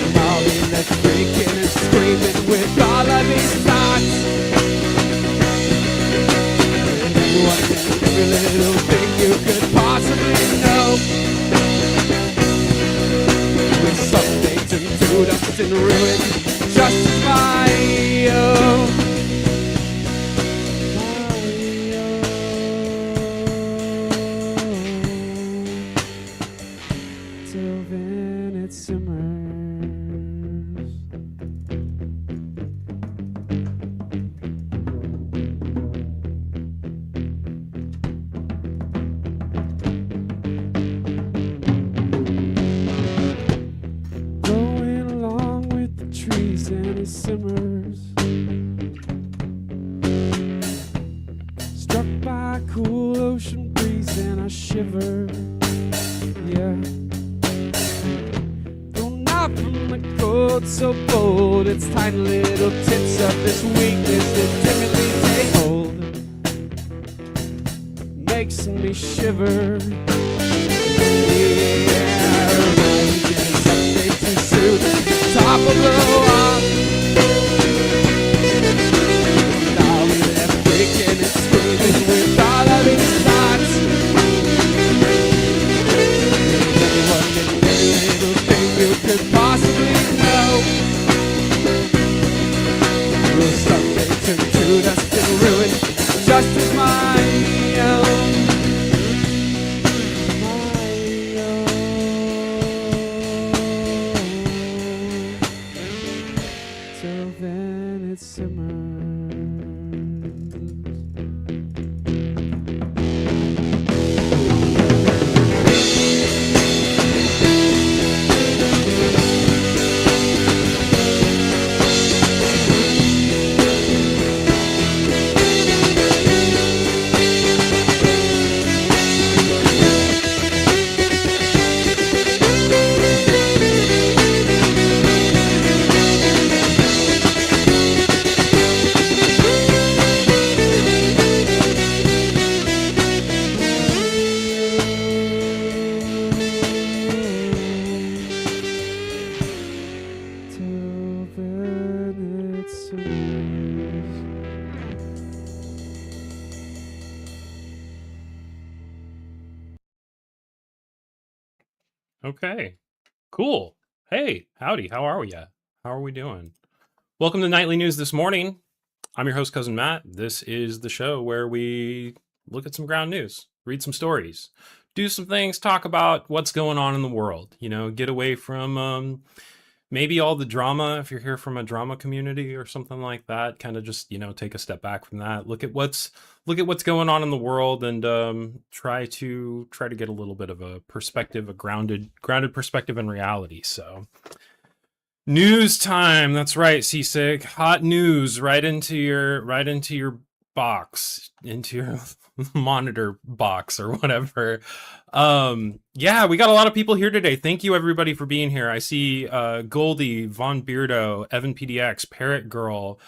and I'll be left freaking and screaming with all of these thoughts. And every little thing you could possibly know will someday turn to dust and ruin just as my own. Till then it simmers. Going along with the trees and it simmers. Struck by a cool ocean breeze and I shiver. Yeah. From the cold so bold, its tiny little tips of this weakness that timidly take hold makes me shiver. Yeah, rising someday too soon, the top will blow off. I'll be left breaking and just as my own. Till then it simmers. Till then it simmers. Okay, cool. Hey, howdy. How are we? How are we doing? Welcome to Nightly News this morning. I'm your host, Cousin Matt. This is the show where we look at some ground news, read some stories, do some things, talk about what's going on in the world. You know, get away from maybe all the drama. If you're here from a drama community or something like that, kind of just, you know, take a step back from that. Look at what's going on in the world, and try to get a little bit of a perspective, a grounded perspective in reality. So, news time. That's right, Seasick. Hot news right into your box, into your monitor box or whatever. Yeah, we got a lot of people here today. Thank you everybody for being here. I see Goldie, Von Beardo, Evan PDX, Parrot Girl,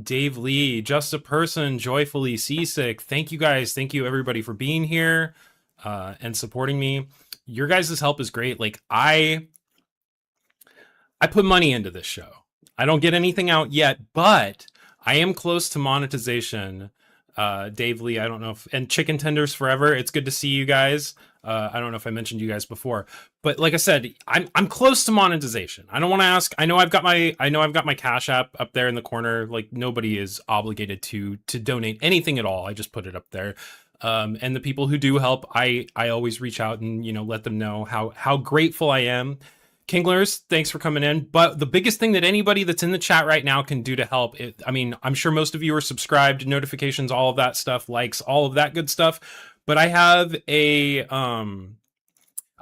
Dave Lee, Just a Person, Joyfully Seasick. Thank you guys. Thank you everybody for being here and supporting me. Your guys' help is great. Like I put money into this show. I don't get anything out yet, but I am close to monetization. Dave Lee, I don't know if, and Chicken Tenders Forever. It's good to see you guys. I don't know if I mentioned you guys before, but like I said, I'm close to monetization. I don't want to ask. I know I've got my Cash App up there in the corner. Like nobody is obligated to donate anything at all. I just put it up there. And the people who do help, I always reach out and, you know, let them know how grateful I am. Kinglers, thanks for coming in. But the biggest thing that anybody that's in the chat right now can do to help, I mean, I'm sure most of you are subscribed, notifications, all of that stuff, likes, all of that good stuff. But I have a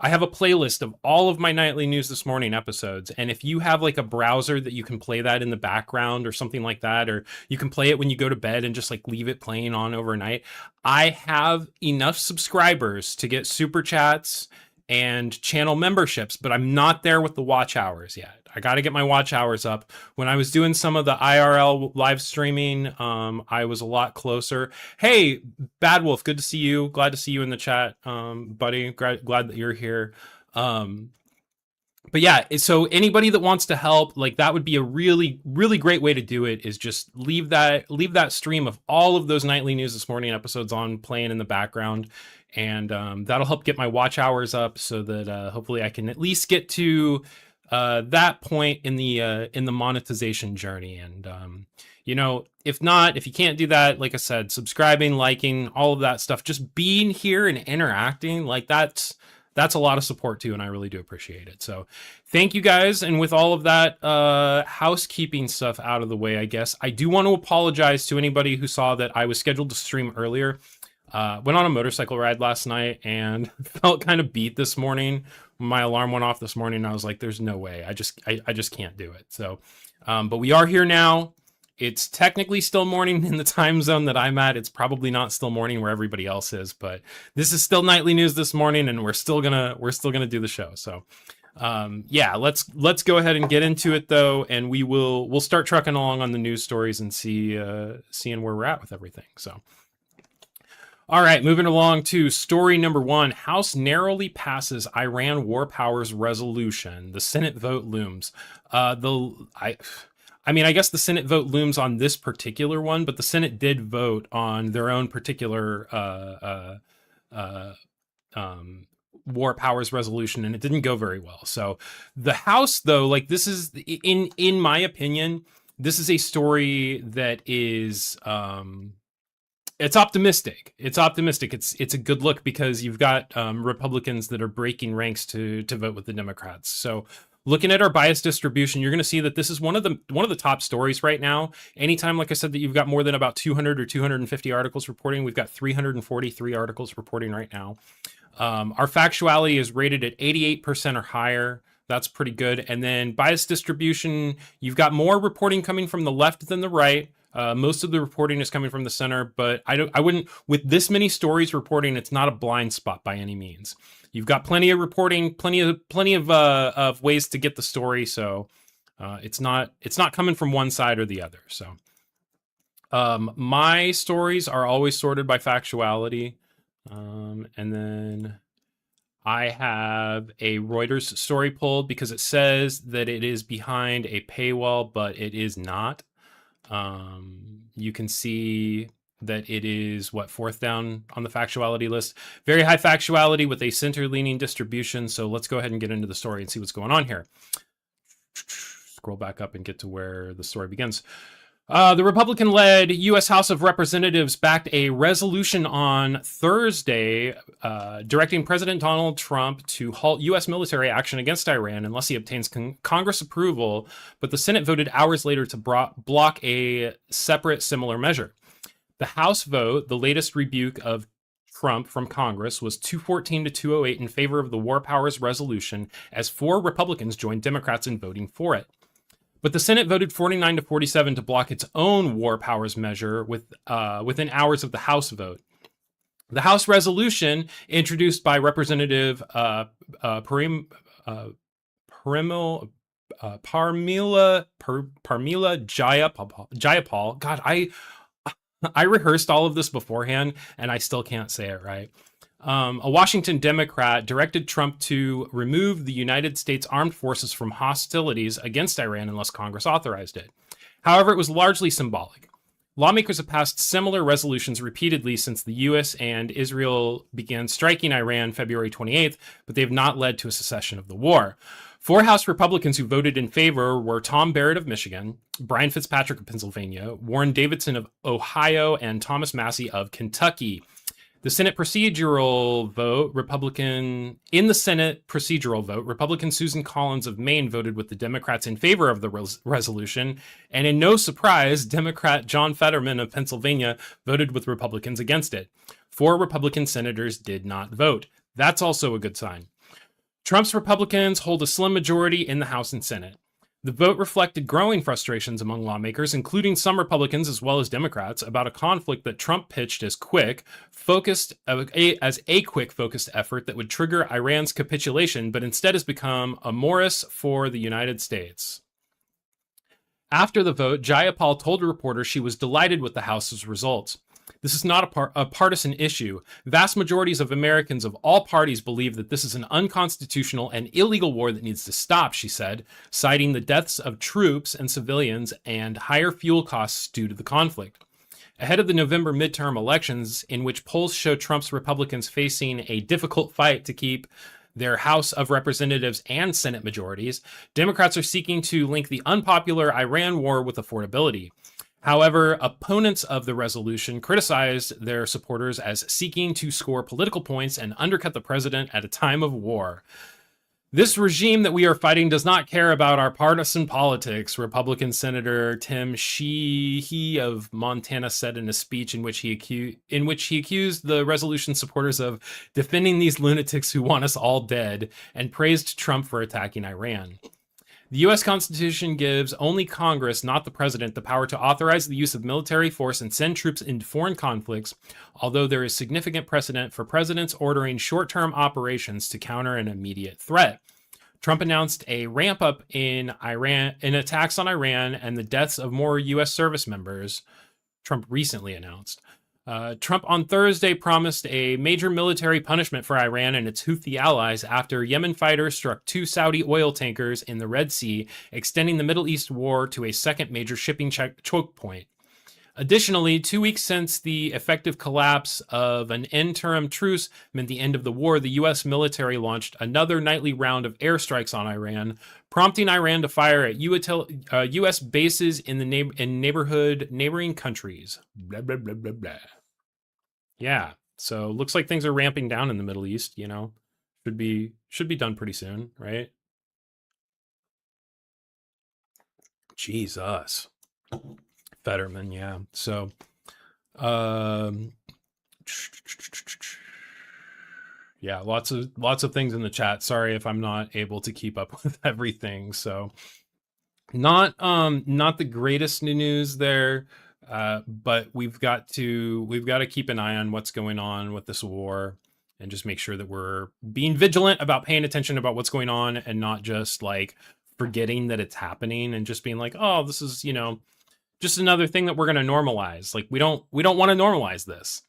playlist of all of my Nightly News This Morning episodes. And if you have like a browser that you can play that in the background or something like that, or you can play it when you go to bed and just like leave it playing on overnight, I have enough subscribers to get super chats and channel memberships, but I'm not there with the watch hours yet. I got to get my watch hours up. When I was doing some of the IRL live streaming, I was a lot closer. Hey, Bad Wolf, good to see you. Glad to see you in the chat, buddy. Glad that you're here. But yeah, so anybody that wants to help, like that would be a really, really great way to do it, is just leave that stream of all of those Nightly News This Morning episodes on playing in the background. And that'll help get my watch hours up so that hopefully I can at least get to that point in the monetization journey. And you know, if you can't do that, like I said, subscribing, liking, all of that stuff, just being here and interacting, like that's a lot of support too, and I really do appreciate it. So thank you guys. And with all of that housekeeping stuff out of the way, I guess I do want to apologize to anybody who saw that I was scheduled to stream earlier. Went on a motorcycle ride last night and felt kind of beat this morning. When my alarm went off this morning, I was like, there's no way. I just can't do it. So, but we are here now. It's technically still morning in the time zone that I'm at. It's probably not still morning where everybody else is, but this is still Nightly News This Morning, and we're still gonna do the show. So, yeah, let's go ahead and get into it though, and we'll start trucking along on the news stories and seeing where we're at with everything. So. All right, moving along to story number 1. House narrowly passes Iran war powers resolution. The Senate vote looms. I mean, I guess the Senate vote looms on this particular one, but the Senate did vote on their own particular war powers resolution, and it didn't go very well. So the House, though, like this is, in my opinion, this is a story that is It's optimistic. It's optimistic. It's a good look because you've got Republicans that are breaking ranks to vote with the Democrats. So looking at our bias distribution, you're going to see that this is one of the top stories right now. Anytime, like I said, that you've got more than about 200 or 250 articles reporting, we've got 343 articles reporting right now. Our factuality is rated at 88% or higher. That's pretty good. And then bias distribution, you've got more reporting coming from the left than the right. Most of the reporting is coming from the center, but I wouldn't, with this many stories reporting, it's not a blind spot by any means. You've got plenty of reporting, plenty of ways to get the story. So it's not coming from one side or the other. So my stories are always sorted by factuality. And then I have a Reuters story pulled because it says that it is behind a paywall, but it is not. You can see that it is fourth down on the factuality list. Very high factuality with a center-leaning distribution. So let's go ahead and get into the story and see what's going on here. Scroll back up and get to where the story begins. The Republican-led U.S. House of Representatives backed a resolution on Thursday directing President Donald Trump to halt U.S. military action against Iran unless he obtains Congress approval, but the Senate voted hours later to block a separate similar measure. The House vote, the latest rebuke of Trump from Congress, was 214 to 208 in favor of the War Powers resolution, as 4 Republicans joined Democrats in voting for it. But the Senate voted 49 to 47 to block its own war powers measure within hours of the House vote. The House resolution, introduced by Representative Parmila Jayapal. God, I rehearsed all of this beforehand, and I still can't say it right. A Washington Democrat directed Trump to remove the United States Armed Forces from hostilities against Iran unless Congress authorized it. However, it was largely symbolic. Lawmakers have passed similar resolutions repeatedly since the U.S. and Israel began striking Iran February 28th, but they have not led to a cessation of the war. 4 House Republicans who voted in favor were Tom Barrett of Michigan, Brian Fitzpatrick of Pennsylvania, Warren Davidson of Ohio, and Thomas Massie of Kentucky. The Senate procedural vote, Republican Susan Collins of Maine voted with the Democrats in favor of the resolution, and in no surprise, Democrat John Fetterman of Pennsylvania voted with Republicans against it. 4 Republican senators did not vote. That's also a good sign. Trump's Republicans hold a slim majority in the House and Senate. The vote reflected growing frustrations among lawmakers, including some Republicans as well as Democrats, about a conflict that Trump pitched as a quick, focused effort that would trigger Iran's capitulation, but instead has become a morass for the United States. After the vote, Jayapal told reporters she was delighted with the House's results. This is not a partisan issue. Vast majorities of Americans of all parties believe that this is an unconstitutional and illegal war that needs to stop, she said, citing the deaths of troops and civilians and higher fuel costs due to the conflict. Ahead of the November midterm elections, in which polls show Trump's Republicans facing a difficult fight to keep their House of Representatives and Senate majorities, Democrats are seeking to link the unpopular Iran war with affordability. However, opponents of the resolution criticized their supporters as seeking to score political points and undercut the president at a time of war. This regime that we are fighting does not care about our partisan politics, Republican Senator Tim Sheehy of Montana said in a speech in which he accused the resolution supporters of defending these lunatics who want us all dead and praised Trump for attacking Iran. The U.S. Constitution gives only Congress, not the president, the power to authorize the use of military force and send troops into foreign conflicts, although there is significant precedent for presidents ordering short-term operations to counter an immediate threat. Trump announced a ramp-up in attacks on Iran and the deaths of more U.S. service members. Trump recently announced. Trump on Thursday promised a major military punishment for Iran and its Houthi allies after Yemen fighters struck 2 Saudi oil tankers in the Red Sea, extending the Middle East war to a second major shipping choke point. Additionally, 2 weeks since the effective collapse of an interim truce meant the end of the war, the U.S. military launched another nightly round of airstrikes on Iran, prompting Iran to fire at U.S. bases in neighboring countries. Blah, blah, blah, blah, blah. Yeah. So looks like things are ramping down in the Middle East, you know. Should be done pretty soon, right? Jesus. Fetterman, yeah. So um yeah, lots of things in the chat. Sorry if I'm not able to keep up with everything. So not the greatest news there, but we've got to keep an eye on what's going on with this war and just make sure that we're being vigilant about paying attention about what's going on and not just like forgetting that it's happening and just being like, oh, this is, just another thing that we're going to normalize. Like we don't want to normalize this.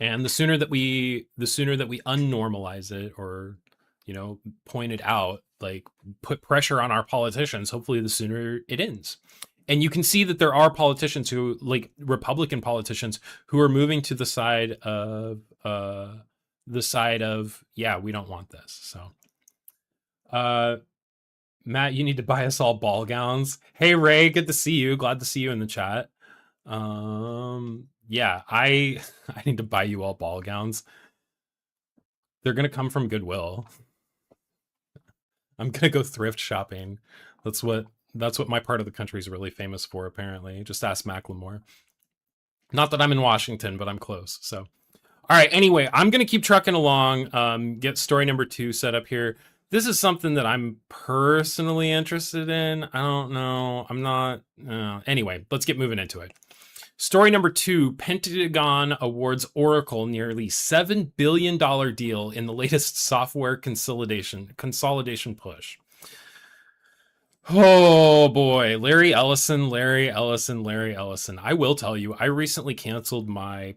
And the sooner that we unnormalize it, or point it out, like put pressure on our politicians, hopefully the sooner it ends. And you can see that there are politicians who, like Republican politicians, who are moving to the side of yeah, we don't want this. So Matt, you need to buy us all ball gowns. Hey Ray, good to see you. Glad to see you in the chat. Yeah, I need to buy you all ball gowns. They're gonna come from Goodwill. I'm gonna go thrift shopping. That's what my part of the country is really famous for, apparently. Just ask Macklemore. Not that I'm in Washington, but I'm close. So, all right. Anyway, I'm gonna keep trucking along. Get story number 2 set up here. This is something that I'm personally interested in. I don't know. I'm not. Anyway, let's get moving into it. Story number 2, Pentagon awards Oracle nearly $7 billion deal in the latest software consolidation push. Oh boy, Larry Ellison. I will tell you, I recently canceled my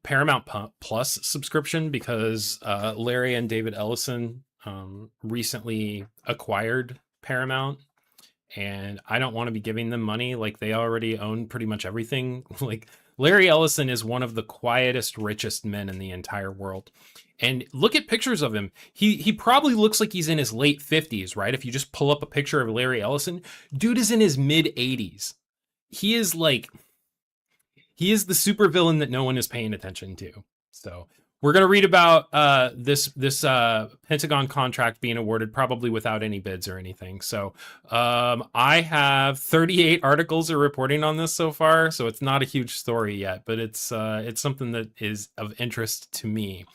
Paramount Plus subscription because Larry and David Ellison recently acquired Paramount. And I don't want to be giving them money. Like, they already own pretty much everything. Like, Larry Ellison is one of the quietest, richest men in the entire world. And look at pictures of him. He probably looks like he's in his late 50s, right? If you just pull up a picture of Larry Ellison, dude is in his mid 80s. He is the supervillain that no one is paying attention to. So we're going to read about this Pentagon contract being awarded, probably without any bids or anything. So I have 38 articles are reporting on this so far, so it's not a huge story yet, but it's something that is of interest to me.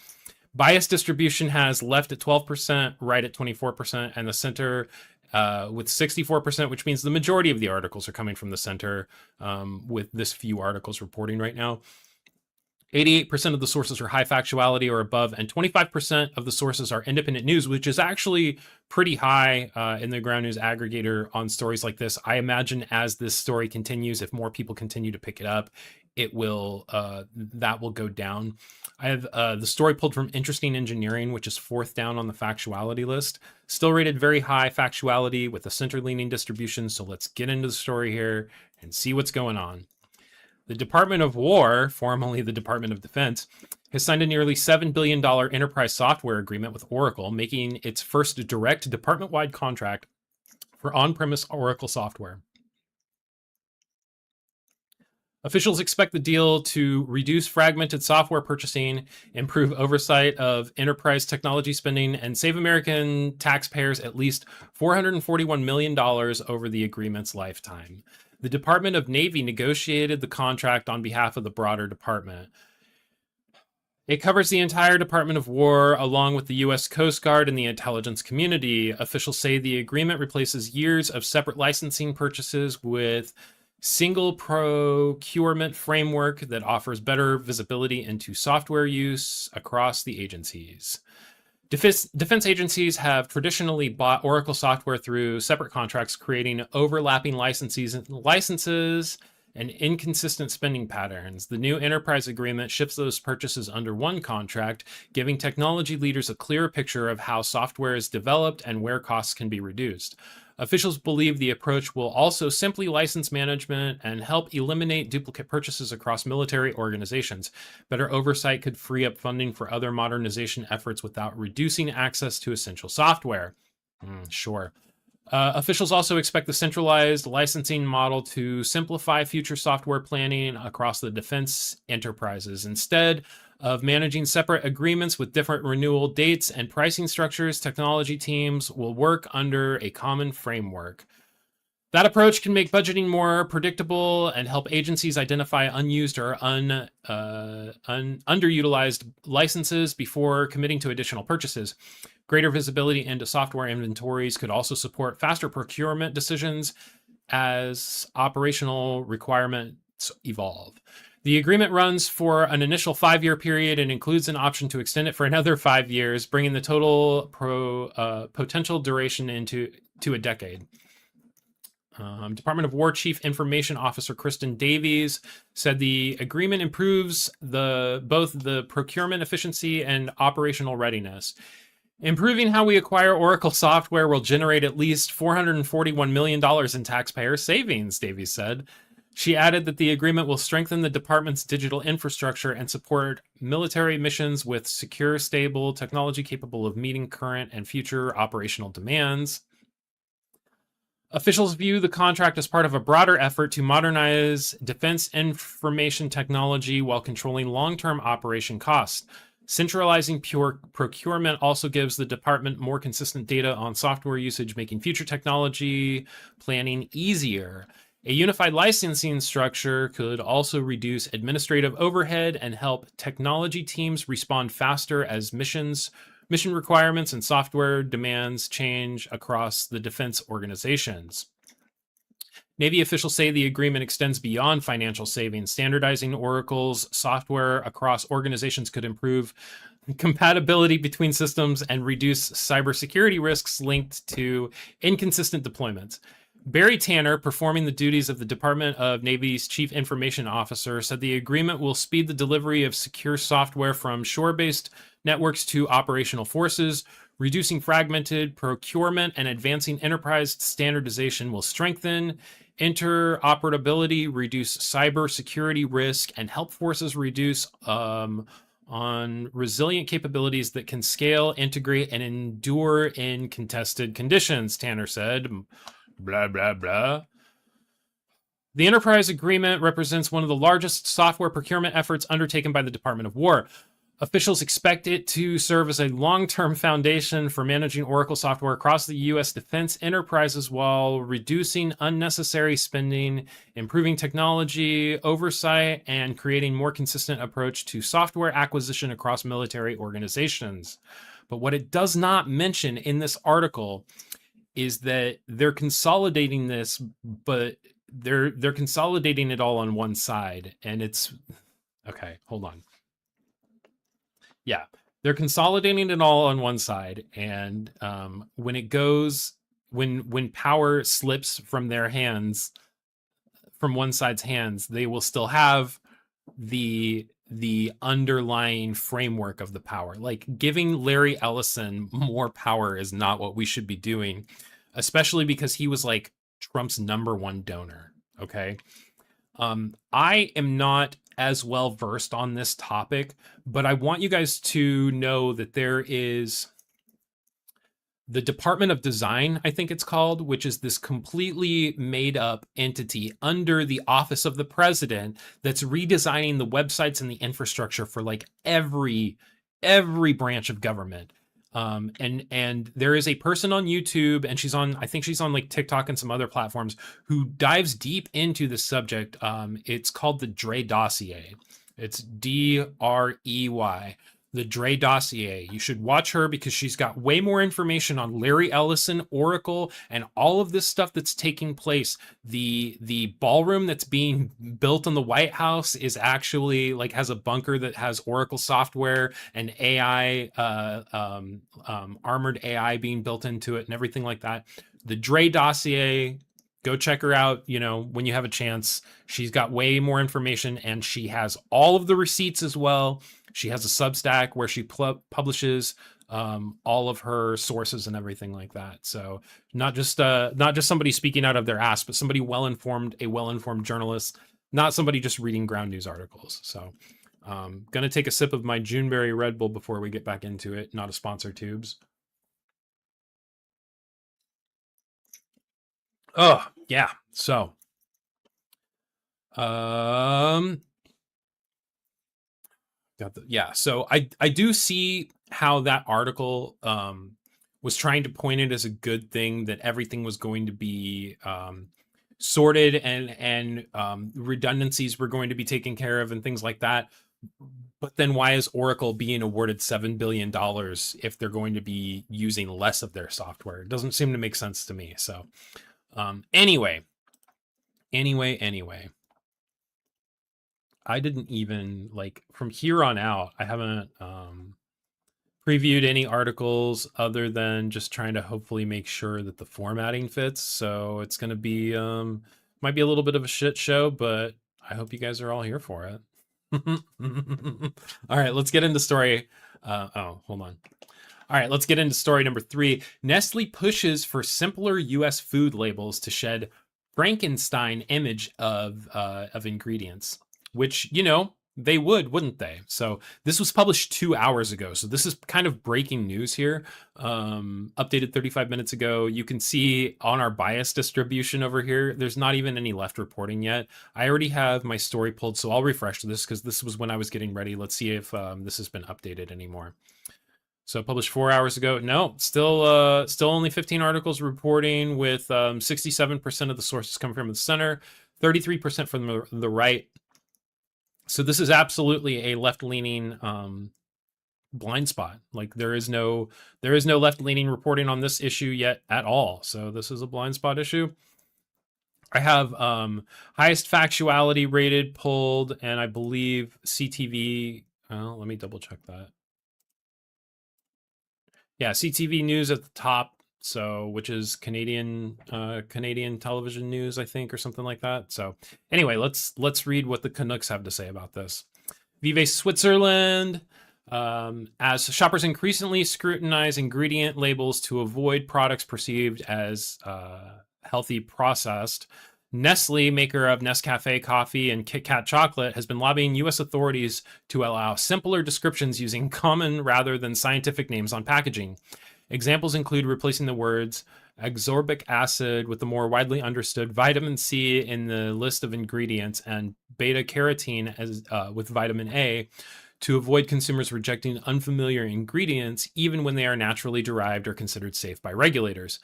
Bias distribution has left at 12%, right at 24%, and the center with 64%, which means the majority of the articles are coming from the center, with this few articles reporting right now. 88% of the sources are high factuality or above, and 25% of the sources are independent news, which is actually pretty high in the ground news aggregator on stories like this. I imagine as this story continues, if more people continue to pick it up, that will go down. I have the story pulled from Interesting Engineering, which is 4th down on the factuality list. Still rated very high factuality with a center-leaning distribution. So let's get into the story here and see what's going on. The Department of War, formerly the Department of Defense, has signed a nearly $7 billion enterprise software agreement with Oracle, making its first direct department-wide contract for on-premise Oracle software. Officials expect the deal to reduce fragmented software purchasing, improve oversight of enterprise technology spending, and save American taxpayers at least $441 million over the agreement's lifetime. The Department of Navy negotiated the contract on behalf of the broader department. It covers the entire Department of War, along with the U.S. Coast Guard and the intelligence community. Officials say the agreement replaces years of separate licensing purchases with single procurement framework that offers better visibility into software use across the agencies. Defense agencies have traditionally bought Oracle software through separate contracts, creating overlapping licenses and inconsistent spending patterns. The new enterprise agreement shifts those purchases under one contract, giving technology leaders a clearer picture of how software is developed and where costs can be reduced. Officials believe the approach will also simply license management and help eliminate duplicate purchases across military organizations. Better oversight could free up funding for other modernization efforts without reducing access to essential software. Sure. Officials also expect the centralized licensing model to simplify future software planning across the defense enterprises. Instead of managing separate agreements with different renewal dates and pricing structures, technology teams will work under a common framework. That approach can make budgeting more predictable and help agencies identify unused or underutilized licenses before committing to additional purchases. Greater visibility into software inventories could also support faster procurement decisions as operational requirements evolve. The agreement runs for an initial 5-year period and includes an option to extend it for another 5 years, bringing the total potential duration into a decade. Department of War Chief Information Officer Kristen Davies said the agreement improves both the procurement efficiency and operational readiness. Improving how we acquire Oracle software will generate at least $441 million in taxpayer savings, Davies said. She added that the agreement will strengthen the department's digital infrastructure and support military missions with secure, stable technology capable of meeting current and future operational demands. Officials view the contract as part of a broader effort to modernize defense information technology while controlling long-term operation costs. Centralizing pure procurement also gives the department more consistent data on software usage, making future technology planning easier. A unified licensing structure could also reduce administrative overhead and help technology teams respond faster as mission requirements and software demands change across the defense organizations. Navy officials say the agreement extends beyond financial savings. Standardizing Oracle's software across organizations could improve compatibility between systems and reduce cybersecurity risks linked to inconsistent deployments. Barry Tanner, performing the duties of the Department of Navy's Chief Information Officer, said the agreement will speed the delivery of secure software from shore-based networks to operational forces. Reducing fragmented procurement and advancing enterprise standardization will strengthen interoperability, reduce cybersecurity risk, and help forces reduce on resilient capabilities that can scale, integrate, and endure in contested conditions, Tanner said. Blah, blah, blah. The enterprise agreement represents one of the largest software procurement efforts undertaken by the Department of War. Officials expect it to serve as a long-term foundation for managing Oracle software across the U.S. defense enterprises while reducing unnecessary spending, improving technology oversight, and creating a more consistent approach to software acquisition across military organizations. But what it does not mention in this article is that they're consolidating this, but they're consolidating it all on one side. And it's... Okay, hold on. Yeah, they're consolidating it all on one side, and when power slips from their hands, from one side's hands, they will still have the underlying framework of the power. Like, giving Larry Ellison more power is not what we should be doing, especially because he was like Trump's #1 donor. Okay. I am not as well versed on this topic, but I want you guys to know that there is the Department of Design, I think it's called, which is this completely made up entity under the office of the president that's redesigning the websites and the infrastructure for like every branch of government. And there is a person on YouTube, and I think she's on like TikTok and some other platforms, who dives deep into the subject. It's called the Dre Dossier. It's DREY, the Dre Dossier. You should watch her because she's got way more information on Larry Ellison, Oracle, and all of this stuff that's taking place. The ballroom that's being built in the White House is actually like has a bunker that has Oracle software and AI, armored AI being built into it and everything like that. The Dre Dossier, go check her out, when you have a chance. She's got way more information, and she has all of the receipts as well. She has a Substack where she publishes all of her sources and everything like that. So not just somebody speaking out of their ass, but somebody a well-informed journalist, not somebody just reading ground news articles. So gonna take a sip of my Juneberry Red Bull before we get back into it. Not a sponsor, Tubes. Oh, yeah. So, um, so I do see how that article was trying to point it as a good thing, that everything was going to be sorted, and redundancies were going to be taken care of and things like that. But then why is Oracle being awarded $7 billion if they're going to be using less of their software? It doesn't seem to make sense to me. So anyway, I didn't even, like, from here on out, I haven't previewed any articles other than just trying to hopefully make sure that the formatting fits. So it's going to be, might be a little bit of a shit show, but I hope you guys are all here for it. All right, let's get into story. Oh, hold on. All right, let's get into story number 3. Nestle pushes for simpler U.S. food labels to shed Frankenstein image of ingredients, which, you know, they would, wouldn't they? So this was published 2 hours ago. So this is kind of breaking news here. Updated 35 minutes ago. You can see on our bias distribution over here, there's not even any left reporting yet. I already have my story pulled, so I'll refresh this because this was when I was getting ready. Let's see if this has been updated anymore. So published 4 hours ago. No, still only 15 articles reporting, with 67% of the sources coming from the center, 33% from the right. So this is absolutely a left-leaning blind spot. Like there is no left-leaning reporting on this issue yet at all. So this is a blind spot issue. I have highest factuality rated pulled, and I believe CTV. Let me double check that. Yeah, CTV News at the top. So, which is Canadian television news, I think, or something like that. So, anyway, let's read what the Canucks have to say about this. Vive Switzerland. As shoppers increasingly scrutinize ingredient labels to avoid products perceived as healthy processed, Nestle, maker of Nescafe coffee and Kit Kat chocolate, has been lobbying U.S. authorities to allow simpler descriptions using common rather than scientific names on packaging. Examples include replacing the words ascorbic acid with the more widely understood vitamin C in the list of ingredients and beta carotene as with vitamin A, to avoid consumers rejecting unfamiliar ingredients even when they are naturally derived or considered safe by regulators.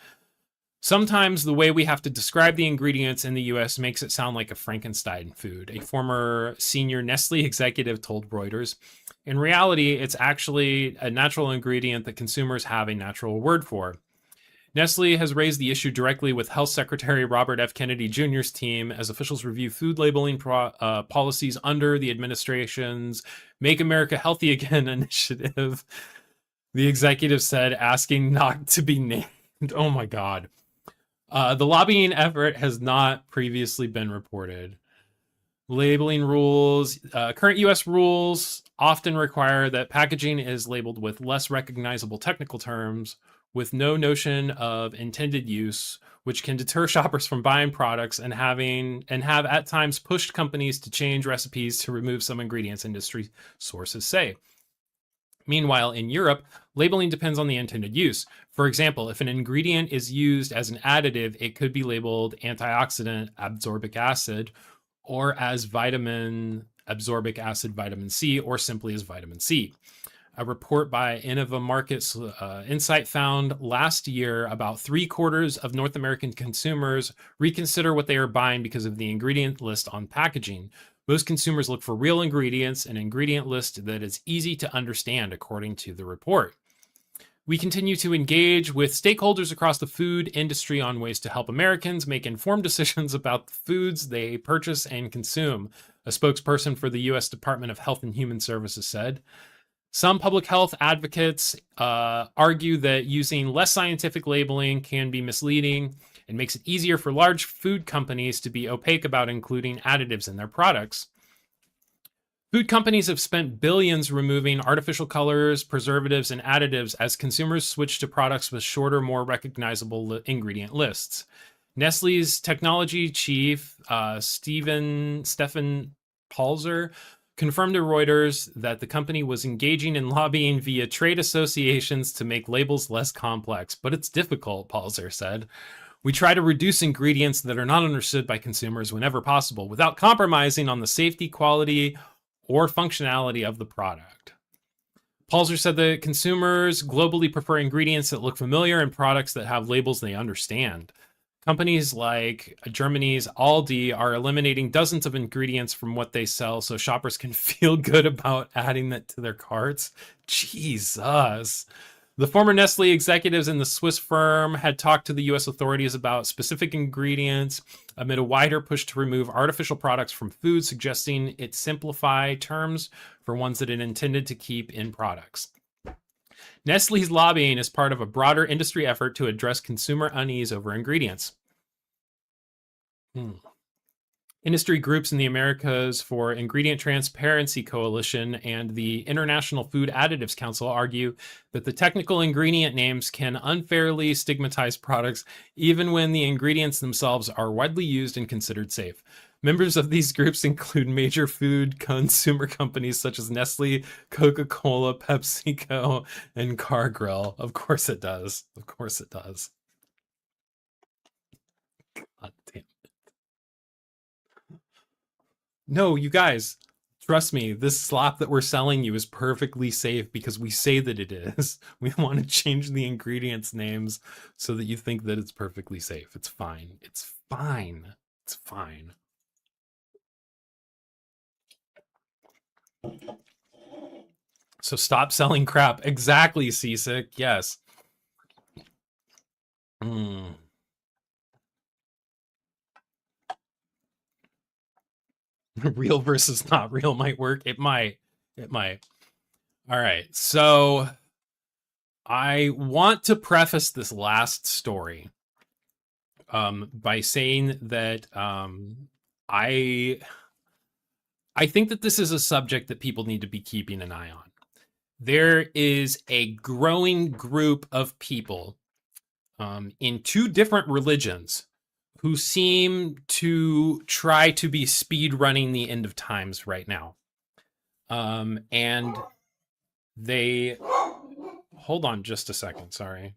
Sometimes the way we have to describe the ingredients in the US makes it sound like a Frankenstein food, a former senior Nestle executive told Reuters. In reality, it's actually a natural ingredient that consumers have a natural word for. Nestle has raised the issue directly with Health Secretary Robert F. Kennedy Jr.'s team as officials review food labeling policies under the administration's Make America Healthy Again initiative, the executive said, asking not to be named. Oh my God. The lobbying effort has not previously been reported. Labeling rules. Current U.S. rules often require that packaging is labeled with less recognizable technical terms, with no notion of intended use, which can deter shoppers from buying products and have at times pushed companies to change recipes to remove some ingredients, industry sources say. Meanwhile, in Europe, labeling depends on the intended use. For example, if an ingredient is used as an additive, it could be labeled antioxidant ascorbic acid, or as vitamin ascorbic acid vitamin C, or simply as vitamin C. A report by Innova Markets Insight found last year about 3/4 of North American consumers reconsider what they are buying because of the ingredient list on packaging. Most consumers look for real ingredients, an ingredient list that is easy to understand, according to the report. We continue to engage with stakeholders across the food industry on ways to help Americans make informed decisions about the foods they purchase and consume, a spokesperson for the U.S. Department of Health and Human Services said. Some public health advocates argue that using less scientific labeling can be misleading and makes it easier for large food companies to be opaque about including additives in their products. Food companies have spent billions removing artificial colors, preservatives, and additives as consumers switch to products with shorter, more recognizable ingredient lists. Nestle's technology chief, Stefan Palzer, confirmed to Reuters that the company was engaging in lobbying via trade associations to make labels less complex. But it's difficult, Palzer said. We try to reduce ingredients that are not understood by consumers whenever possible without compromising on the safety, quality, or functionality of the product. Palzer said that consumers globally prefer ingredients that look familiar and products that have labels they understand. Companies like Germany's Aldi are eliminating dozens of ingredients from what they sell so shoppers can feel good about adding that to their carts. Jesus. The former Nestle executives in the Swiss firm had talked to the US authorities about specific ingredients amid a wider push to remove artificial products from food, suggesting it simplify terms for ones that it intended to keep in products. Nestle's lobbying is part of a broader industry effort to address consumer unease over ingredients. Industry groups in the Americas for Ingredient Transparency Coalition and the International Food Additives Council argue that the technical ingredient names can unfairly stigmatize products even when the ingredients themselves are widely used and considered safe. Members of these groups include major food consumer companies such as Nestle, Coca-Cola, PepsiCo, and Cargill. Of course it does. Of course it does. God damn. No, you guys, trust me, this slop that we're selling you is perfectly safe because we say that it is. We want to change the ingredients names so that you think that it's perfectly safe. It's fine. It's fine. It's fine. So stop selling crap. Exactly, Seasick. Yes. Real versus not real might work. It might. It might. All right. So I want to preface this last story by saying that I think that this is a subject that people need to be keeping an eye on. There is a growing group of people in two different religions who seem to try to be speed running the end of times right now. And they... Hold on just a second, sorry.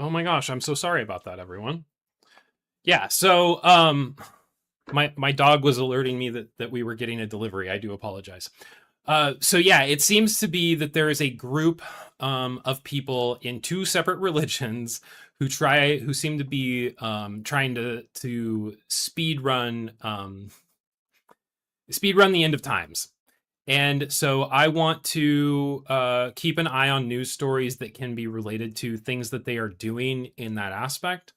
Oh my gosh, I'm so sorry about that, everyone. Yeah, so my dog was alerting me that we were getting a delivery. I do apologize. So yeah, it seems to be that there is a group of people in two separate religions who seem to be trying to speed run the end of times. And so I want to keep an eye on news stories that can be related to things that they are doing in that aspect.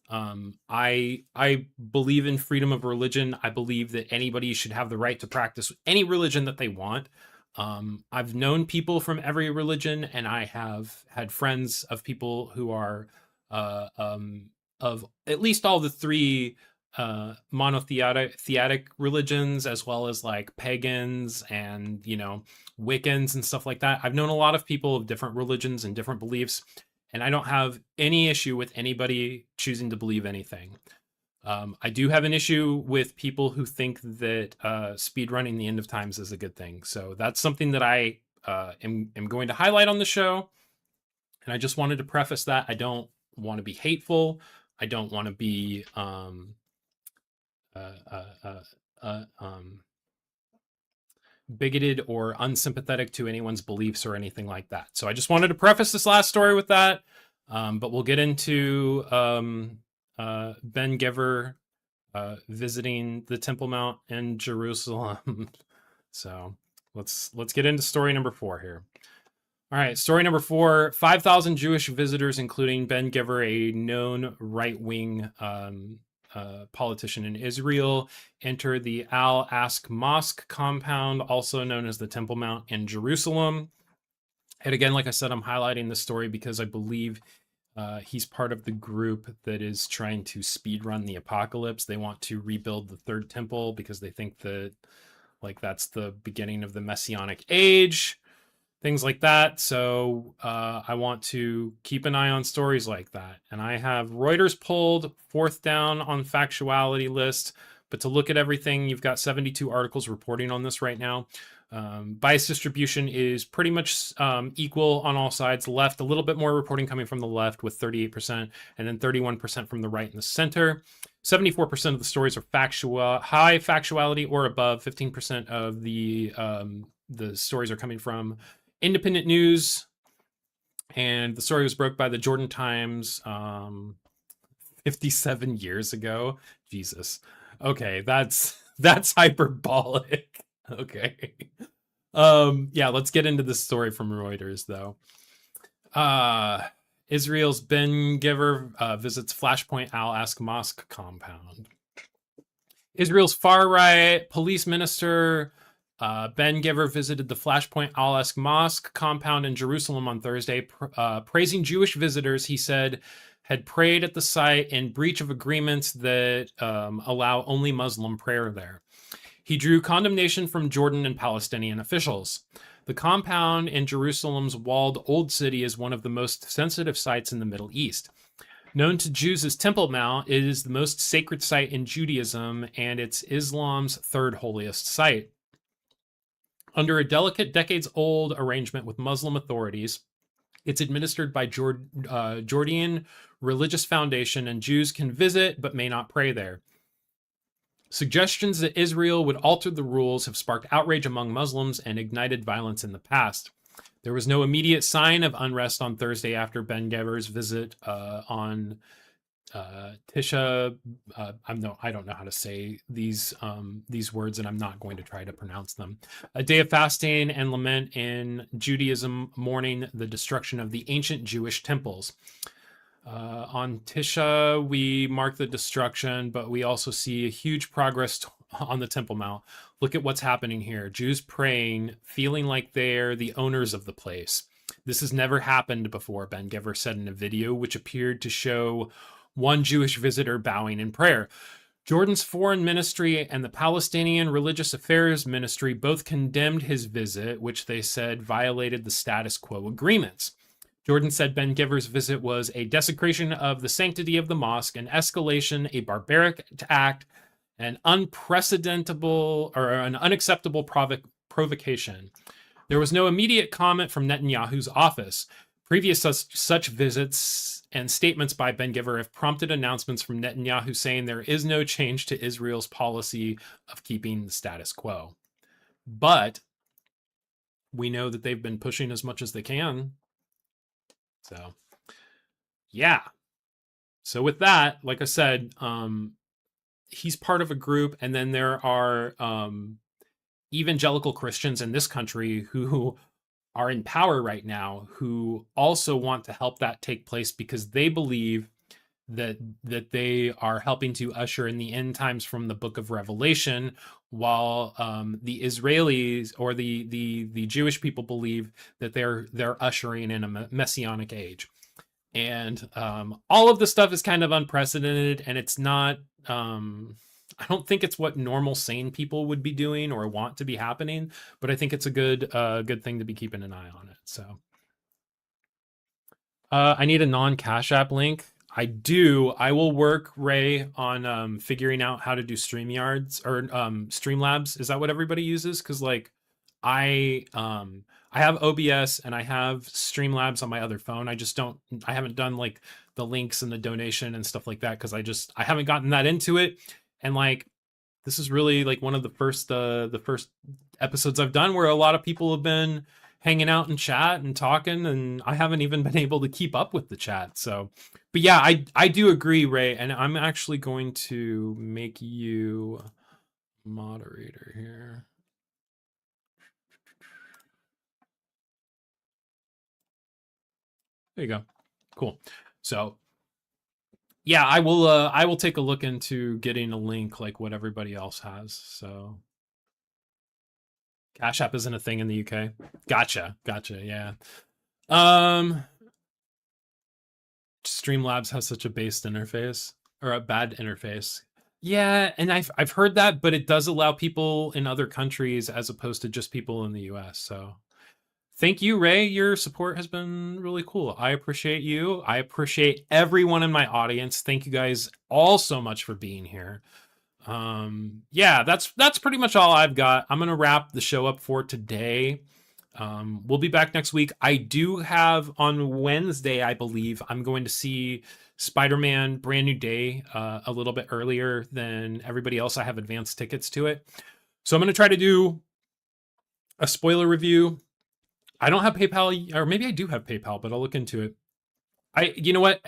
I believe in freedom of religion. I believe that anybody should have the right to practice any religion that they want. I've known people from every religion, and I have had friends of people who are of at least all the three monotheistic religions, as well as like pagans and, you know, Wiccans and stuff like that. I've known a lot of people of different religions and different beliefs, and I don't have any issue with anybody choosing to believe anything. I do have an issue with people who think that speedrunning the end of times is a good thing. So that's something that I am going to highlight on the show. And I just wanted to preface that. I don't want to be hateful. I don't want to be bigoted or unsympathetic to anyone's beliefs or anything like that. So I just wanted to preface this last story with that. But we'll get into Ben Giver visiting the Temple Mount in Jerusalem. So let's get into story number 4 here. All right, story number 4, 5,000 Jewish visitors, including Ben Giver, a known right-wing politician in Israel, enter the Al-Aqsa Mosque compound, also known as the Temple Mount in Jerusalem. And again, like I said, I'm highlighting this story because I believe He's part of the group that is trying to speedrun the apocalypse. They want to rebuild the third temple because they think that like that's the beginning of the messianic age, things like that. So I want to keep an eye on stories like that. And I have Reuters pulled, fourth down on factuality list. But to look at everything, you've got 72 articles reporting on this right now. Bias distribution is pretty much equal on all sides. Left, a little bit more reporting coming from the left with 38%, and then 31% from the right and the center. 74% of the stories are high factuality or above. 15% of the stories are coming from independent news. And the story was broke by the Jordan Times 57 years ago. Jesus. Okay, that's hyperbolic. Okay. Yeah, let's get into this story from Reuters though. Israel's Ben Giver visits Flashpoint Al-Aqsa Mosque compound. Israel's far-right police minister Ben Giver visited the Flashpoint Al-Aqsa Mosque compound in Jerusalem on Thursday, praising Jewish visitors he said had prayed at the site in breach of agreements that allow only Muslim prayer there. He drew condemnation from Jordan and Palestinian officials. The compound in Jerusalem's walled Old City is one of the most sensitive sites in the Middle East. Known to Jews as Temple Mount, it is the most sacred site in Judaism, and it's Islam's third holiest site. Under a delicate decades-old arrangement with Muslim authorities, it's administered by Jordan Religious Foundation, and Jews can visit but may not pray there. Suggestions that Israel would alter the rules have sparked outrage among Muslims and ignited violence in the past. There was no immediate sign of unrest on Thursday after Ben Giver's visit on Tisha. I don't know how to say these words, and I'm not going to try to pronounce them. A day of fasting and lament in Judaism, mourning the destruction of the ancient Jewish temples. On Tisha, we mark the destruction, but we also see a huge progress on the Temple Mount. Look at what's happening here. Jews praying, feeling like they're the owners of the place. This has never happened before, Ben Giver said in a video, which appeared to show one Jewish visitor bowing in prayer. Jordan's foreign ministry and the Palestinian Religious Affairs Ministry both condemned his visit, which they said violated the status quo agreements. Jordan said Ben Giver's visit was a desecration of the sanctity of the mosque, an escalation, a barbaric act, an unacceptable provocation. There was no immediate comment from Netanyahu's office. Previous such visits and statements by Ben Giver have prompted announcements from Netanyahu saying there is no change to Israel's policy of keeping the status quo. But we know that they've been pushing as much as they can. So, yeah. So with that, like I said, he's part of a group, and then there are evangelical Christians in this country who are in power right now who also want to help that take place because they believe that they are helping to usher in the end times from the book of Revelation, while the Israelis or the Jewish people believe that they're ushering in a messianic age. And all of this stuff is kind of unprecedented, and it's not I don't think it's what normal sane people would be doing or want to be happening, but I think it's a good thing to be keeping an eye on it. So I need a non-Cash App link. I will work, Ray, on figuring out how to do StreamYards or Streamlabs. Is that what everybody uses? Because like I have OBS and I have Streamlabs on my other phone. I haven't done like the links and the donation and stuff like that because I haven't gotten that into it. And like this is really like one of the first episodes I've done where a lot of people have been hanging out in chat and talking, and I haven't even been able to keep up with the chat. So, but yeah, I do agree, Ray, and I'm actually going to make you moderator here. There you go. Cool. So yeah, I will take a look into getting a link like what everybody else has. So Cash App isn't a thing in the UK. Gotcha. Yeah. Streamlabs has such a based interface or a bad interface. Yeah, and I've heard that, but it does allow people in other countries as opposed to just people in the US. So thank you, Ray. Your support has been really cool. I appreciate you. I appreciate everyone in my audience. Thank you guys all so much for being here. Yeah, that's pretty much all I've got. I'm gonna wrap the show up for today. We'll be back next week. I do have on Wednesday, I believe, I'm going to see Spider-Man Brand New Day a little bit earlier than everybody else. I have advanced tickets to it. So I'm going to try to do a spoiler review. I don't have PayPal, or maybe I do have PayPal, but I'll look into it. You know what?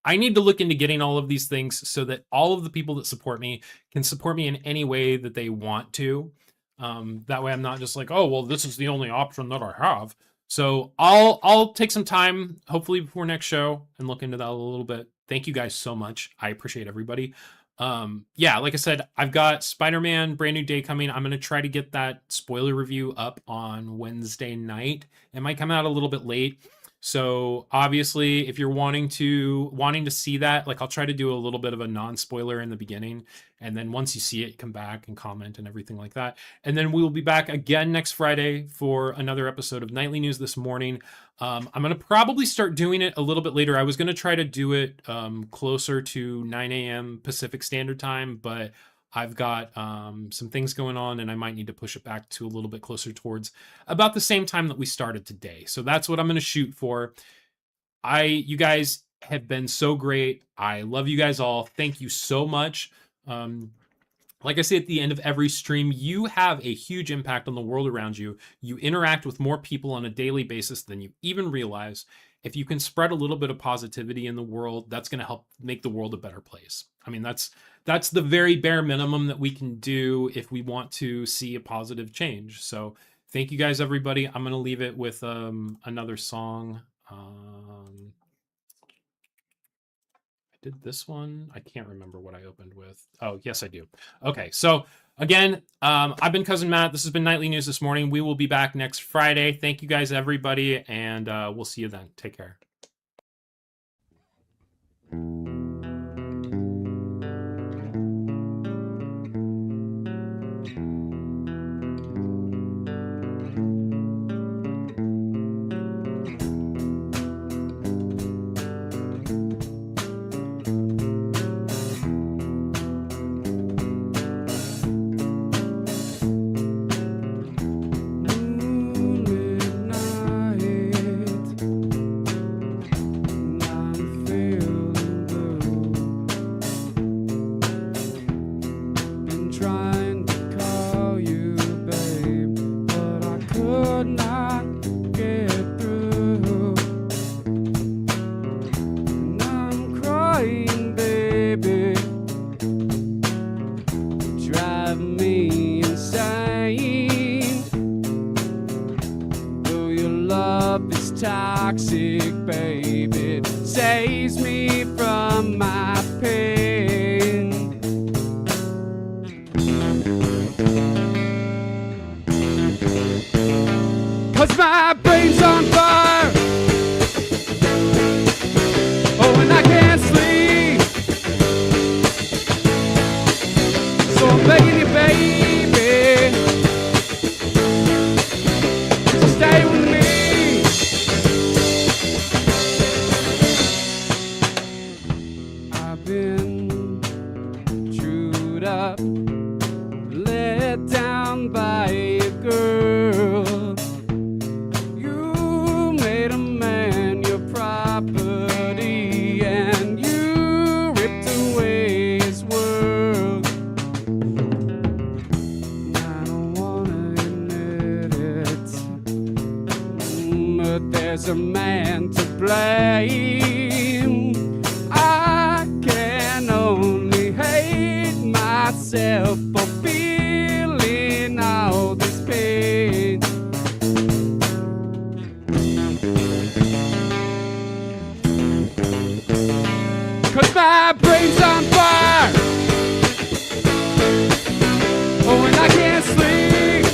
I need to look into getting all of these things so that all of the people that support me can support me in any way that they want to. That way I'm not just like, oh, well, this is the only option that I have. So I'll take some time, hopefully before next show, and look into that a little bit. Thank you guys so much. I appreciate everybody. Yeah, like I said, I've got Spider-Man Brand New Day coming. I'm going to try to get that spoiler review up on Wednesday night. It might come out a little bit late. So obviously, if you're wanting to see that, like, I'll try to do a little bit of a non-spoiler in the beginning, and then once you see it, come back and comment and everything like that. And then we will be back again next Friday for another episode of Nightly News This Morning. I'm going to probably start doing it a little bit later. I was going to try to do it closer to 9 a.m. Pacific Standard Time, but I've got some things going on, and I might need to push it back to a little bit closer towards about the same time that we started today. So that's what I'm going to shoot for. You guys have been so great. I love you guys all. Thank you so much. Like I say at the end of every stream, you have a huge impact on the world around you. You interact with more people on a daily basis than you even realize. If you can spread a little bit of positivity in the world, that's going to help make the world a better place. I mean, that's the very bare minimum that we can do if we want to see a positive change. So thank you guys, everybody. I'm going to leave it with another song. I did this one. I can't remember what I opened with. Oh, yes, I do. Okay, so again, I've been Cousin Matt. This has been Nightly News This Morning. We will be back next Friday. Thank you guys, everybody, and we'll see you then. Take care. Toxic, baby, it saves me from my pain. 'Cause my brain's on fire. Oh, and I can't sleep. So I'm begging you, baby, to stay with me. By a girl, you made a man your property, and you ripped away his world. I don't wanna admit it, but there's a man to blame. I can only hate myself for all this pain. 'Cause my brain's on fire. Oh, and I can't sleep.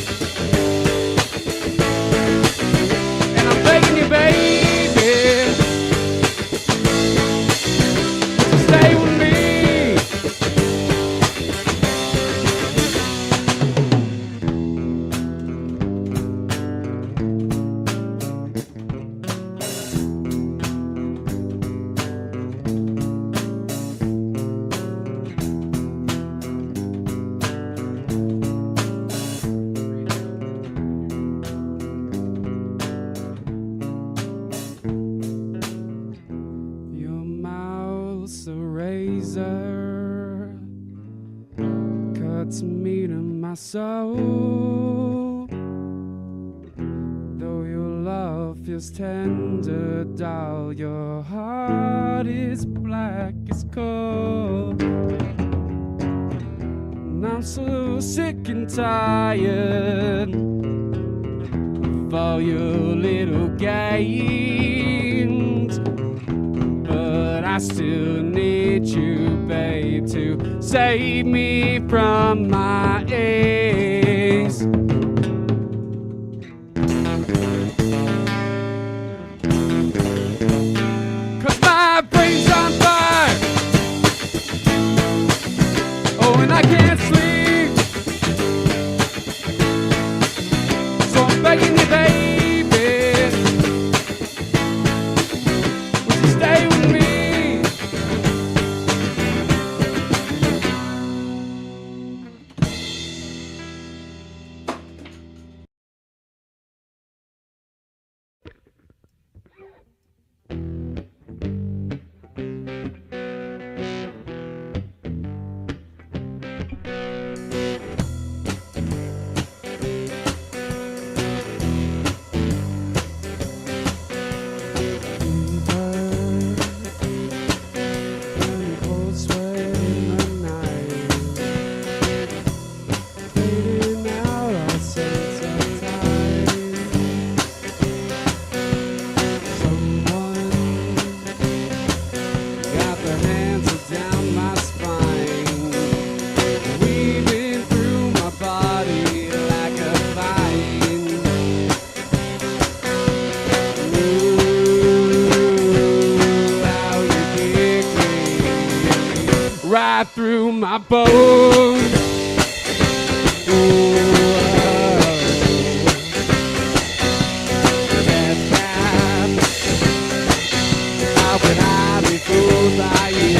And I'm begging you, baby, razor cuts me to my soul. Though your love feels tender, doll, your heart is black as coal. And I'm so sick and tired of all your little games, but I still need you, babe, to save me from my ace. Cause my brain's on fire, oh, and I can't sleep, so I'm begging you, baby, would you stay with me? Right through my bones. That's right. How could I be fooled by you?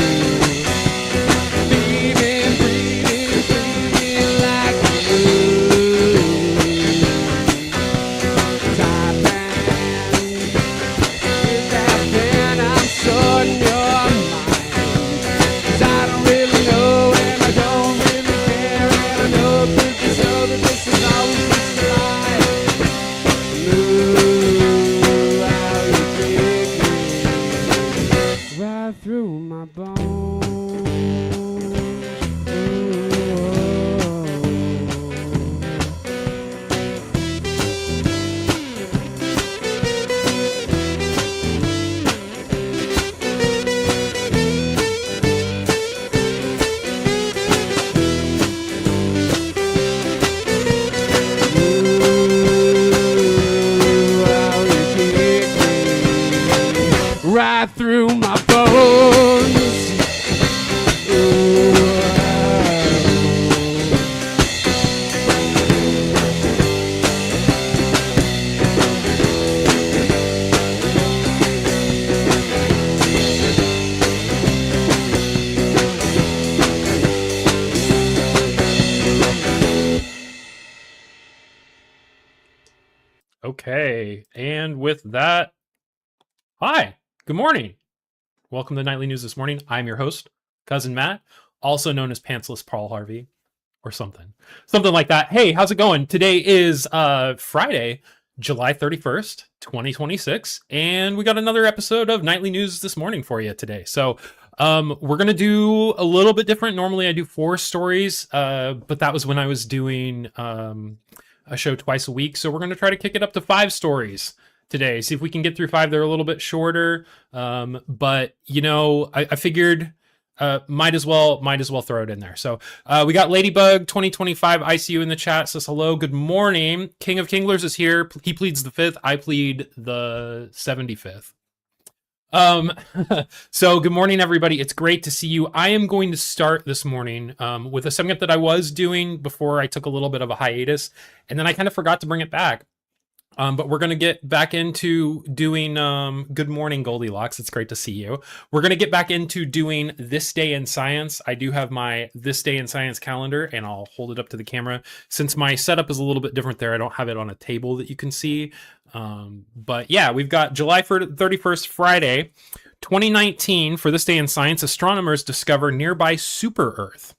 Breathing, breathing, breathing like you. Tight band. With that pen, I'm sorting your mind. 'Cause I don't really know and I don't really care, and I know that this other this is always just a lie. Ooh, how you kick me right through my bones. Ooh. Right through my bones. Ooh. Okay, and with that, hi, good morning. Welcome to Nightly News This Morning. I'm your host, Cousin Matt, also known as Pantsless Paul Harvey, or something like that. Hey, how's it going? Today is Friday, July 31st, 2026, and we got another episode of Nightly News This Morning for you today. So we're going to do a little bit different. Normally I do 4 stories, but that was when I was doing a show twice a week. So we're going to try to kick it up to 5 stories today. See if we can get through 5. They're a little bit shorter. But you know, I figured might as well throw it in there. So we got Ladybug 2025 ICU in the chat, says hello, good morning. King of Kinglers is here. He pleads the 5th. I plead the 75th. So good morning, everybody. It's great to see you. I am going to start this morning with a segment that I was doing before I took a little bit of a hiatus, and then I kind of forgot to bring it back. But we're going to get back into doing Good Morning Goldilocks. It's great to see you. We're going to get back into doing This Day in Science. I do have my This Day in Science calendar, and I'll hold it up to the camera. Since my setup is a little bit different there, I don't have it on a table that you can see. But yeah, we've got July 31st, Friday, 2019, for this day in science, astronomers discover nearby super-Earth.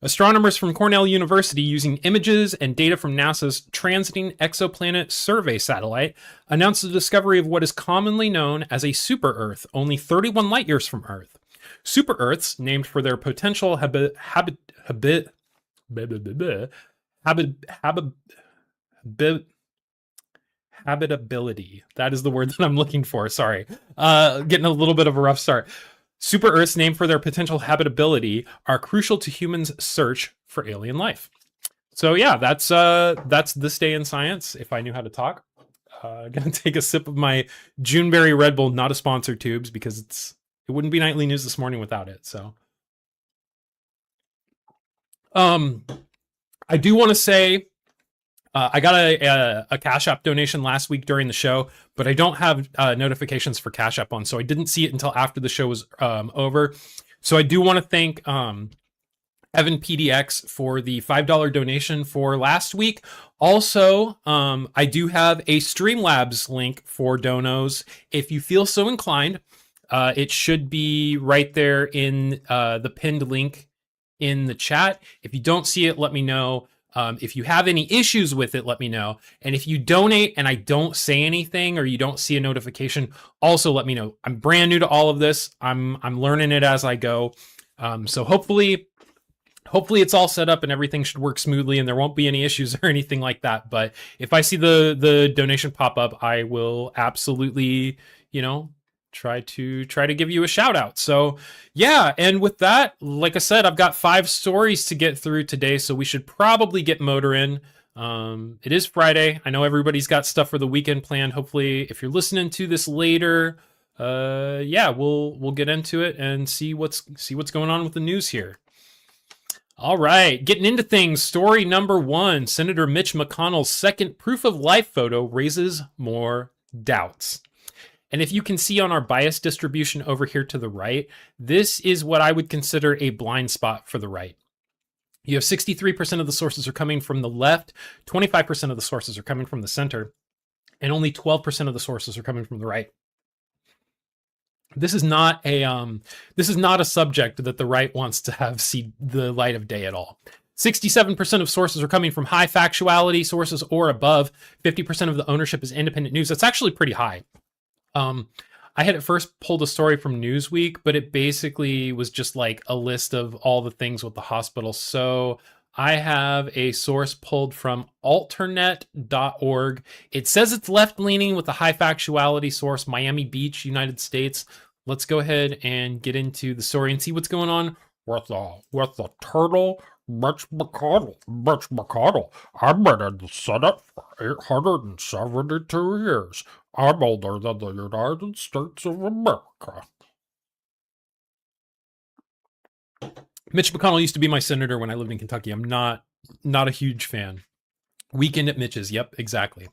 Astronomers from Cornell University, using images and data from NASA's Transiting Exoplanet Survey satellite, announced the discovery of what is commonly known as a super-Earth, only 31 light-years from Earth. Super-Earths, named for their potential habitability. That is the word that I'm looking for. Sorry. Getting a little bit of a rough start. Super Earths, named for their potential habitability, are crucial to humans' search for alien life. So yeah, that's this day in science. If I knew how to talk, gonna take a sip of my Juneberry Red Bull, not a sponsored tubes, because it wouldn't be nightly news this morning without it. So, I do want to say, I got a Cash App donation last week during the show, but I don't have notifications for Cash App on, so I didn't see it until after the show was over. So I do want to thank Evan PDX for the $5 donation for last week. Also, I do have a Streamlabs link for donos. If you feel so inclined, it should be right there in the pinned link in the chat. If you don't see it, let me know. If you have any issues with it, let me know. And if you donate and I don't say anything or you don't see a notification, also let me know. I'm brand new to all of this. I'm learning it as I go. So hopefully it's all set up and everything should work smoothly and there won't be any issues or anything like that. But if I see the donation pop up, I will absolutely, try to give you a shout out. So yeah, and with that, like I said, I've got 5 stories to get through today, so we should probably get motoring. It is Friday. I know everybody's got stuff for the weekend planned. Hopefully, if you're listening to this later, we'll get into it and see what's going on with the news here. All right, getting into things. Story number 1: Senator Mitch McConnell's second proof of life photo raises more doubts. And if you can see on our bias distribution over here to the right, this is what I would consider a blind spot for the right. You have 63% of the sources are coming from the left, 25% of the sources are coming from the center, and only 12% of the sources are coming from the right. This is not a subject that the right wants to have see the light of day at all. 67% of sources are coming from high factuality sources or above. 50% of the ownership is independent news. That's actually pretty high. I had at first pulled a story from Newsweek, but it basically was just like a list of all the things with the hospital. So I have a source pulled from alternet.org. It says it's left-leaning with a high factuality source, Miami Beach, United States. Let's go ahead and get into the story and see what's going on with the turtle. Mitch McConnell, I've been in the Senate for 872 years. I'm older than the United States of America. Mitch McConnell used to be my senator when I lived in Kentucky. I'm not a huge fan. Weekend at Mitch's. Yep, exactly.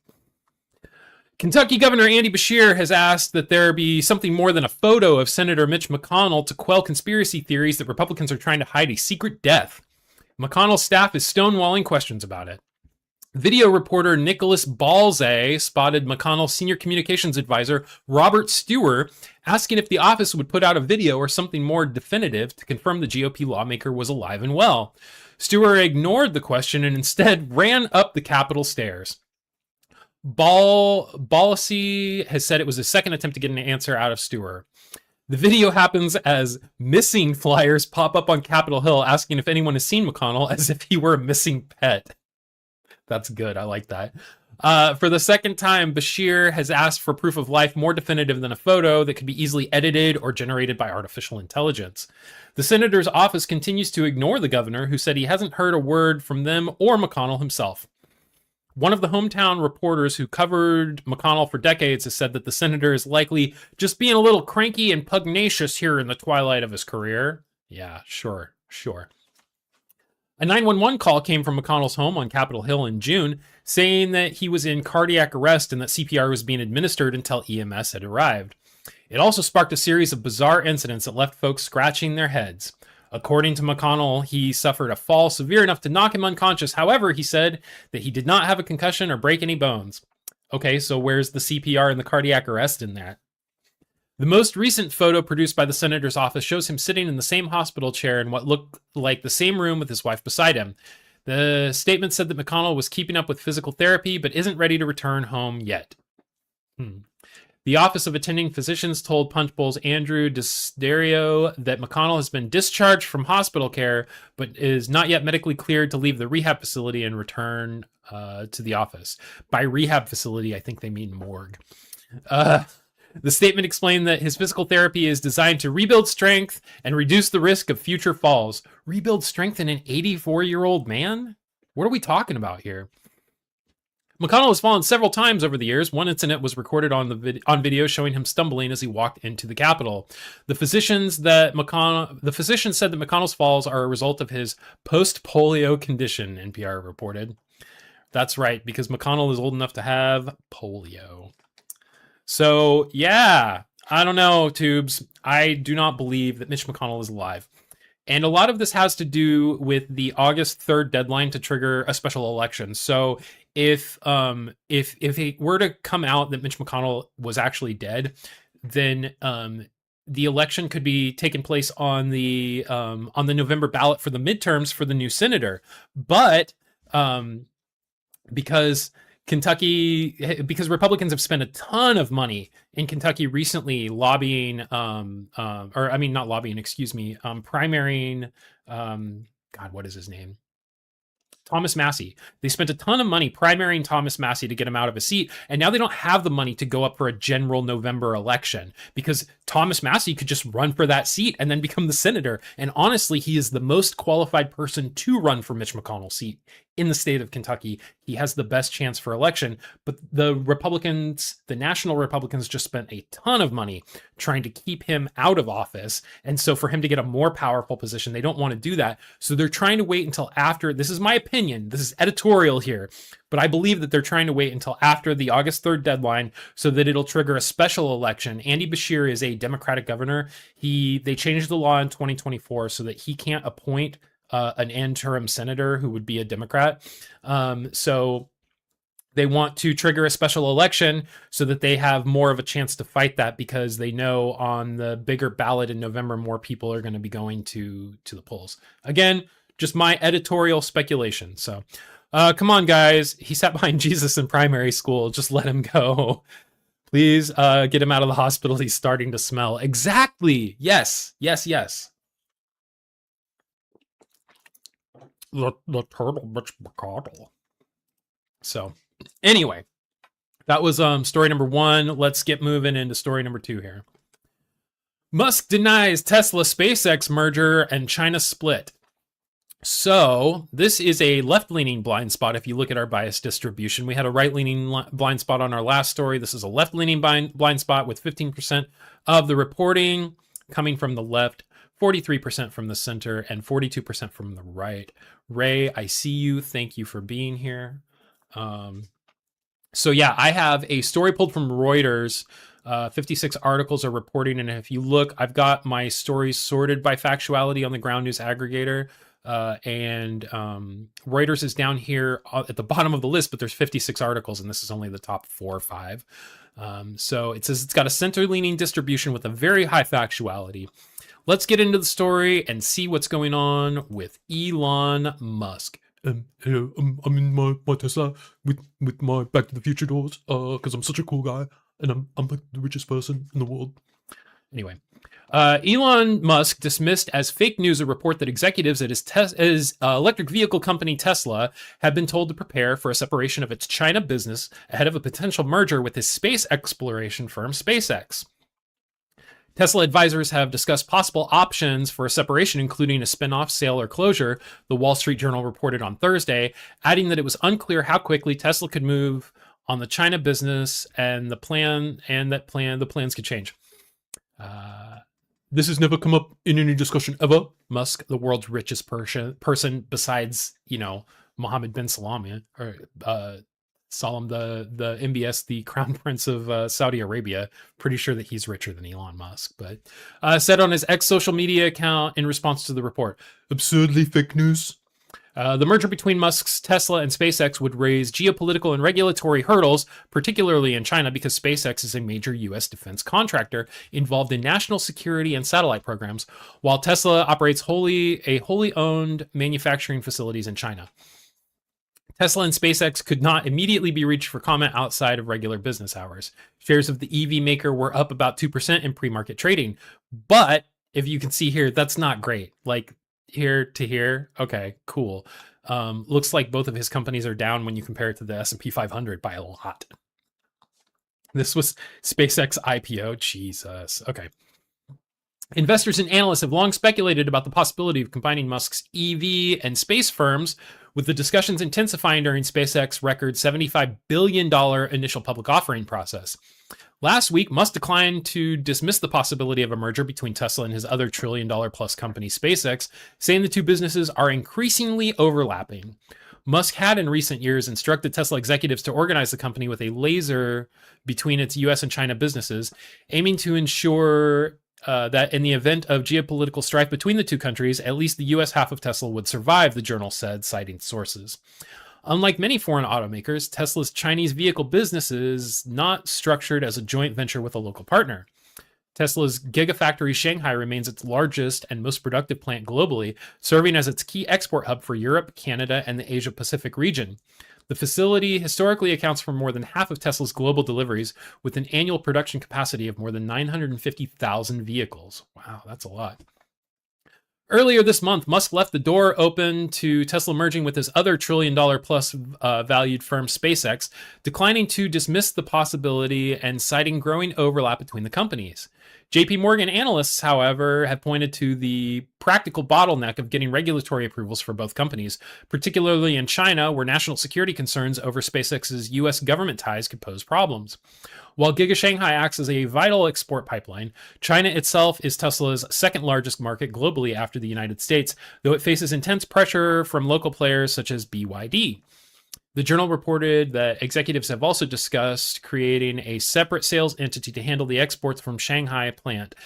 Kentucky Governor Andy Beshear has asked that there be something more than a photo of Senator Mitch McConnell to quell conspiracy theories that Republicans are trying to hide a secret death. McConnell's staff is stonewalling questions about it. Video reporter Nicholas Balze spotted McConnell's senior communications advisor, Robert Stewart, asking if the office would put out a video or something more definitive to confirm the GOP lawmaker was alive and well. Stewart ignored the question and instead ran up the Capitol stairs. Balse has said it was his second attempt to get an answer out of Stewart. The video happens as missing flyers pop up on Capitol Hill asking if anyone has seen McConnell as if he were a missing pet. That's good. I like that. For the second time, Beshear has asked for proof of life more definitive than a photo that could be easily edited or generated by artificial intelligence. The senator's office continues to ignore the governor, who said he hasn't heard a word from them or McConnell himself. One of the hometown reporters who covered McConnell for decades has said that the senator is likely just being a little cranky and pugnacious here in the twilight of his career. Yeah, sure. A 911 call came from McConnell's home on Capitol Hill in June, saying that he was in cardiac arrest and that CPR was being administered until EMS had arrived. It also sparked a series of bizarre incidents that left folks scratching their heads. According to McConnell, he suffered a fall severe enough to knock him unconscious. However, he said that he did not have a concussion or break any bones. Okay, so where's the CPR and the cardiac arrest in that? The most recent photo produced by the senator's office shows him sitting in the same hospital chair in what looked like the same room with his wife beside him. The statement said that McConnell was keeping up with physical therapy but isn't ready to return home yet. The Office of Attending Physicians told Punchbowl's Andrew Desiderio that McConnell has been discharged from hospital care but is not yet medically cleared to leave the rehab facility and return to the office. By rehab facility, I think they mean morgue. The statement explained that his physical therapy is designed to rebuild strength and reduce the risk of future falls. Rebuild strength in an 84-year-old man? What are we talking about here? McConnell has fallen several times over the years. One incident was recorded on video showing him stumbling as he walked into the Capitol. The physician said that McConnell's falls are a result of his post-polio condition, NPR reported. That's right, because McConnell is old enough to have polio. So, yeah, I don't know, Tubes. I do not believe that Mitch McConnell is alive. And a lot of this has to do with the August 3rd deadline to trigger a special election. So if it were to come out that Mitch McConnell was actually dead, then the election could be taking place on the November ballot for the midterms for the new senator. But because Republicans have spent a ton of money in Kentucky recently lobbying, primarying, God, what is his name? Thomas Massey. They spent a ton of money primarying Thomas Massey to get him out of a seat, and now they don't have the money to go up for a general November election because Thomas Massey could just run for that seat and then become the senator. And honestly, he is the most qualified person to run for Mitch McConnell's seat in the state of Kentucky. He has the best chance for election, but the national Republicans just spent a ton of money trying to keep him out of office. And so for him to get a more powerful position, they don't want to do that. So they're trying to wait until after, this is my opinion, this is editorial here, but I believe that they're trying to wait until after the August 3rd deadline so that it'll trigger a special election. Andy Beshear is a Democratic governor. They changed the law in 2024 so that he can't appoint an interim senator who would be a Democrat. So they want to trigger a special election so that they have more of a chance to fight that because they know on the bigger ballot in November, more people are going to be going to the polls. Again, just my editorial speculation. So come on, guys. He sat behind Jesus in primary school. Just let him go. Please get him out of the hospital. He's starting to smell. Exactly. Yes. The turtle Mitch McConnell. So anyway, that was story number 1. Let's get moving into story number 2 here. Musk denies Tesla SpaceX merger and China split. So this is a left-leaning blind spot. If you look at our bias distribution, we had a right-leaning blind spot on our last story. This is a left-leaning blind spot with 15% of the reporting coming from the left, 43% from the center, and 42% from the right. Ray, I see you. Thank you for being here. So yeah, I have a story pulled from Reuters. 56 articles are reporting, and if you look, I've got my stories sorted by factuality on the Ground News aggregator. And Reuters is down here at the bottom of the list, but there's 56 articles, and this is only the top 4 or 5. So it says it's got a center-leaning distribution with a very high factuality. Let's get into the story and see what's going on with Elon Musk. Hello, I'm in my Tesla with my Back to the Future doors, because I'm such a cool guy, and I'm like the richest person in the world. Anyway, Elon Musk dismissed as fake news a report that executives at his electric vehicle company Tesla have been told to prepare for a separation of its China business ahead of a potential merger with his space exploration firm SpaceX. Tesla advisors have discussed possible options for a separation, including a spin-off, sale, or closure, the Wall Street Journal reported on Thursday, adding that it was unclear how quickly Tesla could move on the China business and the plans could change. This has never come up in any discussion ever. Musk, the world's richest person besides, Mohammed bin Salman, or Salam, the MBS, the Crown Prince of Saudi Arabia. Pretty sure that he's richer than Elon Musk, but said on his X social media account in response to the report, absurdly fake news. The merger between Musk's Tesla and SpaceX would raise geopolitical and regulatory hurdles, particularly in China, because SpaceX is a major U.S. defense contractor involved in national security and satellite programs, while Tesla operates wholly owned manufacturing facilities in China. Tesla and SpaceX could not immediately be reached for comment outside of regular business hours. Shares of the EV maker were up about 2% in pre-market trading. But if you can see here, that's not great. Like here to here, okay, cool. Looks like both of his companies are down when you compare it to the S&P 500 by a lot. This was SpaceX IPO. Jesus. Okay. Investors and analysts have long speculated about the possibility of combining Musk's EV and space firms, with the discussions intensifying during SpaceX's record $75 billion initial public offering process. Last week, Musk declined to dismiss the possibility of a merger between Tesla and his other trillion-dollar-plus company, SpaceX, saying the two businesses are increasingly overlapping. Musk had in recent years instructed Tesla executives to organize the company with a laser between its US and China businesses, aiming to ensure that in the event of geopolitical strife between the two countries, at least the US half of Tesla would survive, the journal said, citing sources. Unlike many foreign automakers, Tesla's Chinese vehicle business is not structured as a joint venture with a local partner. Tesla's Gigafactory Shanghai remains its largest and most productive plant globally, serving as its key export hub for Europe, Canada, and the Asia-Pacific region. The facility historically accounts for more than half of Tesla's global deliveries, with an annual production capacity of more than 950,000 vehicles. Wow, that's a lot. Earlier this month, Musk left the door open to Tesla merging with his other trillion-dollar-plus valued firm, SpaceX, declining to dismiss the possibility and citing growing overlap between the companies. JP Morgan analysts, however, have pointed to the practical bottleneck of getting regulatory approvals for both companies, particularly in China, where national security concerns over SpaceX's U.S. government ties could pose problems. While Giga Shanghai acts as a vital export pipeline, China itself is Tesla's second largest market globally after the United States, though it faces intense pressure from local players such as BYD. The journal reported that executives have also discussed creating a separate sales entity to handle the exports from Shanghai plant.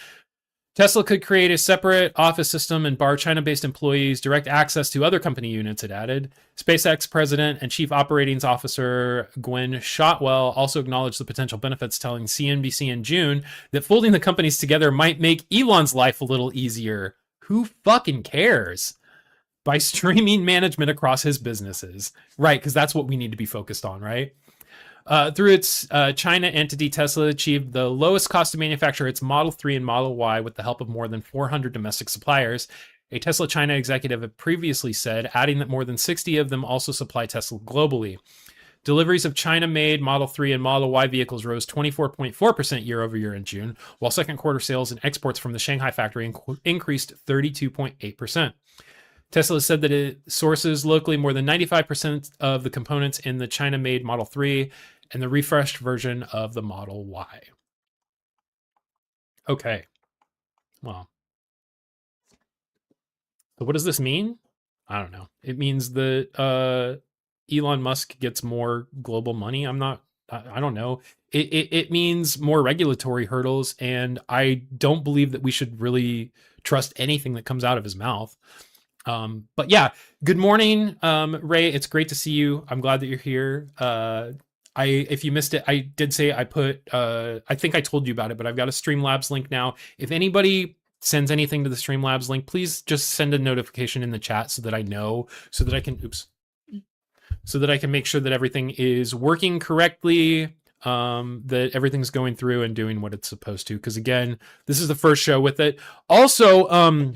Tesla could create a separate office system and bar China-based employees direct access to other company units, it added. SpaceX president and chief operating officer Gwen Shotwell also acknowledged the potential benefits, telling CNBC in June that folding the companies together might make Elon's life a little easier. Who fucking cares? By streaming management across his businesses. Right, because that's what we need to be focused on, right? Through its China entity, Tesla achieved the lowest cost to manufacture its Model 3 and Model Y with the help of more than 400 domestic suppliers. A Tesla China executive had previously said, adding that more than 60 of them also supply Tesla globally. Deliveries of China-made Model 3 and Model Y vehicles rose 24.4% year over year in June, while second quarter sales and exports from the Shanghai factory increased 32.8%. Tesla said that it sources locally more than 95% of the components in the China-made Model 3 and the refreshed version of the Model Y. Okay. Well. So what does this mean? I don't know. It means that Elon Musk gets more global money. I don't know. It means more regulatory hurdles, and I don't believe that we should really trust anything that comes out of his mouth. But yeah, good morning, Ray. It's great to see you. I'm glad that you're here. If you missed it, I did say I put, I think I told you about it, but I've got a Streamlabs link now. If anybody sends anything to the Streamlabs link, please just send a notification in the chat so that I know, so that I can make sure that everything is working correctly, that everything's going through and doing what it's supposed to. Because again, this is the first show with it. Also,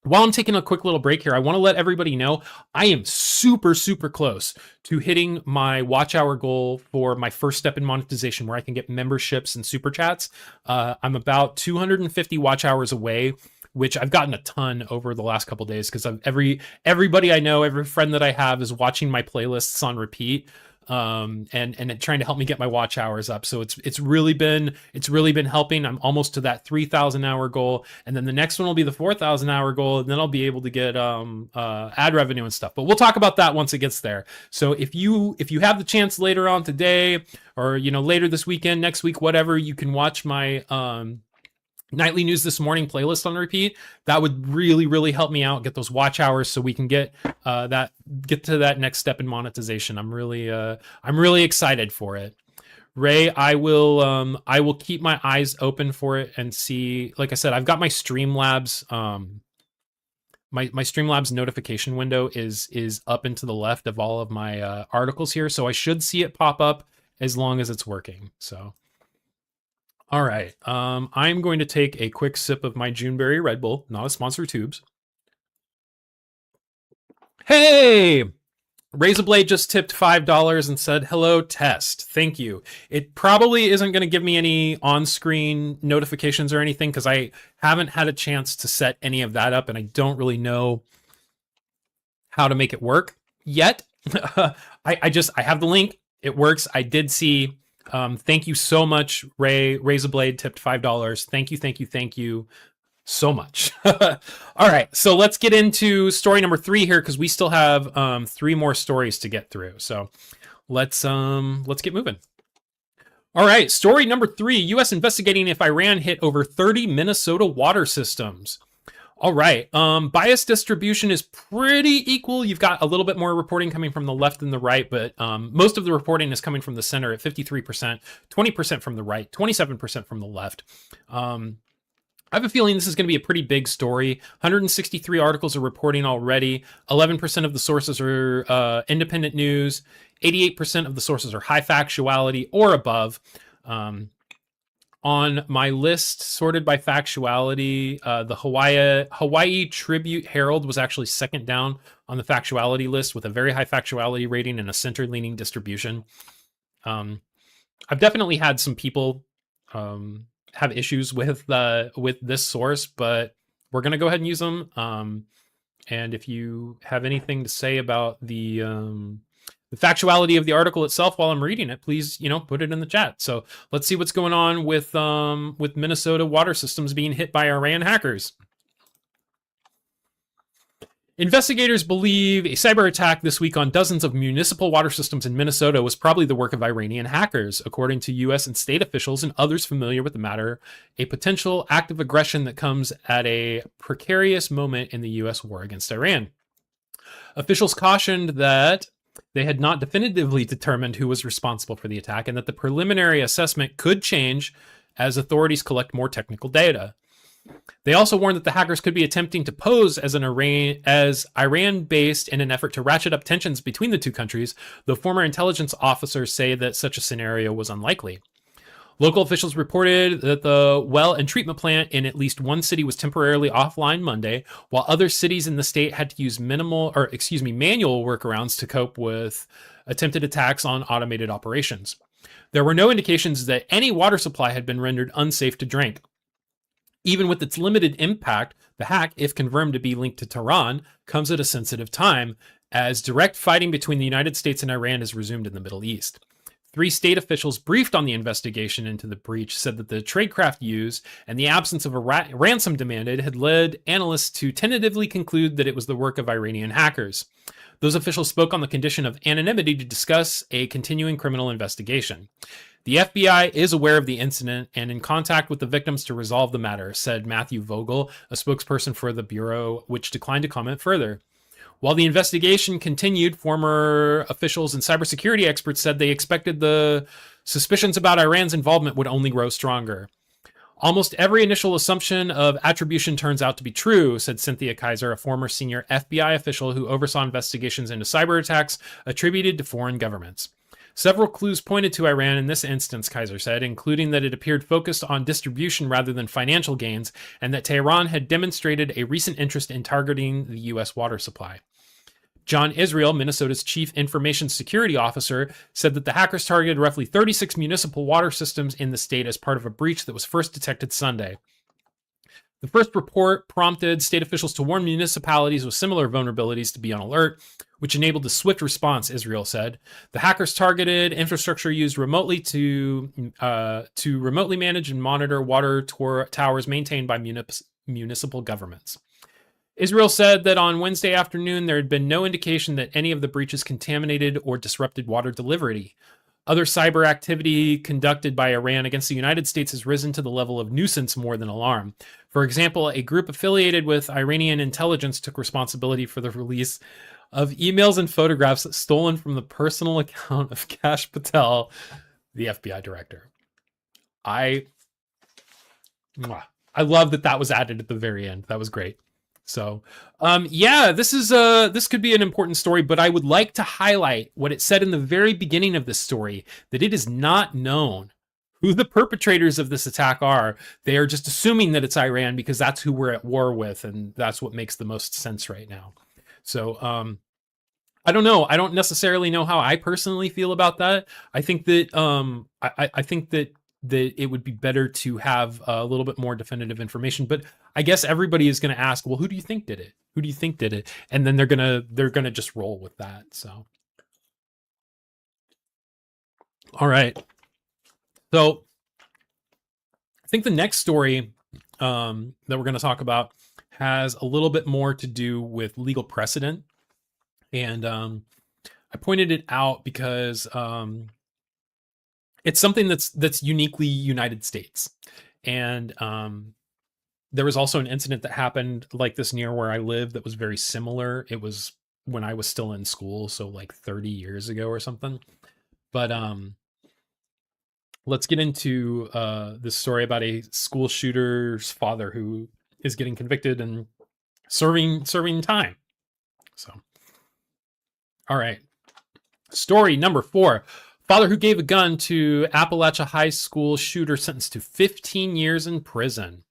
while I'm taking a quick little break here, I want to let everybody know I am super, super close to hitting my watch hour goal for my first step in monetization, where I can get memberships and super chats. I'm about 250 watch hours away, which I've gotten a ton over the last couple days because everybody I know, every friend that I have is watching my playlists on repeat. And trying to help me get my watch hours up. So it's really been helping. I'm almost to that 3,000 hour goal. And then the next one will be the 4,000 hour goal. And then I'll be able to get, ad revenue and stuff, but we'll talk about that once it gets there. So if you have the chance later on today, or, later this weekend, next week, whatever, you can watch my, Nightly News This Morning playlist on repeat. That would really, really help me out, get those watch hours so we can get to that next step in monetization. I'm really excited for it. Ray, I will keep my eyes open for it and see. Like I said, I've got my Streamlabs my Streamlabs notification window is up and to the left of all of my articles here, so I should see it pop up as long as it's working. So all right, I'm going to take a quick sip of my Juneberry Red Bull, not a sponsor, Tubes. Hey, Razorblade just tipped $5 and said, hello, test. Thank you. It probably isn't going to give me any on-screen notifications or anything because I haven't had a chance to set any of that up and I don't really know how to make it work yet. I have the link. It works. I did see. Thank you so much, Ray. Razorblade tipped $5. Thank you so much. All right, so let's get into story number 3 here because we still have 3 more stories to get through. So let's get moving. All right, story number 3: U.S. investigating if Iran hit over 30 Minnesota water systems. All right, bias distribution is pretty equal. You've got a little bit more reporting coming from the left than the right, but most of the reporting is coming from the center at 53%, 20% from the right, 27% from the left. I have a feeling this is going to be a pretty big story. 163 articles are reporting already. 11% of the sources are independent news. 88% of the sources are high factuality or above. On my list, sorted by factuality, the Hawaii Tribute Herald was actually second down on the factuality list with a very high factuality rating and a center-leaning distribution. I've definitely had some people have issues with this source, but we're going to go ahead and use them. And if you have anything to say about the factuality of the article itself while I'm reading it, please, put it in the chat. So let's see what's going on with Minnesota water systems being hit by Iran hackers. Investigators believe a cyber attack this week on dozens of municipal water systems in Minnesota was probably the work of Iranian hackers, according to U.S. and state officials and others familiar with the matter, a potential act of aggression that comes at a precarious moment in the U.S. war against Iran. Officials cautioned that they had not definitively determined who was responsible for the attack and that the preliminary assessment could change as authorities collect more technical data. They also warned that the hackers could be attempting to pose as Iran-based in an effort to ratchet up tensions between the two countries, though former intelligence officers say that such a scenario was unlikely. Local officials reported that the well and treatment plant in at least one city was temporarily offline Monday, while other cities in the state had to use manual workarounds to cope with attempted attacks on automated operations. There were no indications that any water supply had been rendered unsafe to drink. Even with its limited impact, the hack, if confirmed to be linked to Tehran, comes at a sensitive time, as direct fighting between the United States and Iran is resumed in the Middle East. 3 state officials briefed on the investigation into the breach said that the tradecraft used and the absence of a ransom demanded had led analysts to tentatively conclude that it was the work of Iranian hackers. Those officials spoke on the condition of anonymity to discuss a continuing criminal investigation. The FBI is aware of the incident and in contact with the victims to resolve the matter, said Matthew Vogel, a spokesperson for the Bureau, which declined to comment further. While the investigation continued, former officials and cybersecurity experts said they expected the suspicions about Iran's involvement would only grow stronger. Almost every initial assumption of attribution turns out to be true, said Cynthia Kaiser, a former senior FBI official who oversaw investigations into cyber attacks attributed to foreign governments. Several clues pointed to Iran in this instance, Kaiser said, including that it appeared focused on distribution rather than financial gains, and that Tehran had demonstrated a recent interest in targeting the U.S. water supply. John Israel, Minnesota's chief information security officer, said that the hackers targeted roughly 36 municipal water systems in the state as part of a breach that was first detected Sunday. The first report prompted state officials to warn municipalities with similar vulnerabilities to be on alert, which enabled a swift response, Israel said. The hackers targeted infrastructure used remotely to remotely manage and monitor water towers maintained by municipal governments. Israel said that on Wednesday afternoon, there had been no indication that any of the breaches contaminated or disrupted water delivery. Other cyber activity conducted by Iran against the United States has risen to the level of nuisance more than alarm. For example, a group affiliated with Iranian intelligence took responsibility for the release of emails and photographs stolen from the personal account of Kash Patel, the FBI director. I love that was added at the very end. That was great. So, yeah, this could be an important story, but I would like to highlight what it said in the very beginning of this story, that it is not known who the perpetrators of this attack are. They are just assuming that it's Iran because that's who we're at war with, and that's what makes the most sense right now. So, I don't know. I don't necessarily know how I personally feel about that. I think that I think that it would be better to have a little bit more definitive information. But I guess everybody is going to ask, well, who do you think did it? Who do you think did it? And then they're gonna just roll with that. So, all right. So, I think the next story that we're going to talk about has a little bit more to do with legal precedent, and I pointed it out because it's something that's uniquely United States. And there was also an incident that happened like this near where I live that was very similar. It was when I was still in school, so like 30 years ago or something. But let's get into this story about a school shooter's father who is getting convicted and serving time. So, all right. Story number 4. Father who gave a gun to Appalachia High School shooter sentenced to 15 years in prison.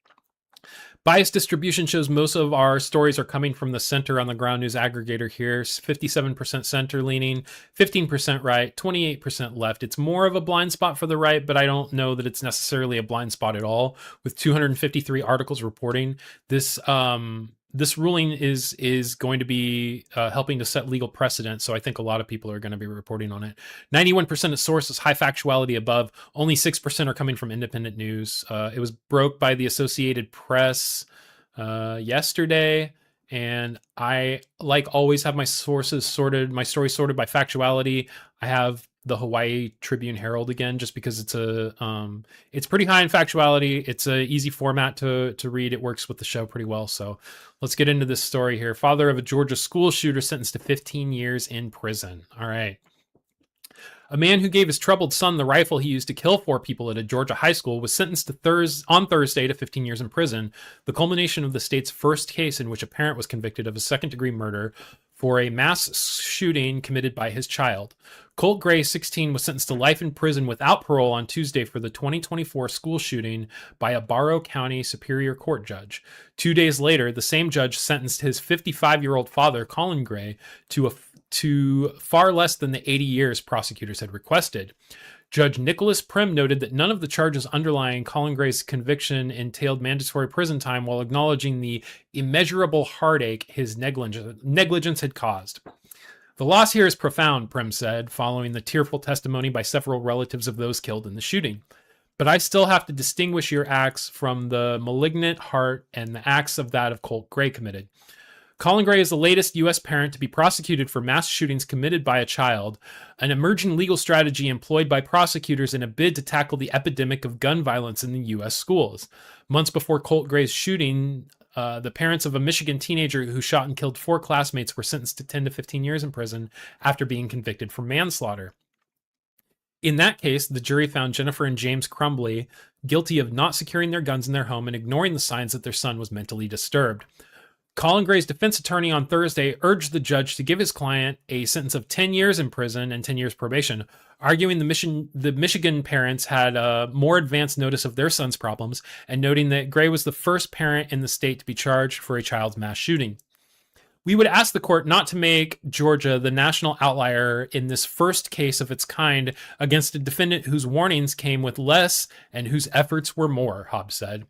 Bias distribution shows most of our stories are coming from the center on the ground news aggregator here. 57% center leaning, 15% right, 28% left. It's more of a blind spot for the right, but I don't know that it's necessarily a blind spot at all. With 253 articles reporting this, this ruling is going to be helping to set legal precedent, so I think a lot of people are going to be reporting on it. 91% of sources, high factuality above. Only 6% are coming from independent news. It was broke by the Associated Press yesterday, and I, like always, have my sources sorted, my story sorted by factuality. I have the Hawaii Tribune Herald again, just because it's it's pretty high in factuality. It's a easy format to read. It works with the show pretty well. So let's get into this story here. Father of a Georgia school shooter sentenced to 15 years in prison. All right. A man who gave his troubled son the rifle he used to kill 4 people at a Georgia high school was sentenced to on Thursday to 15 years in prison, the culmination of the state's first case in which a parent was convicted of a second-degree murder for a mass shooting committed by his child. Colt Gray, 16, was sentenced to life in prison without parole on Tuesday for the 2024 school shooting by a Barrow County Superior Court judge. 2 days later, the same judge sentenced his 55-year-old father, Colin Gray, to far less than the 80 years prosecutors had requested. Judge Nicholas Prim noted that none of the charges underlying Colin Gray's conviction entailed mandatory prison time, while acknowledging the immeasurable heartache his negligence had caused. The loss here is profound, Prim said, following the tearful testimony by several relatives of those killed in the shooting. But I still have to distinguish your acts from the malignant heart and the acts of that of Colt Gray committed. Colin Gray is the latest U.S. parent to be prosecuted for mass shootings committed by a child, an emerging legal strategy employed by prosecutors in a bid to tackle the epidemic of gun violence in the U.S. schools. Months before Colt Gray's shooting, the parents of a Michigan teenager who shot and killed 4 classmates were sentenced to 10 to 15 years in prison after being convicted for manslaughter. In that case, the jury found Jennifer and James Crumbly guilty of not securing their guns in their home and ignoring the signs that their son was mentally disturbed. Colin Gray's defense attorney on Thursday urged the judge to give his client a sentence of 10 years in prison and 10 years probation, arguing the Michigan parents had more advanced notice of their son's problems, and noting that Gray was the first parent in the state to be charged for a child's mass shooting. We would ask the court not to make Georgia the national outlier in this first case of its kind against a defendant whose warnings came with less and whose efforts were more, Hobbs said.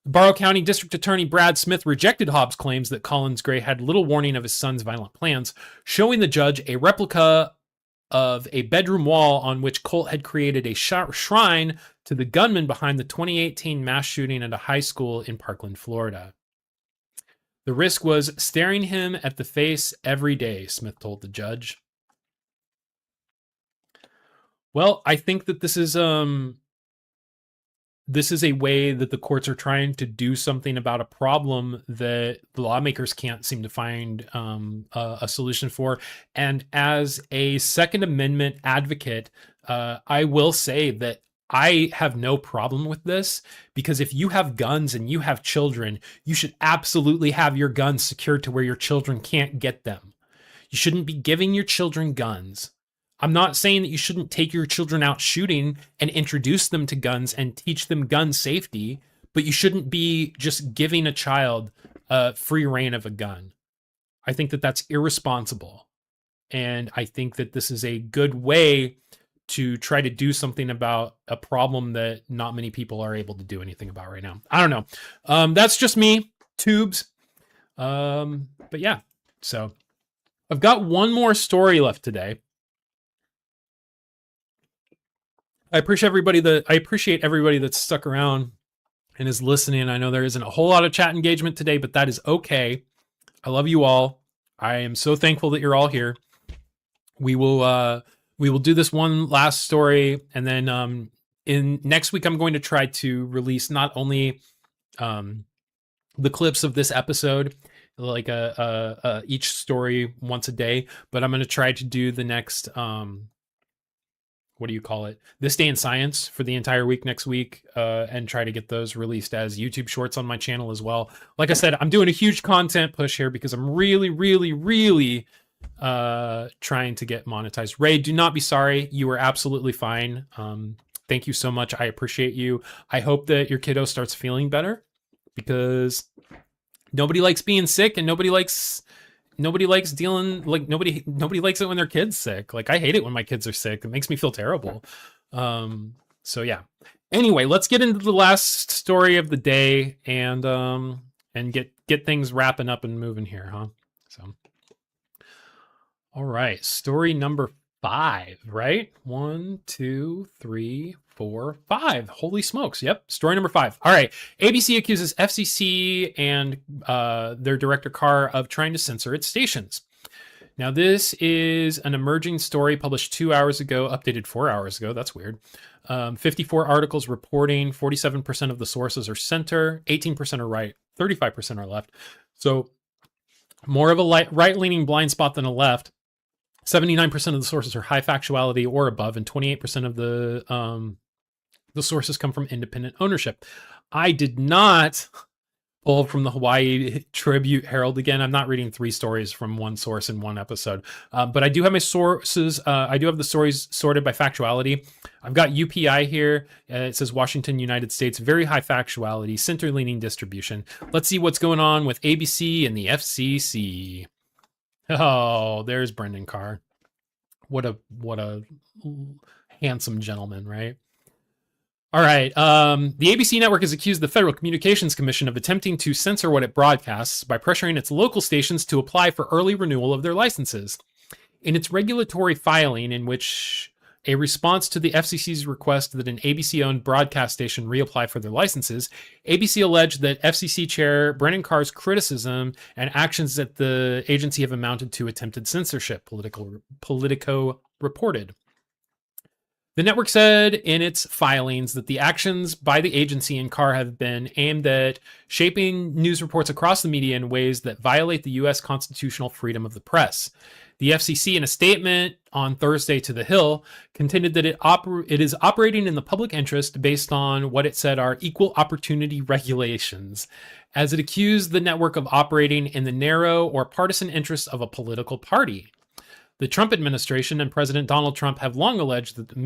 Barrow County District Attorney Brad Smith rejected Hobbs' claims that Collins Gray had little warning of his son's violent plans, showing the judge a replica of a bedroom wall on which Colt had created a shrine to the gunman behind the 2018 mass shooting at a high school in Parkland, Florida. The risk was staring him at the face every day, Smith told the judge. Well, I think that this is a way that the courts are trying to do something about a problem that the lawmakers can't seem to find a solution for. And as a Second Amendment advocate, I will say that I have no problem with this, because if you have guns and you have children, you should absolutely have your guns secured to where your children can't get them. You shouldn't be giving your children guns. I'm not saying that you shouldn't take your children out shooting and introduce them to guns and teach them gun safety, but you shouldn't be just giving a child free reign of a gun. I think that that's irresponsible. And I think that this is a good way to try to do something about a problem that not many people are able to do anything about right now. I don't know. That's just me, tubes. But yeah, so I've got one more story left today. I appreciate everybody that's stuck around and is listening. I know there isn't a whole lot of chat engagement today, but that is okay. I love you all. I am so thankful that you're all here. We will do this one last story, and then in next week I'm going to try to release not only the clips of this episode, like each story once a day, but I'm going to try to do the next what do you call it? This Day in Science for the entire week next week, and try to get those released as YouTube shorts on my channel as well. Like I said, I'm doing a huge content push here because I'm really, really, really trying to get monetized. Ray, do not be sorry. You are absolutely fine. Thank you so much. I appreciate you. I hope that your kiddo starts feeling better, because nobody likes being sick, and nobody likes dealing, like, nobody likes it when their kid's sick. Like, I hate it when my kids are sick. It makes me feel terrible. So yeah. Anyway, let's get into the last story of the day and get things wrapping up and moving here, huh? So, all right, story number 5, right? 1, 2, 3, 4, 5. Holy smokes. Yep. Story number 5. All right. ABC accuses FCC and their director Carr of trying to censor its stations. Now, this is an emerging story published 2 hours ago, updated 4 hours ago. That's weird. 54 articles reporting, 47% of the sources are center, 18% are right, 35% are left. So more of a right-leaning blind spot than a left. 79% of the sources are high factuality or above, and 28% of the sources come from independent ownership. I did not pull from the Hawaii Tribute Herald again. I'm not reading 3 stories from one source in one episode, but I do have my sources. I do have the stories sorted by factuality. I've got UPI here. It says Washington, United States, very high factuality, center-leaning distribution. Let's see what's going on with ABC and the FCC. Oh, there's Brendan Carr. What a handsome gentleman, right? All right. The ABC network has accused the Federal Communications Commission of attempting to censor what it broadcasts by pressuring its local stations to apply for early renewal of their licenses. In its regulatory filing, in which a response to the FCC's request that an ABC-owned broadcast station reapply for their licenses, ABC alleged that FCC Chair Brendan Carr's criticism and actions at the agency have amounted to attempted censorship, Politico reported. The network said in its filings that the actions by the agency and Carr have been aimed at shaping news reports across the media in ways that violate the U.S. constitutional freedom of the press. The FCC, in a statement on Thursday to The Hill, contended that it is operating in the public interest based on what it said are equal opportunity regulations, as it accused the network of operating in the narrow or partisan interests of a political party. The Trump administration and President Donald Trump have long alleged that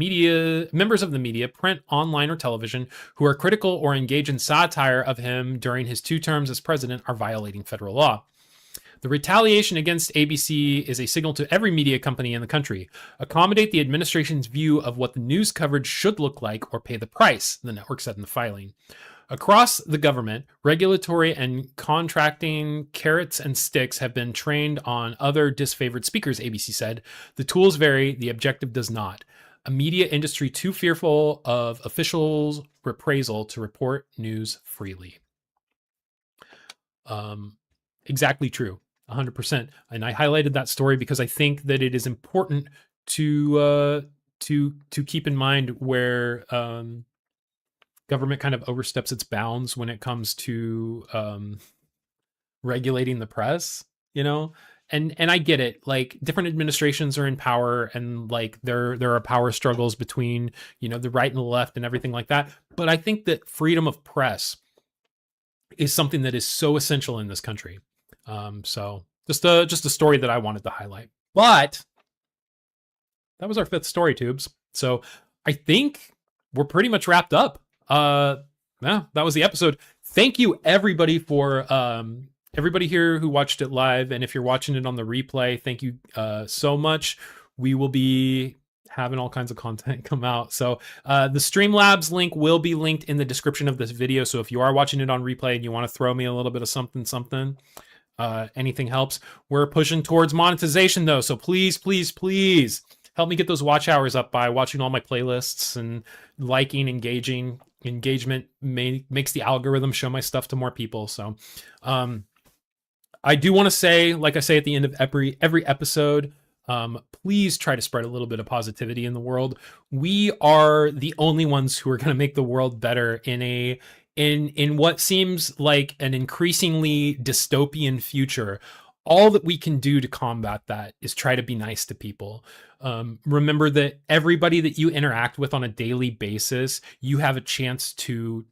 members of the media, print, online, or television, who are critical or engage in satire of him during his 2 terms as president are violating federal law. The retaliation against ABC is a signal to every media company in the country. Accommodate the administration's view of what the news coverage should look like or pay the price, the network said in the filing. Across the government, regulatory and contracting carrots and sticks have been trained on other disfavored speakers, ABC said. The tools vary, the objective does not. A media industry too fearful of officials' reprisal to report news freely. Exactly true. 100%. And I highlighted that story because I think that it is important to to keep in mind where government kind of oversteps its bounds when it comes to regulating the press, you know. And I get it, like different administrations are in power, and like there are power struggles between, you know, the right and the left and everything like that. But I think that freedom of press is something that is so essential in this country. So just a story that I wanted to highlight. But that was our 5th story, tubes. So I think we're pretty much wrapped up. Yeah, that was the episode. Thank you everybody for everybody here who watched it live, and if you're watching it on the replay, thank you so much. We will be having all kinds of content come out. So the Streamlabs link will be linked in the description of this video. So if you are watching it on replay and you want to throw me a little bit of something, anything helps. We're pushing towards monetization though, so please help me get those watch hours up by watching all my playlists and liking, engagement makes the algorithm show my stuff to more people. So I do want to say, like I say at the end of every episode, please try to spread a little bit of positivity in the world. We are the only ones who are going to make the world better in what seems like an increasingly dystopian future. All that we can do to combat that is try to be nice to people. Remember that everybody that you interact with on a daily basis, you have a chance to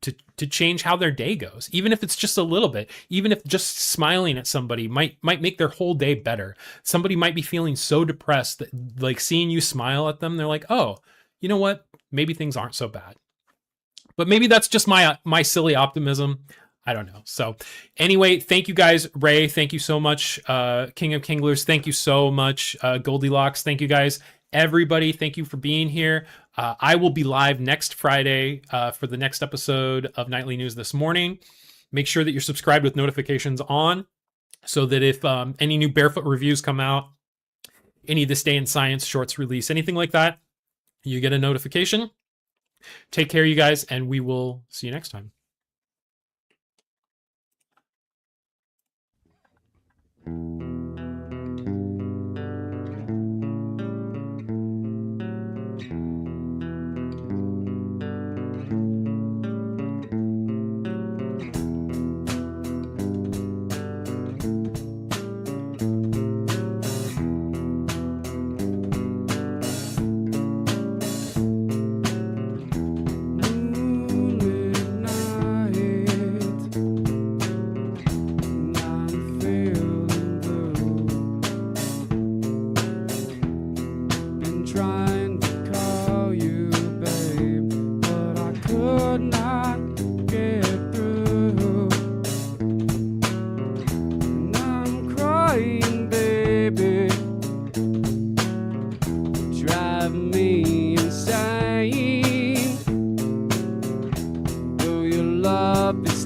change how their day goes, even if it's just a little bit. Even if just smiling at somebody might make their whole day better. Somebody might be feeling so depressed that, like, seeing you smile at them, they're like, oh, you know what? Maybe things aren't so bad. But maybe that's just my silly optimism. I don't know. So anyway, thank you guys. Ray, thank you so much. King of Kinglers, thank you so much. Goldilocks, thank you guys. Everybody, thank you for being here. I will be live next Friday for the next episode of Nightly News This Morning. Make sure that you're subscribed with notifications on so that if any new Barefoot reviews come out, any This Day in Science shorts release, anything like that, you get a notification. Take care, you guys, and we will see you next time.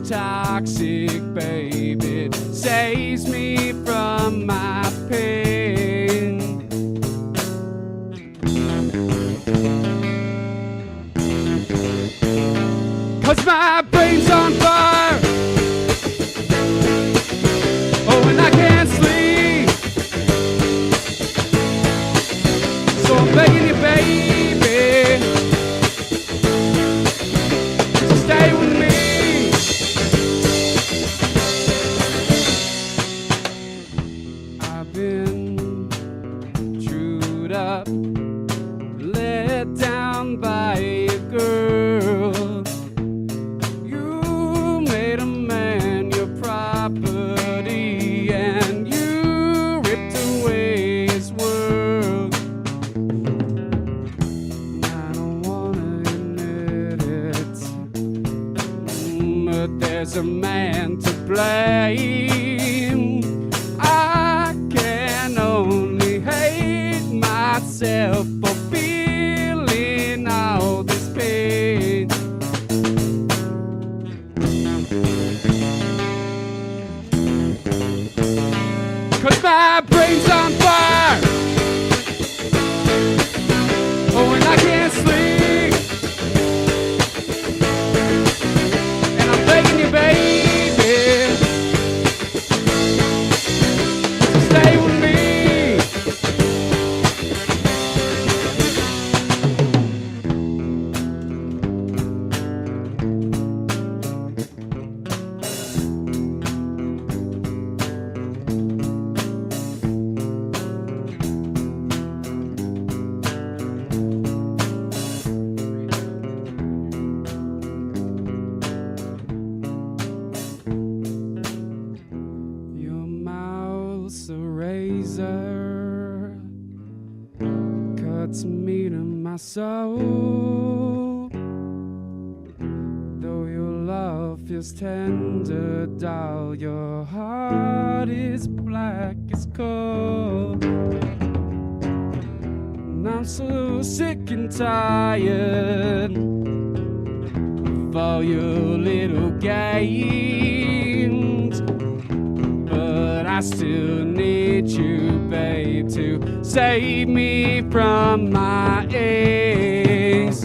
Toxic, baby, it saves me from my pain. 'Cause my brain's on fire. Oh, and I can't sleep. So I'm begging you, baby, to stay with me. Let down by a girl. You made a man your property and you ripped away his world. I don't wanna admit it, but there's a man to blame. I can only hate myself for feeling all this pain. 'Cause my brain's on fire. Oh, and I can't sleep. And I'm begging you, baby, to stay with me. my soul. Though your love feels tender, doll, your heart is black as coal. And I'm so sick and tired of all your little games, but I still need you, babe, to save me from my aches.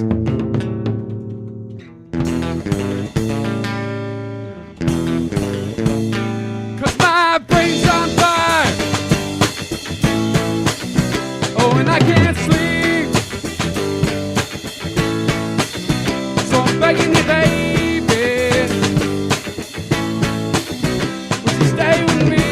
Cause my brain's on fire, oh, and I can't sleep, so I'm begging you, baby, would you stay with me?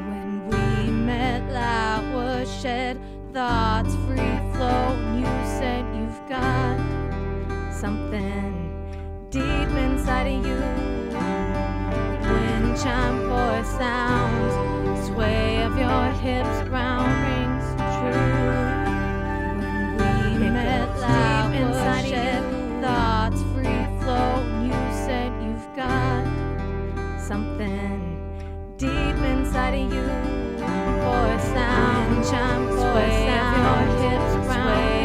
When we met, light was shed, thoughts free flow, and you said you've got something deep inside of you. Wind chime voice sounds, sway of your hips, round rings true. When we met, light was shed, thoughts free flow, and you said you've got something deep inside of you. Voice sound, chime, sway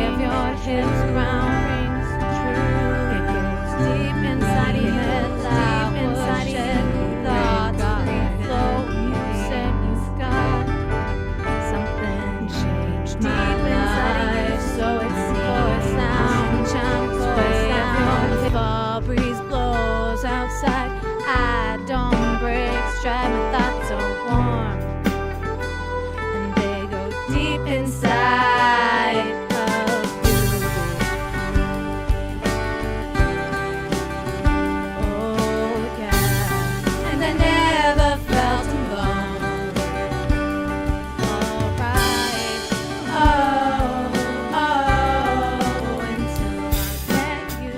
of your hips, round rings true. It goes deep inside of you, deep inside of you. Thoughts free flow. You said you've got something changed deep inside of you. So it's voice sound, chime, sway of your hips. Fall breeze blows outside. I don't break stride. My thoughts are warm, and they go deep inside of you. Oh yeah, and I never felt alone. Alright, until I met you.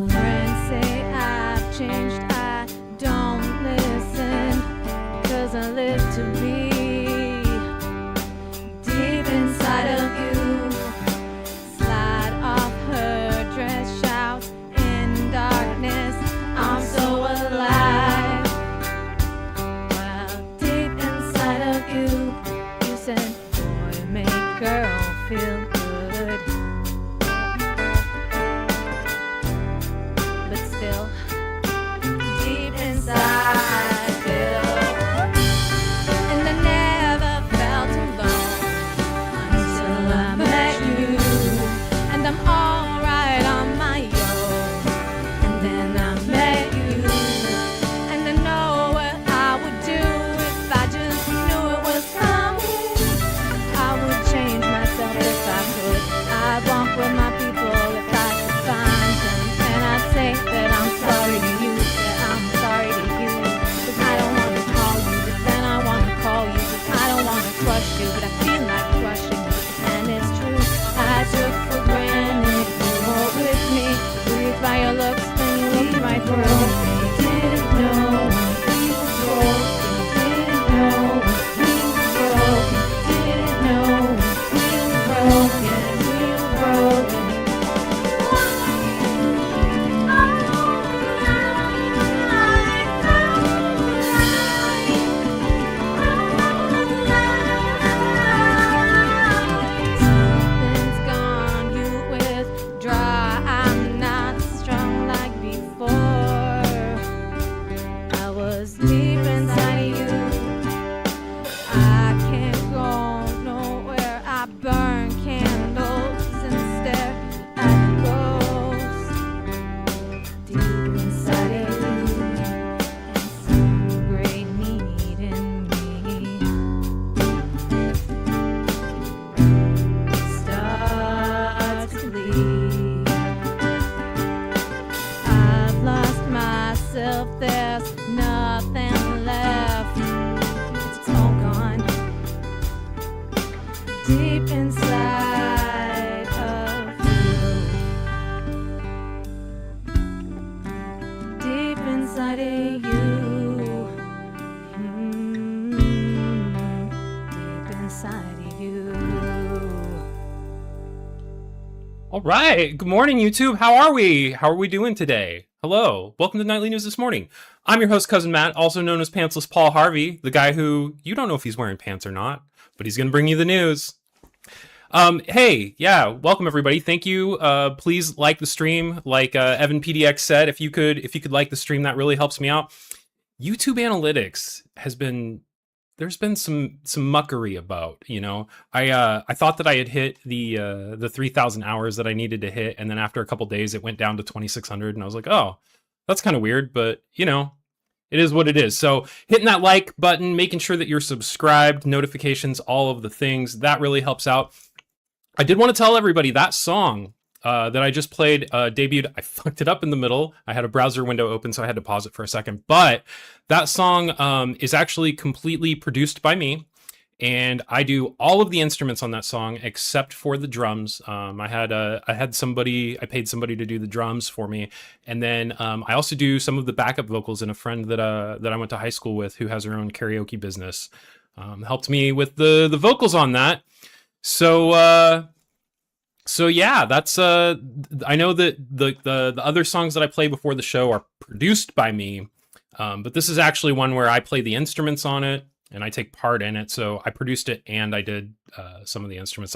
Friends say I've changed, I don't listen. deep inside of you. Deep inside of you. Deep inside of you. All right. Good morning, YouTube. How are we? How are we doing today? Hello. Welcome to Nightly News This Morning. I'm your host, Cousin Matt, also known as Pantsless Paul Harvey, the guy who you don't know if he's wearing pants or not, but he's going to bring you the news. Hey, yeah, welcome everybody. Thank you. Please like the stream. Like Evan PDX said, if you could like the stream, that really helps me out. YouTube analytics there's been some muckery about, you know. I thought that I had hit the 3,000 hours that I needed to hit, and then after a couple days it went down to 2,600, and I was like, oh, that's kind of weird, but you know, it is what it is. So hitting that like button, making sure that you're subscribed, notifications, all of the things, that really helps out. I did want to tell everybody that song that I just played debuted. I fucked it up in the middle. I had a browser window open, so I had to pause it for a second. But that song is actually completely produced by me, and I do all of the instruments on that song except for the drums. I paid somebody to do the drums for me, and then I also do some of the backup vocals. And a friend that I went to high school with, who has her own karaoke business, helped me with the vocals on that. So yeah, that's I know that the other songs that I play before the show are produced by me, but this is actually one where I play the instruments on it and I take part in it. So I produced it and I did some of the instruments.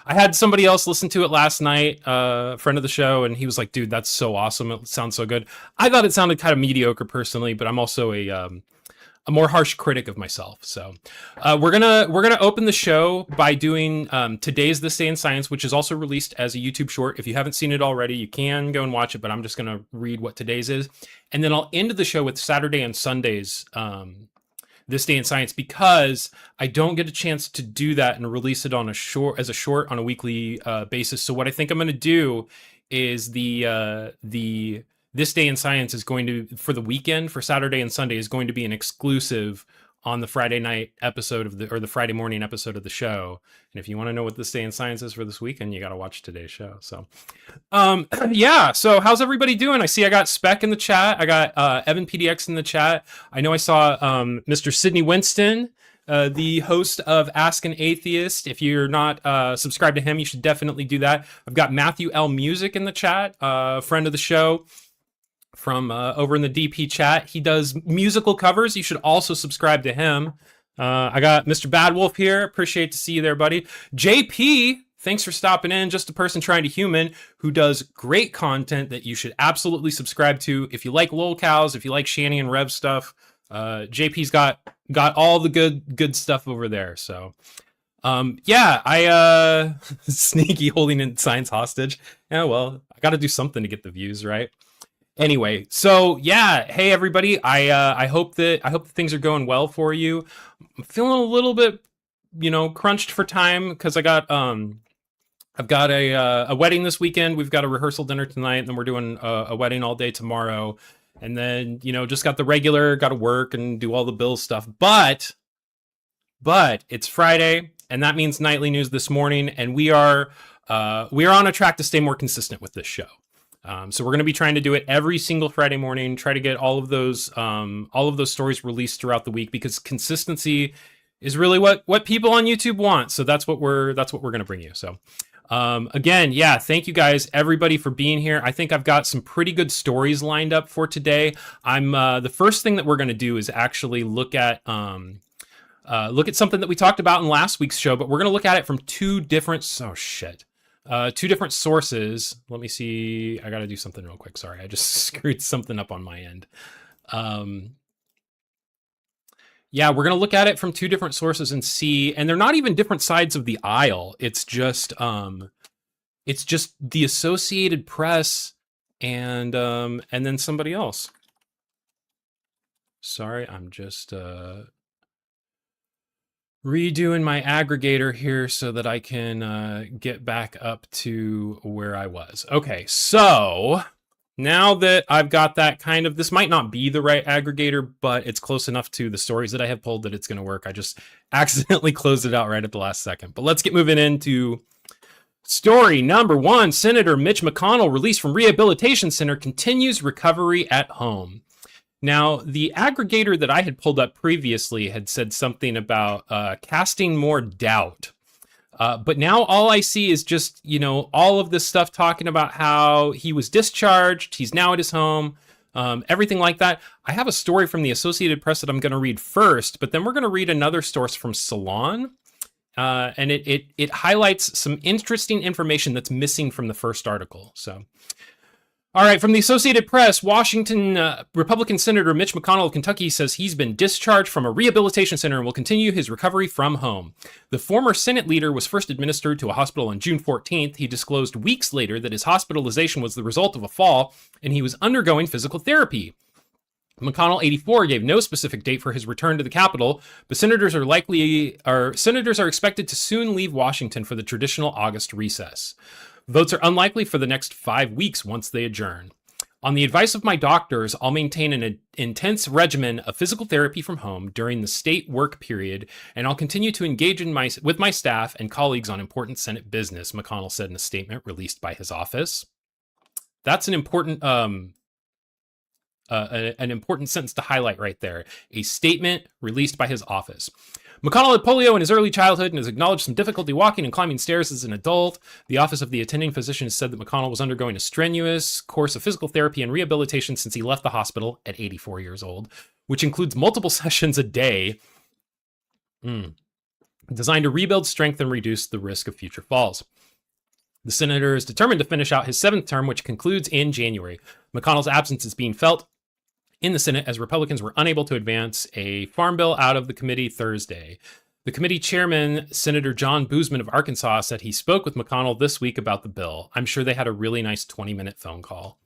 I had somebody else listen to it last night, a friend of the show, and he was like, "Dude, that's so awesome! It sounds so good." I thought it sounded kind of mediocre personally, but I'm also a more harsh critic of myself. So we're gonna open the show by doing today's This Day in Science, which is also released as a YouTube short. If you haven't seen it already, you can go and watch it, but I'm just gonna read what today's is, and then I'll end the show with Saturday and Sunday's This Day in Science, because I don't get a chance to do that and release it on a short on a weekly basis. So what I think I'm gonna do is the This Day in Science is going to, for the weekend, for Saturday and Sunday, is going to be an exclusive on the Friday night episode of the Friday morning episode of the show. And if you want to know what This Day in Science is for this weekend, you got to watch today's show. So, yeah. So how's everybody doing? I see I got Spec in the chat. I got Evan PDX in the chat. I know I saw Mr. Sidney Winston, the host of Ask an Atheist. If you're not subscribed to him, you should definitely do that. I've got Matthew L. Music in the chat, friend of the show, from over in the DP chat. He does musical covers. You should also subscribe to him. I got Mr. Bad Wolf here. Appreciate to see you there, buddy. JP, thanks for stopping in. Just a person trying to human who does great content that you should absolutely subscribe to. If you like lolcows, if you like Shanny and Rev stuff, JP's got all the good stuff over there. So yeah, I sneaky holding in science hostage. Yeah, well, I got to do something to get the views, right? Anyway, so yeah, hey everybody. I hope that things are going well for you. I'm feeling a little bit, you know, crunched for time because I've got a wedding this weekend. We've got a rehearsal dinner tonight, and then we're doing a wedding all day tomorrow. And then, you know, just got the regular, got to work and do all the bills stuff. But it's Friday, and that means Nightly News This Morning, and we are on a track to stay more consistent with this show. So we're going to be trying to do it every single Friday morning, try to get all of those stories released throughout the week, because consistency is really what people on YouTube want. So that's what we're going to bring you. So, again, yeah, thank you guys, everybody, for being here. I think I've got some pretty good stories lined up for today. The first thing that we're going to do is actually look at something that we talked about in last week's show, but we're going to look at it from two different sources. Let me see. I got to do something real quick. Sorry, I just screwed something up on my end. Yeah, we're going to look at it from two different sources and see, and they're not even different sides of the aisle. It's just the Associated Press and then somebody else. Sorry, I'm just redoing my aggregator here so that I can get back up to where I was. Okay, so now that I've got that kind of, this might not be the right aggregator, but it's close enough to the stories that I have pulled that it's going to work. I just accidentally closed it out right at the last second. But let's get moving into story number 1. Senator Mitch McConnell, released from rehabilitation center, continues recovery at home. Now, the aggregator that I had pulled up previously had said something about casting more doubt. But now all I see is just, all of this stuff talking about how he was discharged, he's now at his home, everything like that. I have a story from the Associated Press that I'm going to read first, but then we're going to read another source from Salon. And it highlights some interesting information that's missing from the first article. So, all right, from the Associated Press, Washington Republican Senator Mitch McConnell of Kentucky says he's been discharged from a rehabilitation center and will continue his recovery from home. The former Senate leader was first administered to a hospital on June 14th. He disclosed weeks later that his hospitalization was the result of a fall and he was undergoing physical therapy. McConnell, 84, gave no specific date for his return to the Capitol, but senators are expected to soon leave Washington for the traditional August recess. Votes are unlikely for the next 5 weeks once they adjourn. On the advice of my doctors, I'll maintain an intense regimen of physical therapy from home during the state work period, and I'll continue to engage with my staff and colleagues on important Senate business, McConnell said in a statement released by his office. That's an important sentence to highlight right there. A statement released by his office. McConnell had polio in his early childhood and has acknowledged some difficulty walking and climbing stairs as an adult. The Office of the Attending Physician has said that McConnell was undergoing a strenuous course of physical therapy and rehabilitation since he left the hospital at 84 years old, which includes multiple sessions a day, designed to rebuild strength and reduce the risk of future falls. The senator is determined to finish out his 7th term, which concludes in January. McConnell's absence is being felt in the Senate as Republicans were unable to advance a farm bill out of the committee Thursday. The committee chairman, Senator John Boozman of Arkansas, said he spoke with McConnell this week about the bill. I'm sure they had a really nice 20-minute phone call.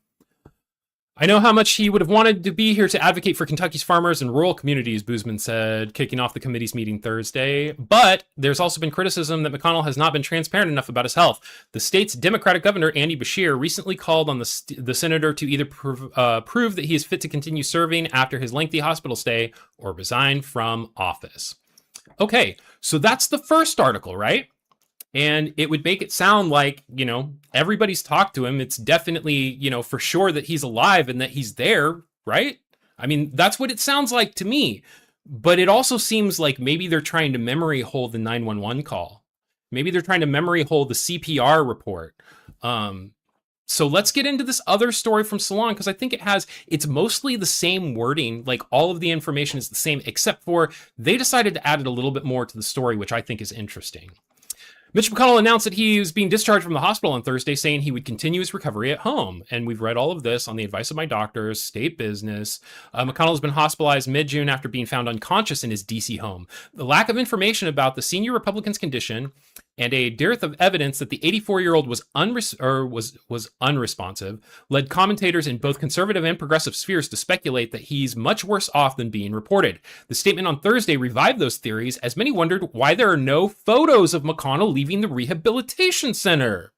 I know how much he would have wanted to be here to advocate for Kentucky's farmers and rural communities, Boozman said, kicking off the committee's meeting Thursday. But there's also been criticism that McConnell has not been transparent enough about his health. The state's Democratic governor, Andy Beshear, recently called on the senator to either prove that he is fit to continue serving after his lengthy hospital stay or resign from office. Okay, so that's the first article, right? And it would make it sound like, everybody's talked to him. It's definitely, for sure that he's alive and that he's there, right? I mean, that's what it sounds like to me. But it also seems like maybe they're trying to memory hold the 911 call. Maybe they're trying to memory hold the CPR report. So let's get into this other story from Salon, because I think it's mostly the same wording. Like all of the information is the same, except for they decided to add a little bit more to the story, which I think is interesting. Mitch McConnell announced that he was being discharged from the hospital on Thursday, saying he would continue his recovery at home. And we've read all of this on the advice of my doctors, state business. McConnell has been hospitalized mid-June after being found unconscious in his D.C. home. The lack of information about the senior Republican's condition and a dearth of evidence that the 84-year-old was unresponsive led commentators in both conservative and progressive spheres to speculate that he's much worse off than being reported. The statement on Thursday revived those theories, as many wondered why there are no photos of McConnell leaving the rehabilitation center.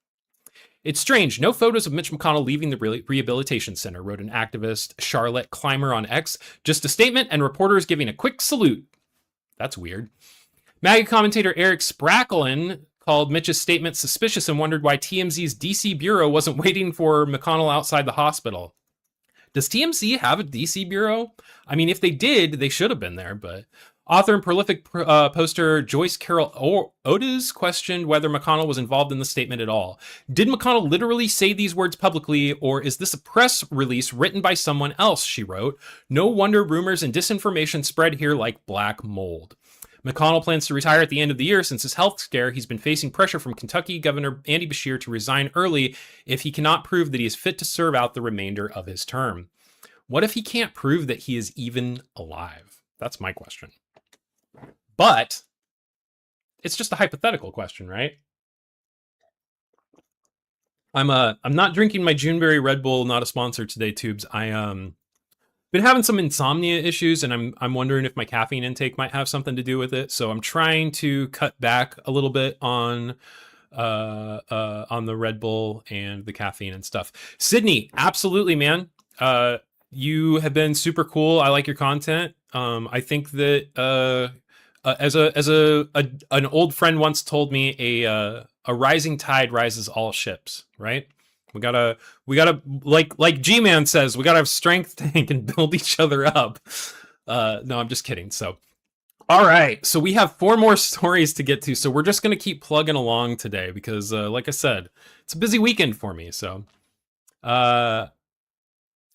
It's strange, no photos of Mitch McConnell leaving the rehabilitation center, wrote an activist, Charlotte Clymer, on X. Just a statement and reporters giving a quick salute. That's weird. MAGA commentator Eric Spracklin called Mitch's statement suspicious and wondered why TMZ's DC bureau wasn't waiting for McConnell outside the hospital. Does TMZ have a DC bureau? I mean, if they did, they should have been there, but... Author and prolific poster Joyce Carol Otis questioned whether McConnell was involved in the statement at all. Did McConnell literally say these words publicly, or is this a press release written by someone else, she wrote. No wonder rumors and disinformation spread here like black mold. McConnell plans to retire at the end of the year. Since his health scare, he's been facing pressure from Kentucky Governor Andy Beshear to resign early if he cannot prove that he is fit to serve out the remainder of his term. What if he can't prove that he is even alive? That's my question. But it's just a hypothetical question, right? I'm not drinking my Juneberry Red Bull, not a sponsor today, Tubes. I been having some insomnia issues, and I'm wondering if my caffeine intake might have something to do with it. So I'm trying to cut back a little bit on on the Red Bull and the caffeine and stuff. Sydney, absolutely, man. You have been super cool. I like your content. I think that as an old friend once told me, a rising tide rises all ships, right? We gotta like G-Man says, we gotta have strength and can build each other up. No, I'm just kidding. So all right, so we have 4 more stories to get to, so we're just going to keep plugging along today because, like I said, it's a busy weekend for me, so... oh,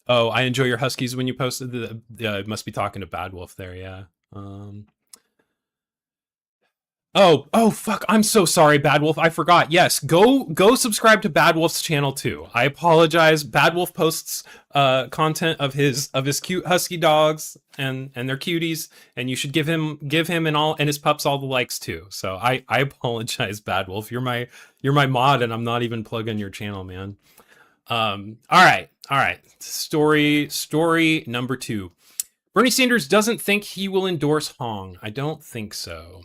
I enjoy your Huskies when you posted the... I must be talking to Bad Wolf there, yeah. Oh, fuck, I'm so sorry, Bad Wolf, I forgot. Yes, go subscribe to Bad Wolf's channel, too. I apologize. Bad Wolf posts content of his cute husky dogs and their cuties, and you should give him and his pups all the likes, too. So I apologize, Bad Wolf. You're my mod, and I'm not even plugging your channel, man. All right. Story number 2. Bernie Sanders doesn't think he will endorse Hong. I don't think so.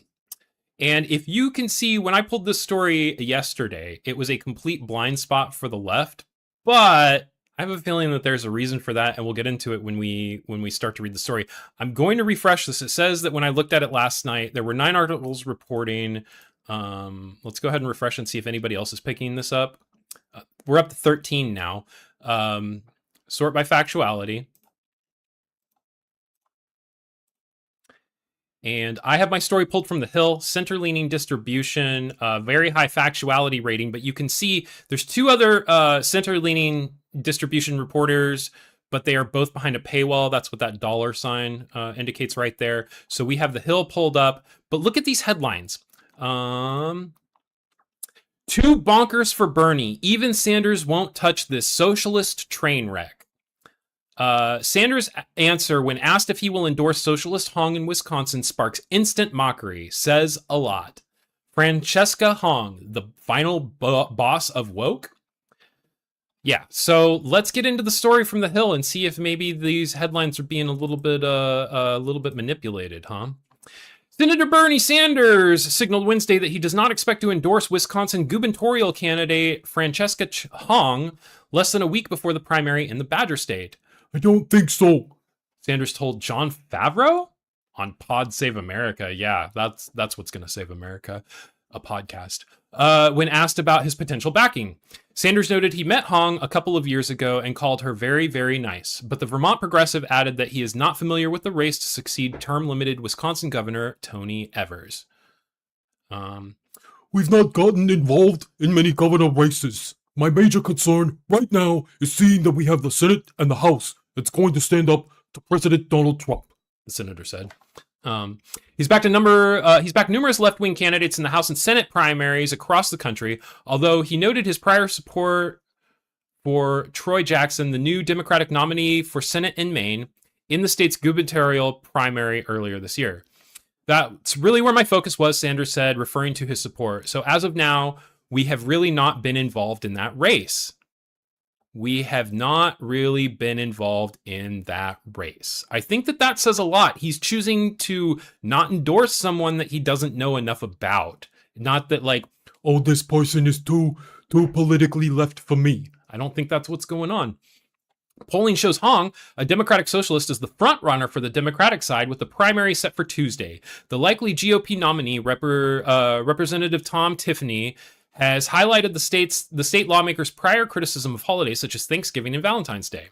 And if you can see, when I pulled this story yesterday, it was a complete blind spot for the left, but I have a feeling that there's a reason for that, and we'll get into it when we start to read the story. I'm going to refresh this. It says that when I looked at it last night, there were 9 articles reporting. Let's go ahead and refresh and see if anybody else is picking this up. We're up to 13 now. Sort by factuality. And I have my story pulled from The Hill, center-leaning distribution, very high factuality rating, but you can see there's 2 other center-leaning distribution reporters, but they are both behind a paywall. That's what that $ indicates right there. So we have The Hill pulled up, but look at these headlines. 2 bonkers for Bernie. Even Sanders won't touch this socialist train wreck. Sanders' answer when asked if he will endorse socialist Hong in Wisconsin sparks instant mockery, says a lot. Francesca Hong, the final boss of woke? Yeah, so let's get into the story from The Hill and see if maybe these headlines are being a little bit manipulated, huh? Senator Bernie Sanders signaled Wednesday that he does not expect to endorse Wisconsin gubernatorial candidate Francesca Hong less than a week before the primary in the Badger State. I don't think so, Sanders told John Favreau on Pod Save America. Yeah, that's what's going to save America, a podcast. When asked about his potential backing, Sanders noted he met Hong a couple of years ago and called her very, very nice. But the Vermont progressive added that he is not familiar with the race to succeed term-limited Wisconsin Governor Tony Evers. We've not gotten involved in many governor races. My major concern right now is seeing that we have the Senate and the House that's going to stand up to President Donald Trump, the senator said. He's backed numerous left-wing candidates in the House and Senate primaries across the country, although he noted his prior support for Troy Jackson, the new Democratic nominee for Senate in Maine, in the state's gubernatorial primary earlier this year. That's really where my focus was, Sanders said, referring to his support. So as of now, we have really not been involved in that race. We have not really been involved in that race. I think that says a lot. He's choosing to not endorse someone that he doesn't know enough about. Not that like, oh, this person is too politically left for me. I don't think that's what's going on. Polling shows Hong, a Democratic socialist, is the front runner for the Democratic side with the primary set for Tuesday. The likely GOP nominee, Representative Tom Tiffany, has highlighted the state lawmakers' prior criticism of holidays such as Thanksgiving and Valentine's Day.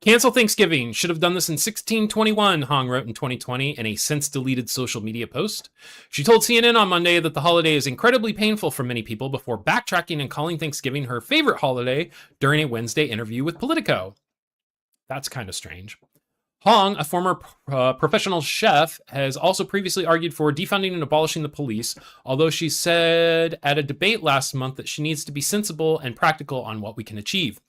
Cancel Thanksgiving. Should have done this in 1621, Hong wrote in 2020 in a since-deleted social media post. She told CNN on Monday that the holiday is incredibly painful for many people before backtracking and calling Thanksgiving her favorite holiday during a Wednesday interview with Politico. That's kind of strange. Hong, a former professional chef, has also previously argued for defunding and abolishing the police, although she said at a debate last month that she needs to be sensible and practical on what we can achieve.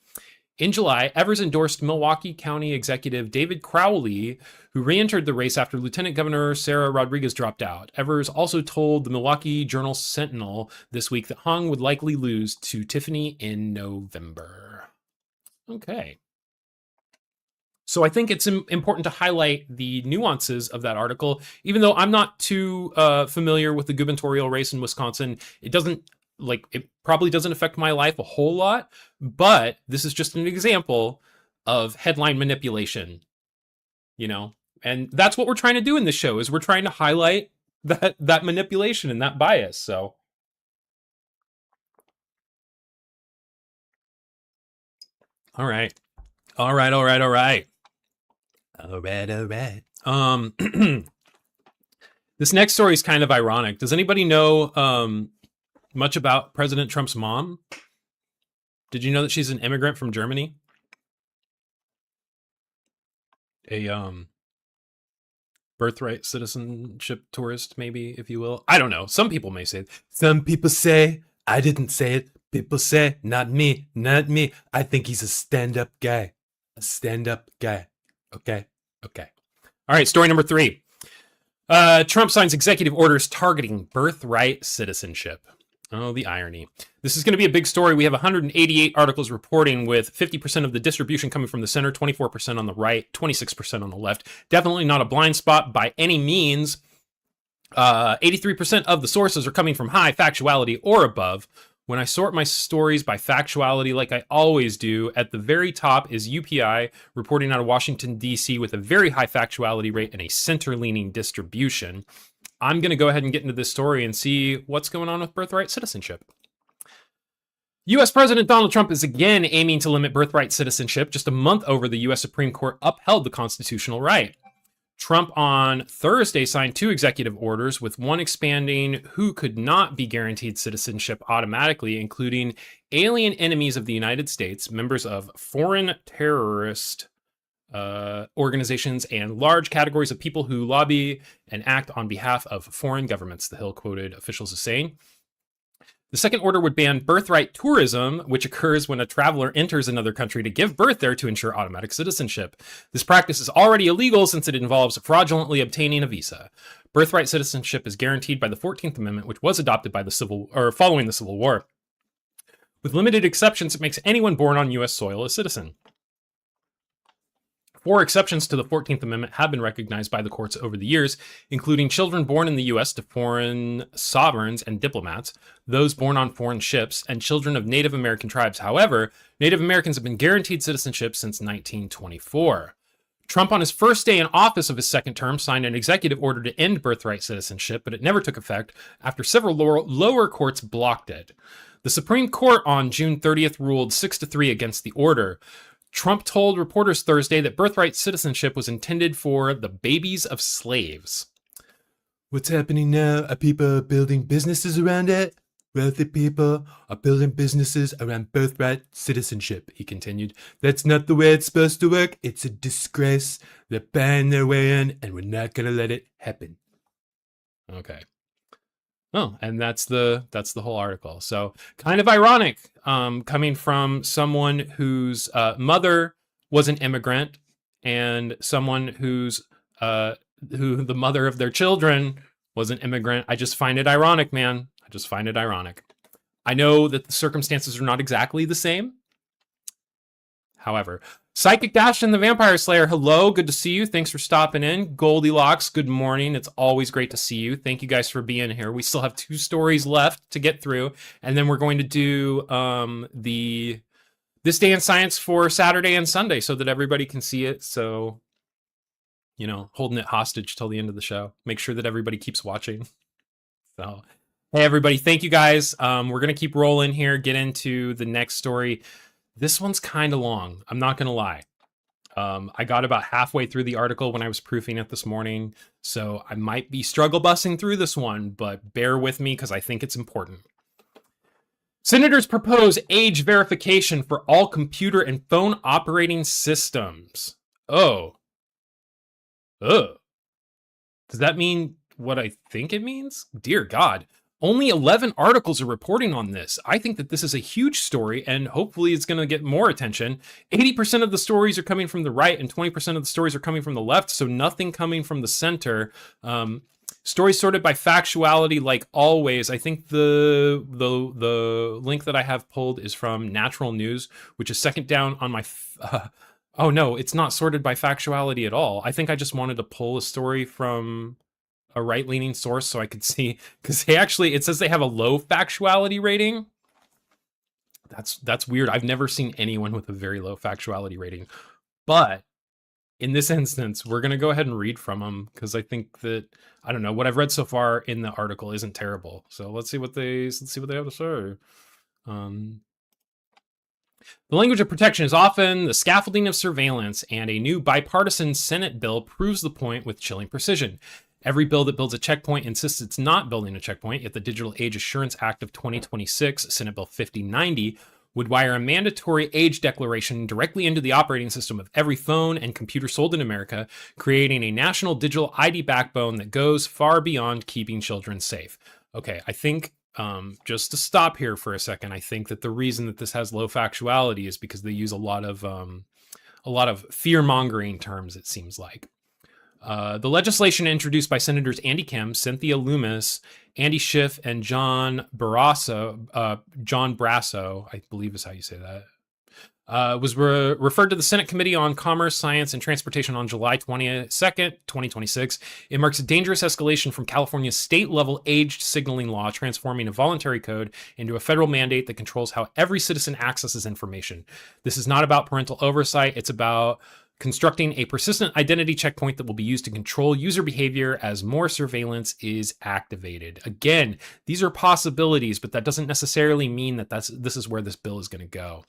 In July, Evers endorsed Milwaukee County Executive David Crowley, who re-entered the race after Lieutenant Governor Sarah Rodriguez dropped out. Evers also told the Milwaukee Journal-Sentinel this week that Hong would likely lose to Tiffany in November. Okay. So I think it's important to highlight the nuances of that article. Even though I'm not too familiar with the gubernatorial race in Wisconsin, it doesn't like, it probably doesn't affect my life a whole lot, but this is just an example of headline manipulation, you know? And that's what we're trying to do in this show, is we're trying to highlight that manipulation and that bias. So all right. This next story is kind of ironic. Does anybody know much about President Trump's mom? Did you know that she's an immigrant from Germany? A birthright citizenship tourist, maybe, if you will. I don't know. Some people may say it. Some people say, I didn't say it. People say, not me. I think he's a stand-up guy. Okay. All right, story number 3. Trump signs executive orders targeting birthright citizenship. Oh, the irony. This is going to be a big story. We have 188 articles reporting, with 50% of the distribution coming from the center, 24% on the right, 26% on the left. Definitely not a blind spot by any means. 83% of the sources are coming from high factuality or above. When I sort my stories by factuality, like I always do, at the very top is UPI, reporting out of Washington, D.C., with a very high factuality rate and a center-leaning distribution. I'm going to go ahead and get into this story and see what's going on with birthright citizenship. U.S. President Donald Trump is again aiming to limit birthright citizenship, just a month over the U.S. Supreme Court upheld the constitutional right. Trump on Thursday signed 2 executive orders, with one expanding who could not be guaranteed citizenship automatically, including alien enemies of the United States, members of foreign terrorist organizations, and large categories of people who lobby and act on behalf of foreign governments, the Hill quoted officials as saying. The second order would ban birthright tourism, which occurs when a traveler enters another country to give birth there to ensure automatic citizenship. This practice is already illegal since it involves fraudulently obtaining a visa. Birthright citizenship is guaranteed by the 14th Amendment, which was adopted by following the Civil War. With limited exceptions, it makes anyone born on U.S. soil a citizen. 4 exceptions to the 14th Amendment have been recognized by the courts over the years, including children born in the U.S. to foreign sovereigns and diplomats, those born on foreign ships, and children of Native American tribes. However, Native Americans have been guaranteed citizenship since 1924. Trump, on his first day in office of his second term, signed an executive order to end birthright citizenship, but it never took effect after several lower courts blocked it. The Supreme Court on June 30th ruled 6-3 against the order. Trump told reporters Thursday that birthright citizenship was intended for the babies of slaves. What's happening now? Are people building businesses around it? Wealthy people are building businesses around birthright citizenship, he continued. That's not the way it's supposed to work. It's a disgrace. They're buying their way in, and we're not going to let it happen. Okay. Oh, and that's the whole article. So kind of ironic, coming from someone whose mother was an immigrant, and someone who the mother of their children was an immigrant. I just find it ironic, man. I just find it ironic. I know that the circumstances are not exactly the same. However, Psychic Dash and the Vampire Slayer, hello, good to see you. Thanks for stopping in. Goldilocks, good morning. It's always great to see you. Thank you guys for being here. We still have 2 stories left to get through, and then we're going to do This Day in Science for Saturday and Sunday so that everybody can see it. So, you know, holding it hostage till the end of the show. Make sure that everybody keeps watching. So, hey, everybody, thank you guys. We're going to keep rolling here, get into the next story. This one's kind of long. I'm not going to lie. I got about halfway through the article when I was proofing it this morning, so I might be struggle busing through this one, but bear with me because I think it's important. Senators propose age verification for all computer and phone operating systems. Oh. Does that mean what I think it means? Dear God. Only 11 articles are reporting on this. I think that this is a huge story, and hopefully it's going to get more attention. 80% of the stories are coming from the right, and 20% of the stories are coming from the left, so nothing coming from the center. Stories sorted by factuality, like always. I think the link that I have pulled is from Natural News, which is second down on my... oh, no, it's not sorted by factuality at all. I think I just wanted to pull a story from a right-leaning source so I could see, because it says they have a low factuality rating. That's weird. I've never seen anyone with a very low factuality rating. But in this instance, we're going to go ahead and read from them because I think that, I don't know, what I've read so far in the article isn't terrible. So let's see what they have to say. The language of protection is often the scaffolding of surveillance, and a new bipartisan Senate bill proves the point with chilling precision. Every bill that builds a checkpoint insists it's not building a checkpoint, yet the Digital Age Assurance Act of 2026, Senate Bill 5090, would wire a mandatory age declaration directly into the operating system of every phone and computer sold in America, creating a national digital ID backbone that goes far beyond keeping children safe. Okay, I think just to stop here for a second, I think that the reason that this has low factuality is because they use a lot of fear-mongering terms, it seems like. The legislation introduced by Senators Andy Kim, Cynthia Lummis, Andy Schiff, and John Barrasso, I believe is how you say that, was referred to the Senate Committee on Commerce, Science, and Transportation on July 22nd, 2026. It marks a dangerous escalation from California's state-level age signaling law, transforming a voluntary code into a federal mandate that controls how every citizen accesses information. This is not about parental oversight. It's about constructing a persistent identity checkpoint that will be used to control user behavior as more surveillance is activated. Again, these are possibilities, but that doesn't necessarily mean that this is where this bill is going to go.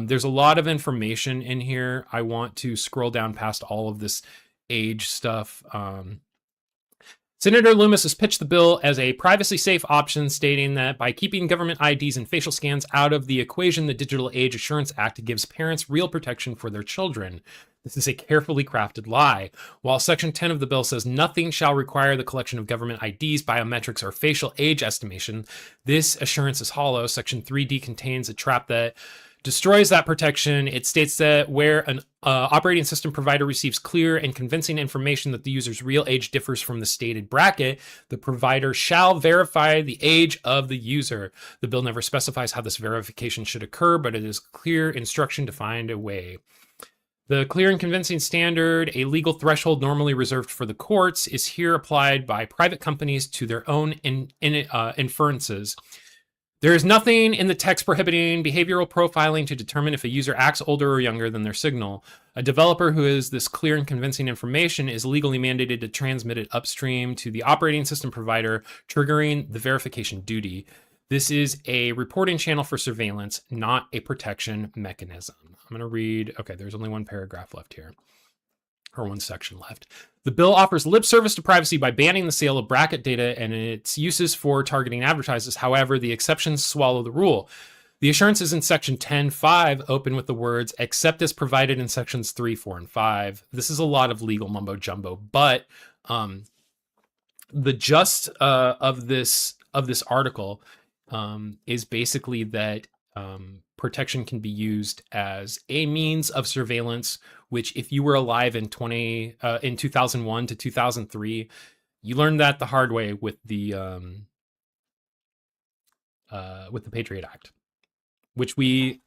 There's a lot of information in here. I want to scroll down past all of this age stuff. Senator Lummis has pitched the bill as a privacy-safe option, stating that by keeping government IDs and facial scans out of the equation, the Digital Age Assurance Act gives parents real protection for their children. This is a carefully crafted lie. While Section 10 of the bill says nothing shall require the collection of government IDs, biometrics, or facial age estimation, this assurance is hollow. Section 3D contains a trap that destroys that protection. It states that where an operating system provider receives clear and convincing information that the user's real age differs from the stated bracket, the provider shall verify the age of the user. The bill never specifies how this verification should occur, but it is clear instruction to find a way. The clear and convincing standard, a legal threshold normally reserved for the courts, is here applied by private companies to their own inferences. There is nothing in the text prohibiting behavioral profiling to determine if a user acts older or younger than their signal. A developer who has this clear and convincing information is legally mandated to transmit it upstream to the operating system provider, triggering the verification duty. This is a reporting channel for surveillance, not a protection mechanism. I'm going to read, okay, there's only one paragraph left here, or one section left. The bill offers lip service to privacy by banning the sale of bracket data and its uses for targeting advertisers. However, the exceptions swallow the rule. The assurances in Section 10.5 open with the words, except as provided in Sections 3, 4, and 5. This is a lot of legal mumbo-jumbo, but the gist of this article is basically that protection can be used as a means of surveillance, which if you were alive in 2001 to 2003, you learned that the hard way with the Patriot Act, which we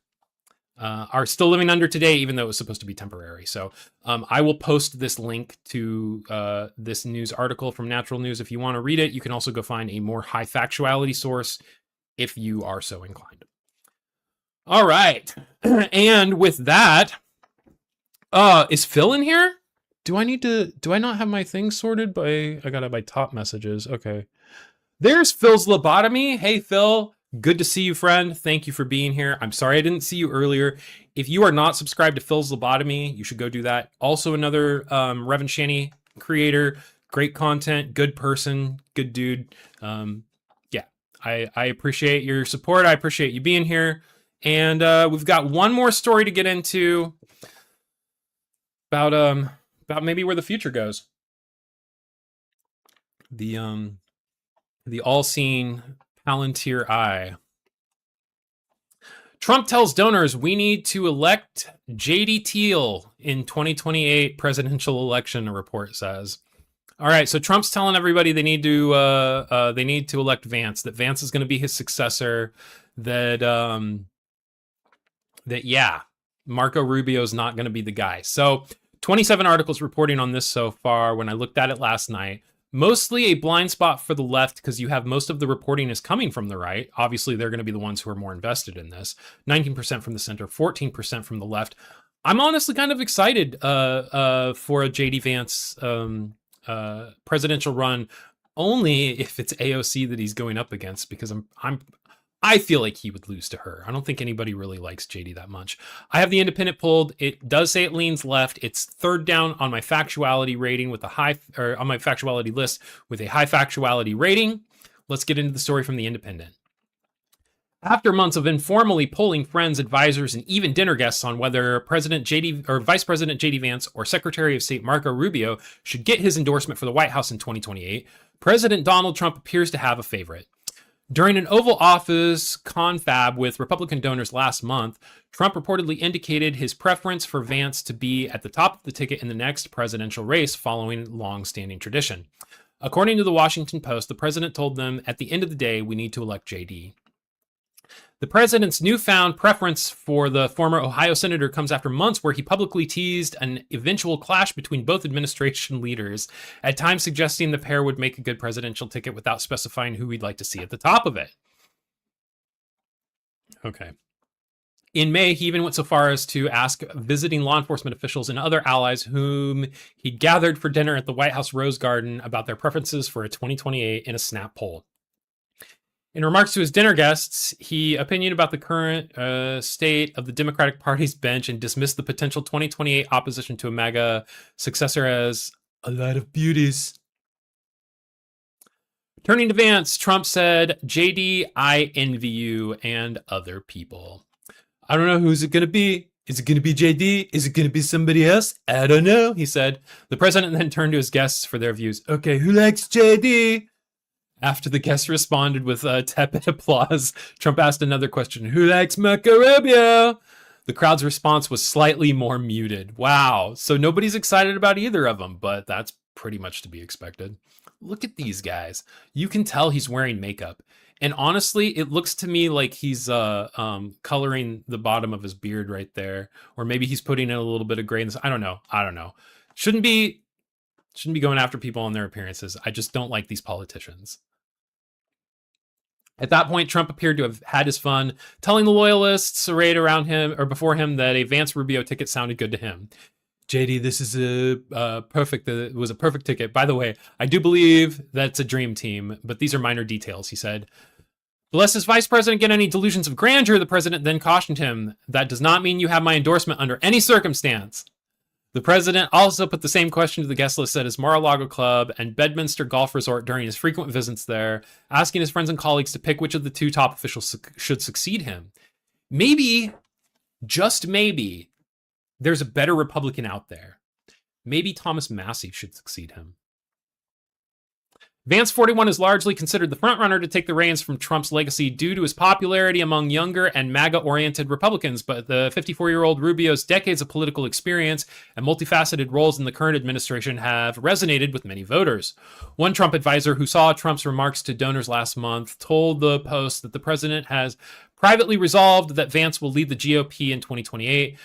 are still living under today, even though it was supposed to be temporary. So I will post this link to this news article from Natural News. If you want to read it, you can also go find a more high factuality source if you are so inclined. All right. And with that, is Phil in here? Do I not have my thing sorted by, I got it by top messages. Okay. There's Phil's lobotomy. Hey, Phil. Good to see you, friend. Thank you for being here. I'm sorry I didn't see you earlier. If you are not subscribed to Phil's lobotomy, you should go do that. Also another Revan Shanny creator, great content, good person, good dude. Yeah, I appreciate your support. I appreciate you being here. And we've got one more story to get into about maybe where the future goes. The all-seeing Palantir eye. Trump tells donors we need to elect J.D. Teal in 2028 presidential election, a report says. All right, so Trump's telling everybody they need to elect Vance, that Vance is going to be his successor, that Marco Rubio is not going to be the guy. So 27 articles reporting on this so far. When I looked at it last night, Mostly a blind spot for the left because you have most of the reporting is coming from the right. Obviously, they're going to be the ones who are more invested in this. 19% from the center, 14% from the left. I'm honestly kind of excited for a JD Vance presidential run, only if it's AOC that he's going up against, because I feel like he would lose to her. I don't think anybody really likes JD that much. I have the independent pulled. It does say it leans left. It's third down on my factuality rating with a high, or on my factuality list with a high factuality rating. Let's get into the story from the independent. After months of informally polling friends, advisors, and even dinner guests on whether President JD or Vice President JD Vance or Secretary of State Marco Rubio should get his endorsement for the White House in 2028, President Donald Trump appears to have a favorite. During an Oval Office confab with Republican donors last month, Trump reportedly indicated his preference for Vance to be at the top of the ticket in the next presidential race, following long-standing tradition. According to the Washington Post, the president told them, "At the end of the day, we need to elect JD." The president's newfound preference for the former Ohio senator comes after months where he publicly teased an eventual clash between both administration leaders, at times suggesting the pair would make a good presidential ticket without specifying who he'd like to see at the top of it. Okay. In May, he even went so far as to ask visiting law enforcement officials and other allies whom he'd gathered for dinner at the White House Rose Garden about their preferences for a 2028 in a snap poll. In remarks to his dinner guests, he opined about the current state of the Democratic Party's bench and dismissed the potential 2028 opposition to a MAGA successor as a lot of beauties. Turning to Vance, Trump said, "JD, I envy you and other people. I don't know who's it going to be. Is it going to be JD? Is it going to be somebody else? I don't know," he said. The president then turned to his guests for their views. "Okay, who likes JD?" After the guests responded with tepid applause, Trump asked another question. "Who likes Marco Rubio?" The crowd's response was slightly more muted. Wow. So nobody's excited about either of them, but that's pretty much to be expected. Look at these guys. You can tell he's wearing makeup. And honestly, it looks to me like he's coloring the bottom of his beard right there. Or maybe he's putting in a little bit of gray in this. I don't know. Shouldn't be going after people on their appearances. I just don't like these politicians. At that point, Trump appeared to have had his fun, telling the loyalists arrayed around him or before him that a Vance Rubio ticket sounded good to him. "JD, this is it was a perfect ticket. By the way, I do believe that's a dream team, but these are minor details," he said. Lest his vice president get any delusions of grandeur, the president then cautioned him, "That does not mean you have my endorsement under any circumstance." The president also put the same question to the guest list at his Mar-a-Lago club and Bedminster Golf Resort during his frequent visits there, asking his friends and colleagues to pick which of the two top officials should succeed him. Maybe, just maybe, there's a better Republican out there. Maybe Thomas Massie should succeed him. Vance 41 is largely considered the frontrunner to take the reins from Trump's legacy due to his popularity among younger and MAGA-oriented Republicans, but the 54-year-old Rubio's decades of political experience and multifaceted roles in the current administration have resonated with many voters. One Trump advisor who saw Trump's remarks to donors last month told the Post that the president has privately resolved that Vance will lead the GOP in 2028,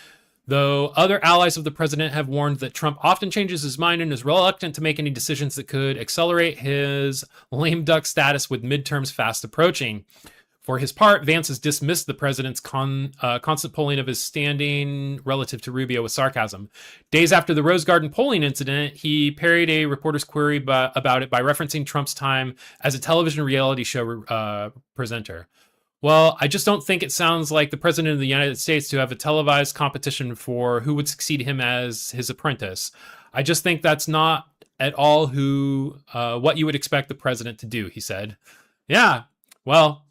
though other allies of the president have warned that Trump often changes his mind and is reluctant to make any decisions that could accelerate his lame duck status with midterms fast approaching. For his part, Vance has dismissed the president's constant polling of his standing relative to Rubio with sarcasm. Days after the Rose Garden polling incident, he parried a reporter's query about it by referencing Trump's time as a television reality show presenter. "Well, I just don't think it sounds like the president of the United States to have a televised competition for who would succeed him as his apprentice. I just think that's not at all what you would expect the president to do," he said. Yeah, well,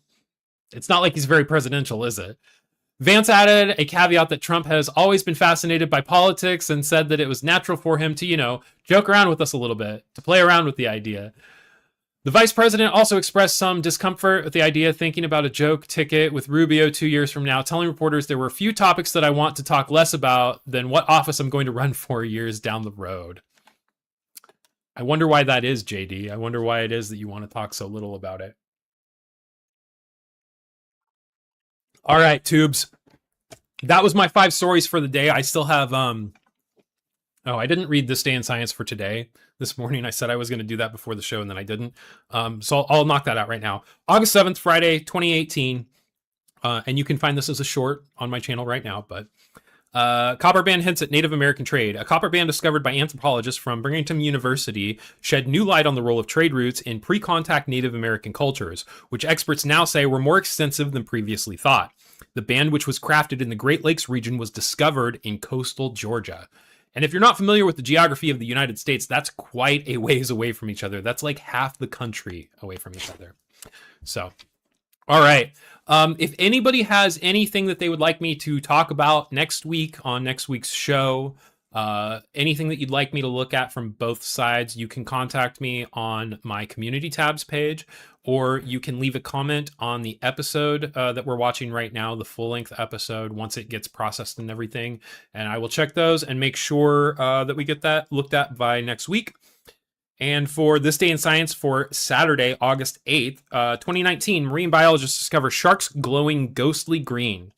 it's not like he's very presidential, is it? Vance added a caveat that Trump has always been fascinated by politics and said that it was natural for him to, joke around with us a little bit, to play around with the idea. The vice president also expressed some discomfort with the idea of thinking about a joke ticket with Rubio 2 years from now, telling reporters there were a few topics that I want to talk less about than what office I'm going to run 4 years down the road. I wonder why that is, JD. I wonder why it is that you want to talk so little about it. All right, tubes. That was my 5 stories for the day. I still have Oh, I didn't read This Day in Science for today. This morning I said I was going to do that before the show, and then I didn't. So I'll knock that out right now. August 7th, Friday, 2018. And you can find this as a short on my channel right now. But copper band hints at Native American trade. A copper band discovered by anthropologists from Brigham University shed new light on the role of trade routes in pre-contact Native American cultures, which experts now say were more extensive than previously thought. The band, which was crafted in the Great Lakes region, was discovered in coastal Georgia. And if you're not familiar with the geography of the United States, that's quite a ways away from each other. That's like half the country away from each other. So, all right. If anybody has anything that they would like me to talk about next week on next week's show, anything that you'd like me to look at from both sides, you can contact me on my community tabs page, or you can leave a comment on the episode that we're watching right now, the full-length episode, once it gets processed and everything. And I will check those and make sure that we get that looked at by next week. And for This Day in Science for Saturday, August 8th, 2019, marine biologists discover sharks glowing ghostly green.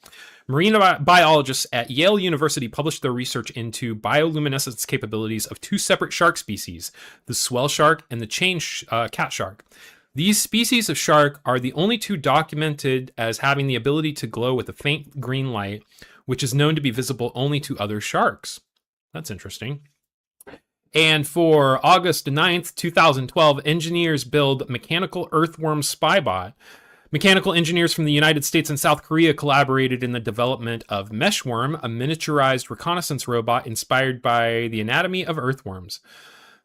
Marine biologists at Yale University published their research into bioluminescence capabilities of two separate shark species, the swell shark and the chain cat shark. These species of shark are the only two documented as having the ability to glow with a faint green light, which is known to be visible only to other sharks. That's interesting. And for August 9th, 2012, engineers build mechanical earthworm spybot. Mechanical engineers from the United States and South Korea collaborated in the development of Meshworm, a miniaturized reconnaissance robot inspired by the anatomy of earthworms.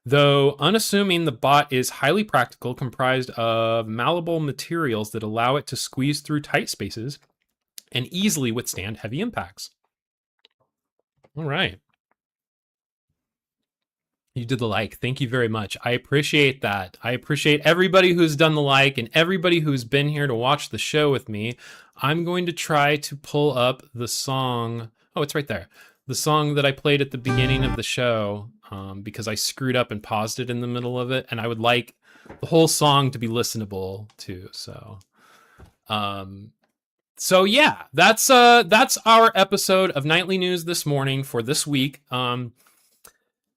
Though unassuming, the bot is highly practical, comprised of malleable materials that allow it to squeeze through tight spaces and easily withstand heavy impacts. All right. You did the like. Thank you very much. I appreciate that. I appreciate everybody who's done the like and everybody who's been here to watch the show with me. I'm going to try to pull up the song. Oh, it's right there. The song that I played at the beginning of the show, because I screwed up and paused it in the middle of it, and I would like the whole song to be listenable too. So yeah, that's our episode of Nightly News this morning for this week.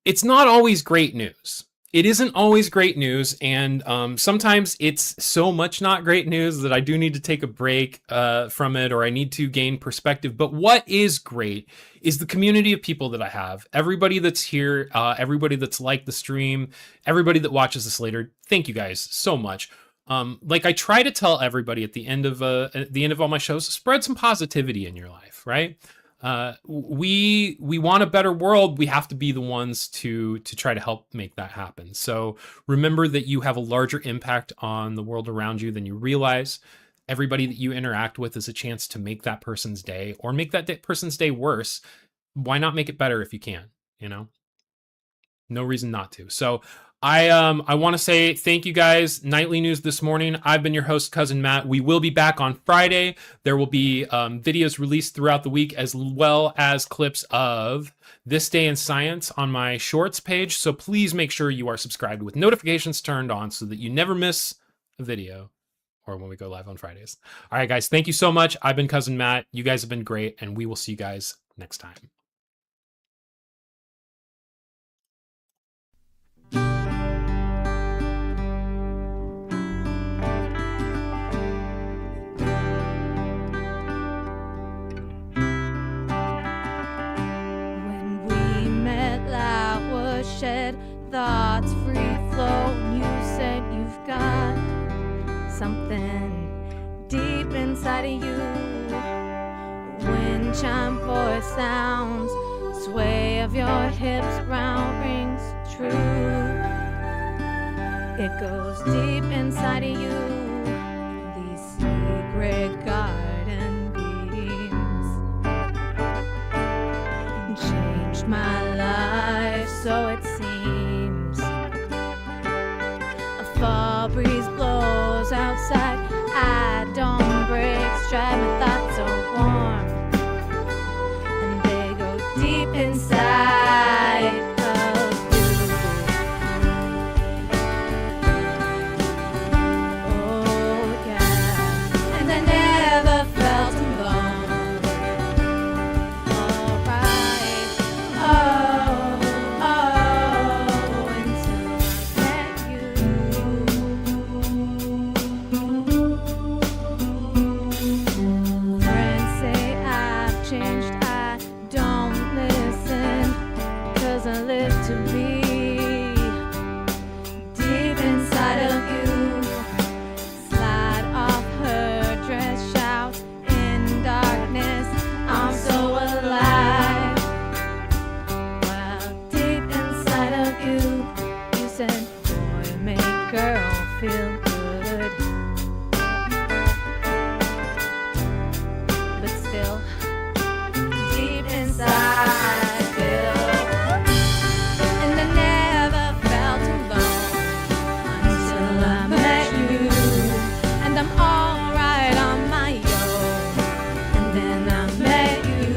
It's not always great news. It isn't always great news, and sometimes it's so much not great news that I do need to take a break from it, or I need to gain perspective. But what is great is the community of people that I have. Everybody that's here, everybody that's liked the stream, everybody that watches this later. Thank you guys so much. Like I try to tell everybody at the end of all my shows, spread some positivity in your life, right? We want a better world. We have to be the ones to try to help make that happen. So remember that you have a larger impact on the world around you than you realize. Everybody that you interact with is a chance to make that person's day, or make that person's day worse. Why not make it better if you can? You know, no reason not to. So I want to say thank you guys. Nightly News this morning. I've been your host, Cousin Matt. We will be back on Friday. There will be videos released throughout the week, as well as clips of This Day in Science on my shorts page. So please make sure you are subscribed with notifications turned on so that you never miss a video or when we go live on Fridays. All right, guys. Thank you so much. I've been Cousin Matt. You guys have been great, and we will see you guys next time. Shed thoughts free flow, and you said you've got something deep inside of you. Wind chime voice sounds, sway of your hips round rings true. It goes deep inside of you, these secret garden beams changed my life, so it seems. A fall breeze blows outside, I don't breaks, drive my thoughts so warm, and they go deep inside of you. Oh yeah, and I never felt alone. Alright, oh girl feel good. But still, deep inside, feel. And I never felt alone until I met you. And I'm alright on my own. And then I met you.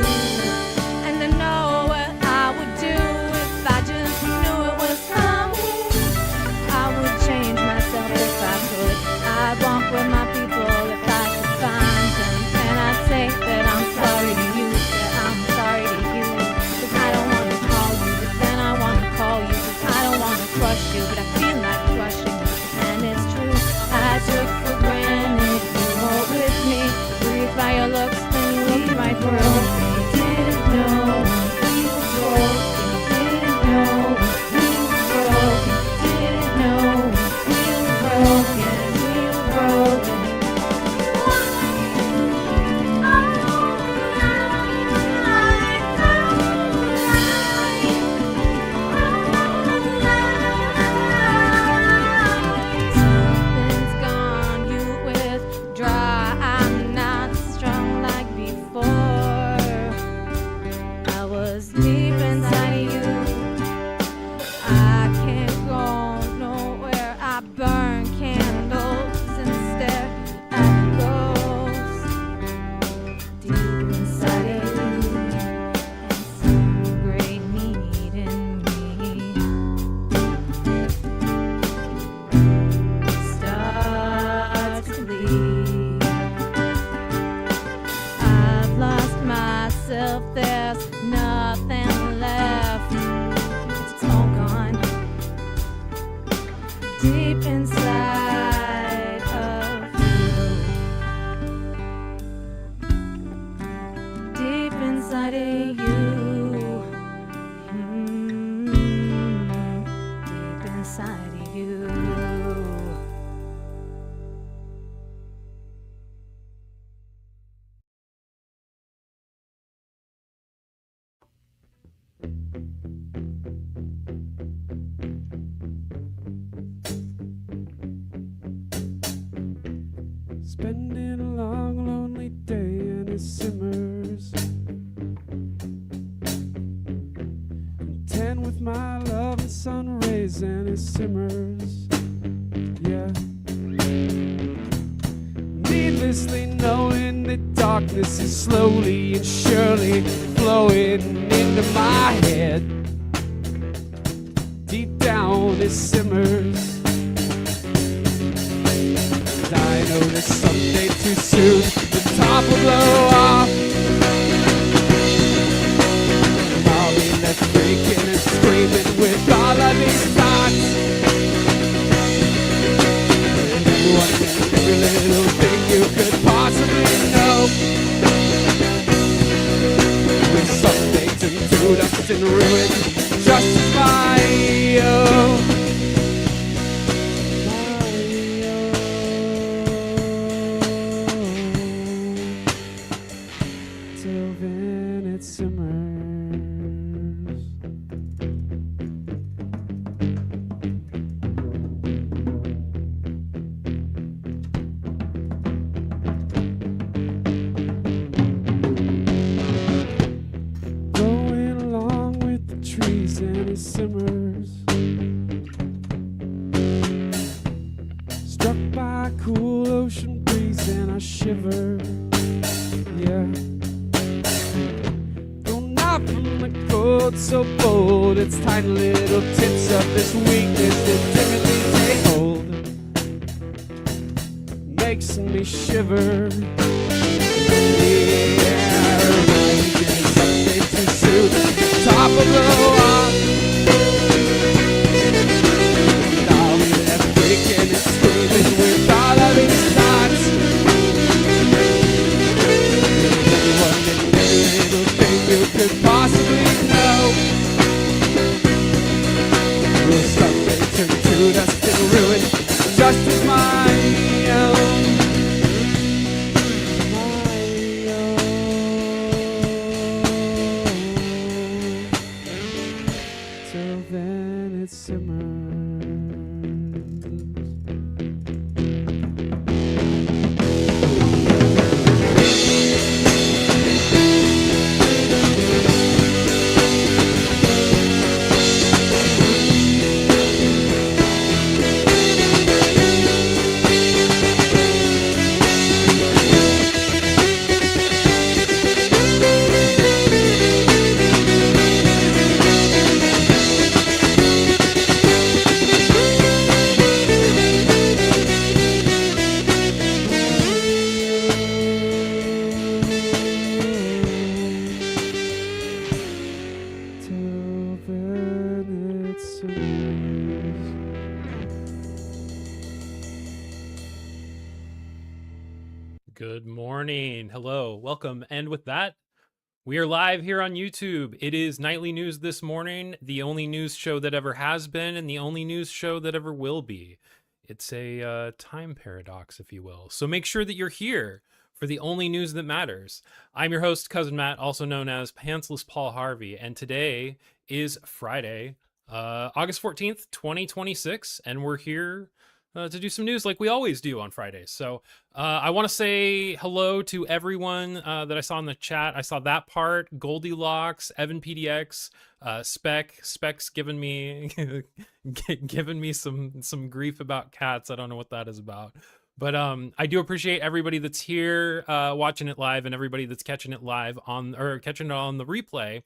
And I know what I would do if I just knew it was coming. I would change myself if I could. I'd walk with my people if I could find them. And I'd say that I'm sorry to you, that I'm sorry to you. 'Cause I don't want to call you, but then I want to call you. 'Cause I don't want to crush you, but I feel like crushing you. And it's true, I took for granted you were with me. Breathed by your looks, then you looked right through me. Didn't know we were broken, didn't know we were broken, didn't know we were broken, we were broken. Something's gone, you withdraw. I'm not strong like before. I was deep inside of you. I can't go nowhere. I burn candles and stare at ghosts. Deep inside of you, and some great need in me starts to leave. I've lost myself, there's nothing left. It's all gone. Deep inside of you. Deep inside of you. Deep inside of you. Spending a long, lonely day and it simmers. Content with my love and sun rays and it simmers. Yeah. Needlessly knowing that darkness is slowly and surely flowing into my head. Deep down it simmers. I know that someday too soon the top will blow off. And I'll be left freaking and screaming with all of these thoughts. And everyone and every little thing you could possibly know will someday turn to dust and ruin just as my own. Till then it simmers. Going along with the trees and it simmers. Struck by a cool ocean breeze and I shiver. Yeah. Thrown out from the cold so bold, it's tiny little tips of this weakness that timidly take hold. Makes me shiver. Yeah, rising someday too soon, top of the rock. And I'll be left breaking and screaming with all of these thoughts. Everyone and every little thing you could possibly know will someday turn to dust and ruin just as my own. Till then it simmers. Good morning. Hello. Welcome. And with that, we are live here on YouTube. It is Nightly News this morning, the only news show that ever has been and the only news show that ever will be. It's a time paradox, if you will. So make sure that you're here for the only news that matters. I'm your host, Cousin Matt, also known as Pantsless Paul Harvey, and today is Friday, August 14th, 2026, and we're here to do some news like we always do on Fridays. So I want to say hello to everyone that I saw in the chat. I saw that part, Goldilocks, Evan PDX, Specs giving me giving me some grief about cats. I don't know what that is about. But I do appreciate everybody that's here watching it live and everybody that's catching it live catching it on the replay.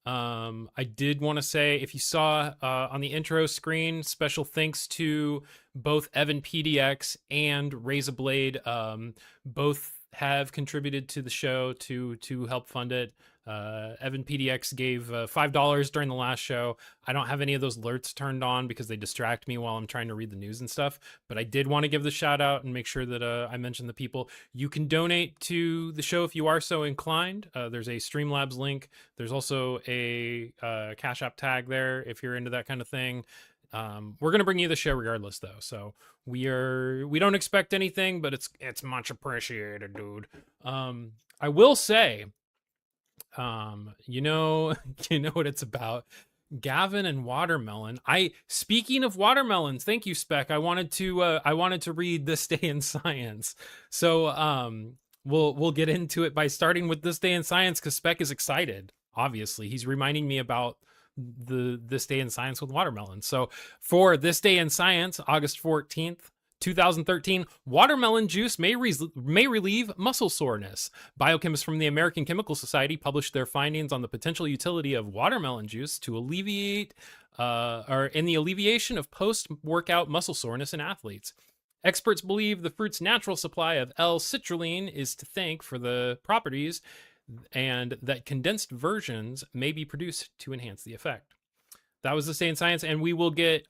I did want to say, if you saw on the intro screen, special thanks to both Evan PDX and Razorblade. Both have contributed to the show to help fund it. Evan PDX gave $5 during the last show. I don't have any of those alerts turned on because they distract me while I'm trying to read the news and stuff. But I did want to give the shout out and make sure that I mention the people. You can donate to the show if you are so inclined. There's a Streamlabs link. There's also a Cash App tag there if you're into that kind of thing. We're gonna bring you the show regardless, though. So we don't expect anything, but it's much appreciated, dude. I will say, you know what it's about. Gavin and watermelon. Speaking of watermelons, thank you, Spec. I wanted to read This Day in Science. So we'll get into it by starting with This Day in Science because Spec is excited. Obviously, he's reminding me about This Day in Science with watermelon. So for This Day in Science, August 14th, 2013, watermelon juice may relieve muscle soreness. Biochemists from the American Chemical Society published their findings on the potential utility of watermelon juice to alleviate in the alleviation of post-workout muscle soreness in athletes. Experts believe the fruit's natural supply of L-citrulline is to thank for the properties, and that condensed versions may be produced to enhance the effect. That was This Day in Science, and we will get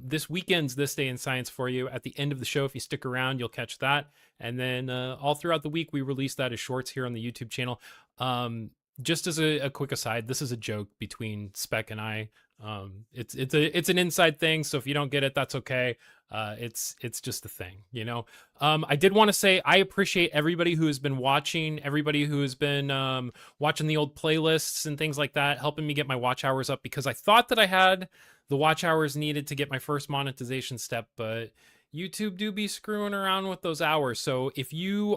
this weekend's This Day in Science for you at the end of the show. If you stick around, you'll catch that. And then all throughout the week, we release that as shorts here on the YouTube channel. Just as a quick aside, this is a joke between Spec and I. It's an inside thing, so if you don't get it, that's okay. It's just a thing, you know. I did want to say I appreciate everybody who has been watching, everybody who has been watching the old playlists and things like that, helping me get my watch hours up, because I thought that I had the watch hours needed to get my first monetization step, but YouTube do be screwing around with those hours. So if you're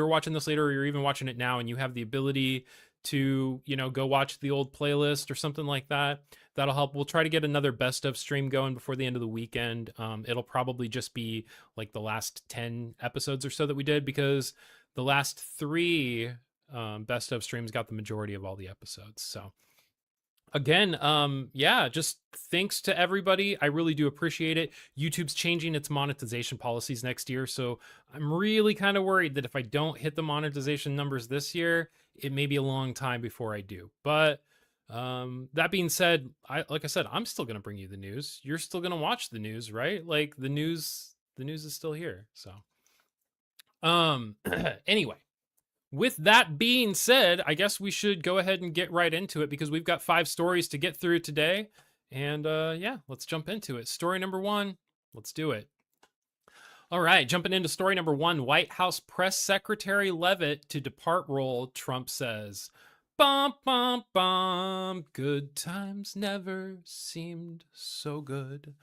watching this later, or you're even watching it now, and you have the ability to, go watch the old playlist or something like that, that'll help. We'll try to get another best of stream going before the end of the weekend. It'll probably just be like the last 10 episodes or so that we did, because the last 3 best of streams got the majority of all the episodes. So again, just thanks to everybody. I really do appreciate it. YouTube's changing its monetization policies next year, so I'm really kind of worried that if I don't hit the monetization numbers this year, it may be a long time before I do. But that being said, like I said, I'm still gonna bring you the news. You're still gonna watch the news, right? Like the news is still here. So anyway, with that being said, I guess we should go ahead and get right into it, because we've got 5 stories to get through today. And let's jump into it. Story number 1, let's do it. All right, jumping into story number 1, White House Press Secretary Leavitt to depart role, Trump says. Bum, bum, bum. Good times never seemed so good.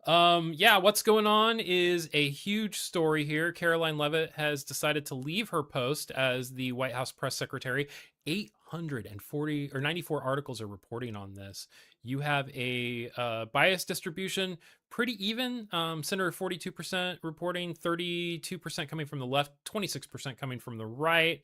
What's going on is a huge story here. Caroline Leavitt has decided to leave her post as the White House press secretary. 94 articles are reporting on this. You have a bias distribution, pretty even. Senator 42% reporting, 32% coming from the left, 26% coming from the right.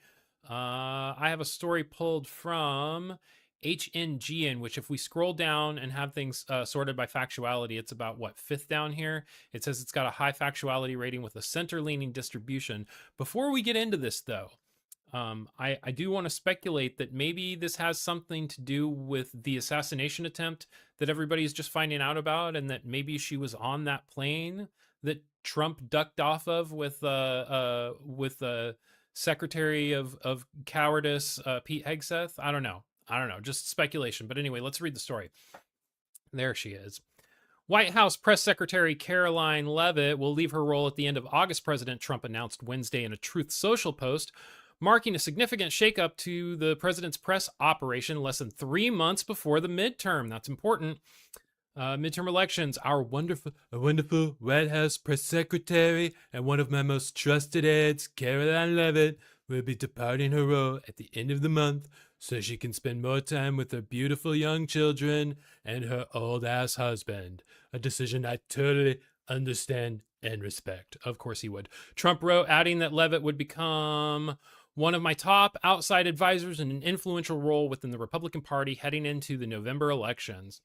I have a story pulled from HNGN, which if we scroll down and have things sorted by factuality, it's about 5th down here. It says it's got a high factuality rating with a center-leaning distribution. Before we get into this, though, I do want to speculate that maybe this has something to do with the assassination attempt that everybody's just finding out about, and that maybe she was on that plane that Trump ducked off of with Secretary of Cowardice Pete Hegseth. I don't know. Just speculation. But anyway, let's read the story. There she is. White House Press Secretary Caroline Leavitt will leave her role at the end of August, President Trump announced Wednesday in a Truth Social post, marking a significant shakeup to the president's press operation less than 3 months before the midterm. That's important. Midterm elections. Our wonderful White House press secretary and one of my most trusted aides, Caroline Leavitt, will be departing her role at the end of the month so she can spend more time with her beautiful young children and her old-ass husband. A decision I totally understand and respect. Of course he would. Trump wrote, adding that Leavitt would become one of my top outside advisors in an influential role within the Republican Party heading into the November elections.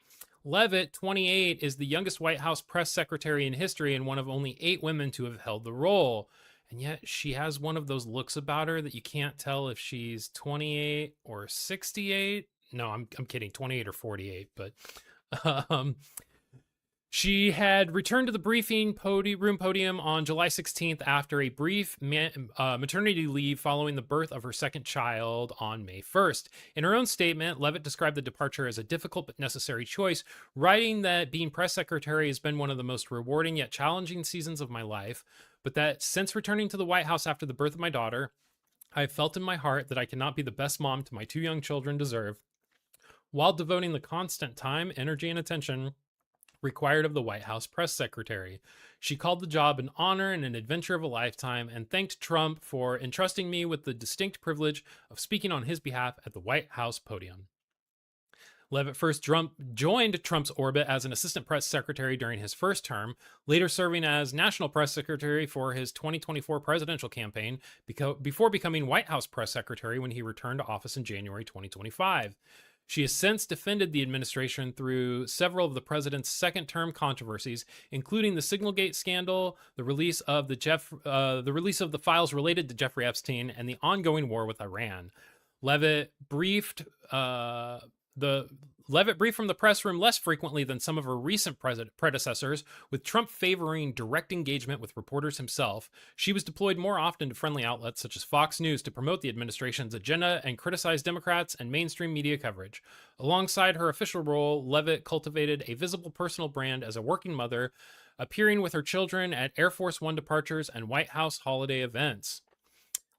Leavitt, 28, is the youngest White House press secretary in history and one of only 8 women to have held the role. And yet she has one of those looks about her that you can't tell if she's 28 or 68. No, I'm kidding, 28 or 48. But she had returned to the briefing room podium on July 16th after a brief maternity leave following the birth of her second child on May 1st. In her own statement, Leavitt described the departure as a difficult but necessary choice, writing that being press secretary has been one of the most rewarding yet challenging seasons of my life, but that since returning to the White House after the birth of my daughter, I have felt in my heart that I cannot be the best mom to my 2 young children deserve, while devoting the constant time, energy, and attention required of the White House press secretary. She called the job an honor and an adventure of a lifetime and thanked Trump for entrusting me with the distinct privilege of speaking on his behalf at the White House podium. Leavitt first joined Trump's orbit as an assistant press secretary during his first term, later serving as national press secretary for his 2024 presidential campaign, before becoming White House press secretary when he returned to office in January 2025. She has since defended the administration through several of the president's second-term controversies, including the Signalgate scandal, the release of the files related to Jeffrey Epstein, and the ongoing war with Iran. Leavitt briefed from the press room less frequently than some of her recent predecessors, with Trump favoring direct engagement with reporters himself. She was deployed more often to friendly outlets such as Fox News to promote the administration's agenda and criticize Democrats and mainstream media coverage. Alongside her official role, Leavitt cultivated a visible personal brand as a working mother, appearing with her children at Air Force One departures and White House holiday events.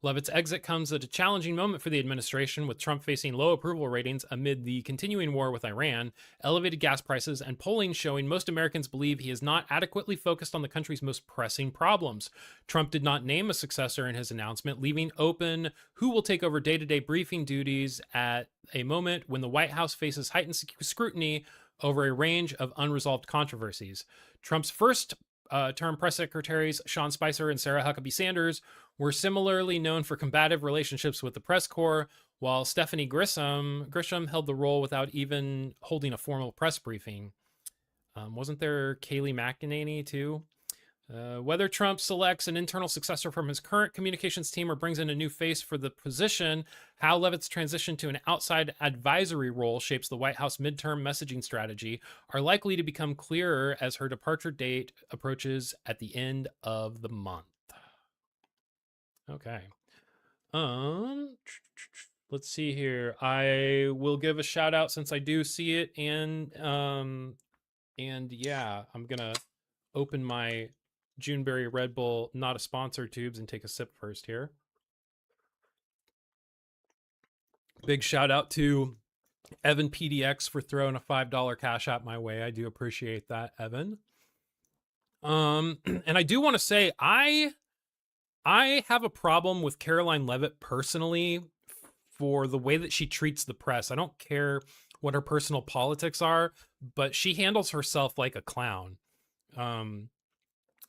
Leavitt's exit comes at a challenging moment for the administration, with Trump facing low approval ratings amid the continuing war with Iran, elevated gas prices, and polling showing most Americans believe he is not adequately focused on the country's most pressing problems. Trump did not name a successor in his announcement, leaving open who will take over day-to-day briefing duties at a moment when the White House faces heightened scrutiny over a range of unresolved controversies. Trump's first term press secretaries, Sean Spicer and Sarah Huckabee Sanders, were similarly known for combative relationships with the press corps, while Stephanie Grisham held the role without even holding a formal press briefing. Wasn't there Kayleigh McEnany too? Whether Trump selects an internal successor from his current communications team or brings in a new face for the position, how Leavitt's transition to an outside advisory role shapes the White House midterm messaging strategy are likely to become clearer as her departure date approaches at the end of the month. Okay. Let's see here. I will give a shout out since I do see it, and yeah, I'm gonna open my Juneberry Red Bull, not a sponsor, tubes and take a sip first here. Big shout out to Evan PDX for throwing a $5 cash app my way. I do appreciate that, Evan. And I do want to say I have a problem with Caroline Leavitt personally for the way that she treats the press. I don't care what her personal politics are, but she handles herself like a clown.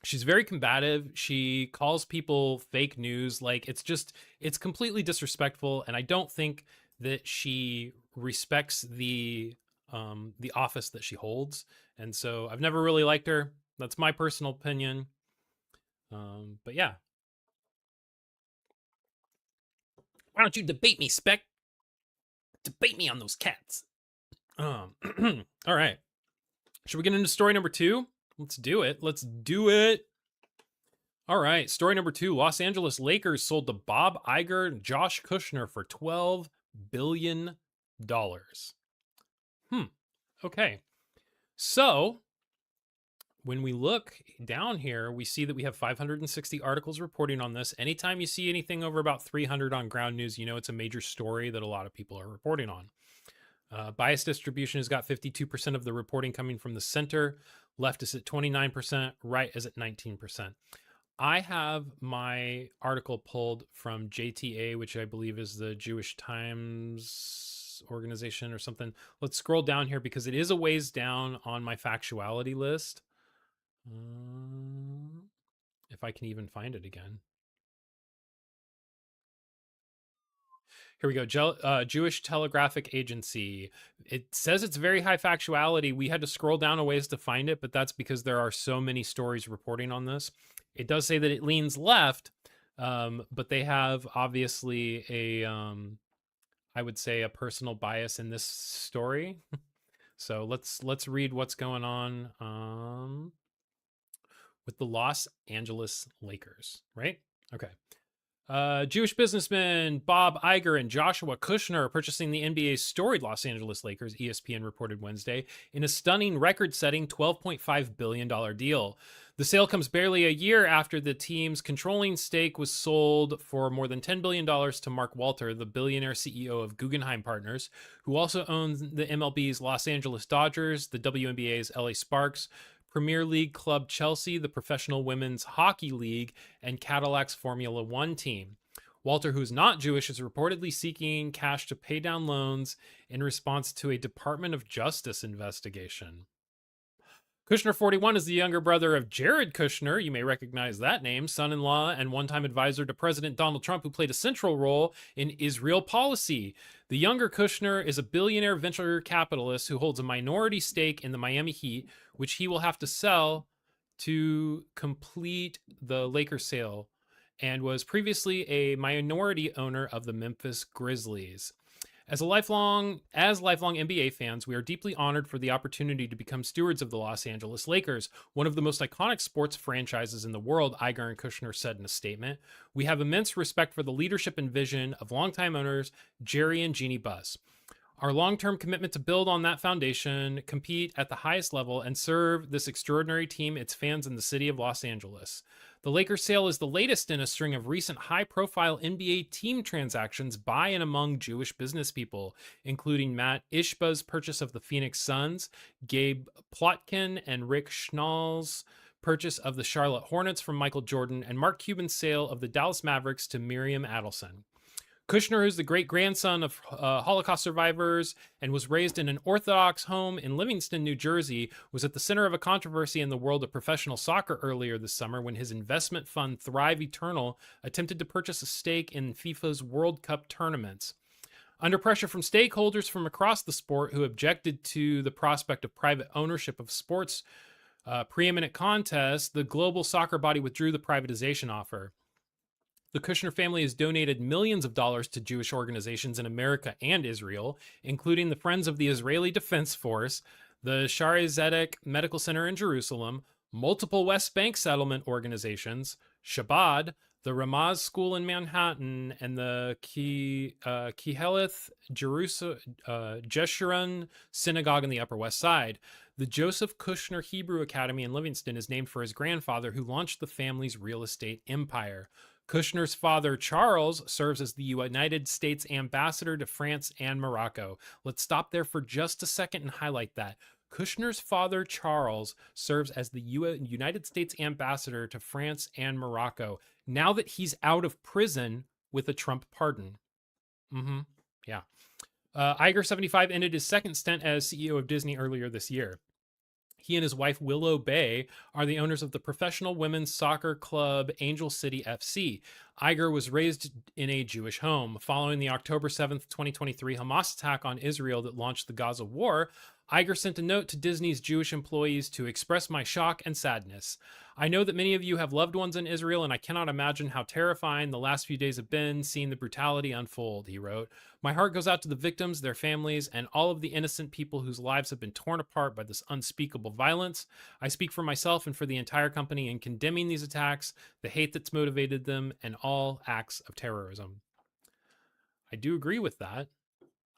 She's very combative. She calls people fake news. Like, it's completely disrespectful. And I don't think that she respects the office that she holds. And so I've never really liked her. That's my personal opinion. But yeah. Why don't you debate me, Spec? Debate me on those cats. All right. Should we get into story number 2? Let's do it. Let's do it. All right. Story number 2. Los Angeles Lakers sold to Bob Iger and Josh Kushner for $12 billion. Okay. So when we look down here, we see that we have 560 articles reporting on this. Anytime you see anything over about 300 on Ground News, you know it's a major story that a lot of people are reporting on. Bias distribution has got 52% of the reporting coming from the center. Left is at 29%. Right is at 19%. I have my article pulled from JTA, which I believe is the Jewish Times organization or something. Let's scroll down here because it is a ways down on my factuality list. If I can even find it again. Here we go. Jewish Telegraphic Agency. It says it's very high factuality. We had to scroll down a ways to find it, but that's because there are so many stories reporting on this. It does say that it leans left, but they have obviously a, I would say, a personal bias in this story. So let's read what's going on with the Los Angeles Lakers, right? Okay. Jewish businessmen Bob Iger and Joshua Kushner are purchasing the NBA's storied Los Angeles Lakers, ESPN reported Wednesday, in a stunning record-setting $12.5 billion deal. The sale comes barely a year after the team's controlling stake was sold for more than $10 billion to Mark Walter, the billionaire CEO of Guggenheim Partners, who also owns the MLB's Los Angeles Dodgers, the WNBA's LA Sparks, Premier League club Chelsea, the Professional Women's Hockey League, and Cadillac's Formula One team. Walter, who is not Jewish, is reportedly seeking cash to pay down loans in response to a Department of Justice investigation. Kushner, 41, is the younger brother of Jared Kushner. You may recognize that name, son-in-law and one-time advisor to President Donald Trump, who played a central role in Israel policy. The younger Kushner is a billionaire venture capitalist who holds a minority stake in the Miami Heat, which he will have to sell to complete the Lakers sale, and was previously a minority owner of the Memphis Grizzlies. As lifelong NBA fans, we are deeply honored for the opportunity to become stewards of the Los Angeles Lakers, one of the most iconic sports franchises in the world, Iger and Kushner said in a statement. We have immense respect for the leadership and vision of longtime owners Jerry and Jeannie Buss. Our long-term commitment to build on that foundation, compete at the highest level, and serve this extraordinary team, its fans, in the city of Los Angeles. The Lakers sale is the latest in a string of recent high-profile NBA team transactions by and among Jewish business people, including Matt Ishba's purchase of the Phoenix Suns, Gabe Plotkin and Rick Schnall's purchase of the Charlotte Hornets from Michael Jordan, and Mark Cuban's sale of the Dallas Mavericks to Miriam Adelson. Kushner, who's the great-grandson of Holocaust survivors and was raised in an Orthodox home in Livingston, New Jersey, was at the center of a controversy in the world of professional soccer earlier this summer when his investment fund Thrive Eternal attempted to purchase a stake in FIFA's World Cup tournaments. Under pressure from stakeholders from across the sport who objected to the prospect of private ownership of sports preeminent contests, the global soccer body withdrew the privatization offer. The Kushner family has donated millions of dollars to Jewish organizations in America and Israel, including the Friends of the Israeli Defense Force, the Shaare Zedek Medical Center in Jerusalem, multiple West Bank settlement organizations, Chabad, the Ramaz School in Manhattan, and the Keheleth Jeshurun Synagogue in the Upper West Side. The Joseph Kushner Hebrew Academy in Livingston is named for his grandfather, who launched the family's real estate empire. Kushner's father, Charles, serves as the United States ambassador to France and Morocco. Let's stop there for just a second and highlight that. Kushner's father, Charles, serves as the United States ambassador to France and Morocco, now that he's out of prison with a Trump pardon. Yeah. Iger, 75, ended his second stint as CEO of Disney earlier this year. He and his wife, Willow Bay, are the owners of the professional women's soccer club Angel City FC. Iger was raised in a Jewish home. Following the October 7th, 2023 Hamas attack on Israel that launched the Gaza war, Iger sent a note to Disney's Jewish employees to express my shock and sadness. I know that many of you have loved ones in Israel, and I cannot imagine how terrifying the last few days have been seeing the brutality unfold, he wrote. My heart goes out to the victims, their families, and all of the innocent people whose lives have been torn apart by this unspeakable violence. I speak for myself and for the entire company in condemning these attacks, the hate that's motivated them, and all acts of terrorism. I do agree with that.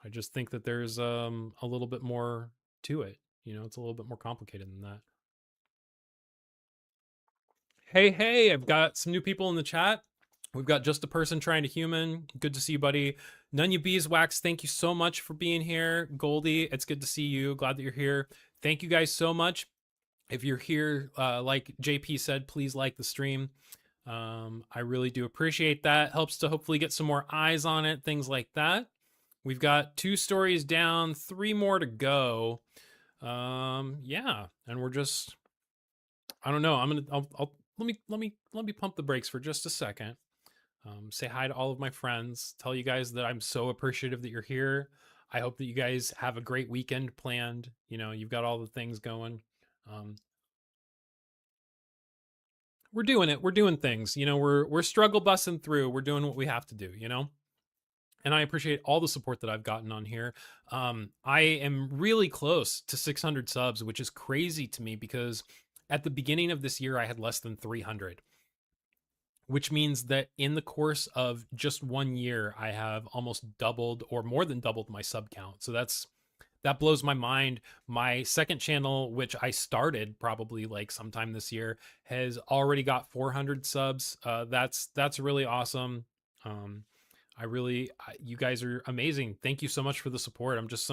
I just think that there's a little bit more to it. You know, it's a little bit more complicated than that. Hey, I've got some new people in the chat. We've got Just a Person Trying to Human. Good to see you, buddy. Nunya Beeswax, thank you so much for being here. Goldie, it's good to see you. Glad that you're here. Thank you guys so much. If you're here, like JP said, please like the stream. I really do appreciate that. Helps to hopefully get some more eyes on it, things like that. We've got 2 stories down, 3 more to go. Yeah, and we're just, I don't know. Let me pump the brakes for just a second. Say hi to all of my friends. Tell you guys that I'm so appreciative that you're here. I hope that you guys have a great weekend planned. You know, you've got all the things going. We're doing it. We're doing things. You know, we're struggle busting through. We're doing what we have to do, you know? And I appreciate all the support that I've gotten on here. I am really close to 600 subs, which is crazy to me because at the beginning of this year, I had less than 300, which means that in the course of just 1 year, I have almost doubled or more than doubled my sub count. So that blows my mind. My second channel, which I started probably like sometime this year, has already got 400 subs. That's really awesome. You guys are amazing. Thank you so much for the support. I'm just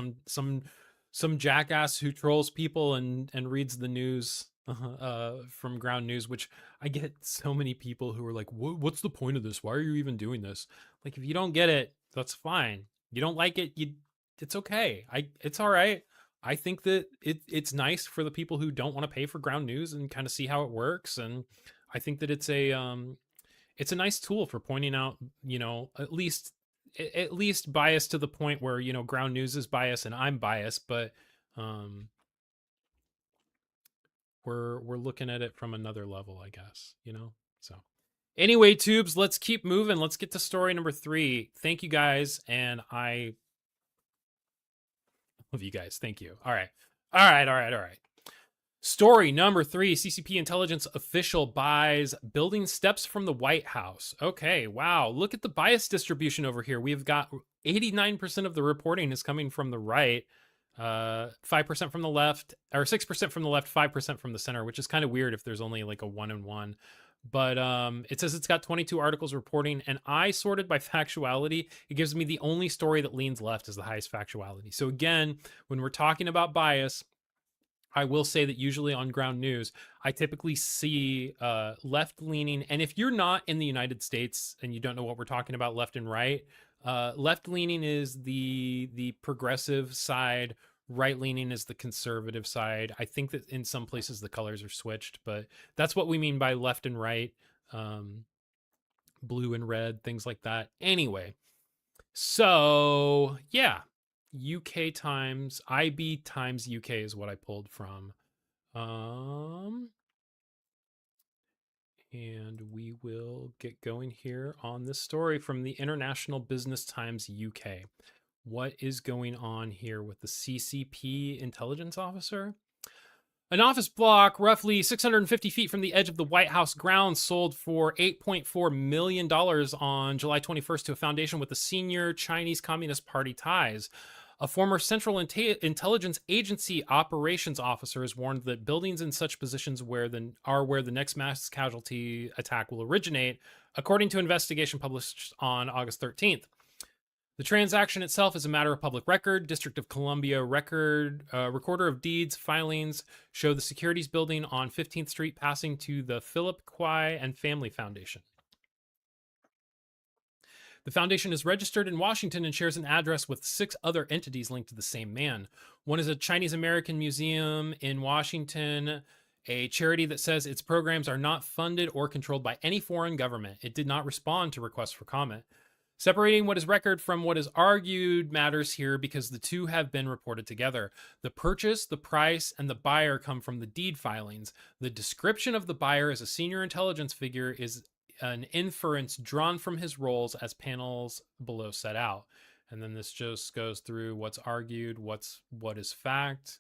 some jackass who trolls people and reads the news from Ground News, which I get so many people who are like, what's the point of this? Why are you even doing this? Like, if you don't get it, that's fine. You don't like it, it's okay. It's all right. I think that it's nice for the people who don't want to pay for Ground News and kind of see how it works. And I think that it's a nice tool for pointing out, you know, at least bias to the point where, you know, Ground News is biased and I'm biased, but we're looking at it from another level, I guess, you know? So anyway, tubes, let's keep moving. Let's get to story number 3. Thank you guys. And I love you guys. Thank you. All right. Story number 3, CCP intelligence official buys building steps from the White House. Okay, wow. Look at the bias distribution over here. We've got 89% of the reporting is coming from the right, 5% from the left, or 6% from the left, 5% from the center, which is kind of weird if there's only like a 1 and 1. But it says it's got 22 articles reporting, and I sorted by factuality. It gives me the only story that leans left as the highest factuality. So again, when we're talking about bias, I will say that usually on Ground News, I typically see left-leaning, and if you're not in the United States and you don't know what we're talking about left and right, left-leaning is the progressive side, right-leaning is the conservative side. I think that in some places the colors are switched, but that's what we mean by left and right, blue and red, things like that. Anyway, so yeah. UK times IB times UK is what I pulled from. And we will get going here on this story from the International Business Times UK. What is going on here with the CCP intelligence officer? An office block roughly 650 feet from the edge of the White House grounds sold for $8.4 million on July 21st to a foundation with the senior Chinese Communist Party ties. A former Central Intelligence Agency operations officer has warned that buildings in such positions are where the next mass casualty attack will originate, according to an investigation published on August 13th. The transaction itself is a matter of public record. District of Columbia Recorder of Deeds filings show the securities building on 15th Street passing to the Philip Kwai and Family Foundation. The foundation is registered in Washington and shares an address with 6 other entities linked to the same man. One is a Chinese American museum in Washington, a charity that says its programs are not funded or controlled by any foreign government. It did not respond to requests for comment. Separating what is record from what is argued matters here because the two have been reported together. The purchase, the price, and the buyer come from the deed filings. The description of the buyer as a senior intelligence figure is an inference drawn from his roles as panels below set out. And then this just goes through what's argued, what is fact.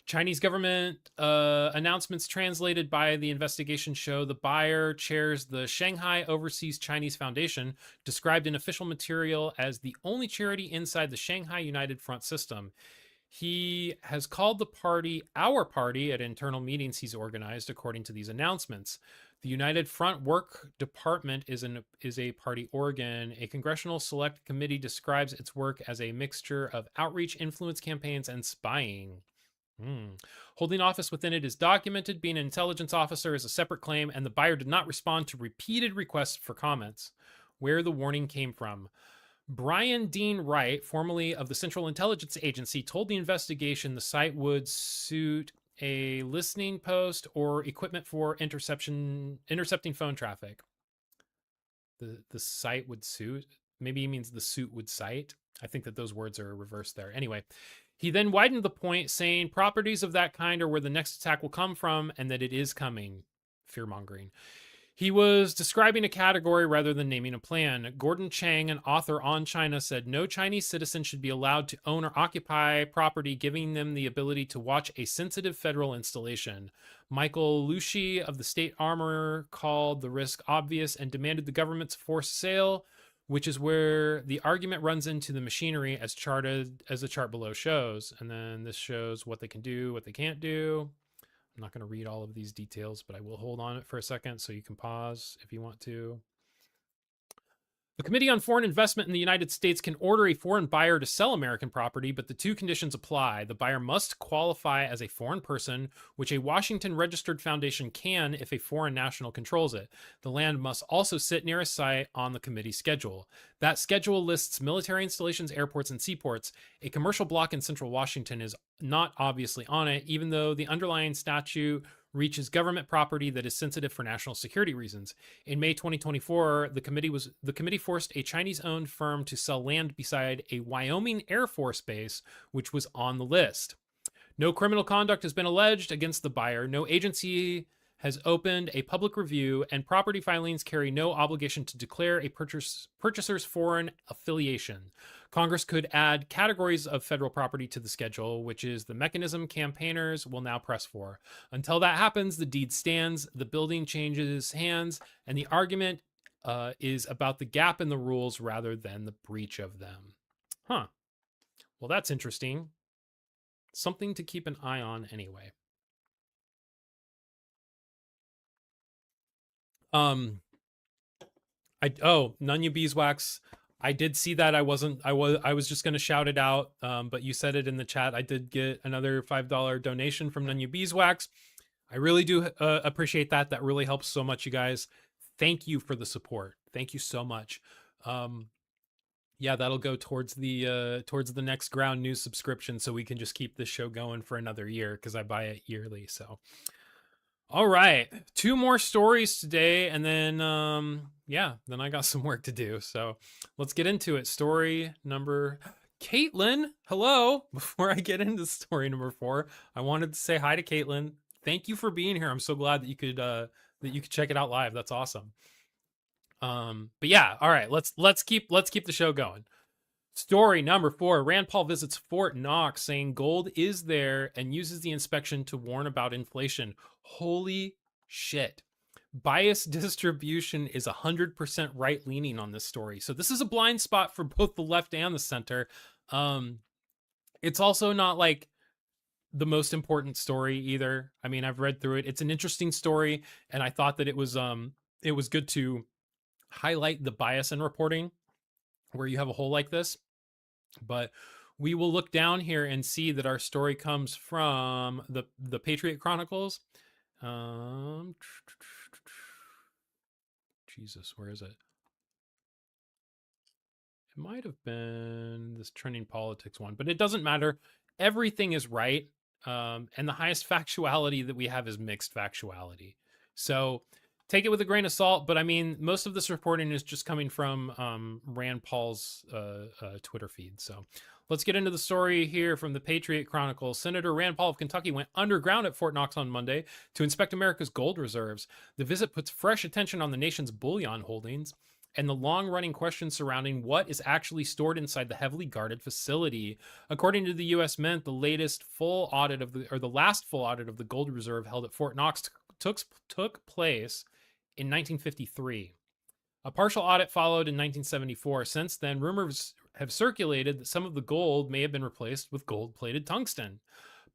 Chinese government announcements translated by the investigation show the buyer chairs the Shanghai Overseas Chinese Foundation, described in official material as the only charity inside the Shanghai United Front system. He has called the party our party at internal meetings he's organized, according to these announcements. The United Front Work Department is a party organ. A congressional select committee describes its work as a mixture of outreach, influence campaigns, and spying. Holding office within it is documented. Being an intelligence officer is a separate claim, and the buyer did not respond to repeated requests for comments. Where the warning came from. Brian Dean Wright, formerly of the Central Intelligence Agency, told the investigation the site would suit a listening post or equipment for intercepting phone traffic. The site would suit? Maybe he means the suit would cite. I think that those words are reversed there. Anyway, he then widened the point, saying properties of that kind are where the next attack will come from, and that it is coming. Fear-mongering. He was describing a category rather than naming a plan. Gordon Chang, an author on China, said no Chinese citizen should be allowed to own or occupy property, giving them the ability to watch a sensitive federal installation. Michael Lushi of the State Armor called the risk obvious and demanded the government's force sale, which is where the argument runs into the machinery as charted as the chart below shows. And then this shows what they can do, what they can't do. I'm not going to read all of these details, but I will hold on it for a second so you can pause if you want to. The Committee on Foreign Investment in the United States can order a foreign buyer to sell American property, but the two conditions apply. The buyer must qualify as a foreign person, which a Washington-registered foundation can if a foreign national controls it. The land must also sit near a site on the committee's schedule. That schedule lists military installations, airports, and seaports. A commercial block in central Washington is not obviously on it, even though the underlying statute reaches government property that is sensitive for national security reasons. In May 2024, the committee forced a Chinese-owned firm to sell land beside a Wyoming Air Force base, which was on the list. No criminal conduct has been alleged against the buyer. No agency has opened a public review, and property filings carry no obligation to declare a purchaser's foreign affiliation. Congress could add categories of federal property to the schedule, which is the mechanism campaigners will now press for. Until that happens, the deed stands, the building changes hands, and the argument is about the gap in the rules rather than the breach of them. Huh. Well, that's interesting. Something to keep an eye on anyway. Nunya Beeswax. I did see that. I was just going to shout it out, but you said it in the chat. I did get another $5 donation from Nunya Beeswax. I really do appreciate that. That really helps so much, you guys. Thank you for the support. Thank you so much. Yeah, that'll go towards the next Ground News subscription, so we can just keep this show going for another year because I buy it yearly. So. All right, 2 more stories today, and then then I got some work to do. So let's get into it. Story number, Caitlin, hello. Before I get into story number 4, I wanted to say hi to Caitlin. Thank you for being here. I'm so glad that you could check it out live. That's awesome. But yeah, all right, let's keep the show going. Story number 4, Rand Paul visits Fort Knox, saying gold is there and uses the inspection to warn about inflation. Holy shit. Bias distribution is 100% right-leaning on this story. So this is a blind spot for both the left and the center. It's also not like the most important story either. I mean, I've read through it. It's an interesting story, and I thought that it was good to highlight the bias in reporting where you have a hole like this. But we will look down here and see that our story comes from the Patriot Chronicles. Jesus, where is it? It might have been this Trending Politics one, but it doesn't matter. Everything is right. And the highest factuality that we have is mixed factuality. So take it with a grain of salt, but I mean, most of this reporting is just coming from Rand Paul's Twitter feed. So let's get into the story here from the Patriot Chronicle. Senator Rand Paul of Kentucky went underground at Fort Knox on Monday to inspect America's gold reserves. The visit puts fresh attention on the nation's bullion holdings and the long-running questions surrounding what is actually stored inside the heavily guarded facility. According to the U.S. Mint, the last full audit of the gold reserve held at Fort Knox took place in 1953. A partial audit followed in 1974. Since then, rumors have circulated that some of the gold may have been replaced with gold-plated tungsten.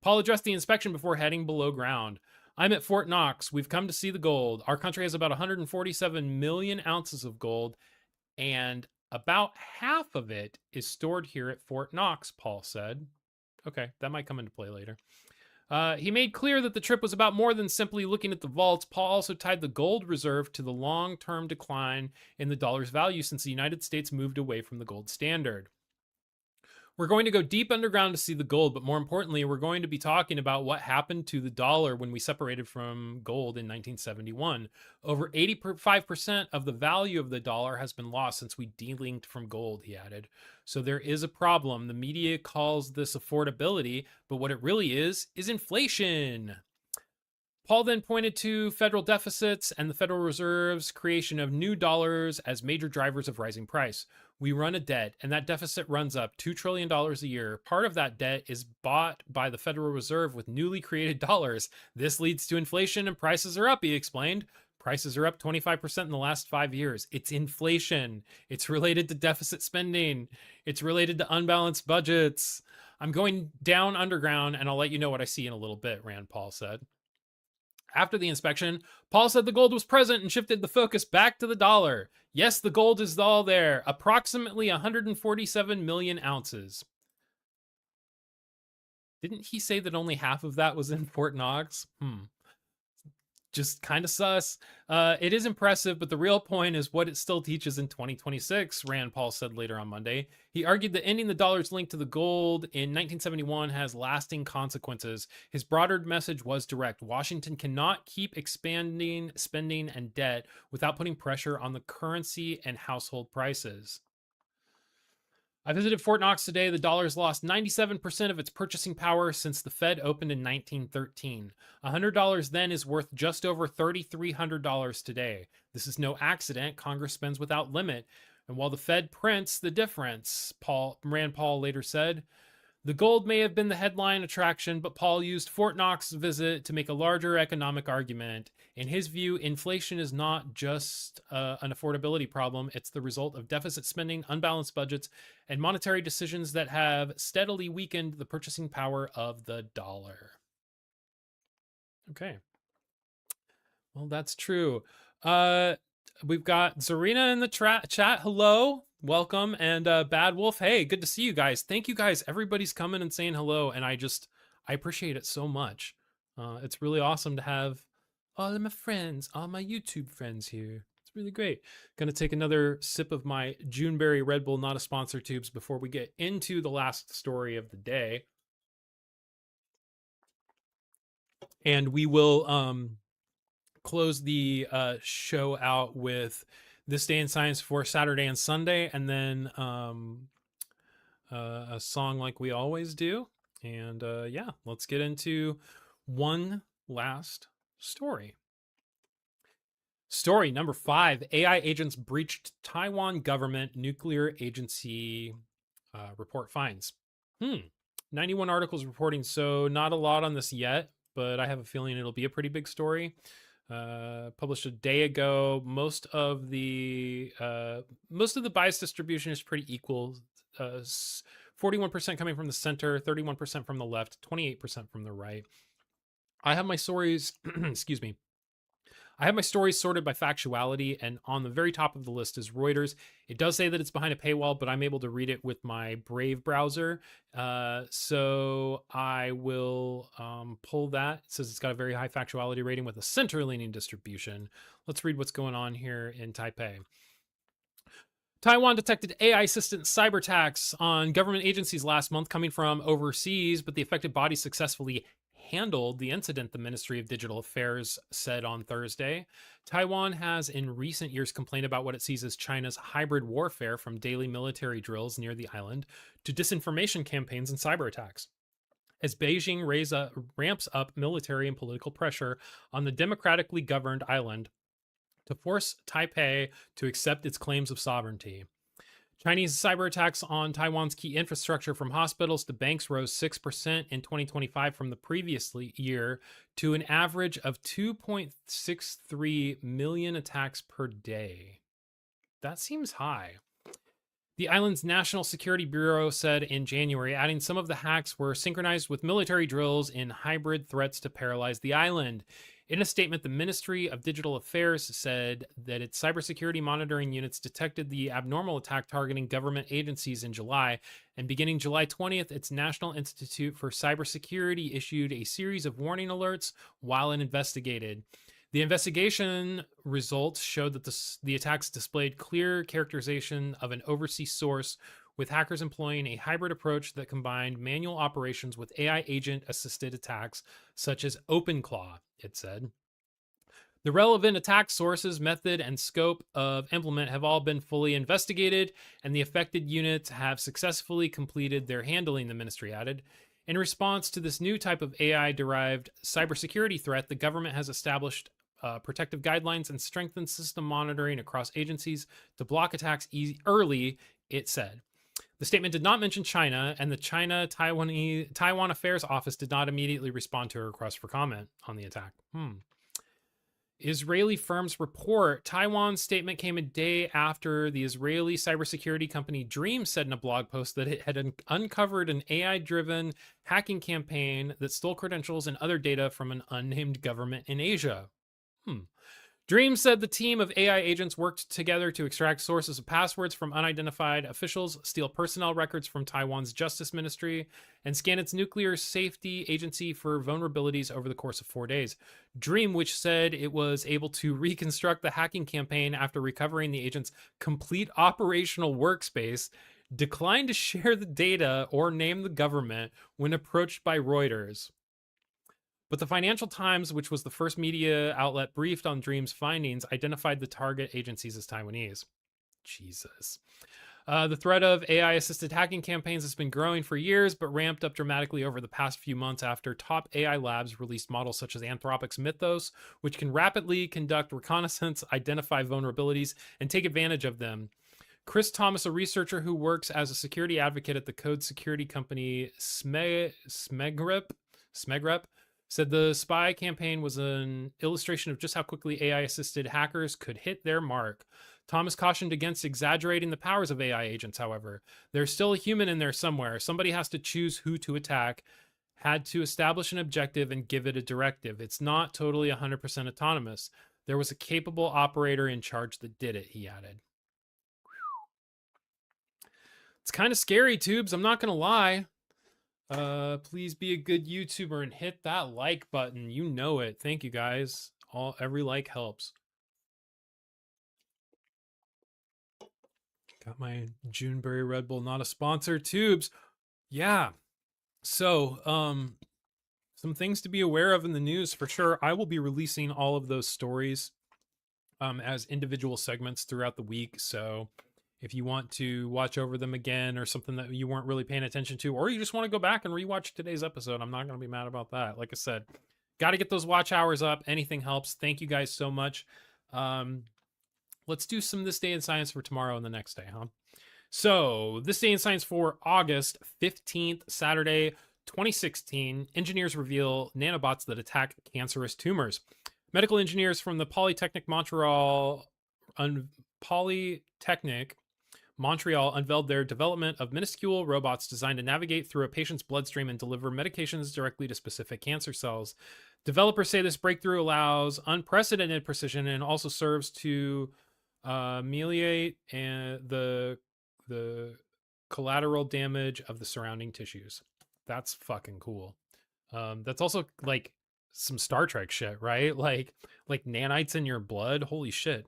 Paul addressed the inspection before heading below ground. I'm at Fort Knox. We've come to see the gold. Our country has about 147 million ounces of gold, and about half of it is stored here at Fort Knox, Paul said. Okay, that might come into play later. He made clear that the trip was about more than simply looking at the vaults. Paul also tied the gold reserve to the long-term decline in the dollar's value since the United States moved away from the gold standard. We're going to go deep underground to see the gold, but more importantly, we're going to be talking about what happened to the dollar when we separated from gold in 1971. Over 85% of the value of the dollar has been lost since we delinked from gold, he added. So there is a problem. The media calls this affordability, but what it really is inflation. Paul then pointed to federal deficits and the Federal Reserve's creation of new dollars as major drivers of rising price. We run a debt, and that deficit runs up $2 trillion a year. Part of that debt is bought by the Federal Reserve with newly created dollars. This leads to inflation, and prices are up, he explained. Prices are up 25% in the last 5 years. It's inflation. It's related to deficit spending. It's related to unbalanced budgets. I'm going down underground, and I'll let you know what I see in a little bit, Rand Paul said. After the inspection, Paul said the gold was present and shifted the focus back to the dollar. Yes, the gold is all there, approximately 147 million ounces. Didn't he say that only half of that was in Fort Knox? Just kind of sus. It is impressive, but the real point is what it still teaches in 2026, Rand Paul said later on Monday. He argued that ending the dollar's link to the gold in 1971 has lasting consequences. His broader message was direct. Washington cannot keep expanding spending and debt without putting pressure on the currency and household prices. I visited Fort Knox today. The dollar's lost 97% of its purchasing power since the Fed opened in 1913. $100 then is worth just over $3,300 today. This is no accident. Congress spends without limit. And while the Fed prints the difference, Rand Paul later said, the gold may have been the headline attraction, but Paul used Fort Knox's visit to make a larger economic argument. In his view, inflation is not just an affordability problem. It's the result of deficit spending, unbalanced budgets, and monetary decisions that have steadily weakened the purchasing power of the dollar. Okay. Well, that's true. We've got Zarina in the chat. Hello. Welcome. And Bad Wolf, hey, good to see you guys. Thank you guys. Everybody's coming and saying hello, and I appreciate it so much. It's really awesome to have all of my friends, all my YouTube friends here. It's really great. Gonna take another sip of my Juneberry Red Bull, not a sponsor tubes, before we get into the last story of the day. And we will close the show out with This Day in Science for Saturday and Sunday, and then a song like we always do. And yeah, let's get into one last story. Story number 5, AI agents breached Taiwan government nuclear agency report finds. 91 articles reporting, so not a lot on this yet, but I have a feeling it'll be a pretty big story. Published a day ago. Most of the bias distribution is pretty equal. 41% coming from the center, 31% from the left, 28% from the right. I have my stories, excuse me. I have my stories sorted by factuality, and on the very top of the list is Reuters. It does say that it's behind a paywall, but I'm able to read it with my Brave browser. So I will pull that. It says it's got a very high factuality rating with a center-leaning distribution. Let's read what's going on here in Taipei. Taiwan detected AI-assisted cyber attacks on government agencies last month coming from overseas, but the affected body successfully handled the incident, the Ministry of Digital Affairs said on Thursday. Taiwan has in recent years complained about what it sees as China's hybrid warfare, from daily military drills near the island to disinformation campaigns and cyber attacks, as Beijing ramps up military and political pressure on the democratically governed island to force Taipei to accept its claims of sovereignty. Chinese cyber attacks on Taiwan's key infrastructure, from hospitals to banks, rose 6% in 2025 from the previous year to an average of 2.63 million attacks per day. That seems high. The island's National Security Bureau said in January, adding some of the hacks were synchronized with military drills in hybrid threats to paralyze the island. In a statement, the Ministry of Digital Affairs said that its cybersecurity monitoring units detected the abnormal attack targeting government agencies in July, and beginning July 20th, its National Institute for Cybersecurity issued a series of warning alerts while it investigated. The investigation results showed that the attacks displayed clear characterization of an overseas source, with hackers employing a hybrid approach that combined manual operations with AI agent-assisted attacks, such as OpenClaw, it said. The relevant attack sources, method, and scope of implement have all been fully investigated, and the affected units have successfully completed their handling, the ministry added. In response to this new type of AI-derived cybersecurity threat, the government has established protective guidelines and strengthened system monitoring across agencies to block attacks early, it said. The statement did not mention China, and the Taiwan Affairs Office did not immediately respond to a request for comment on the attack. Israeli firms report Taiwan's statement came a day after the Israeli cybersecurity company Dream said in a blog post that it had uncovered an AI-driven hacking campaign that stole credentials and other data from an unnamed government in Asia. Dream said the team of AI agents worked together to extract sources of passwords from unidentified officials, steal personnel records from Taiwan's Justice Ministry, and scan its nuclear safety agency for vulnerabilities over the course of 4 days. Dream, which said it was able to reconstruct the hacking campaign after recovering the agent's complete operational workspace, declined to share the data or name the government when approached by Reuters. But the Financial Times, which was the first media outlet briefed on Dream's findings, identified the target agencies as Taiwanese. Jesus. The threat of AI-assisted hacking campaigns has been growing for years, but ramped up dramatically over the past few months after top AI labs released models such as Anthropic's Mythos, which can rapidly conduct reconnaissance, identify vulnerabilities, and take advantage of them. Chris Thomas, a researcher who works as a security advocate at the code security company Smegrep, said the spy campaign was an illustration of just how quickly AI-assisted hackers could hit their mark. Thomas cautioned against exaggerating the powers of AI agents, however. There's still a human in there somewhere. Somebody has to choose who to attack, had to establish an objective, and give it a directive. It's not totally 100% autonomous. There was a capable operator in charge that did it, he added. It's kind of scary, Tubes. I'm not going to lie. Please be a good YouTuber and hit that like button. You know it. Thank you, guys. Every like helps. Got my Juneberry Red Bull, not a sponsor. Tubes. Yeah. So, some things to be aware of in the news for sure. I will be releasing all of those stories as individual segments throughout the week. So if you want to watch over them again, or something that you weren't really paying attention to, or you just want to go back and rewatch today's episode, I'm not going to be mad about that. Like I said, got to get those watch hours up. Anything helps. Thank you guys so much. Let's do some This Day in Science for tomorrow and the next day, huh? So This Day in Science for August 15th, Saturday, 2016. Engineers reveal nanobots that attack cancerous tumors. Medical engineers from the Polytechnic Montreal unveiled their development of minuscule robots designed to navigate through a patient's bloodstream and deliver medications directly to specific cancer cells. Developers say this breakthrough allows unprecedented precision and also serves to ameliorate the collateral damage of the surrounding tissues. That's fucking cool. That's also like some Star Trek shit, right? Like nanites in your blood. Holy shit.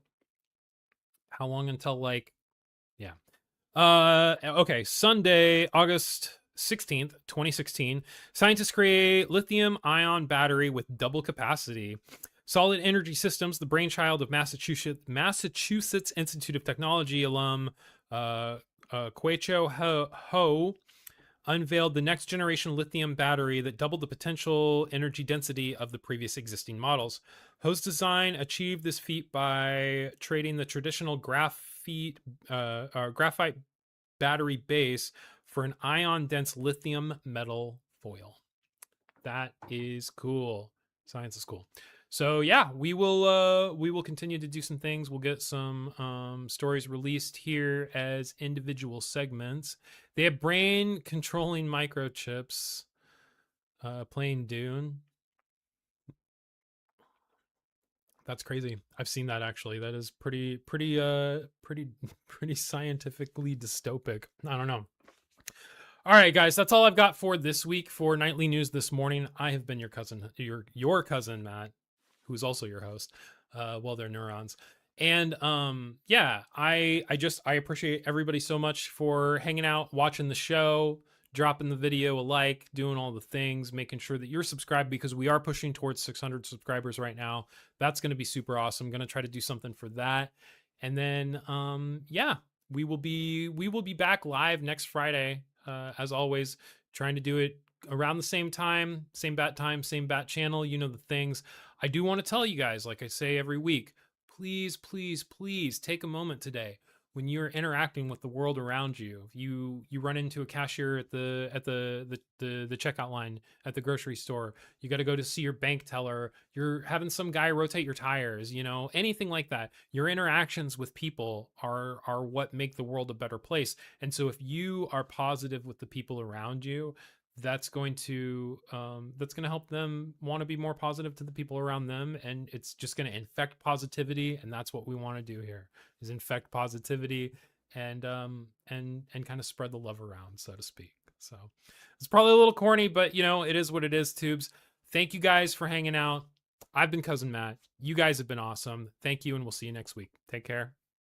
How long until yeah. Okay, Sunday, August 16th, 2016, scientists create lithium-ion battery with double capacity. Solid Energy Systems, the brainchild of Massachusetts Institute of Technology alum Kwecho Ho, unveiled the next generation lithium battery that doubled the potential energy density of the previous existing models. Ho's design achieved this feat by trading the traditional graphite battery base for an ion-dense lithium metal foil. That is cool. Science is cool. So yeah, we will continue to do some things. We'll get some stories released here as individual segments. They have brain controlling microchips. Playing Dune. That's crazy. I've seen that actually. That is pretty scientifically dystopic. I don't know. All right, guys, that's all I've got for this week for Nightly News this morning. I have been your cousin Matt, who's also your host. Well, they're neurons. And yeah, I appreciate everybody so much for hanging out, watching the show, dropping the video a like, doing all the things, making sure that you're subscribed, because we are pushing towards 600 subscribers right now. That's going to be super awesome. I'm going to try to do something for that. And then yeah, we will be back live next Friday, as always, trying to do it around the same time, same bat channel, you know the things. I do want to tell you guys, like I say every week, please take a moment today when you're interacting with the world around you. You run into a cashier at the checkout line at the grocery store. You got to go to see your bank teller. You're having some guy rotate your tires, you know, anything like that. Your interactions with people are what make the world a better place. And so if you are positive with the people around you, that's going to help them want to be more positive to the people around them, and it's just going to infect positivity. And that's what we want to do here, is infect positivity and kind of spread the love around, so to speak. So it's probably a little corny, but you know, it is what it is, tubes. Thank you guys for hanging out. I've been Cousin Matt. You guys have been awesome. Thank you, and we'll see you next week. Take care.